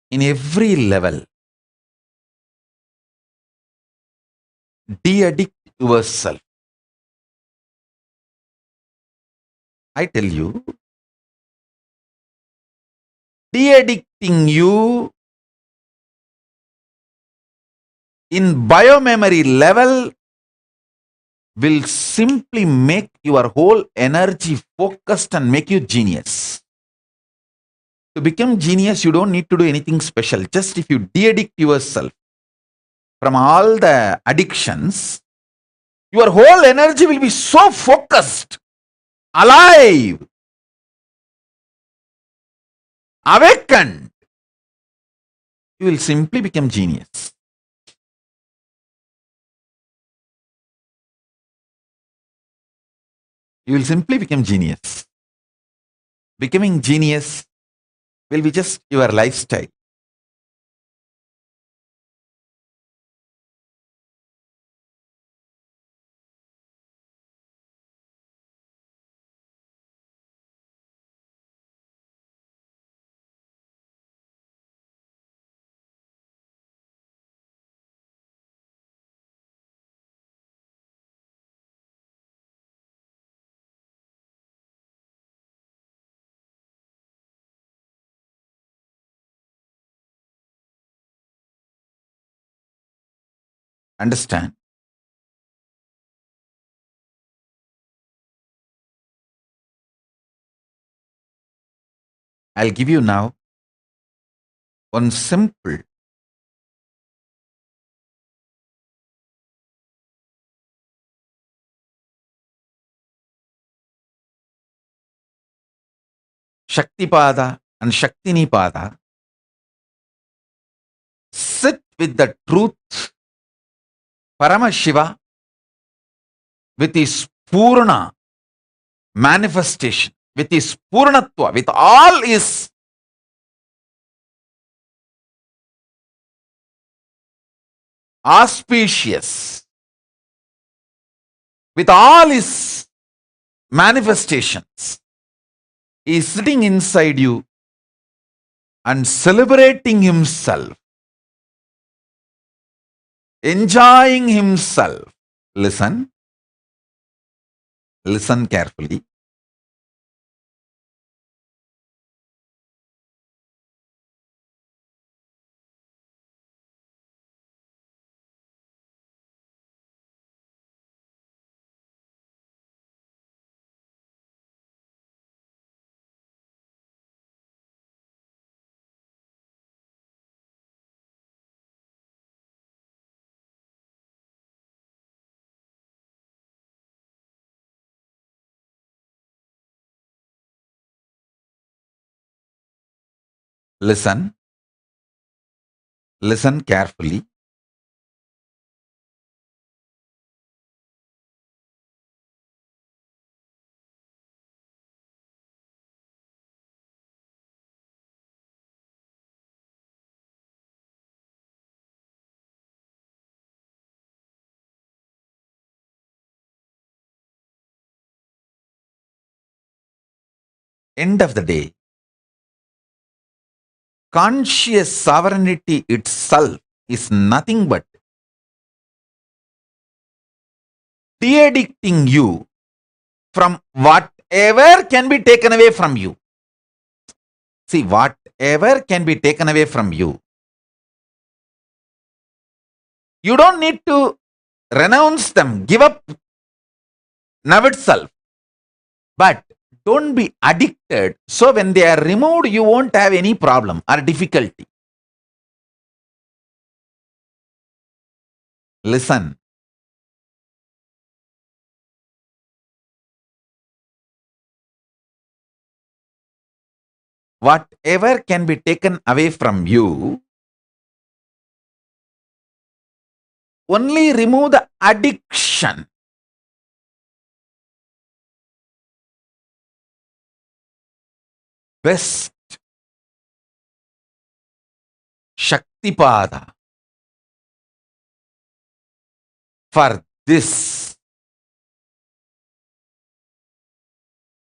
In every level, de-addict yourself. I tell you, de-addicting you in biomemory level will simply make your whole energy focused and make you genius. To become genius, you don't need to do anything special. Just if you de-addict yourself from all the addictions, your whole energy will be so focused, alive, awakened. You will simply become genius. You will simply become genius. Becoming genius will be just your lifestyle. Understand? I'll give you now one simple Shaktipada and Shaktinipada. Sit with the truth, Paramashiva, with his Purna manifestation, with his Purnatva, with all his auspicious, with all his manifestations. He is sitting inside you and celebrating himself, enjoying himself. Listen. Listen carefully. Listen. Listen carefully. end of the day, conscious sovereignty itself is nothing but de-addicting you from whatever can be taken away from you. See, whatever can be taken away from you, you don't need to renounce them, give up now itself. But don't be addicted. So when they are removed, you won't have any problem or difficulty. Listen. Whatever can be taken away from you, only remove the addiction. Best Shaktipada for this,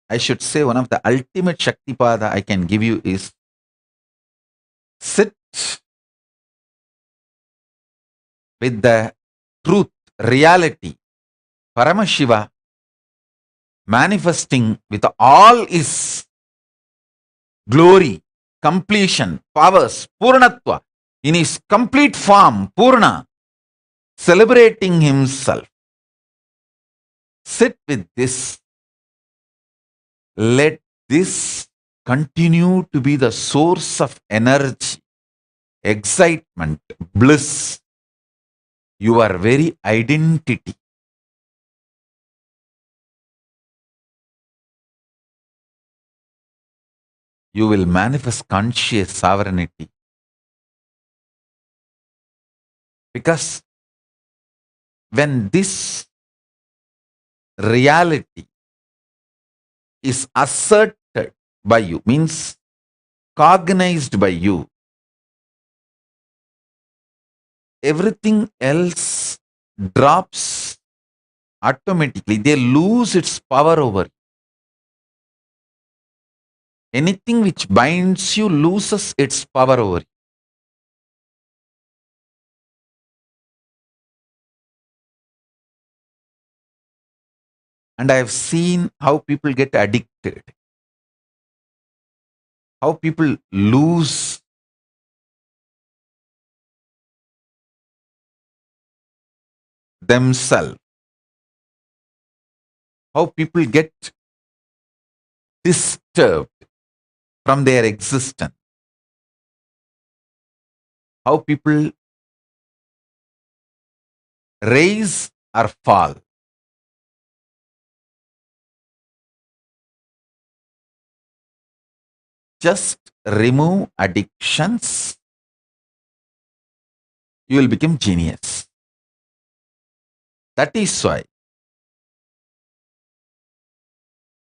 I should say one of the ultimate Shaktipada I can give you is sit with the truth, reality, Paramashiva manifesting with all his glory, completion, powers, Purnatva, in his complete form, Purna, celebrating himself. Sit with this. Let this continue to be the source of energy, excitement, bliss, your very identity. You will manifest conscious sovereignty. Because when this reality is asserted by you, means cognized by you, everything else drops automatically. They lose its power over you. Anything which binds you loses its power over you. And I have seen how people get addicted, how people lose themselves, how people get disturbed from their existence, how people rise or fall. Just remove addictions, you will become genius. That is why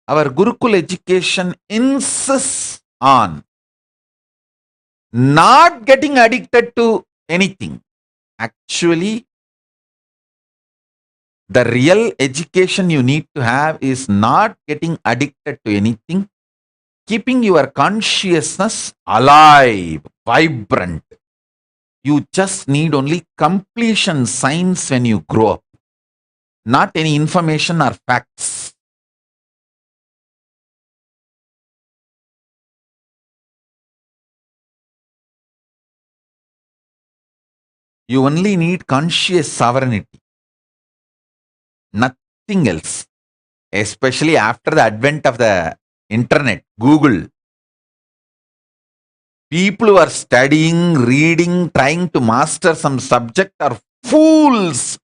our Gurukul education insists on not getting addicted to anything. Actually, the real education you need to have is not getting addicted to anything, keeping your consciousness alive, vibrant. You just need only completion signs when you grow up, not any information or facts. You only need conscious sovereignty, nothing else. Especially after the advent of the internet, Google. People who are studying, reading, trying to master some subject are fools,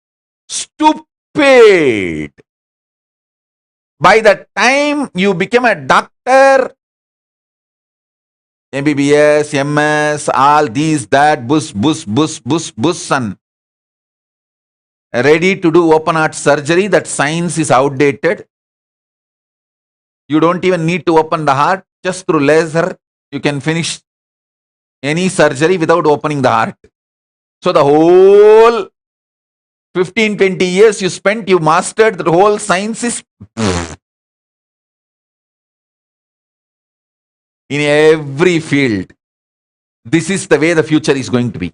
stupid. By the time you become a doctor, MBBS, MS, all these, that, bus, and ready to do open heart surgery, that science is outdated. You don't even need to open the heart. Just through laser, you can finish any surgery without opening the heart. So the whole 15-20 years you spent, you mastered the whole science is in every field. This is the way the future is going to be.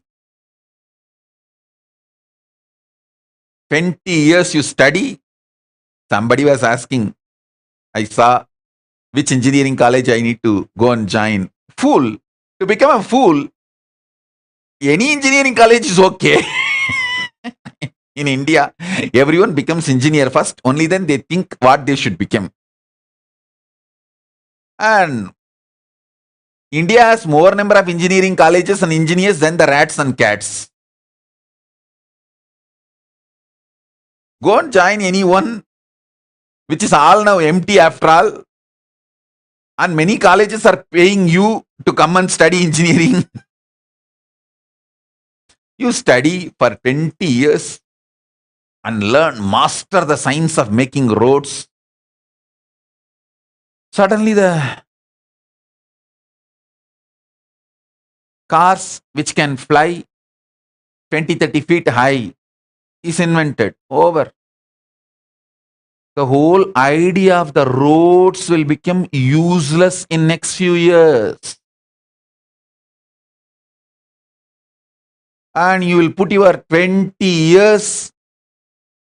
20 years you study. Somebody was asking, I saw which engineering college I need to go and join. Fool. To become a fool, any engineering college is okay. In India, everyone becomes engineer first, only then they think what they should become. And India has more number of engineering colleges and engineers than the rats and cats. Go and join anyone, which is all now empty after all. And many colleges are paying you to come and study engineering. You study for 20 years and master the science of making roads. Suddenly the cars which can fly 20-30 feet high is invented. Over. The whole idea of the roads will become useless in next few years. And you will put your 20 years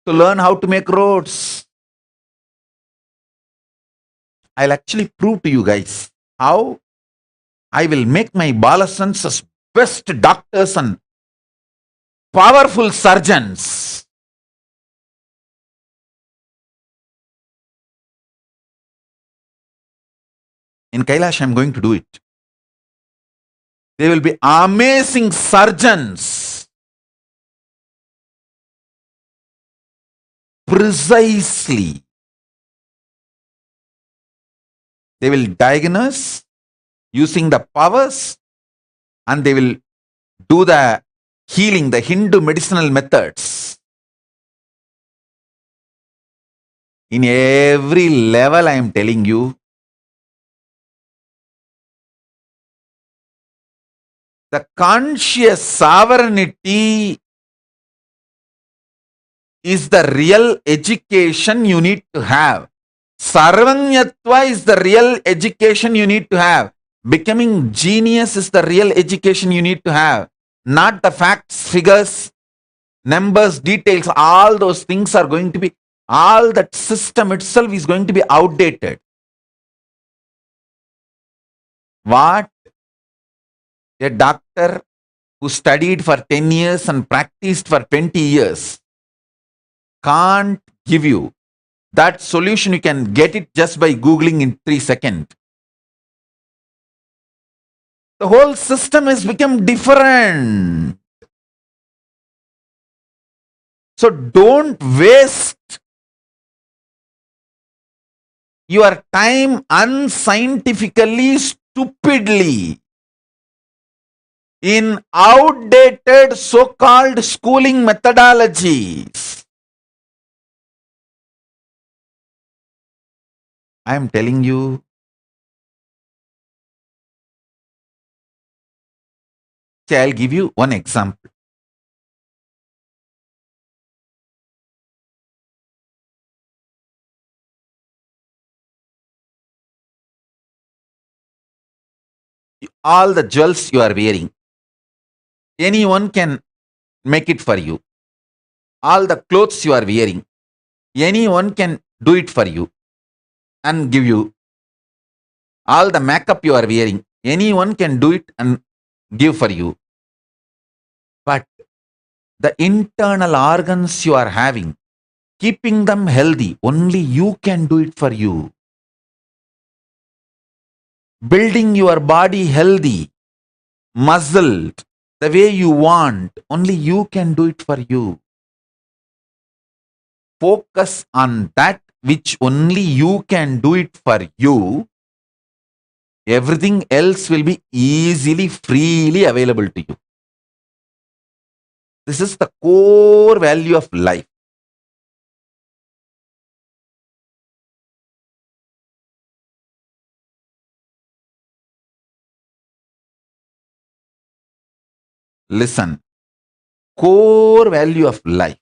to learn how to make roads. I'll actually prove to you guys how I will make my Balasans as best doctors and powerful surgeons. In Kailasa, I'm going to do it. They will be amazing surgeons. Precisely. They will diagnose using the powers and they will do the healing, the Hindu medicinal methods. In every level, I am telling you, the conscious sovereignty is the real education you need to have. Sarvanyatva is the real education you need to have. Becoming genius is the real education you need to have. Not the facts, figures, numbers, details. All those things are going to be, all that system itself is going to be outdated. What a doctor who studied for 10 years and practiced for 20 years can't give you. That solution, you can get it just by Googling in 3 seconds. The whole system has become different. So don't waste your time unscientifically, stupidly in outdated so-called schooling methodologies. I am telling you, I'll give you one example. All the jewels you are wearing, anyone can make it for you. All the clothes you are wearing, anyone can do it for you and give you. All the makeup you are wearing, anyone can do it and give for you. But the internal organs you are having, keeping them healthy, only you can do it for you. Building your body healthy, muscled, the way you want, only you can do it for you. Focus on that which only you can do it for you. Everything else will be easily, freely available to you. This is the core value of life. Listen, core value of life.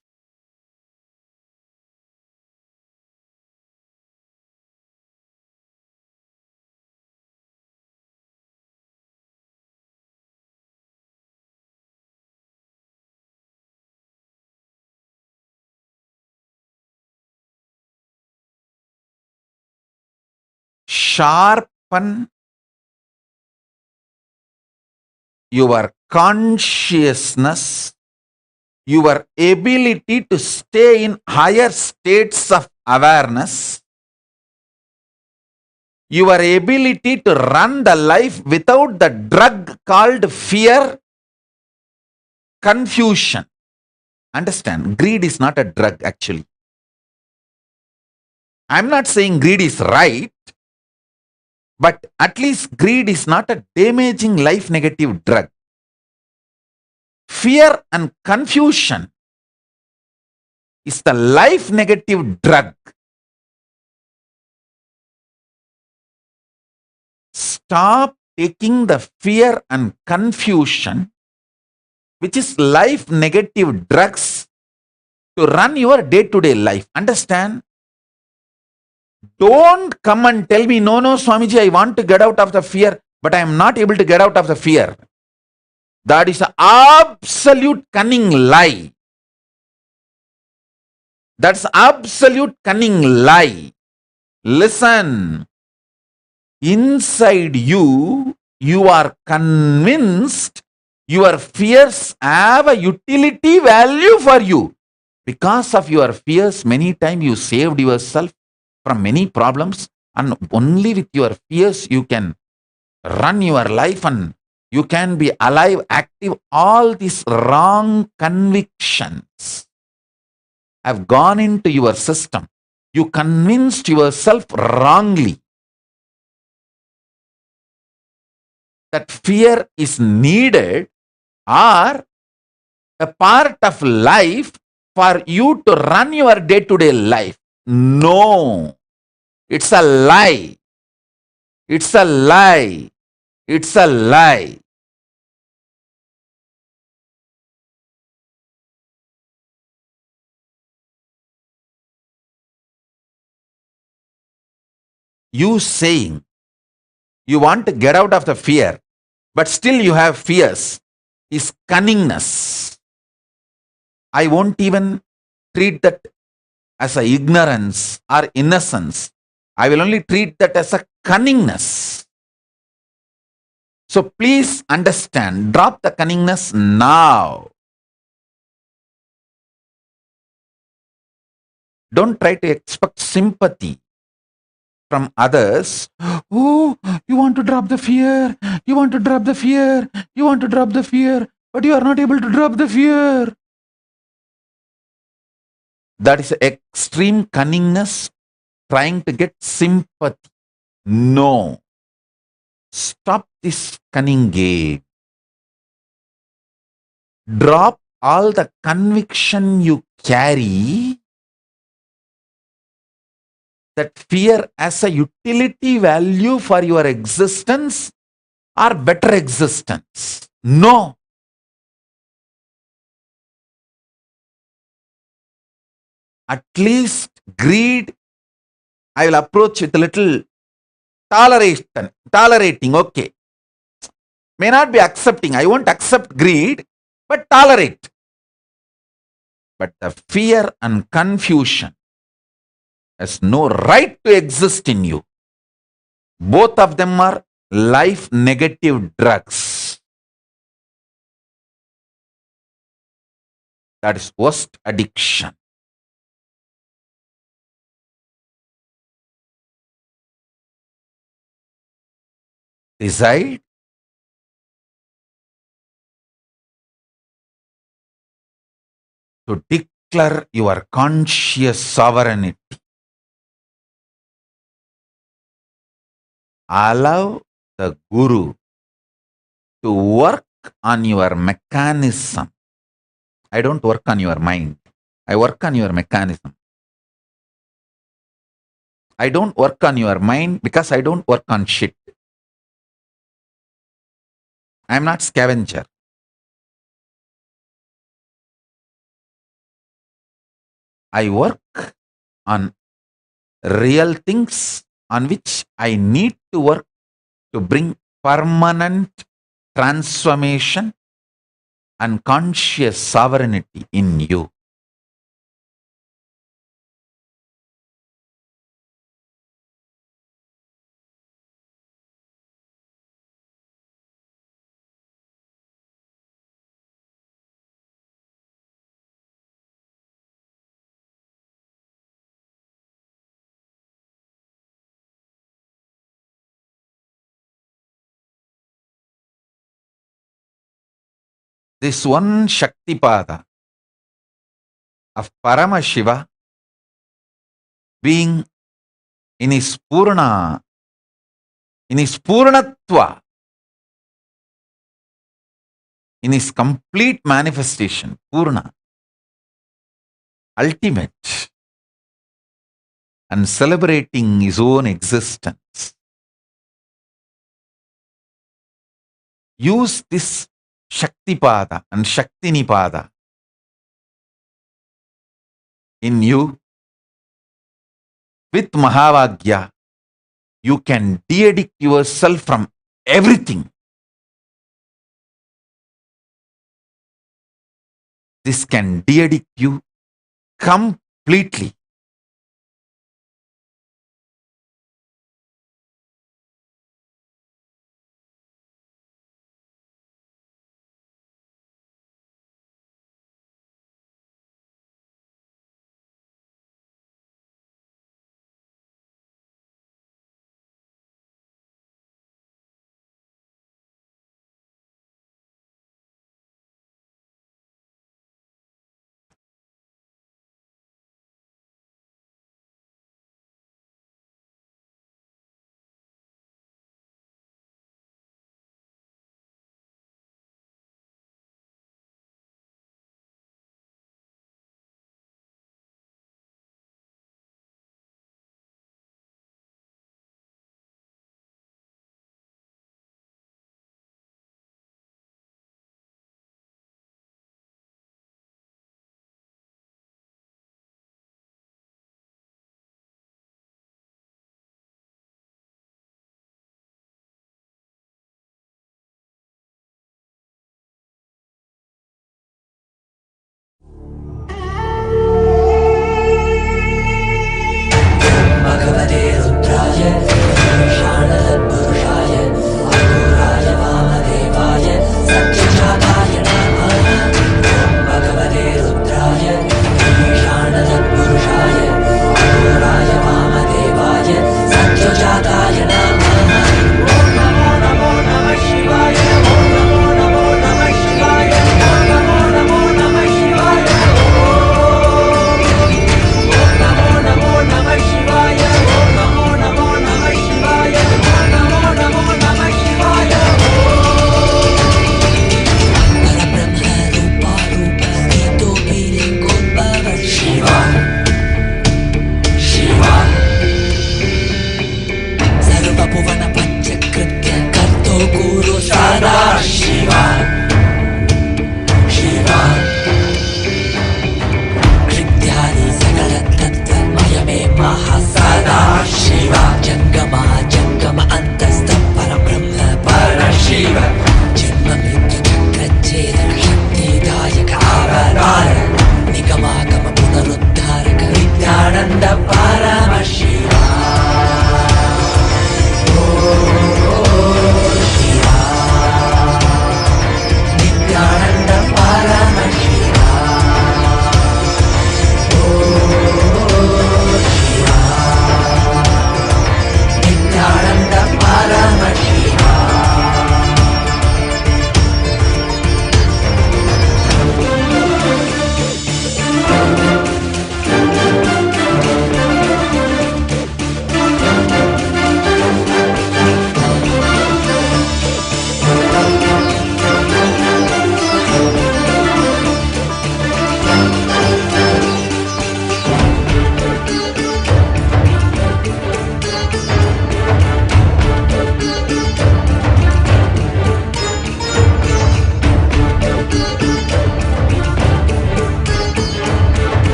sharpen your consciousness, your ability to stay in higher states of awareness, your ability to run the life without the drug called fear, confusion. Understand, greed is not a drug actually. I'm not saying greed is right, but at least greed is not a damaging life negative drug. Fear and confusion is the life negative drug. Stop taking the fear and confusion, which is life negative drugs, to run your day-to-day life. Understand? Don't come and tell me, no, Swamiji, I want to get out of the fear, but I am not able to get out of the fear. That is an absolute cunning lie. That's absolute cunning lie. Listen. Inside you, you are convinced your fears have a utility value for you. Because of your fears, many times you saved yourself from many problems, and only with your fears you can run your life and you can be alive, active. All these wrong convictions have gone into your system. You convinced yourself wrongly that fear is needed or a part of life for you to run your day-to-day life. No, it's a lie. It's a lie. It's a lie. You saying you want to get out of the fear, but still you have fears, is cunningness. I won't even treat that as a ignorance or innocence. I will only treat that as a cunningness. So please understand, drop the cunningness now. Don't try to expect sympathy from others. Oh, you want to drop the fear. You want to drop the fear. You want to drop the fear. But you are not able to drop the fear. That is extreme cunningness, trying to get sympathy. No. Stop this cunning game. Drop all the conviction you carry that fear as a utility value for your existence or better existence. No. At least greed, I will approach with a little tolerating, okay. May not be accepting, I won't accept greed, but tolerate. But the fear and confusion has no right to exist in you. Both of them are life negative drugs. That is worst addiction. Decide to declare your conscious sovereignty. Allow the Guru to work on your mechanism. I don't work on your mind. I work on your mechanism. I don't work on your mind because I don't work on shit. I am not scavenger. I work on real things on which I need to work to bring permanent transformation and conscious sovereignty in you. this one Shaktipada of Paramashiva being in his Purnatva, in his complete manifestation, Purna, ultimate, and celebrating his own existence. Use this Shaktipada and Shaktinipada in you. With Mahavagya, you can de-addict yourself from everything. This can de-addict you completely.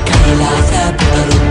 Kailasa Paramashivoham.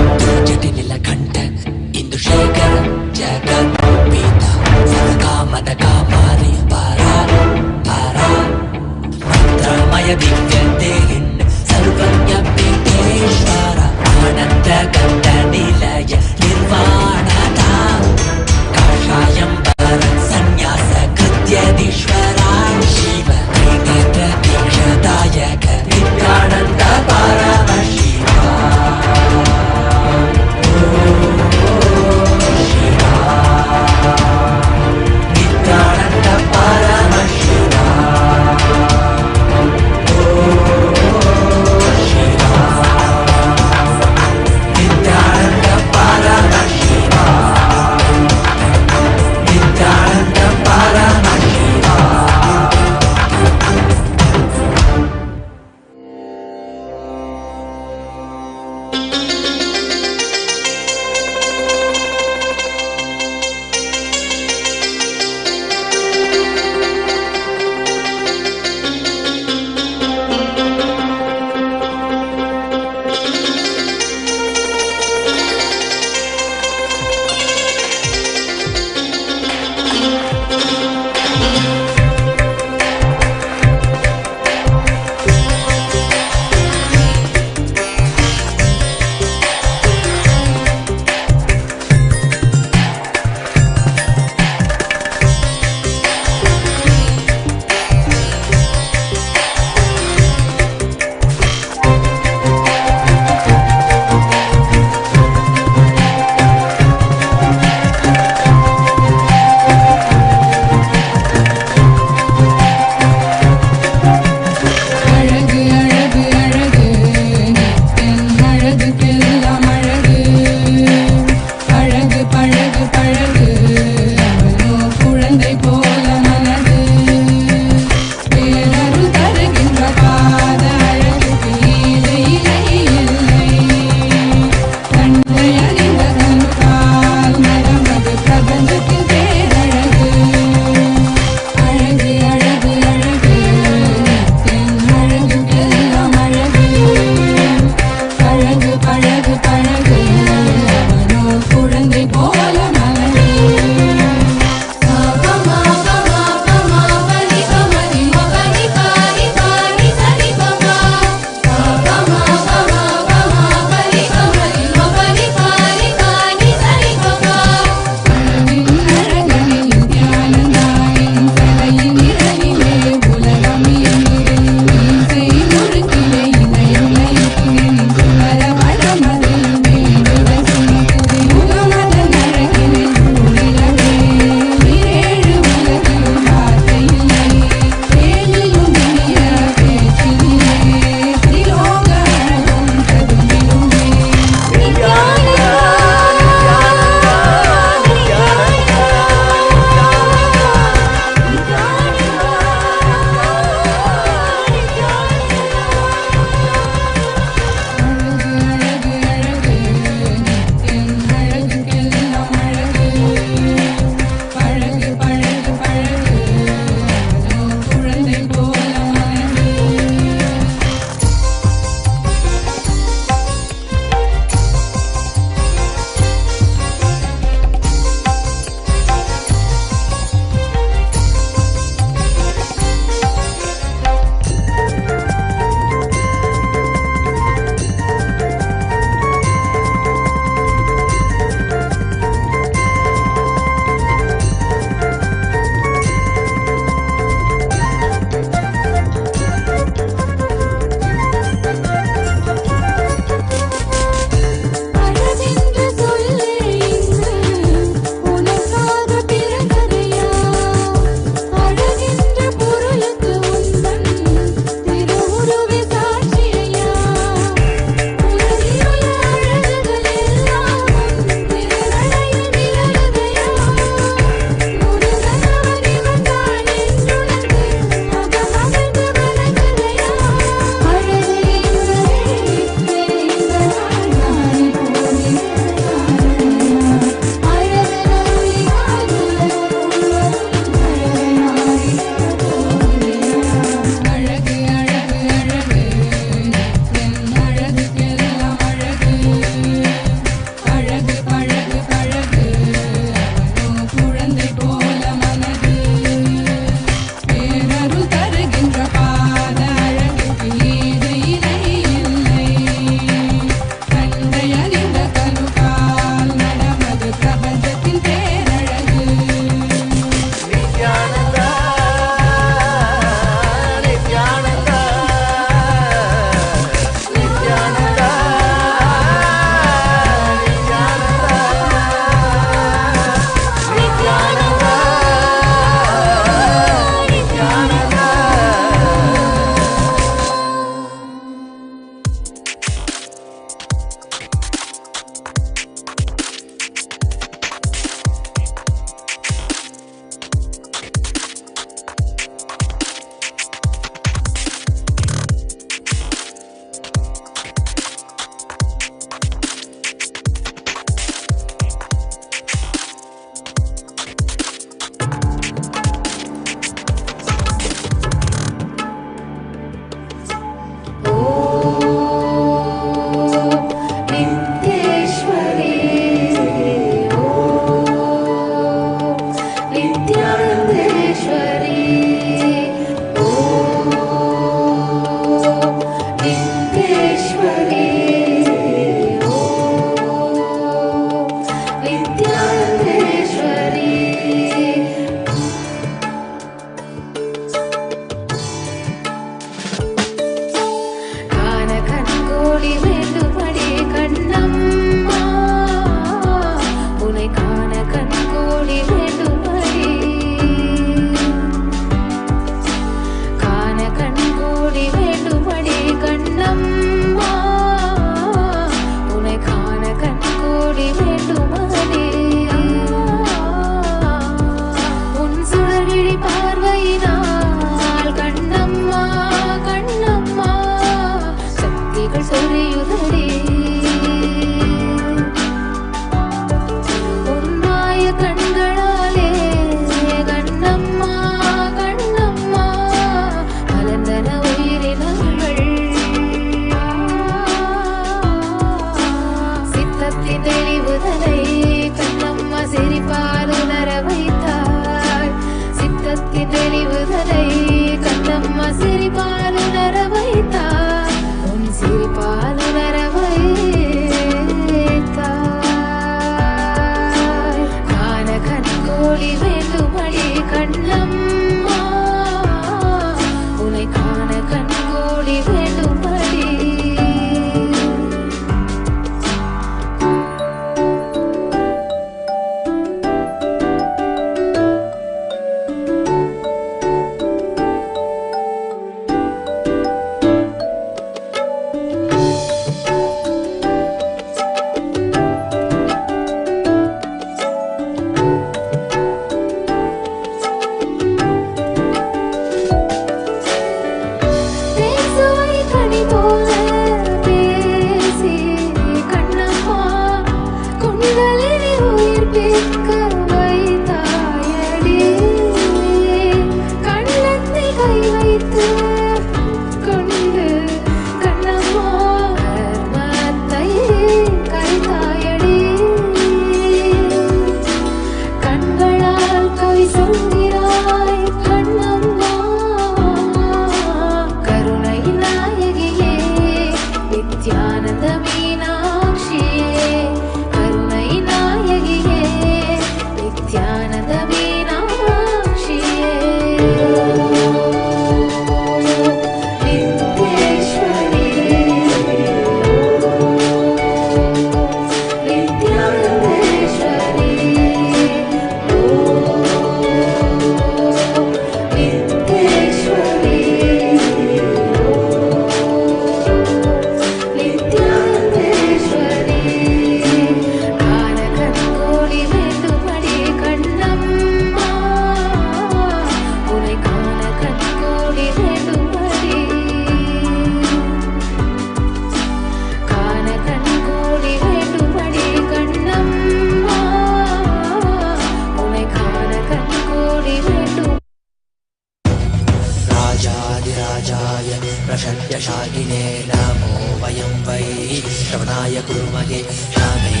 षड्यशाकिने नमो वयं वै श्रवणाय कुर्महे कामे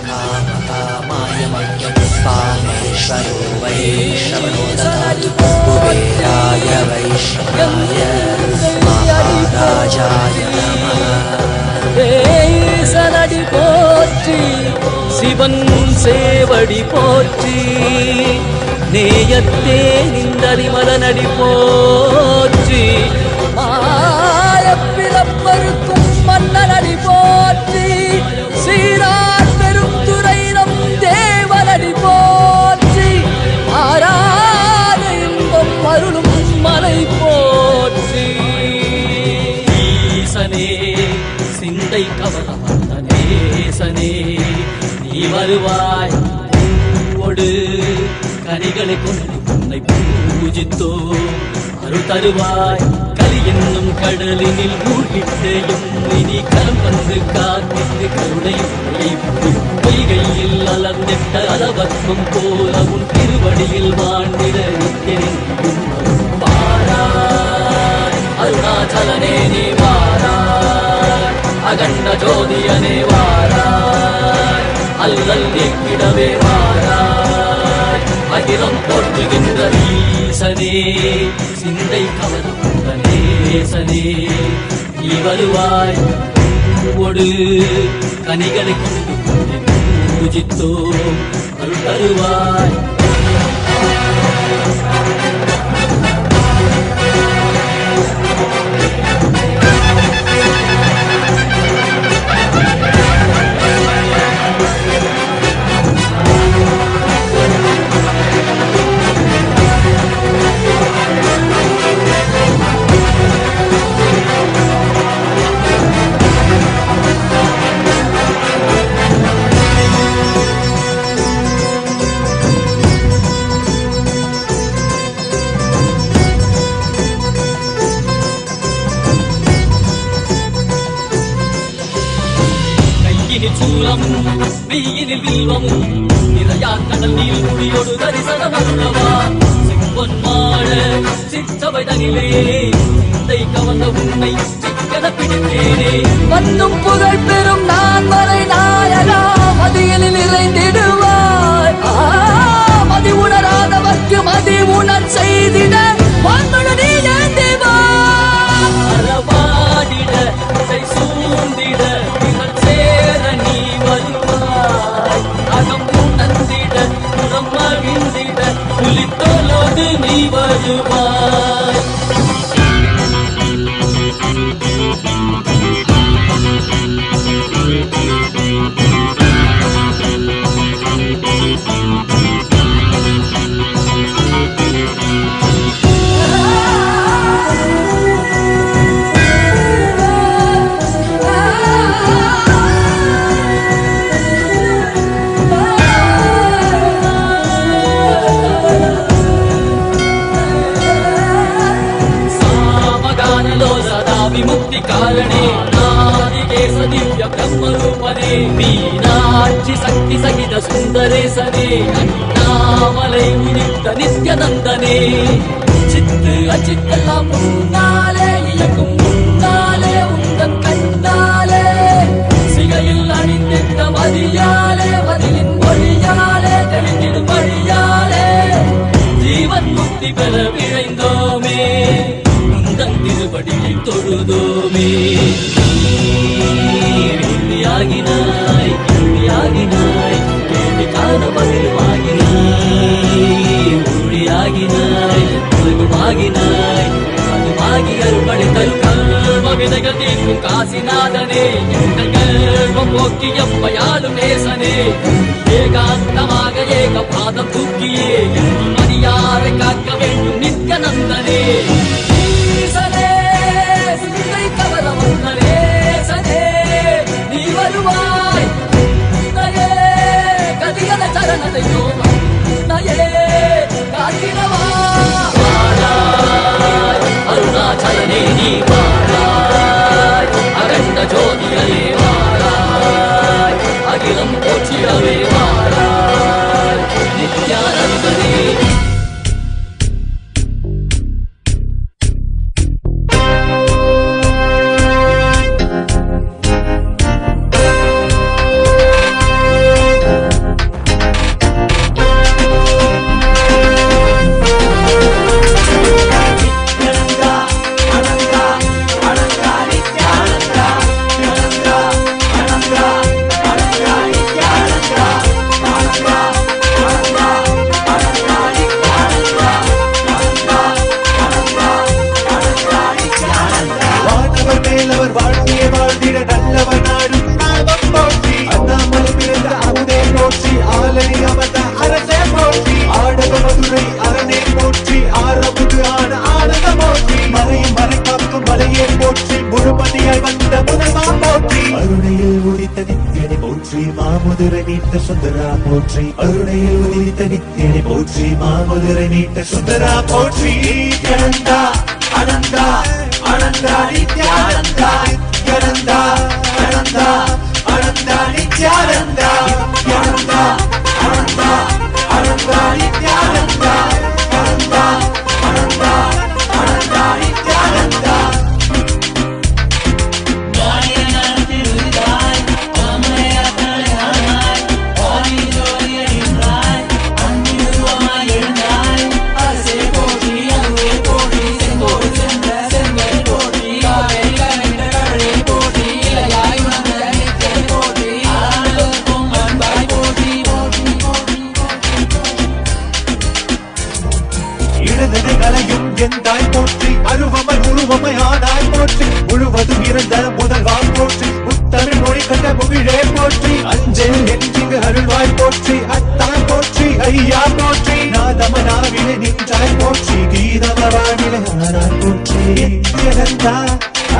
कामाय मह्यं कामेश्वरो वै श्रवणो ददातु कुबेराय वैश्रवणाय महाराजाय नमः சனடி போற்றி சிவன் சேவடி போற்றி நேயத்தே நின்றடி மலனடி போற்றி மாயப்பிறப்பருக்கும் மன்னனடி போற்றி சீரார் பெருந்துரை நம் தேவனடி போற்றி ஆராத இன்பம் அருளும் மலை போற்றி ஈசனே சிந்தை கவலமந்தனேசனே நீ வருவாய் ஒடு கனிகளை கொண்டு உன்னை பூஜித்தோ அருள் தருவாய் கலி என்னும் கடலினில் மூழ்கிட்டேயும் இனி கரம் வந்து காத்திட்டு கருணையும் பொய்கையில் அலர்ந்திட்ட அளவத்வம் போல உன் திருவடியில் வாழ்ந்திட நிற்கிறேன் வாராய் அருணாச்சலனே நீ வாராய் அகண்ட ஜோதியனே வாராய் அல்லல் நீக்கிடவே வாராய் அகிலம் போற்றுகின்ற ஈசனே சிந்தை கவலும் நேசனே நீ வருவாய் ஒடு கனிகளை கொண்டு பூஜித்தோ அருள் தருவாய் மெய்யினில் வில்வமும் நிறையா கடல் நீர் குடியோடு தரிசனம் அருளவா செம்பொன் மாட சிற்றவை தனிலே சிந்தை கவர்ந்த உன்னை சிக்கன பிடித்தேனே வந்தும் புகழ் பெறும் நான் மறை நாயகா மதியில் நிறைந்திடுவாய் மதி உணராதவர்க்கு மதி உணர் செய்திட வந்துடு நீ ஏந்திவாடிட சூழ்ந்திட நீ வருவாய் அகம் உணர்ந்திட புறம் மகிழ்ந்திட புலித்தோலோடு நீ வருவாய் विमुक्ति कारणे नादिकेश दिव्य ब्रह्म रूपने मीनाक्षि शक्ति सहित सुंदरे सने अन्नामलै उदित नित्यानंदने चित्त अचित्तெல்லாம் முன்னாலே இயக்கும் முன்னாலே உந்தன் கண்ணாலே சிகையில் அணிந்திட்ட மதியாலே மதியின் மொழியாலே தெளிந்திடும் வழியாலே ஜீவன் முக்தி பெற விழைந்தோமே திருவடியை தொழுதோமே ஆகினாய் கேள்வியாகினாய் கேள்வி காண பதிலுமாகினாய் ஊழியாகினாய் உலகமாகினாய் அதுமாகி அருள்படி தரும் கல்வ விதைகள் தீர்க்கும் காசிநாதனே எங்கள் கல்வம் போக்கி எம்மையாளும் நேசனே ஏகாந்தமாக ஏக பாதம் தூக்கியே மரியாதை காக்க வேண்டும் நித்யானந்தனே நீ வருவாய் கதிகல சரணதையோ அருணாச்சலனே நீ வாராய் அகண்ட ஜோதியனே வாராய் அகிலம் போற்றிடவே வாராய் நித்யானந்தனே முழுமதியாய் வந்த முதல்வா போற்றி அருணையில் உதித்த நித்தியனை போற்றி மாமுதுரை மீட்ட சுந்தரா போற்றி அருணையில் உதித்த நித்தியனை போற்றி மாமுதுரை மீட்ட சுந்தரா போற்றி நித்யானந்தா அனந்தா அனந்தா நித்யானந்தா நித்யானந்தா அனந்தா அனந்தா நித்யானந்தா நித்யானந்தா அனந்தா அனந்தா நித்யானந்தா அனந்தா அனந்தா அனந்தா நித்யானந்தா எந்தாய் போற்றி அருவமை உருவமை ஆனாய் போற்றி முழுவதும் இருந்த முதல்வா போற்றி முத்தமிழ் மொழி கண்ட முகிழே போற்றி அஞ்சல் என்றிங்கு அருள்வாய் போற்றி அத்தாய் போற்றி ஐயா போற்றி நாதமனாவிலே நின்றாய் போற்றி கீதமவானிலே ஆனாய் போற்றி நித்யானந்தா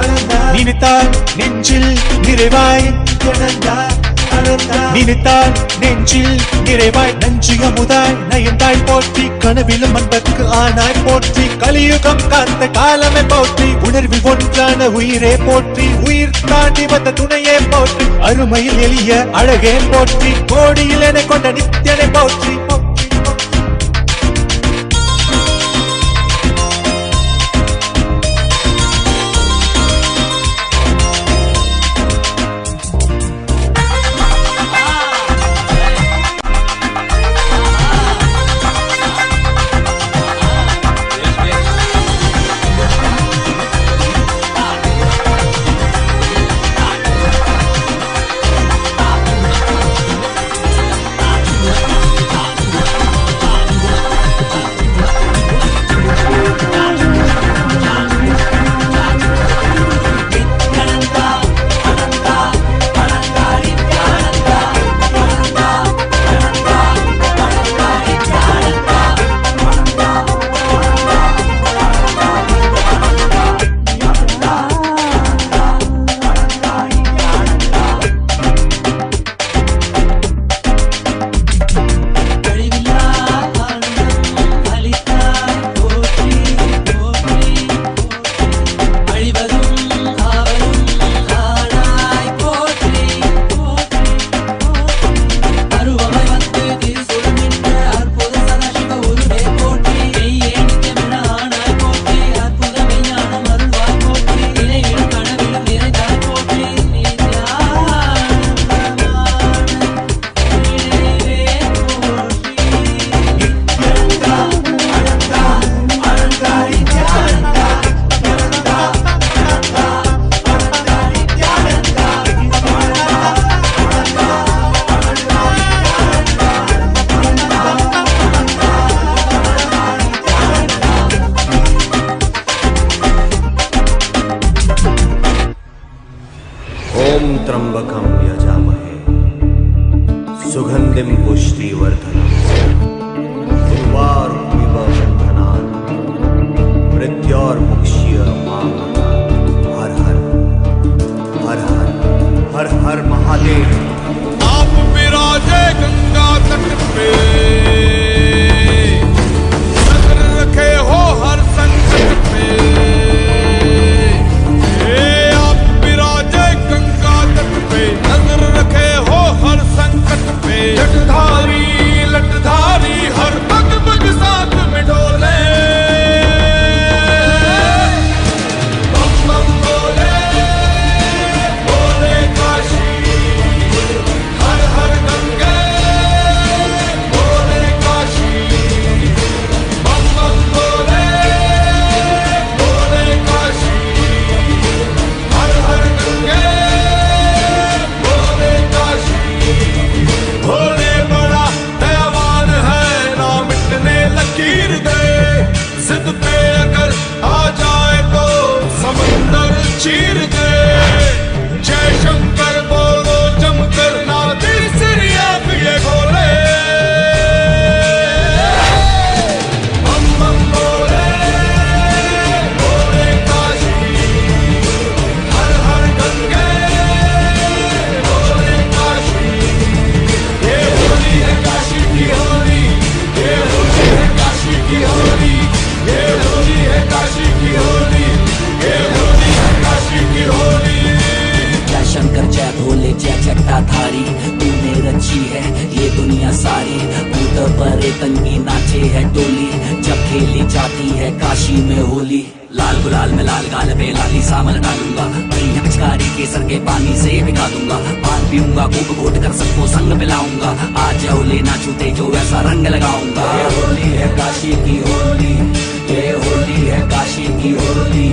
அனந்தா நினைத்தால் நெஞ்சில் நிறைவாய் நித்யானந்தா நினைத்தால் நெஞ்சில் நிறைவாய் நஞ்சிய முதாய் நயந்தாய் போற்றி கனவிலும் அன்பற்கு ஆனாய் போற்றி கலியுகம் காத்த காலமே போற்றி உணர்வில் ஒன்றான உயிரே போற்றி உயிர் தாண்டி வந்த துணையே போற்றி அருமையில் எளிய அழகே போற்றி கோடியில் என கொண்ட நித்தியனை போற்றி त्र्यंबकं यजामहे सुगंधिं पुष्टिवर्धनम् उर्वारुकमिव बन्धनान् मृत्योर्मुक्ष्यमामृतात् हर हर हर हर हर हर महादेव। आप विराजे गंगा तट पे नजर रखे हो हर संकट पे। नजर रखे हो हर संकट पे लटधारी हर पग पग साथ में डोले। लाल में लाल गाल पे लाली सामल डालूंगा, बढ़िया पिचकारी केसर के पानी से भिगा दूंगा, पान पीऊंगा खूब घोट कर सबको संग पिलाऊंगा, आज जाओ लेना छूटे जो ऐसा रंग लगाऊंगा। ये होली है काशी की होली, ये होली है काशी की होली।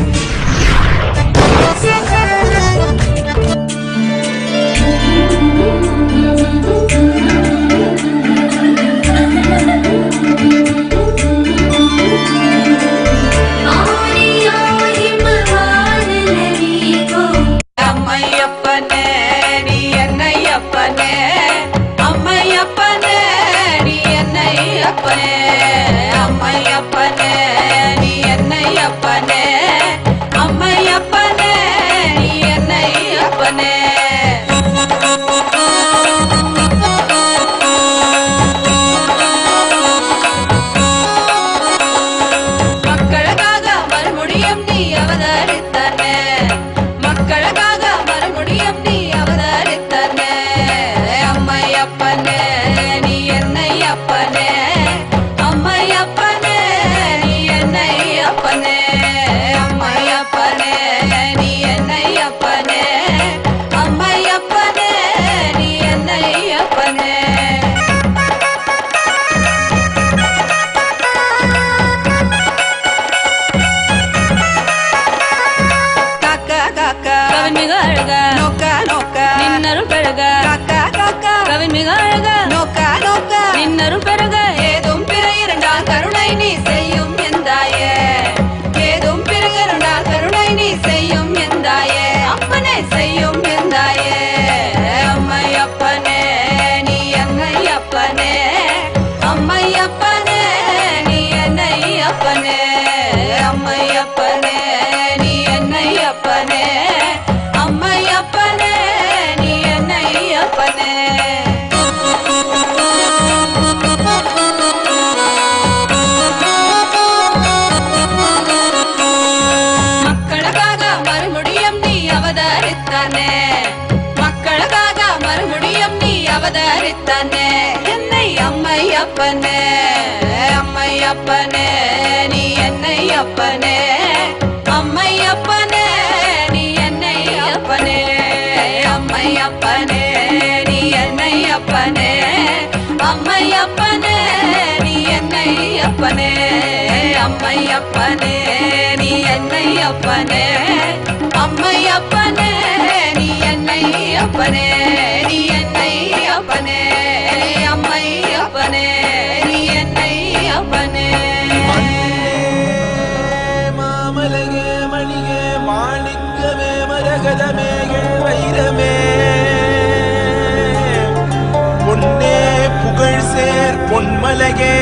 பொன்மலகே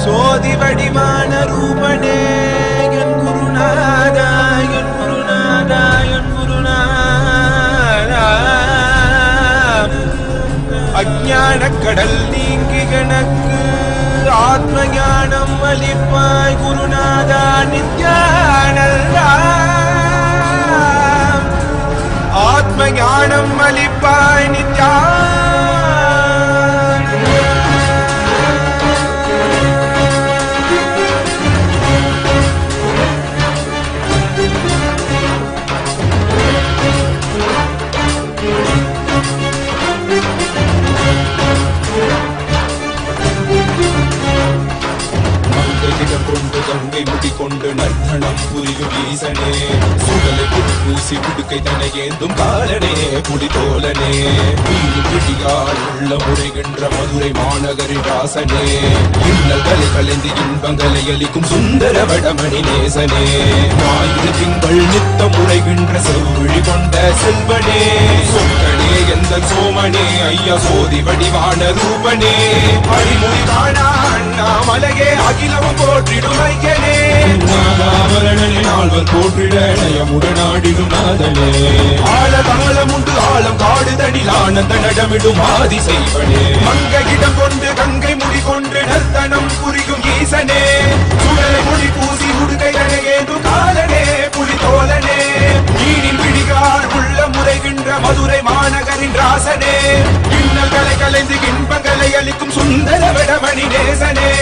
சோதி வடிவான ரூபனே என் குருநாதா என் குருநாதா என் குருநாதா அஞ்ஞான கடல் நீங்கி கணக்கு ஆத்ம ஞானம் அளிப்பாய் குருநாதா நித்யானந்தா ஆத்ம ஞானம் அளிப்பாய் நித்யா கங்கை முடி கொண்டு நர்த்தனம் புரியும் ஈசனே சுடலை பூசி புடுக்கை தனை ஏந்தும் காலனே புடிதோலனே பிடியால் உள்ள முறைகின்ற மதுரை மாநகரின் ராசனே இன்னல்களை கலைந்து இன்பங்களை அளிக்கும் சுந்தர வடமணி நேசனே ஞாயிறு திங்கள் நித்தம் முறைகின்ற செவ்விழி கொண்ட செல்வனே சொற்களே எந்த சோமனே ஐயா சோதி வடிவான ரூபனே அடிமொழி காணா அண்ணாமலையே அகிலமும் போற்றிடும் ஐயனே நாதாபரணனே நால்வர் போற்றிட நயமுடனாடிடும் நாதனே ஆழ தாளம் உண்டு ஆழம் காடுதனில் ஆனந்த நடமிடும் ஆதி செய்வனே மங்கையிடம் கொண்டு கங்கை முடி கொண்டு நர்த்தனம் புரியும் ஈசனே சுடலை முடி பூசி உடுகை ஏது காலனே புலிதோலனே நீனின் பிடிகால் உள்ள முறைகின்ற மதுரை மாநகரின் ராசனே இன்னல்களை கலைந்து இன்பங்களை அளிக்கும் சுந்தர வடமணி நேசனே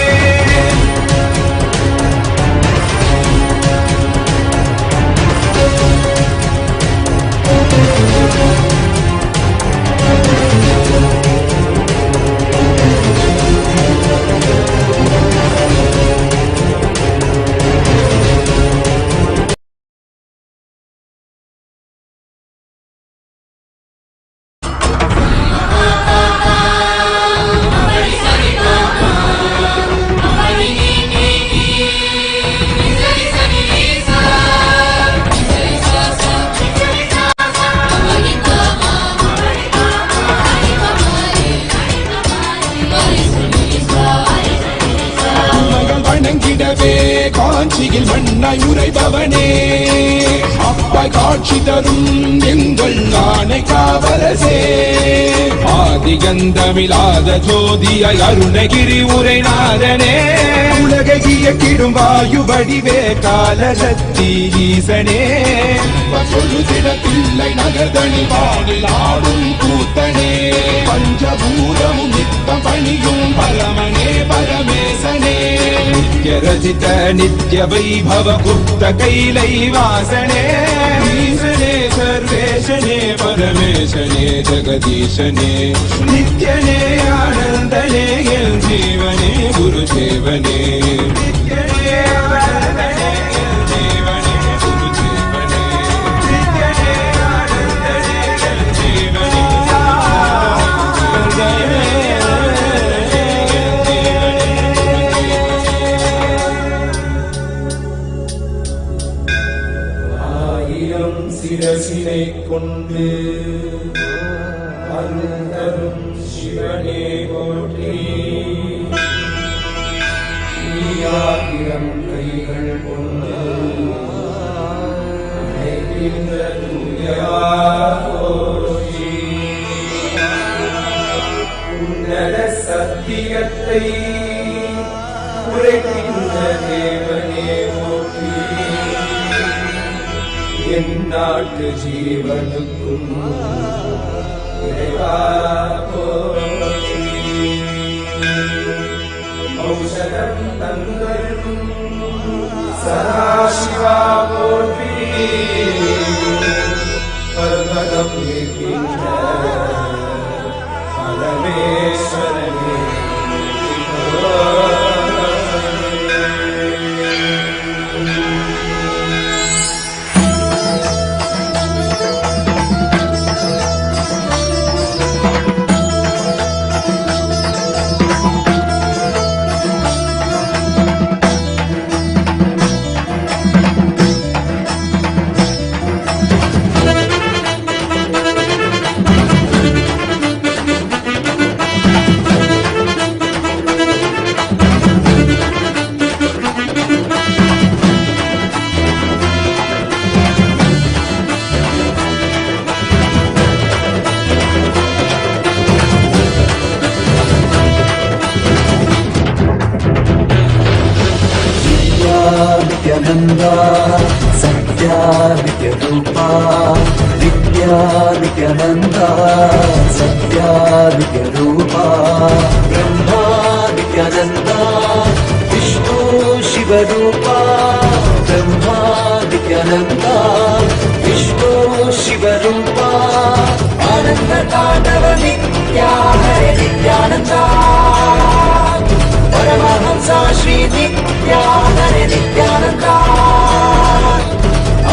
வடிவே காஞ்சியில் மண்ணாய் உரைபவனே அப்பாய் காட்சி தரும் எங்கள் ஆணை காவலசே ஆதிகந்தமிலாத ஜோதியாய் அருணகிரி உரைநாதனே உலகை இயக்கிடும் வாயு வடிவே காலசக்தி ஈசனே சொல்லுதிடத்தில்லை நகர்தனி வானில் ஆடும் கூத்தனே பஞ்சபூதமும் நித்தம் பணியும் பரமனே பரமேசனே நித்ய ரஜித நித்ய வைபவ குப்த கைலை வாசனே ஈசனே சர்வேஷனே பரமேசனே ஜெகதீசனே நித்யனே ஆனந்தனே என் ஜீவனே குரு தேவனே நித்யனே ஆனந்தனே என் ஜீவனே குரு தேவனே நித்யனே ஆனந்தனே என் ஜீவனே ஆயிரம் சிரசினை கொண்டு அருந்தரும் சிவனே போற்றி ஆயிரம் கைகள் கொண்டு அழைக்கின்ற தூயவா போற்றி உன்னத சத்தியத்தை உரைக்கின்ற தேவனே போற்றி என் நாட்டு ஜீவனுக்கும் இறைவா போற்றி ஔஷதம் தந்தரும் சதாசிவா போற்றி பர்வதம் இருக்கின்ற பரமேஸ்வரனே Nityananda Satya Nityarupa Nitya Nityananda Satya Nityarupa Brahma Nityananda Vishnu Shivarupa Brahma Nityananda Vishnu Shivarupa Ananda Tandava Nitya Hare Nityananda Paramahamsa Shri Nityananda Nityananda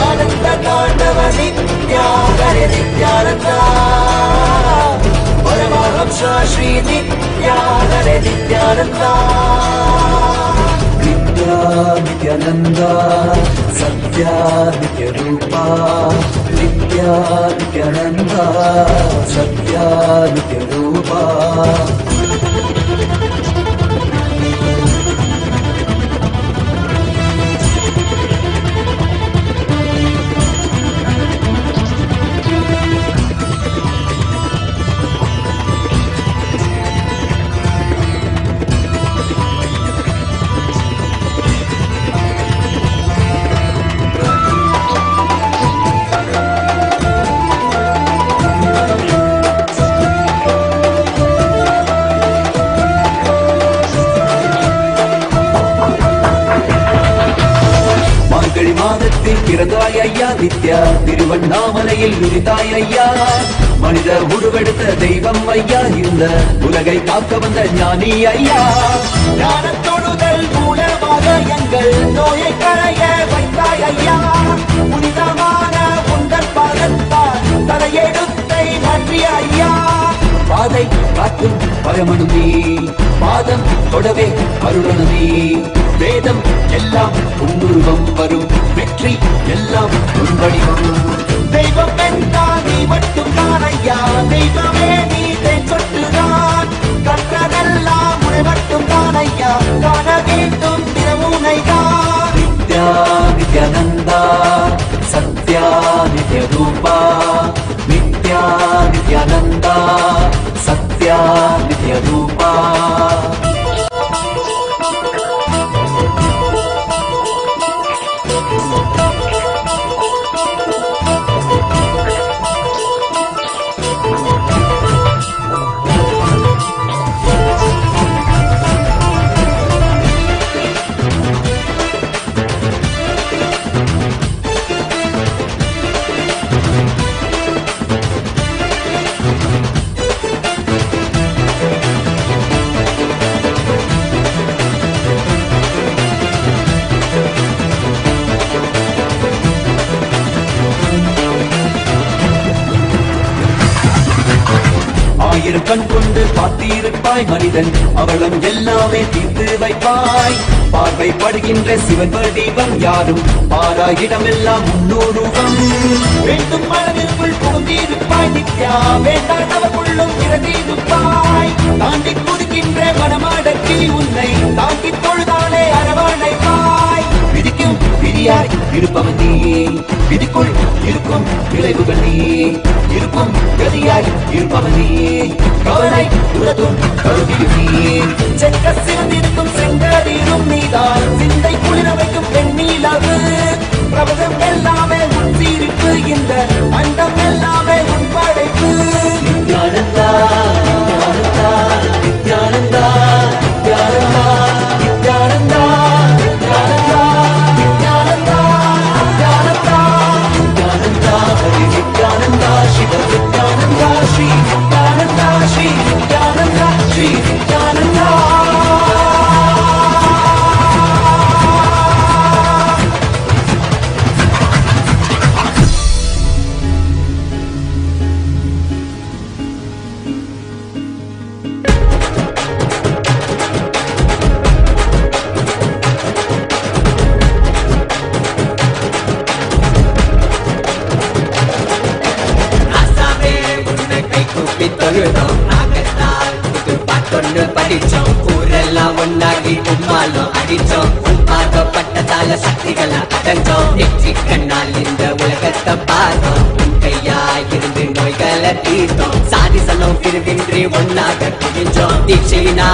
Ananda Tandava Nityananda Nityananda Paramahamsa Shri Nityananda Nityananda Nitya Nityananda Satya Nityarupa Nitya Nityananda Satya Nityarupa பிறந்தாய் ஐயா நித்யா திருவண்ணாமலையில் உதித்தாய் ஐயா மனித உருவெடுத்த தெய்வம் ஐயா இந்த உலகை காக்க வந்த ஞானி ஐயா ஞான தொழுதல் மூலமாக எங்கள் நோயை களைய வைத்தாய் ஐயா புனிதமான உங்கள் பாதத்தால் தலையெடுத்தை நன்றி ஐயா பாதை காக்கும் பரமனுமே பாதம் தொடவே அருளனுமே வேதம் எல்லாம் உன்னுருவம் வரும் வெற்றி எல்லாம் உன்வடிவம் தெய்வம் என்றால் நீ மட்டும் தான் ஐயா தெய்வமே நீ சொட்டுதான் கற்றதெல்லாம் உன்னை மட்டும் தான் ஐயா காண வேண்டும் தினமுனைதான் रूपा नित्या नित्यानंदा सत्या नित्य रूपा ஆயிரம் கண் கொண்டு பார்த்திருப்பாய் மனிதன் அவளம் எல்லாமே தீர்த்து வைப்பாய் பார்வை படுகின்ற சிவன் வடிவம் யாரும் பாராயிடமெல்லாம் முன்னூறுவம் வேண்டும் அளவிற்குள் புகுந்திருப்பாய் நித்யா வேண்டாண்டவர்களும் இறந்திருப்பாய் தாண்டி குதிக்கின்ற மனமாடக்கி உன்னை தாக்கி தொழுதாலே அரவணைப்பாய் விதிக்கும் விதியாய் இருப்பவன் நீ விதிக்குள் இருக்கும் விளைவுகள் நீ இருக்கும் கதியாய் இருப்பவன் நீ கவலை உலதும் கருதியும் நீ செக்க சிவந்திருக்கும் செங்கதிரும் நீதான் சிந்தை குளிர வைக்கும் பெண்ணீலவு பிரபதம் எல்லாமே உன் சீரிப்பு இந்த அண்டம் எல்லாமே உன் படைப்பு நித்யானந்தா நித்யானந்தா நித்யானந்தா நித்யானந்தா நித்யானந்தா நித்யானந்தா நித்யானந்தா நித்யானந்தா ஹரி நித்யானந்தா சிவ நித்யானந்தா ஸ்ரீ நித்யானந்தா ஸ்ரீ நித்யானந்தா ஸ்ரீ நித்யானந்தா படிச்சோம் ஊரெல்லாம் ஒன்னாகி உம்மாலும் அடிச்சோம் உன்பாகப்பட்டதால சக்திகளை அடைஞ்சோம் நெற்றி கண்ணால் இந்த உலகத்தை பார்த்தோம் உன் கையாயிருந்து நோய்களை தீர்த்தோம் சாதிசனம் பிரிவின்றி ஒன்னாக குவிஞ்சோம் தீட்சையினா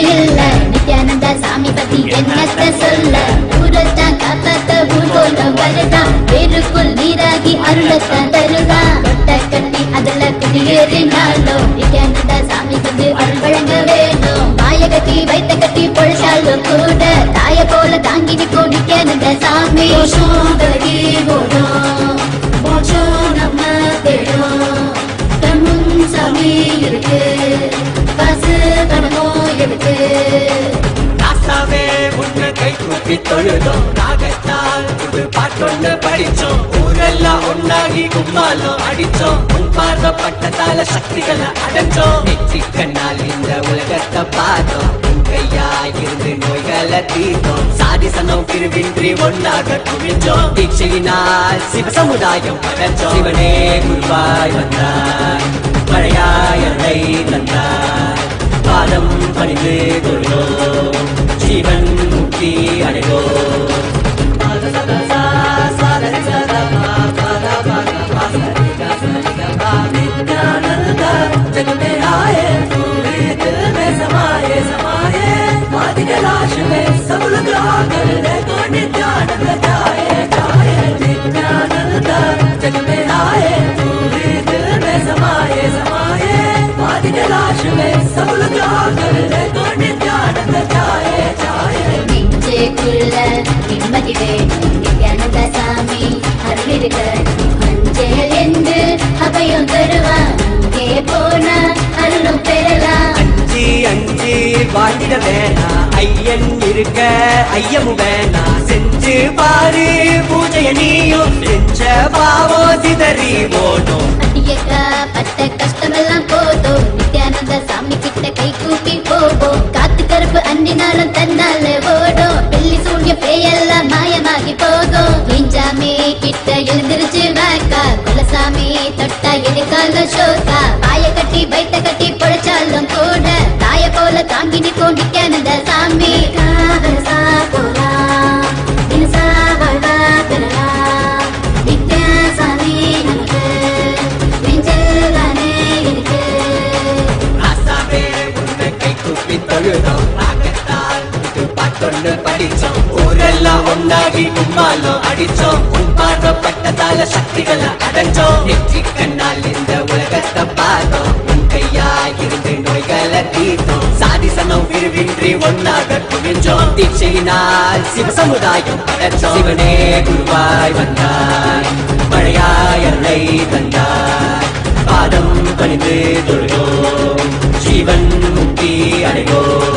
நித்யானந்தா சாமி பத்தி என்னத்த சொல்ல ஊரத்தான் காப்பாத்த ஊர் போல வருதான் வேருக்குள் நீராகி அருளத்தான் தருதான் கொட்ட கட்டி அதுல குடியேறினாலும் நித்யானந்தா சாமி வந்து அருள் வழங்க வேணும் மாய கட்டி வைத்த கட்டி பொழிச்சாலும் கூட தாய போல தாங்கி நிற்கும் நித்யானந்தா சாமி நம்ம தேடும் தன்முன் சாமி இருக்கு பசு தனமோ இருக்கு ராசாவே உன்னை கை கூப்பி தொழுதோம் ராகத்தால் புது பாட்டொன்னு படிச்சோம் ஊரெல்லாம் ஒன்னாகி கும்மாலும் அடிச்சோம் உன் பார்வைப்பட்டதால சக்திகளை அடைஞ்சோம் நெற்றி கண்ணால் இந்த உலகத்தை பார்த்தோம் இருந்து நோய்களை தீர்த்தோம். சாதிசனம் பிரிவின்றி ஒன்றாக குவிஞ்சோம். தீட்சையினால் சிவ சமுதாயம் படைச்சோம். சிவனே குருவாய் வந்தாய், மழையாய் அருளை தந்தாய். பாதம் பணிந்து தொழுதோம், ஜீவன் முக்தி அடைவோம். नित्यानंदा जग में आए, पूरे दिल में समाये समाये. माटी के लाश में सब लोग आकर देखो नित्यानंद जाए जाए. नित्यानंदा जग में आए, पूरे दिल में समाये समाये. माटी के लाश में सब लोग आकर देखो नित्यानंद जाए जाए. நெஞ்சுக்குள்ள நிம்மதி வேணும் நித்யானந்த சாமி அருளிருக்க. அஞ்சல் என்று அபயம் தருவான், அங்கே போனா அருளும் பெறலாம். அஞ்சி அஞ்சி வாழ்ந்திட வேணா, ஐயன் இருக்க ஐயமும் வேணா. செஞ்சு பாரு பூஜைய நீயும், செஞ்ச பாவோ சிதறி போடும். அடியக்கா பட்ட கஷ்டமெல்லாம் போதும், நித்யானந்த சாமி கிட்ட கை கூப்பி போவோம். காத்து கருப்பு அன்றினாலும் தன்னால ஓடும், வெள்ளி சூழ்ய பேயெல்லாம் மாயமாகி போகும். எஞ்சாமி கிட்ட எழுந்திருச்சு வாக்கா, குலசாமி தொட்டா எதுக்காக ஷோக்கா. பாய கட்டி வைத்த கட்டி பொழைச்சாலும் கூட தாய போல தாங்கி நிற்போம் நித்யானந்த சாமி. காவலசா போலாம், தினசா வாழ்வா பெறலாம். நித்யா சாமி நமக்கு நெஞ்சில் தானே இருக்கு. ஆசாவே உன்னை கை கூப்பி தொழுதோம், ராகத்தால் பாட்டொன்னு படிச்சோம். ஊரெல்லாம் ஒன்னாகி கும்மாலம் அடிச்சோம், பார்வப்பட்டதால சக்திகளை அடைஞ்சோம். நெற்றி கண்ணால் இந்த உலகத்தை பார்த்தோம், உன் கையாயிருந்து நோய்களை தீர்த்தோம். சாதிசனம் பிரிவின்றி ஒன்னாக குவிஞ்சோம். தீட்சையினால் சிவ சமுதாயம் படைச்சோம். சிவனே குருவாய் வந்தாய், மழையாய் அருளை தந்தாய். பாதம் பணிந்து தொழுதோம், ஜீவன் முக்தி அடைவோம்.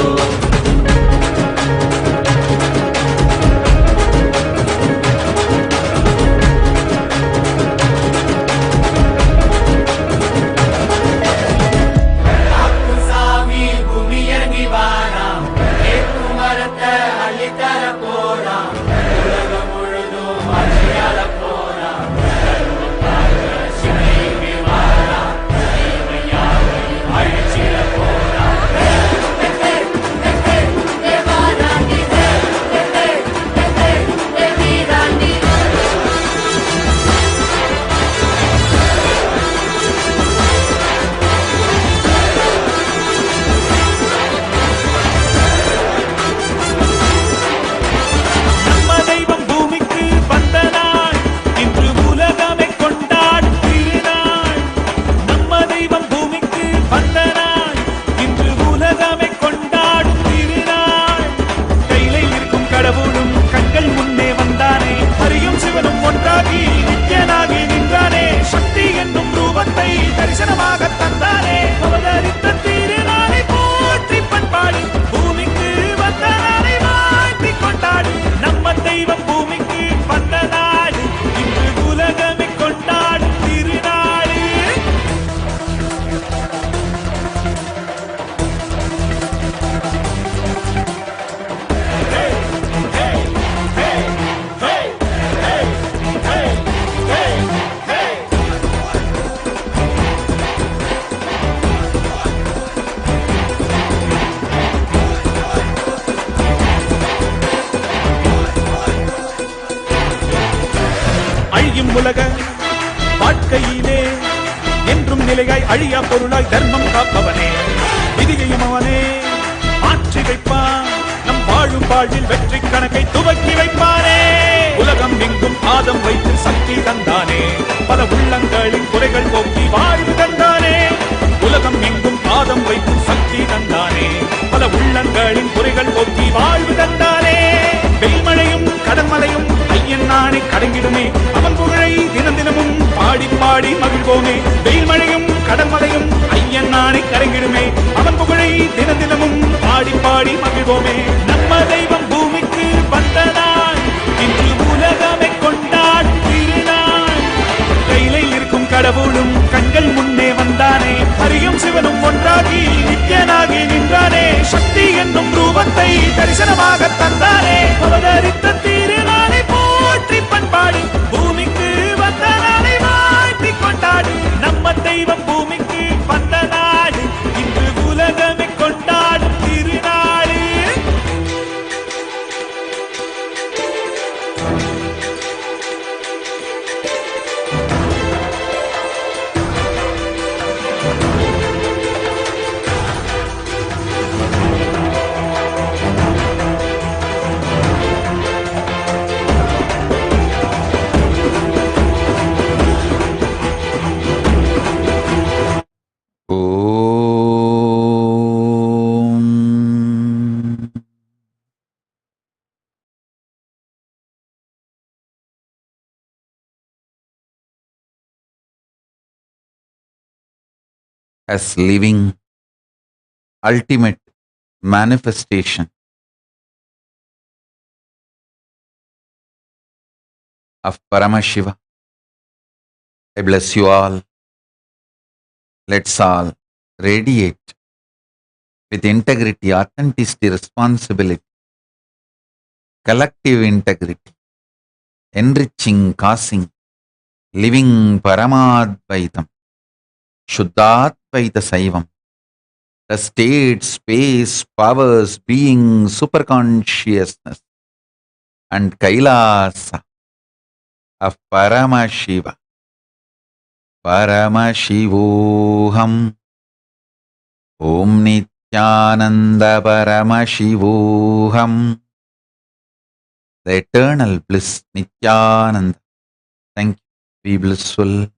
உலக வாழ்க்கையிலே என்றும் நிலையாய் அழியா பொருளாய் தர்மம் காப்பவனே, விதியையும் அவனே மாற்றி வைப்பான். நம் வாழும் வாழ்வில் வெற்றி கணக்கை துவக்கி வைப்பானே. உலகம் எங்கும் பாதம் வைத்து சக்தி தந்தானே, பல உள்ளங்களின் குறைகள் போக்கி வாழ்வு தந்தானே. உலகம் எங்கும் பாதம் வைத்து சக்தி தந்தானே, பல உள்ளங்களின் குறைகள் போக்கி வாழ்வு தந்தானே. வெயில்மழையும் கடன்மலையும் ஐயன் நாணை கடங்கிடுமே, அவன் புகழை தினம் தினமும் பாடி பாடி மகிழ்வோமே. வெயில்மழையும் கடன்மலையும் ஐயன் நாணை கடங்கிடுமே, அவன் புகழை தினம் தினமும் பாடி பாடி மகிழ்வோமே. நம்ம தெய்வம் பூமிக்கு வந்த நாள், இன்று உலகமே கொண்டாடும் திருநாள். கையிலே இருக்கும் கடவுளும் கண்கள் முன்னே வந்தானே, ஹரியும் சிவனும் ஒன்றாகி நித்யனாகி நின்றானே. சக்தி என்னும் ரூபத்தை தரிசனம் as living ultimate manifestation of Paramashiva. I bless you all. Let's all radiate with integrity, authenticity, responsibility, collective integrity, enriching, causing, living Paramadvaitam, Shuddhadvaita Saivam, the state, space, powers, being, superconsciousness, and Kailasa of Paramashiva. Paramashivoham. Om Nithyananda Paramashivoham. The eternal bliss, Nithyananda. Thank you. Be blissful.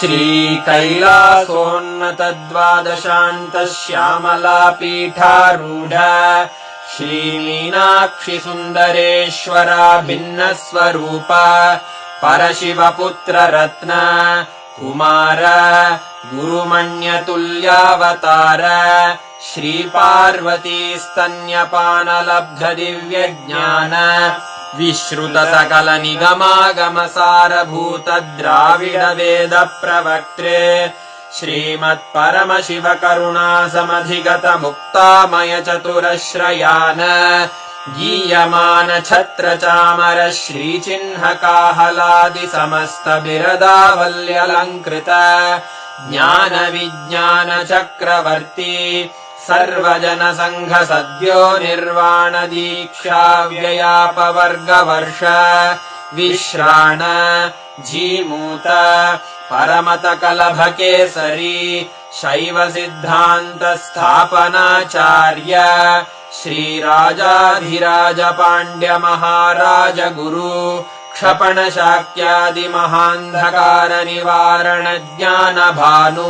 श्रीकैलासोन्नतद्वादशान्तश्यामलापीठारूढ श्रीमीनाक्षिसुन्दरेश्वरा भिन्नस्वरूप परशिवपुत्ररत्न Kumar गुरुमण्यतुल्यावतार श्रीपार्वतीस्तन्यपानलब्धदिव्यज्ञान विश्रुतसकलनिगमागमसारभूतद्राविडवेदप्रवक्त्रे श्रीमत्परमशिवकरुणासमधिगतमुक्तामयचतुरश्रयान् गीयमानछत्रचामर श्रीचिह्नकाहलादिसमस्तबिरदावल्यलङ्कृत ज्ञानविज्ञानचक्रवर्ती सर्वजनसङ्घसद्यो निर्वाणदीक्षाव्ययापवर्गवर्ष विश्राण Jimuta परमतकलभकेसरी शैवसिद्धान्तस्थापनाचार्य श्रीराजाधिराजपाण्ड्यमहाराज गुरु क्षपणशाक्यादिमहान्धकारनिवारणज्ञानभानु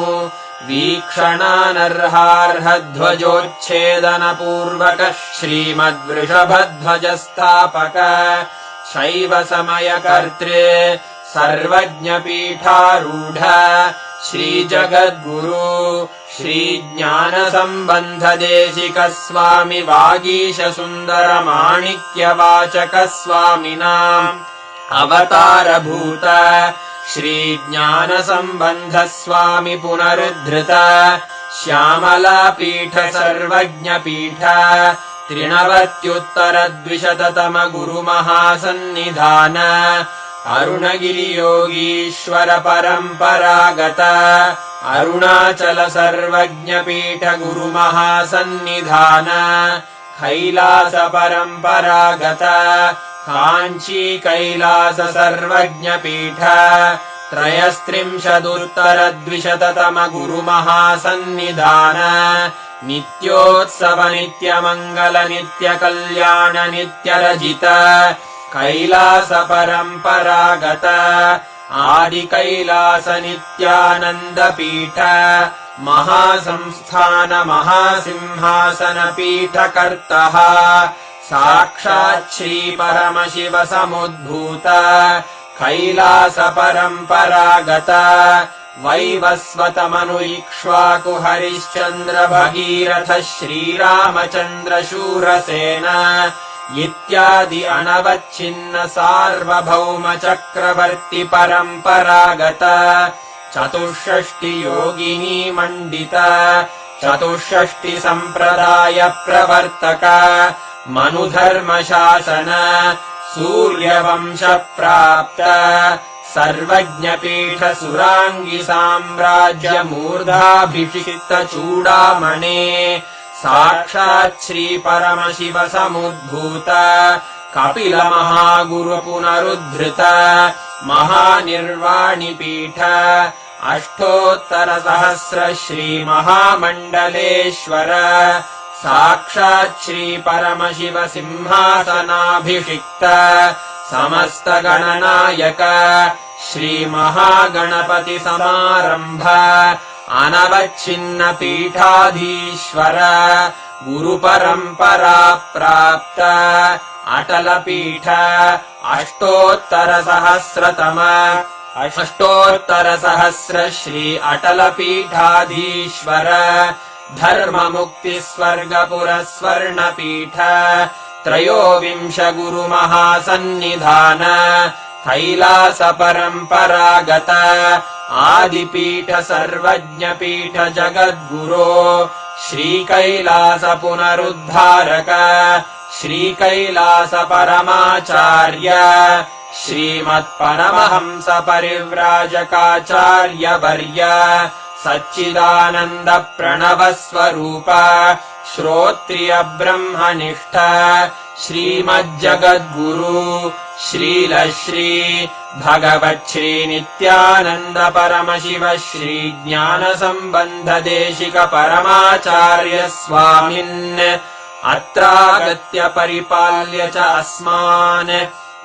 वीक्षणानर्हार्हध्वजोच्छेदनपूर्वक श्रीमद्वृषभध्वजस्थापक शैवसमयकर्त्रे सर्वज्ञपीठारूढ श्रीजगद्गुरु श्रीज्ञानसम्बन्धदेशिकस्वामि वागीशसुन्दरमाणिक्यवाचकस्वामिनाम् अवतारभूत श्रीज्ञानसम्बन्धस्वामि पुनरुद्धृत श्यामलापीठ सर्वज्ञपीठ त्रिनवत्युत्तरद्विशततमगुरुमहासन्निधान अरुणगिरियोगीश्वर परम्परागत अरुणाचल सर्वज्ञपीठ गुरुमहासन्निधान कैलास परम्परागत काञ्ची कैलास सर्वज्ञपीठ त्रयस्त्रिंशदुत्तरद्विशततमगुरुमहासन्निधान नित्योत्सव नित्यमङ्गल नित्यकल्याण नित्यरजित कैलास परम्परागत आदि कैलास नित्यानन्दपीठ महासंस्थान महासिंहासन पीठकर्तः साक्षात् श्री परमशिव समुद्भूत कैलास परम्परागत वैवस्वत मनु इक्ष्वाकु हरिश्चन्द्र भगीरथ श्रीरामचन्द्र शूरसेन इत्यादि अनवच्छिन्न सार्वभौम चक्रवर्ति परम्परागत चतुष्षष्टि योगिनी मण्डित चतुष्षष्टि सम्प्रदाय प्रवर्तक मनुधर्म शासन सूर्यवंश प्राप्त सर्वज्ञपीठ सुराङ्गि साम्राज्य मूर्धाभिषिक्त चूडामणे साक्षात् श्री परमशिव समुद्भूत कपिल महागुरु पुनरुद्धृत महानिर्वाणि पीठ अष्टोत्तर सहस्र श्री महामण्डलेश्वर साक्षात् श्री परमशिव सिंहासनाभिषिक्त समस्त गणनायक श्री महागणपति समारंभ अनवच्छिन्न पीठाधीश्वर गुरु परंपरा प्राप्त अटल पीठ अष्टोत्तर सहस्र श्री अटल पीठाधीश्वर धर्म मुक्ति स्वर्गपुर स्वर्ण पीठ त्रयोविंश गुरु महासन्निधान कैलास परम्परागत आदिपीठ सर्वज्ञ पीठ जगद्गुरो श्री कैलास पुनरुद्धारक श्री कैलास परमाचार्य श्रीमत्परमहंस परिव्राजकाचार्य वर्य सच्चिदानन्द प्रणव स्वरूप श्रोत्रिय ब्रह्मनिष्ठ श्रीमज्जगद्गुरु श्रील श्री भगवच्छ्री नित्यानन्द परमशिव श्री ज्ञान सम्बन्ध देशिक परमाचार्य स्वामिन् अत्रागत्य परिपाल्य च अस्मान्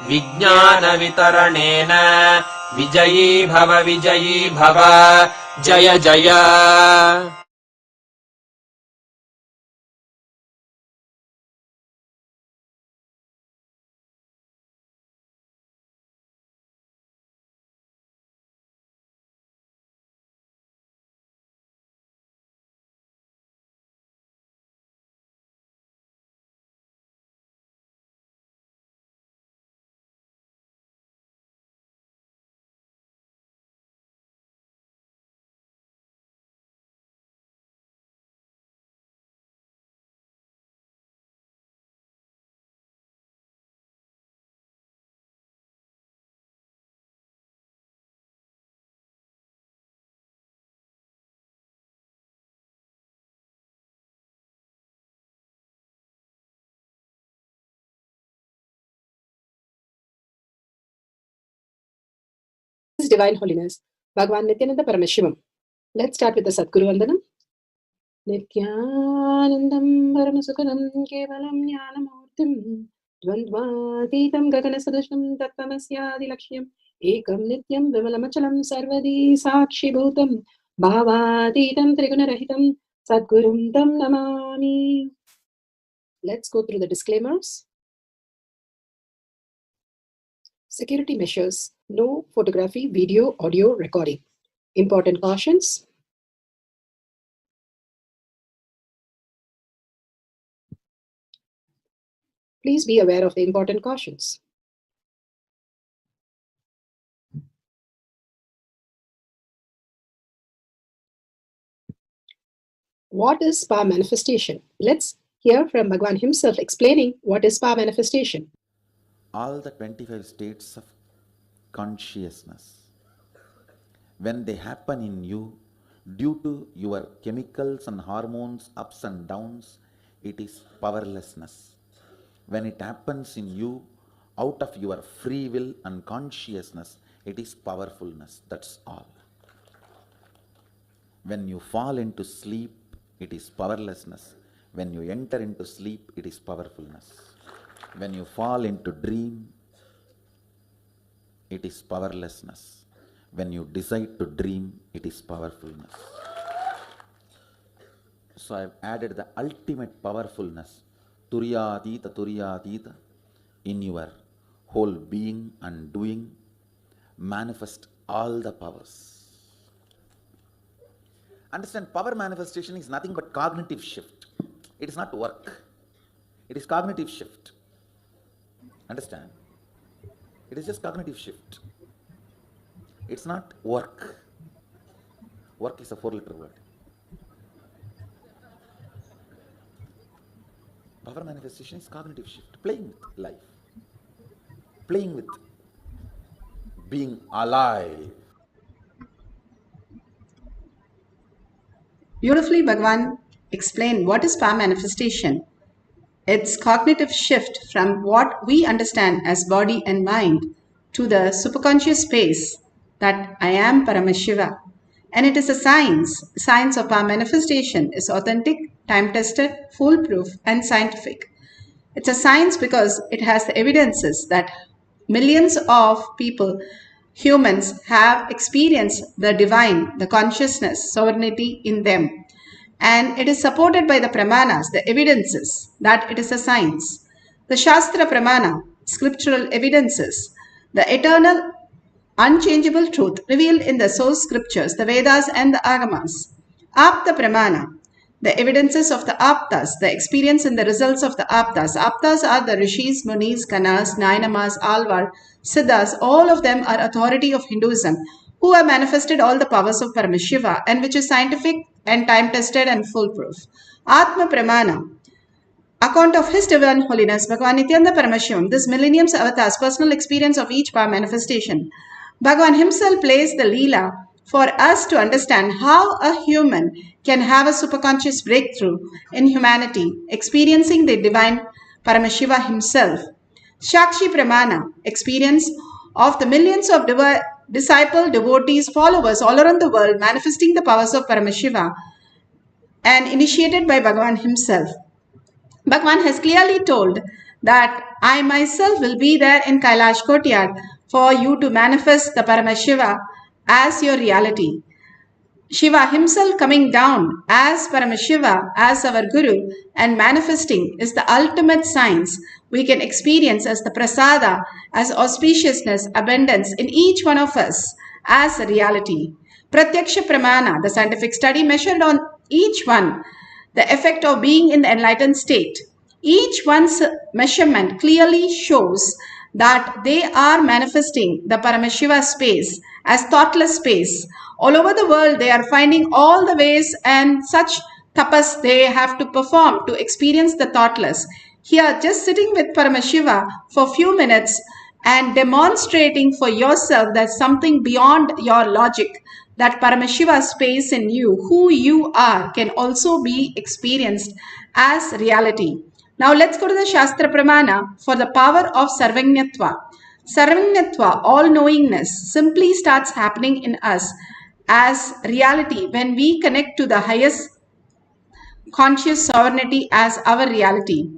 विज्ञान वितरणेन विजयी भव जय जय। His Divine Holiness, Bhagavan Nithyananda Paramashivam. Let's start with the Sadguru Vandanam. Nithyanandam Paramasukhanam Kevalam Jnanamurtim Dvandvatitam Gaganasadusham Tattamasyadi Lakshyam Ekam Nityam Vimalamachalam Sarvadi Sakshi Bhutam Bhavatitam Trigunarahitam Sadgurum Tam Namami. Let's go through the disclaimers. Security measures. No photography, video, audio recording. Important cautions. Please be aware of the important cautions. What is spa manifestation? Let's hear from Bhagwan himself explaining what is power manifestation. All the 25 states of consciousness, when they happen in you, due to your chemicals and hormones ups and downs, it is powerlessness. When it happens in you, out of your free will and consciousness, it is powerfulness. That's all. When you fall into sleep, it is powerlessness. When you enter into sleep, it is powerfulness. When you fall into dream, it is powerlessness. When you decide to dream, it is powerfulness. So I have added the ultimate powerfulness, Turyatita, in your whole being and doing, manifest all the powers. Understand, power manifestation is nothing but cognitive shift. It is not work. It is cognitive shift. Understand? It is just cognitive shift. It's not work. Work is a 4-letter word. Power manifestation is cognitive shift. Playing with life. Playing with being alive. Beautifully, Bhagwan explained what is power manifestation. It's cognitive shift from what we understand as body and mind to the superconscious space that I am Paramashiva. And it is a science. Science of power manifestation is authentic, time-tested, foolproof, and scientific. It's a science because it has the evidences that millions of people, humans, have experienced the divine, the consciousness, sovereignty in them. And it is supported by the pramanas, the evidences that it is a science. The Shastra Pramana, scriptural evidences, the eternal, unchangeable truth revealed in the source scriptures, the Vedas and the Agamas. Apta Pramana, the evidences of the Aptas, the experience and the results of the Aptas. Aptas are the Rishis, Munis, Kanas, Nainamas, Alvar, Siddhas. All of them are authority of Hinduism who have manifested all the powers of Paramashiva and which is scientific and time-tested and foolproof. Atma Pramana, account of His Divine Holiness Bhagavan Nithyananda Paramashivam, this millennium's avatar's personal experience of each power manifestation. Bhagavan himself plays the Leela for us to understand how a human can have a superconscious breakthrough in humanity, experiencing the divine Paramashiva himself. Shakshi Pramana, experience of the millions of disciple, devotees, followers all around the world manifesting the powers of Paramashiva and initiated by Bhagavan himself. Bhagavan has clearly told that I myself will be there in Kailash Courtyard for you to manifest the Paramashiva as your reality. Shiva himself coming down as Paramashiva, as our Guru, and manifesting is the ultimate science we can experience as the prasada, as auspiciousness, abundance in each one of us as a reality. Pratyaksha Pramana, the scientific study measured on each one, the effect of being in the enlightened state. Each one's measurement clearly shows that they are manifesting the Paramashiva space as thoughtless space. All over the world, they are finding all the ways and such tapas they have to perform to experience the thoughtless. Here, just sitting with Paramashiva for a few minutes and demonstrating for yourself that something beyond your logic, that Paramashiva space in you, who you are, can also be experienced as reality. Now let's go to the Shastra Pramana for the power of Sarvajñatva. Sarvajñatva, all-knowingness, simply starts happening in us as reality when we connect to the highest conscious sovereignty as our reality.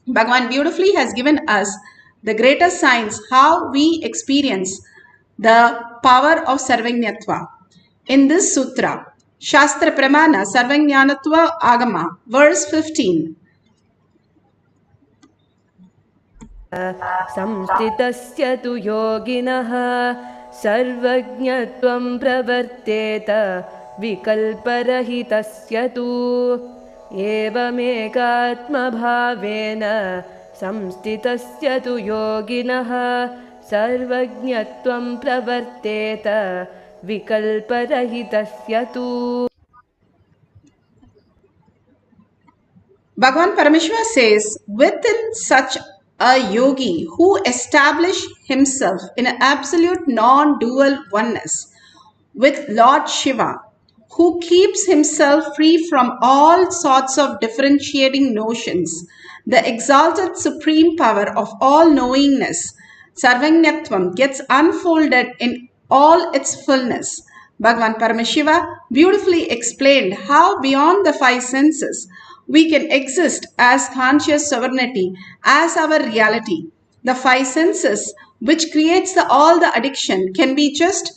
Bhagavan beautifully has given us the greatest science how we experience the power of Sarvajñatva. In this sutra, Shastra Pramana Sarvajñanatva Agama, verse 15. संस्थितस्य तु योगिनः सर्वज्ञत्वं प्रवर्तेत विकल्परहितस्य तु एवमेकात्मभावेन संस्थितस्य तु योगिनः सर्वज्ञत्वं प्रवर्तेत विकल्परहितस्य तु. Bhagavan Paramashiva says, within such a yogi who established himself in an absolute non-dual oneness with Lord Shiva, who keeps himself free from all sorts of differentiating notions, the exalted supreme power of all knowingness, Sarvanyatvam, gets unfolded in all its fullness. Bhagavan Paramashiva beautifully explained how beyond the five senses we can exist as conscious sovereignty, as our reality. The five senses, which creates all the addiction, can be just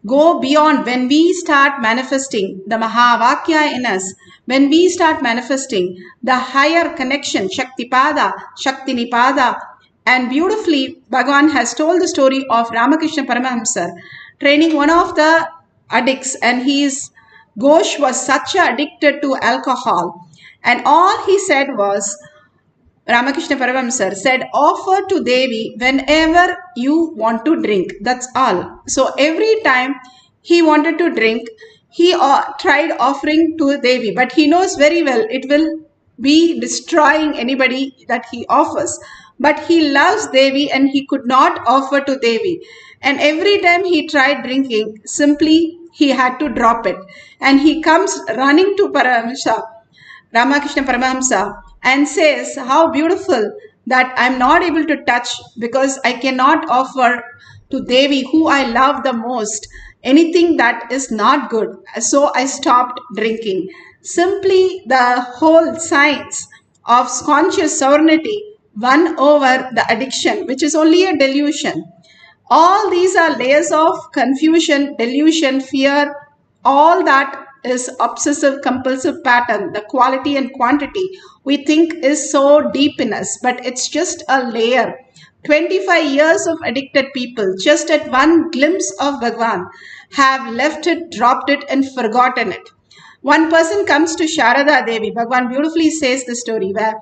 go beyond when we start manifesting the Mahavakya in us, when we start manifesting the higher connection, Shaktipada, Shaktinipada. And beautifully, Bhagavan has told the story of Ramakrishna Paramahamsa training one of the addicts, and his Ghosh was such addicted to alcohol. And all he said was, Ramakrishna Paramahamsa said, offer to Devi whenever you want to drink. That's all. So every time he wanted to drink, he tried offering to Devi. But he knows very well it will be destroying anybody that he offers. But he loves Devi and he could not offer to Devi. And every time he tried drinking, simply he had to drop it. And he comes running to Ramakrishna Paramahamsa and says, how beautiful that I'm not able to touch because I cannot offer to Devi, who I love the most, anything that is not good. So I stopped drinking. Simply the whole science of conscious sovereignty won over the addiction, which is only a delusion. All these are layers of confusion, delusion, fear, all that is obsessive compulsive pattern, the quality and quantity we think is so deep in us, but it's just a layer. 25 years of addicted people, just at one glimpse of Bhagavan, have left it, dropped it, and forgotten it. One person comes to Sharada Devi. Bhagavan beautifully says the story where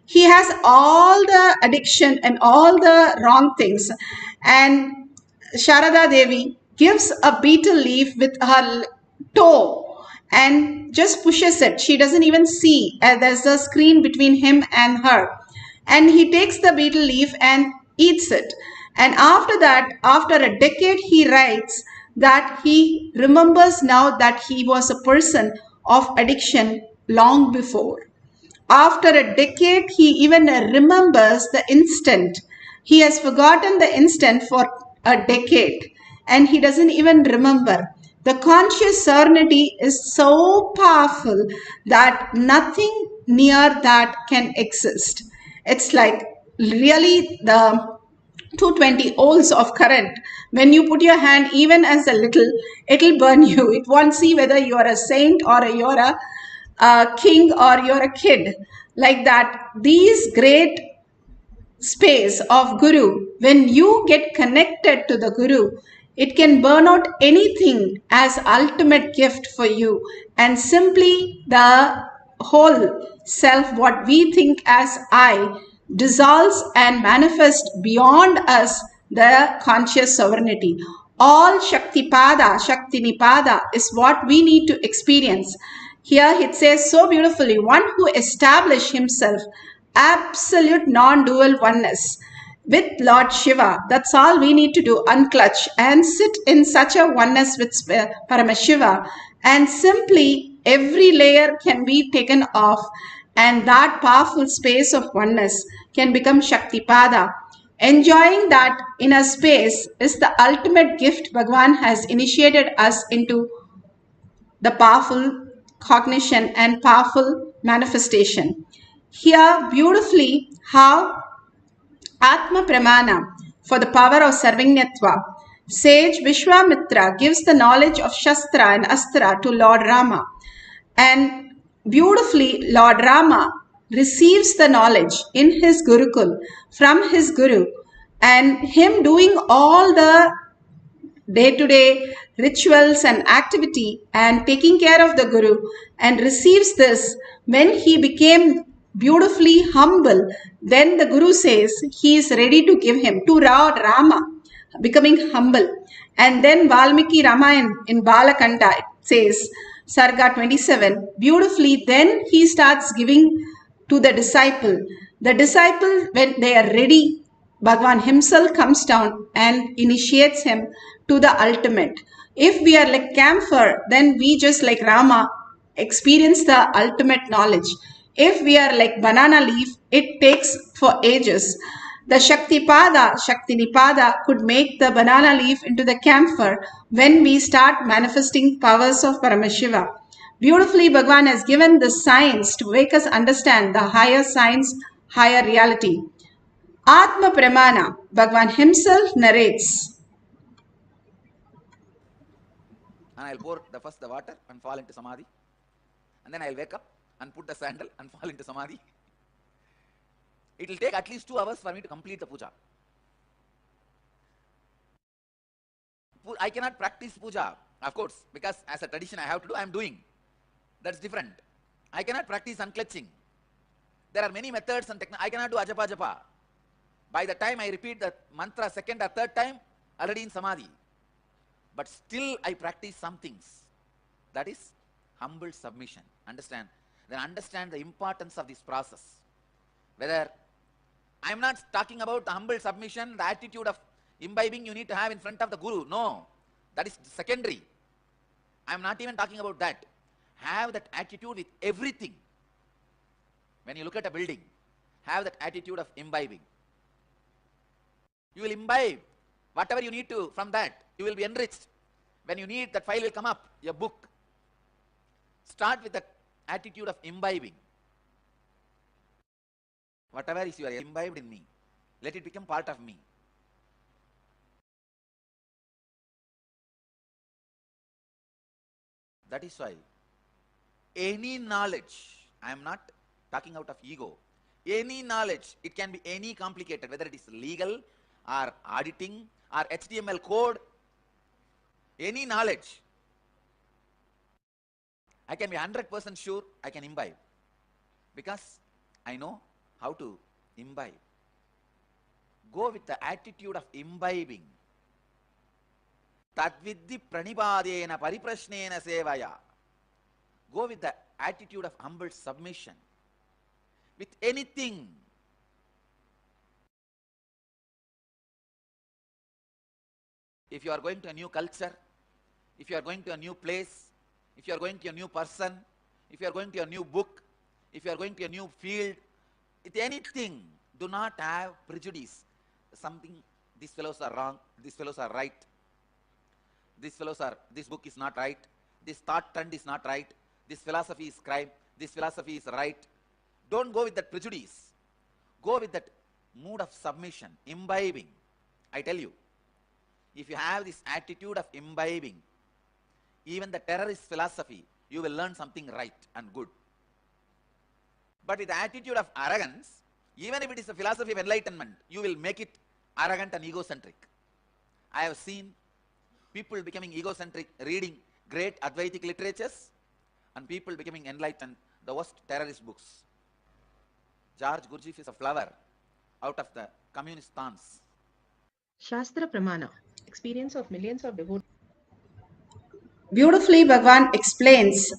he has all the addiction and all the wrong things, and Sharada Devi gives a betel leaf with her toe and just pushes it. She doesn't even see. There's a screen between him and her. And he takes the betel leaf and eats it. And after that, after a decade, he writes that he remembers now that he was a person of addiction long before. After a decade, he even remembers the instant. He has forgotten the instant for a decade and he doesn't even remember. The conscious serenity is so powerful that nothing near that can exist. It's like really the 220 volts of current. When you put your hand even as a little, it'll burn you. It won't see whether you are a saint or you're a king or you're a kid. Like that, these great space of Guru, when you get connected to the Guru, it can burn out anything as ultimate gift for you, and simply the whole self, what we think as I, dissolves and manifests beyond us the conscious sovereignty. All Shaktipada, Shaktinipada is what we need to experience. Here it says so beautifully, one who established himself absolute non-dual oneness with Lord Shiva. That's all we need to do, unclutch and sit in such a oneness with Paramashiva, and simply every layer can be taken off and that powerful space of oneness can become Shaktipada. Enjoying that inner space is the ultimate gift Bhagavan has initiated us into, the powerful cognition and powerful manifestation. Here beautifully how Atma Pramana for the power of Sarvanyatva, sage Vishwamitra gives the knowledge of Shastra and Astra to Lord Rama, and beautifully Lord Rama receives the knowledge in his Gurukul from his Guru, and him doing all the day-to-day rituals and activity and taking care of the Guru, and receives this. When he became beautifully humble, then the Guru says he is ready to give him to Rama, becoming humble. And then Valmiki Ramayana in Balakanda, it says, Sarga 27, beautifully then he starts giving to the disciple. The disciple, when they are ready, Bhagavan himself comes down and initiates him to the ultimate. If we are like camphor, then we just like Rama experience the ultimate knowledge. If we are like banana leaf, it takes for ages. The Shakti Nipada could make the banana leaf into the camphor when we start manifesting powers of Paramashiva. Beautifully, Bhagavan has given the science to make us understand the higher science, higher reality. Atma Pramana, Bhagavan himself narrates. And I'll pour the water and fall into samadhi. And then I'll wake up and put the sandal and fall into samadhi. It will take at least 2 hours for me to complete the puja. I cannot practice puja, of course, because as a tradition I have to do, I am doing. That's different. I cannot practice unclutching. There are many methods and techniques. I cannot do ajapa japa. By the time I repeat the mantra second or third time, already in samadhi. But still I practice some things. That is humble submission. Understand? Then understand the importance of this process. Whether I am not talking about the humble submission, the attitude of imbibing you need to have in front of the Guru. No, that is secondary. I am not even talking about that. Have that attitude with everything. When you look at a building, have that attitude of imbibing. You will imbibe whatever you need to from that. You will be enriched. When you need, that file will come up, your book. Start with that attitude of imbibing. Whatever is you are imbibed in me, let it become part of me. That is why any knowledge, I am not talking out of ego, any knowledge, it can be any complicated, whether it is legal or auditing or HTML code, any knowledge, I can be 100% sure I can imbibe because I know how to imbibe. Go with the attitude of imbibing. Tadvidhi pranipadena pariprashnena sevaya. Go with the attitude of humble submission. With anything. If you are going to a new culture, if you are going to a new place, if you are going to a new person, if you are going to a new book, if you are going to a new field, with anything, do not have prejudice. Something, these fellows are wrong, these fellows are right. This book is not right, this thought trend is not right, this philosophy is crime, this philosophy is right. Don't go with that prejudice. Go with that mood of submission, imbibing. I tell you, if you have this attitude of imbibing, even the terrorist philosophy, you will learn something right and good. But with the attitude of arrogance, even if it is a philosophy of enlightenment, you will make it arrogant and egocentric. I have seen people becoming egocentric, reading great Advaitic literatures, and people becoming enlightened, the worst terrorist books. George Gurdjieff is a flower out of the communist thorns. Shastra Pramana, experience of millions of devotees. Beautifully, Bhagavan explains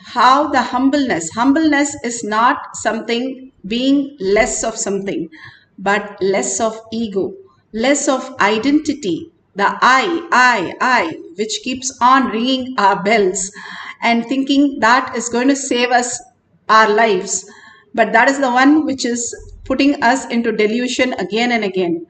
how the humbleness is not something being less of something, but less of ego, less of identity, the I, which keeps on ringing our bells and thinking that is going to save us our lives. But that is the one which is putting us into delusion again and again.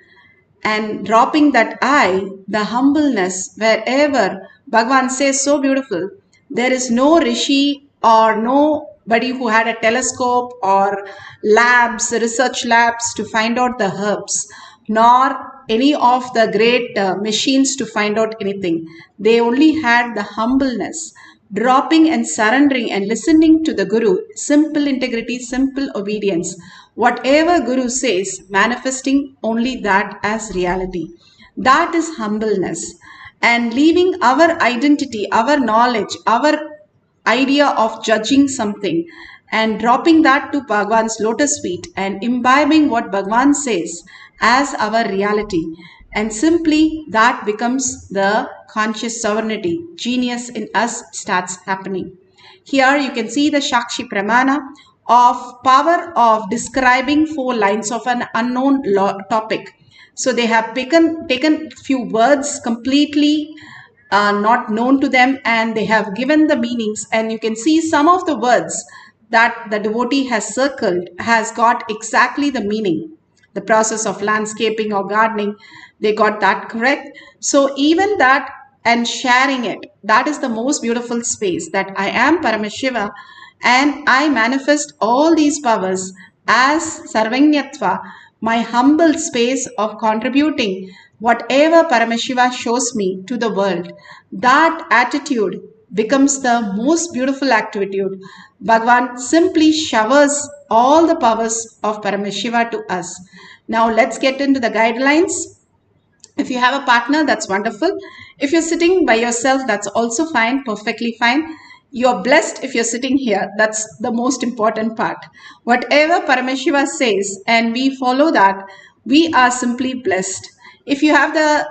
And dropping that I, the humbleness, wherever Bhagavan says so beautiful, there is no rishi or nobody who had a telescope or labs, research labs to find out the herbs, nor any of the great machines to find out anything. They only had the humbleness, dropping and surrendering and listening to the Guru, simple integrity, simple obedience. Whatever Guru says, manifesting only that as reality. That is humbleness. And leaving our identity, our knowledge, our idea of judging something and dropping that to Bhagavan's lotus feet and imbibing what Bhagavan says as our reality. And simply that becomes the conscious sovereignty. Genius in us starts happening. Here you can see the Shakshi Pramana. of power of describing 4 lines of an unknown topic. So they have taken few words completely not known to them, and they have given the meanings, and you can see some of the words that the devotee has circled has got exactly the meaning. The process of landscaping or gardening, they got that correct. So even that and sharing it, that is the most beautiful space, that I am Paramashiva and I manifest all these powers as Sarvanyatva, my humble space of contributing whatever Paramashiva shows me to the world. That attitude becomes the most beautiful attitude. Bhagavan simply showers all the powers of Paramashiva to us. Now let's get into the guidelines. If you have a partner, that's wonderful. If you're sitting by yourself, that's also fine, perfectly fine. You're blessed if you're sitting here. That's the most important part. Whatever Paramashiva says and we follow that, we are simply blessed. If you have the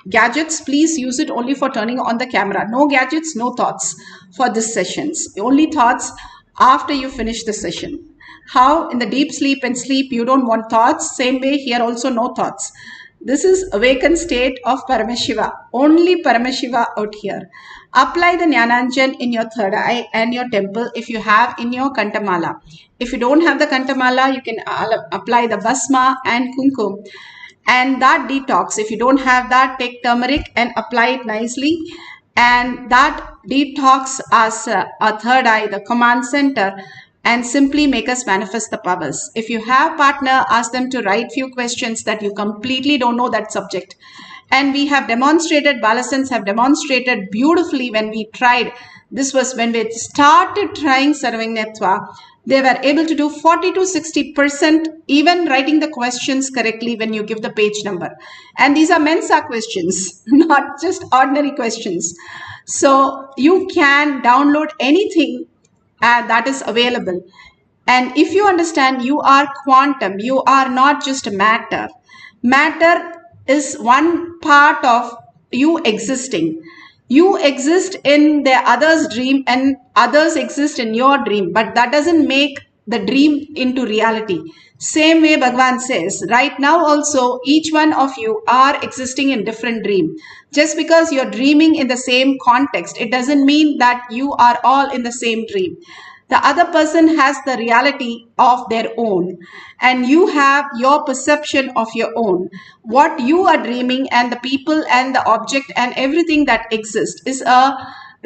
gadgets, please use it only for turning on the camera. No gadgets, no thoughts for this sessions. Only thoughts after you finish the session. How in the deep sleep and sleep you don't want thoughts, same way here also no thoughts. This is awakened state of Paramashiva. Only Paramashiva out here. Apply the Jnananjan in your third eye and your temple if you have in your Kantamala. If you don't have the Kantamala, you can apply the Basma and Kumkum. And that detox, if you don't have that, take turmeric and apply it nicely. And that detox as a third eye, the command center, and simply make us manifest the powers. If you have partner, ask them to write few questions that you completely don't know that subject. And we have demonstrated, Balasans have demonstrated beautifully when we tried. This was when we started trying Sarvanyatva. They were able to do 40 to 60%, even writing the questions correctly when you give the page number. And these are Mensa questions, not just ordinary questions. So you can download anything that is available. And if you understand, you are quantum, you are not just matter. Matter is one part of you existing. You exist in the other's dream and others exist in your dream, but that doesn't make the dream into reality. Same way Bhagavan says, right now also each one of you are existing in different dream. Just because you're dreaming in the same context, it doesn't mean that you are all in the same dream. The other person has the reality of their own, and you have your perception of your own. What you are dreaming and the people and the object and everything that exists is a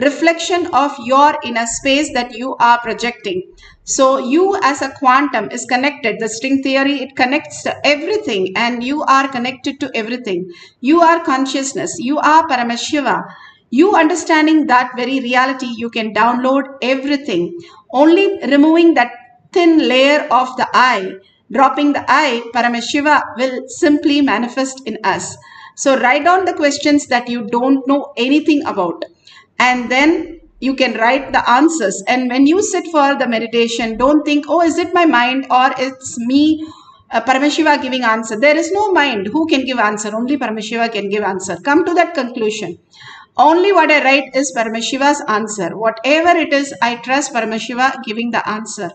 reflection of your inner space that you are projecting. So you as a quantum is connected. The string theory, it connects to everything and you are connected to everything. You are consciousness. You are Paramashiva. You understanding that very reality, you can download everything. Only removing that thin layer of the I, dropping the I, Paramashiva will simply manifest in us. So write down the questions that you don't know anything about. And then you can write the answers. And when you sit for the meditation, don't think, oh, is it my mind or it's me, Paramashiva giving answer. There is no mind. Who can give answer? Only Paramashiva can give answer. Come to that conclusion. Only what I write is Paramashiva's answer. Whatever it is, I trust Paramashiva giving the answer.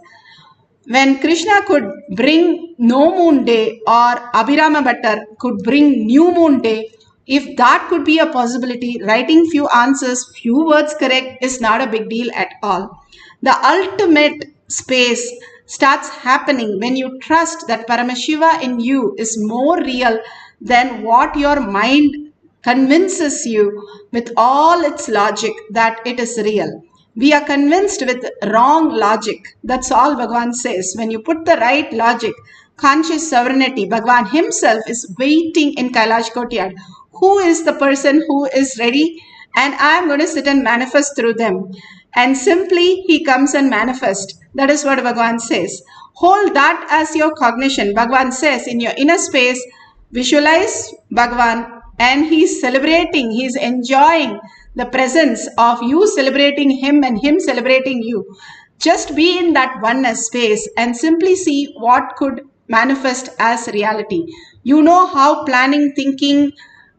When Krishna could bring no moon day or Abhirama Bhattar could bring new moon day, if that could be a possibility, writing few answers, few words correct is not a big deal at all. The ultimate space starts happening when you trust that Paramashiva in you is more real than what your mind convinces you with all its logic that it is real. We are convinced with wrong logic. That's all Bhagavan says. When you put the right logic, conscious sovereignty, Bhagavan himself is waiting in Kailash Courtyard. Who is the person who is ready? And I am going to sit and manifest through them. And simply he comes and manifests. That is what Bhagavan says. Hold that as your cognition. Bhagavan says in your inner space, visualize Bhagavan. And he's celebrating, he's enjoying the presence of you celebrating him and him celebrating you. Just be in that oneness space and simply see what could manifest as reality. You know how planning, thinking,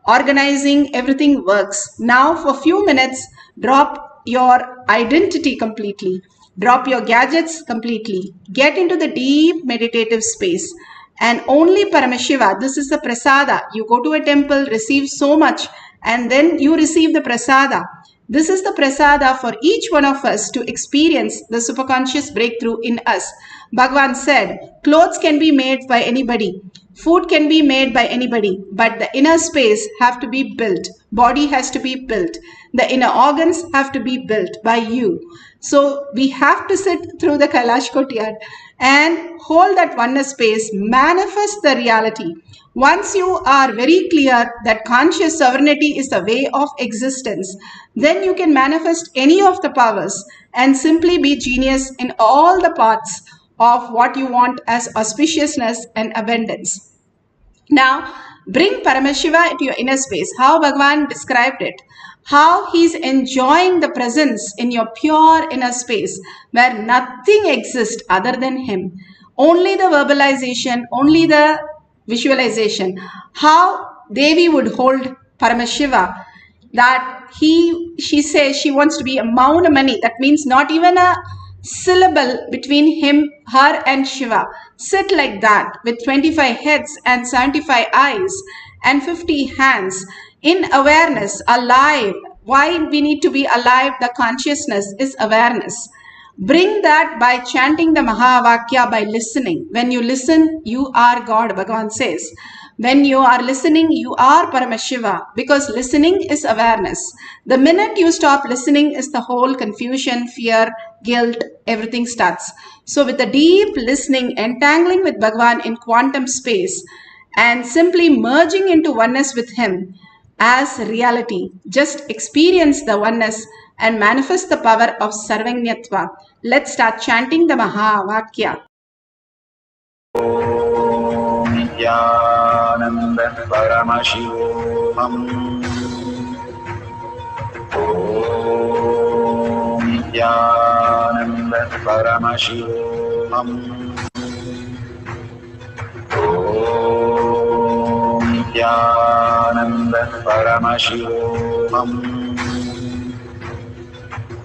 organizing, everything works. Now for a few minutes, drop your identity completely. Drop your gadgets completely. Get into the deep meditative space. And only Paramashiva, this is the prasada. You go to a temple, receive so much, and then you receive the prasada. This is the prasada for each one of us to experience the superconscious breakthrough in us. Bhagavan said, clothes can be made by anybody. Food can be made by anybody, but the inner space have to be built. Body has to be built. The inner organs have to be built by you. So we have to sit through the Kailash Courtyard and hold that oneness space, manifest the reality. Once you are very clear that conscious sovereignty is the way of existence, then you can manifest any of the powers and simply be genius in all the parts of what you want as auspiciousness and abundance. Now, bring Paramashiva into your inner space. How Bhagavan described it. How he's enjoying the presence in your pure inner space where nothing exists other than him. Only the verbalization, only the visualization. How Devi would hold Paramashiva, that she says she wants to be a Maunamani. That means not even a syllable between him, her and Shiva. Sit like that with 25 heads and 75 eyes and 50 hands in awareness, alive. Why we need to be alive? The consciousness is awareness. Bring that by chanting the Mahavakya, by listening. When you listen, you are God, Bhagavan says. When you are listening, you are Paramashiva, because listening is awareness. The minute you stop listening is the whole confusion, fear, guilt, everything starts. So with the deep listening, entangling with Bhagavan in quantum space and simply merging into oneness with him as reality, just experience the oneness and manifest the power of Sarvagnyatva. Let's start chanting the Mahavakya. Nithyananda Paramashivoham. Om Nithyananda Paramashivoham. Om Nithyananda Paramashivoham.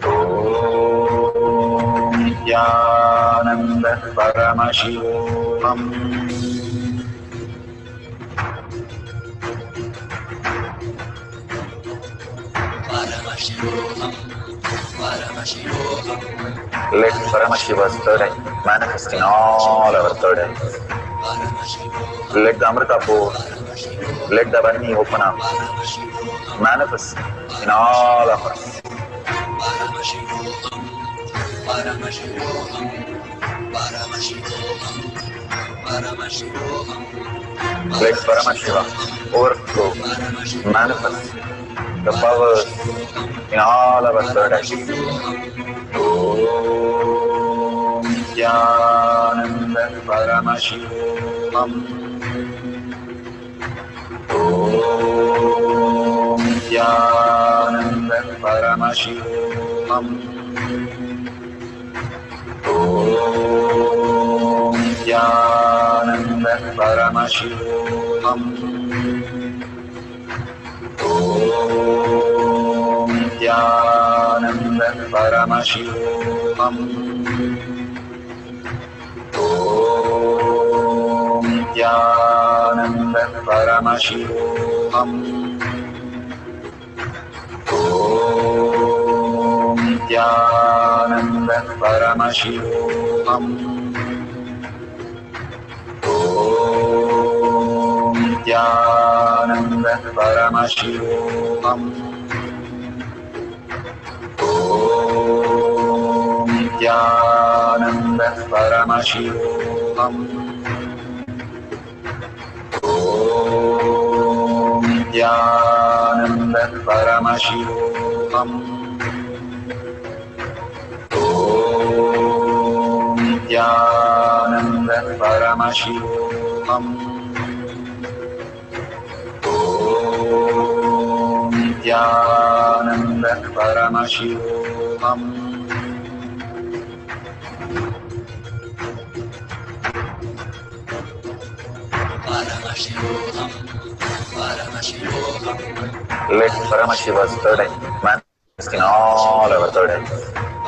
Om Nithyananda Paramashivoham. Let Paramashiva's third eye manifest in all our third eyes. Let the Amrita pour, let the Varni open up, manifest in all of us. Let Paramashiva overflow, manifest the powers in all our third eyes. Om Nithyananda Paramashivoham. Om Nithyananda Paramashivoham. Om Nithyananda Paramashivoham. Om Nithyananda Paramashivoham. Om Nithyananda Paramashivoham. Om Nithyananda Paramashivoham. Om Nithyananda Paramashivoham. Om Nithyananda Paramashivoham. Om Nithyananda Paramashivoham. Om Nithyananda Paramashivoham. Om Nithyananda Paramashivoham. Let Paramashiva's third eye manifest in all our third eyes.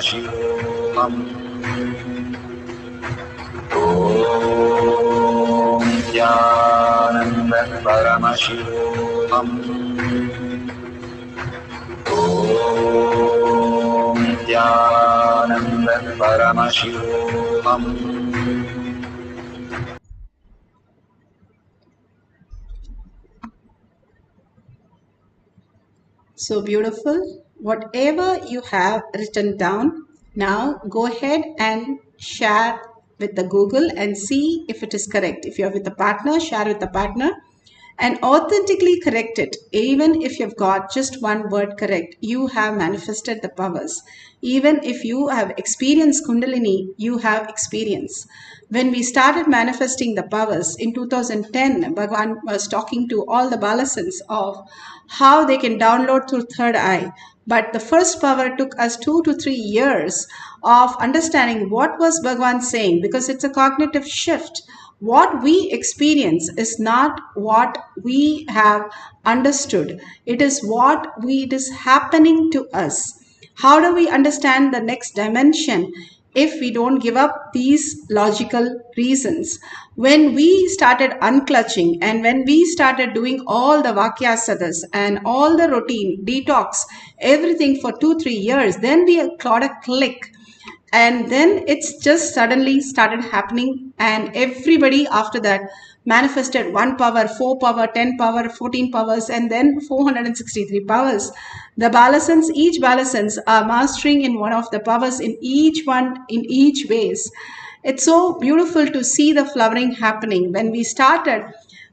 Paramashivoham. Om Nithyananda Paramashivam. Om Nithyananda Paramashivam. So beautiful. Whatever you have written down, now go ahead and share with the Google and see if it is correct. If you're with a partner, share with the partner and authentically correct it. Even if you've got just one word correct, you have manifested the powers. Even if you have experienced Kundalini, you have experience. When we started manifesting the powers in 2010, Bhagavan was talking to all the Balasans of how they can download through third eye. But the first power took us 2 to 3 years of understanding what was Bhagavan saying, because it's a cognitive shift. What we experience is not what we have understood. It is it is happening to us. How do we understand the next dimension if we don't give up these logical reasons? When we started unclutching and when we started doing all the Vakyasadas and all the routine, detox, everything for 2-3 years, then we got a click. And then it's just suddenly started happening, and everybody after that manifested 1 power, 4 power, 10 power, 14 powers, and then 463 powers. The Balasans, each Balasans are mastering in one of the powers in each one, in each ways. It's so beautiful to see the flowering happening. When we started,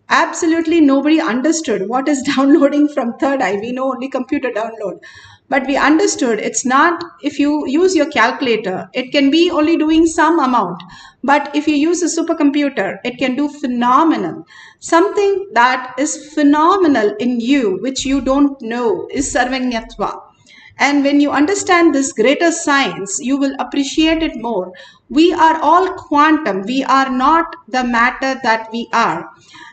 absolutely nobody understood what is downloading from third eye. We know only computer download. But we understood it's not, if you use your calculator, it can be only doing some amount. But if you use a supercomputer, it can do phenomenal. Something that is phenomenal in you, which you don't know, is Sarvanyatva. And when you understand this greater science, you will appreciate it more. We are all quantum. We are not the matter that we are.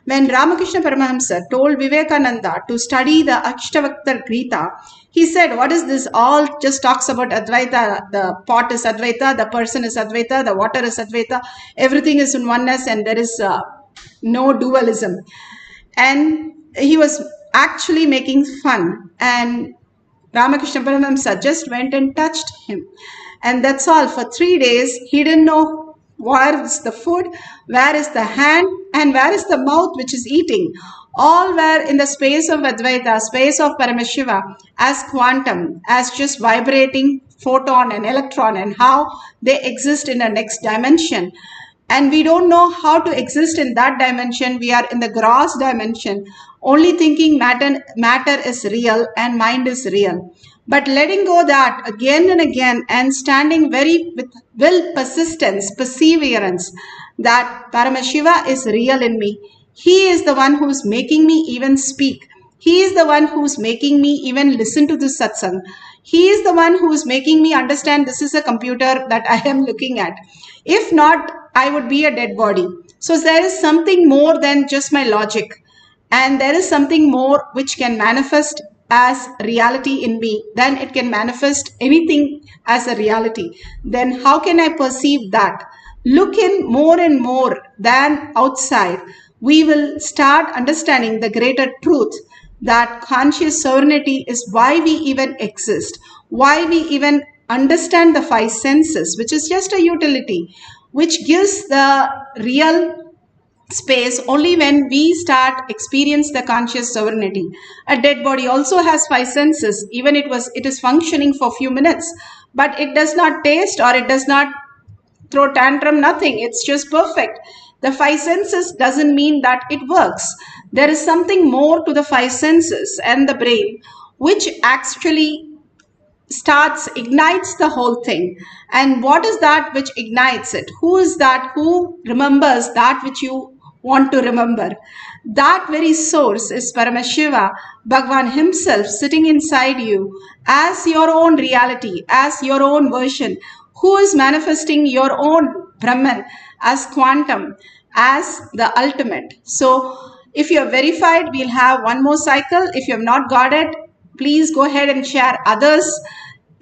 When Ramakrishna Paramahamsa told Vivekananda to study the Ashtavakra Gita, he said, what is this? All just talks about Advaita. The pot is Advaita, the person is Advaita, the water is Advaita, everything is in oneness and there is no dualism. And he was actually making fun. And Ramakrishna Paramahamsa just went and touched him. And that's all. For 3 days, he didn't know where is the food, where is the hand, and where is the mouth which is eating. All were in the space of Advaita, space of Paramashiva, as quantum, as just vibrating photon and electron, and how they exist in the next dimension. And we don't know how to exist in that dimension. We are in the gross dimension, only thinking matter is real and mind is real. But letting go that again and again and standing very with will, persistence, perseverance, that Paramashiva is real in me. He is the one who's making me even speak. He is the one who's making me even listen to this satsang. He is the one who's making me understand this is a computer that I am looking at. If not, I would be a dead body. So there is something more than just my logic. And there is something more which can manifest as reality in me. Then it can manifest anything as a reality. Then how can I perceive that? Look in more and more than outside. We will start understanding the greater truth that conscious sovereignty is why we even exist, why we even understand the 5 senses, which is just a utility, which gives the real space only when we start experience the conscious sovereignty. A dead body also has 5 senses, even it is functioning for a few minutes, but it does not taste or it does not throw tantrum, nothing. It's just perfect. The 5 senses doesn't mean that it works. There is something more to the 5 senses and the brain, which actually ignites the whole thing. And what is that which ignites it? Who is that who remembers that which you want to remember? That very source is Paramashiva, Bhagavan himself sitting inside you as your own reality, as your own version, who is manifesting your own Brahman as quantum, as the ultimate. So if you are verified, we'll have one more cycle. If you have not got it, please go ahead and share others.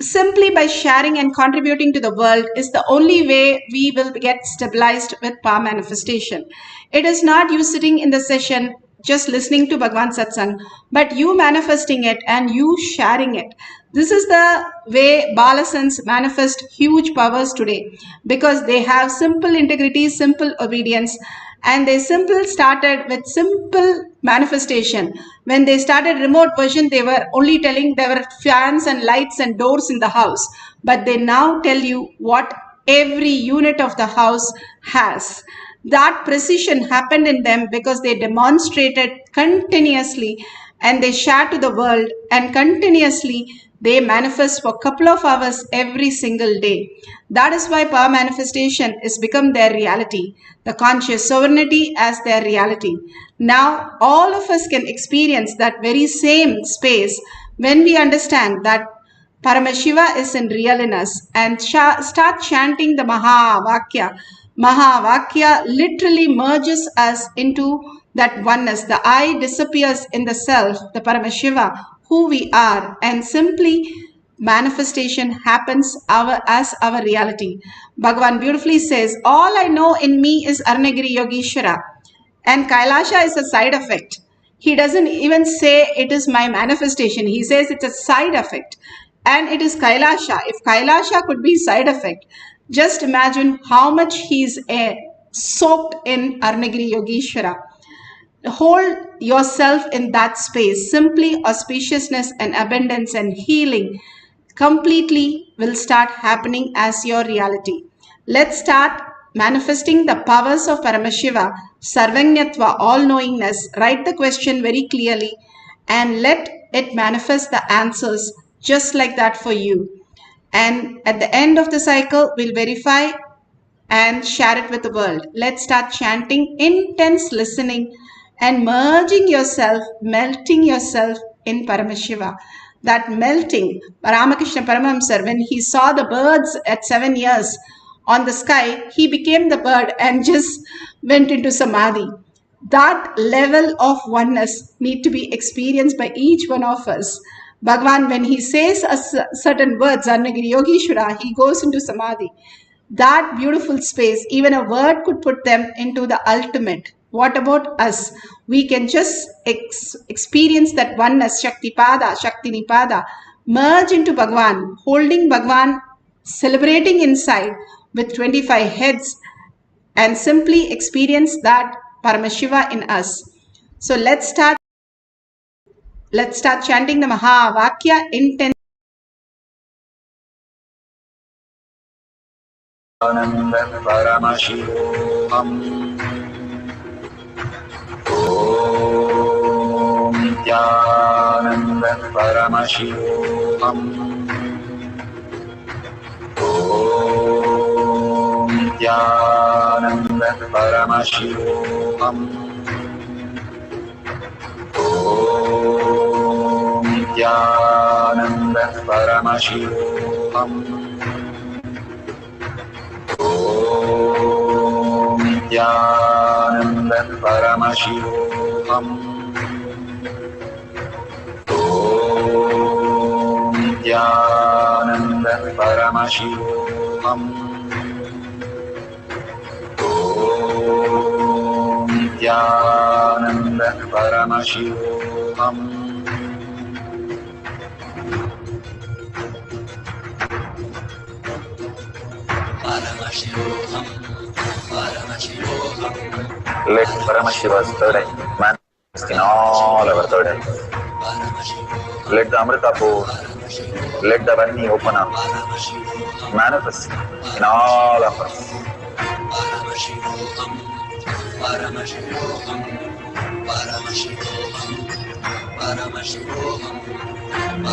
simply by sharing and contributing to the world is the only way we will get stabilized with power manifestation. It is not you sitting in the session just listening to Bhagwan Satsang, but you manifesting it and you sharing it. This is the way Balasans manifest huge powers today, because they have simple integrity, simple obedience, and they simple started with simple manifestation. When they started remote version, they were only telling there were fans and lights and doors in the house, but they now tell you what every unit of the house has. That precision happened in them because they demonstrated continuously and they share to the world, and continuously they manifest for a couple of hours every single day. That is why power manifestation has become their reality, the conscious sovereignty as their reality. Now all of us can experience that very same space when we understand that Paramashiva is in real in us and start chanting the Mahavakya. Mahavakya literally merges us into that oneness. The I disappears in the self, the Paramashiva, who we are, and simply manifestation happens as our reality. Bhagavan beautifully says, all I know in me is Arunagiri Yogeshwara, and Kailasa is a side effect. He doesn't even say it is my manifestation. He says it's a side effect. And it is Kailasa. If Kailasa could be side effect, just imagine how much he's soaked in Arunagiri Yogeshwara. Hold yourself in that space. Simply auspiciousness and abundance and healing completely will start happening as your reality. Let's start manifesting the powers of Paramashiva, Sarvanyatva, all-knowingness. Write the question very clearly and let it manifest the answers just like that for you. And at the end of the cycle, we'll verify and share it with the world. Let's start chanting, intense listening, and merging yourself, melting yourself in Paramashiva. That melting, Ramakrishna Paramahamsar, when he saw the birds at 7 years on the sky, he became the bird and just went into Samadhi. That level of oneness need to be experienced by each one of us. Bhagavan, when he says certain words, Arunagiri Yogeshwara, he goes into Samadhi. That beautiful space, even a word could put them into the ultimate. What about us? We can just experience that oneness, Shakti Pada, Shakti Nipada, merge into Bhagavan, holding Bhagavan, celebrating inside with 25 heads, and simply experience that Paramashiva in us. So let's start chanting the Mahavakya intense. Paramashivoham. Om Nithyananda Paramashivoham. Om Nithyananda Paramashivoham. Om Nithyananda Paramashivoham. Om Nithyananda Paramashivoham. Om Nithyananda Paramashivoham. Om Nithyananda Paramashivoham. Paramashivoham, Paramashivoham. Let Paramashiva's third eye manifest in all our third eyes. Let the Amrita pour, let the Vani open up, manifest in all of us. Paramashivoham, Paramashivoham, Paramashivoham, Paramashivoham.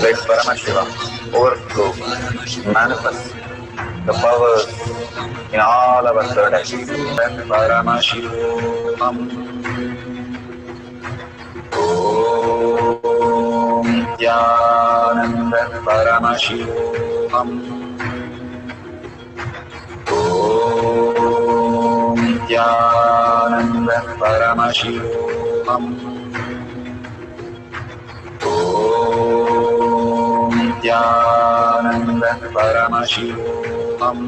Let Paramashiva overflow, manifest the powers in all our third eyes. Let Paramashivoham. Om Nithyananda Paramashivoham. Om Nithyananda Paramashivoham. Om Nithyananda Paramashivoham.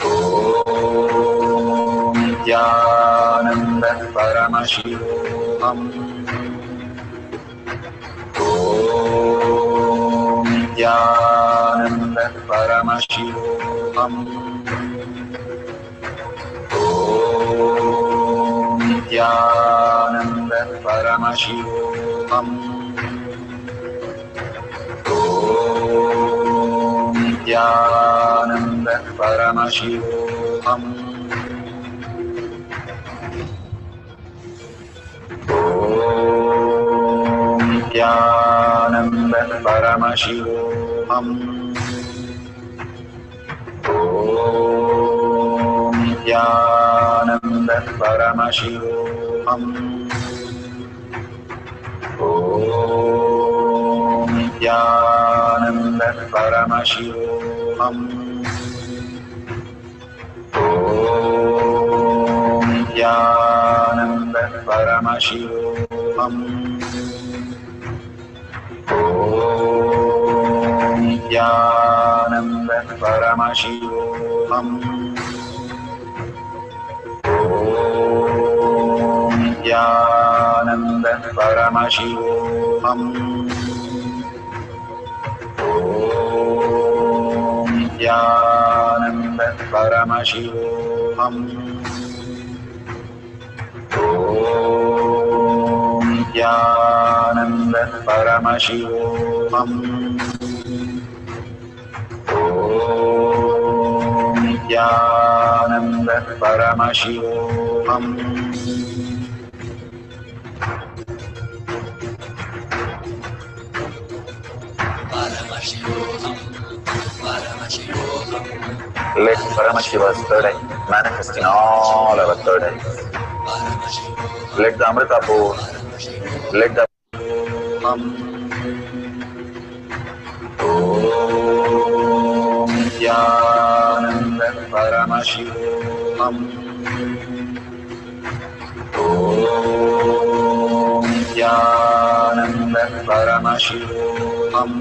Om Nithyananda Paramashivam. Om Nithyananda Paramashivam. Om Nithyananda Paramashivam. Om Nithyananda Paramashivoham. Om Nithyananda Paramashivoham. Om Nithyananda Paramashivoham. Om Nithyananda Paramashivoham. Om Nithyananda Paramashivoham. Om Nithyananda Paramashivoham. Om Nithyananda Paramashivoham. Om Nithyananda Paramashivoham. Om Nithyananda Paramashivoham. Om Nithyananda Paramashivoham. Let Paramashiva's third eye manifest in all our third eyes. Let the Amrita pour, let the Om Nithyananda Paramashivoham. Om Nithyananda Paramashivoham.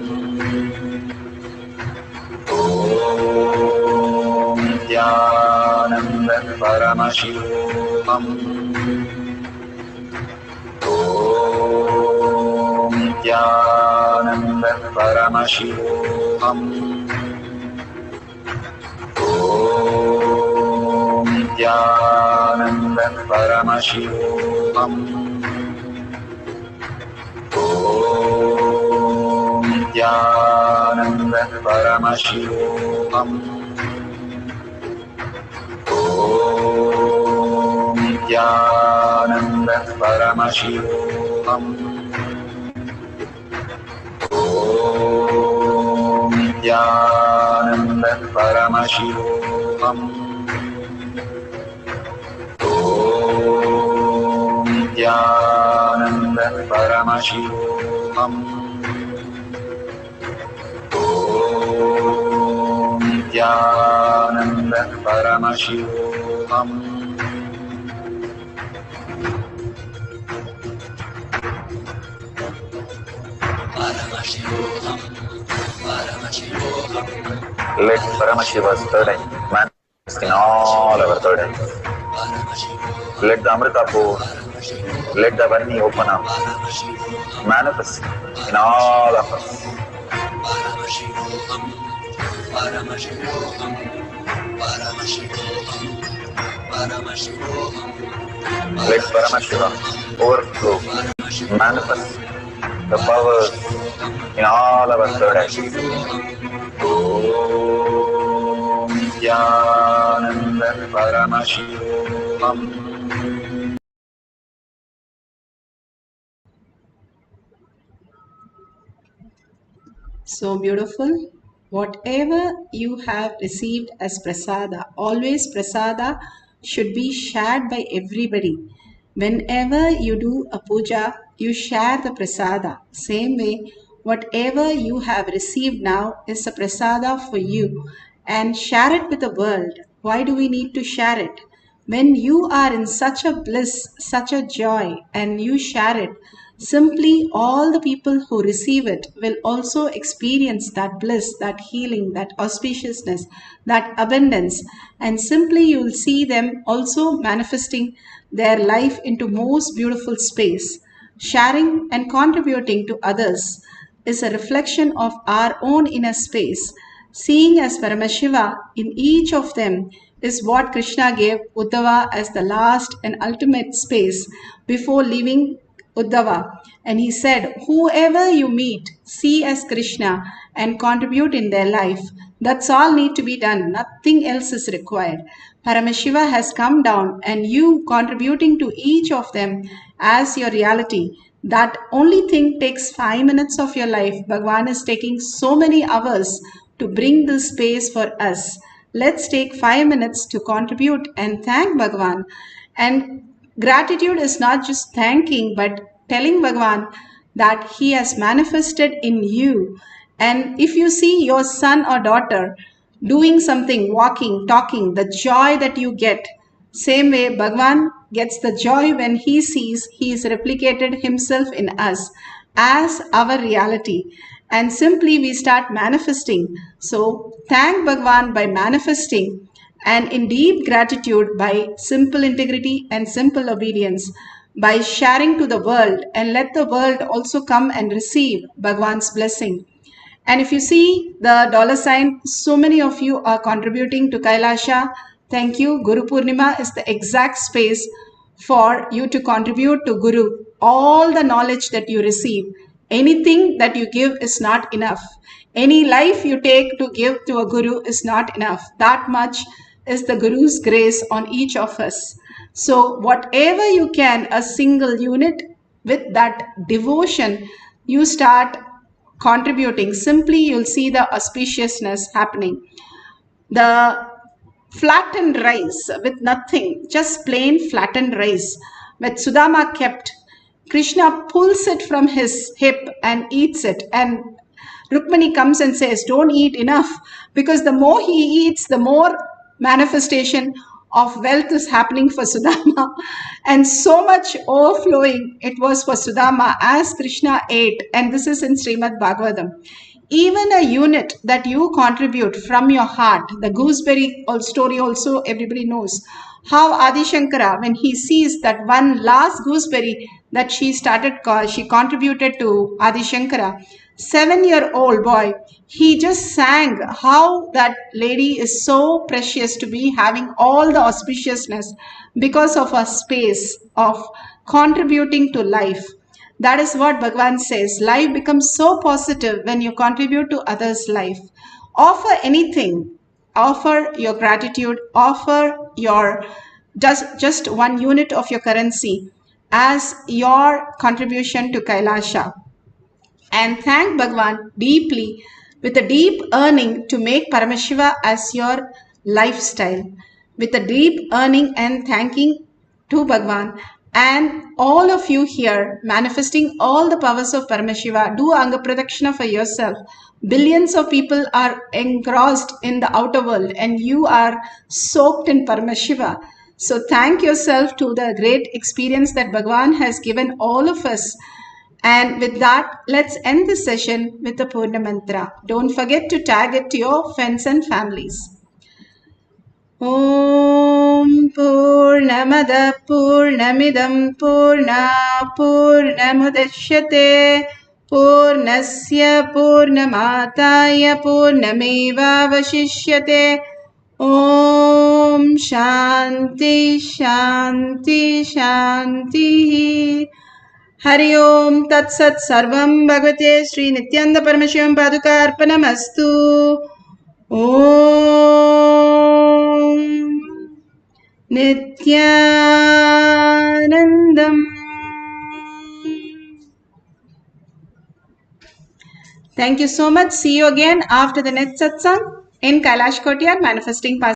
Om Nithyananda Paramashivoham. Om Nithyananda Paramashivoham. Om Nithyananda Paramashivoham. Om Nithyananda Paramashivoham. Om Nithyananda Paramashivoham. Om Nithyananda Paramashivoham. Om Nithyananda Paramashivoham. Om Nithyananda Paramashivoham. Let Paramashiva's third eye manifest in all our third eyes. Let the Amrita pour, let the Vani open up, manifest in all of us. Let Paramashiva overflow, manifest the powers in all our third eyes. Om Nithyananda Paramashivoham. So beautiful. Whatever you have received as prasada, always prasada should be shared by everybody. Whenever you do a puja, you share the prasada. Same way, whatever you have received now is a prasada for you, and share it with the world. Why do we need to share it? When you are in such a bliss, such a joy, and you share it, simply all the people who receive it will also experience that bliss, that healing, that auspiciousness, that abundance, and simply you will see them also manifesting their life into most beautiful space. Sharing and contributing to others is a reflection of our own inner space. Seeing as Paramashiva in each of them is what Krishna gave Uddhava as the last and ultimate space before leaving Uddhava. And he said, whoever you meet, see as Krishna and contribute in their life. That's all need to be done. Nothing else is required. Paramashiva has come down and you contributing to each of them as your reality. That only thing takes 5 minutes of your life. Bhagavan is taking so many hours to bring this space for us. Let's take 5 minutes to contribute and thank Bhagavan. And gratitude is not just thanking, but telling Bhagavan that he has manifested in you. And if you see your son or daughter doing something, walking, talking, the joy that you get, same way Bhagavan gets the joy when he sees he is replicated himself in us as our reality. And simply we start manifesting. So thank Bhagavan by manifesting, and in deep gratitude by simple integrity and simple obedience, by sharing to the world, and let the world also come and receive Bhagavan's blessing. And if you see the dollar sign, so many of you are contributing to Kailasa. Thank you. Guru Purnima is the exact space for you to contribute to Guru. All the knowledge that you receive, anything that you give is not enough. Any life you take to give to a Guru is not enough. That much is the Guru's grace on each of us. So whatever you can, a single unit, with that devotion, you start contributing. Simply you'll see the auspiciousness happening. The flattened rice with nothing, just plain flattened rice, which Sudama kept, Krishna pulls it from his hip and eats it. And Rukmani comes and says, don't eat enough, because the more he eats, the more manifestation of wealth is happening for Sudama. And so much overflowing it was for Sudama as Krishna ate. And this is in Srimad Bhagavatam. Even a unit that you contribute from your heart, the gooseberry story also everybody knows. How Adi Shankara, when he sees that one last gooseberry that she contributed to Adi Shankara, 7-year-old boy, he just sang how that lady is so precious to be having all the auspiciousness because of her space of contributing to life. That is what Bhagavan says. Life becomes so positive when you contribute to others' life. Offer anything. Offer your gratitude. Offer your just 1 unit of your currency as your contribution to Kailasa. And thank Bhagavan deeply with a deep earning to make Paramashiva as your lifestyle. With a deep earning and thanking to Bhagavan, and all of you here manifesting all the powers of Paramashiva, do Anga Pradakshina for yourself. Billions of people are engrossed in the outer world and you are soaked in Paramashiva. So thank yourself to the great experience that Bhagavan has given all of us. And with that, let's end this session with the Purna Mantra. Don't forget to tag it to your friends and families. Om Purnamada Purnamidam Purna Purnamudachyate Purnasya Purnamataya Purnameva Vashishyate. Om Shanti Shanti Shanti. Hari Om Tat Sat Sarvam Bhagavate Sri Nithyananda Paramashivam Paduka Arpanamastu. Om Nithyanandam. Thank you so much. See you again after the next satsang in Kailash Courtyard, Manifesting Past.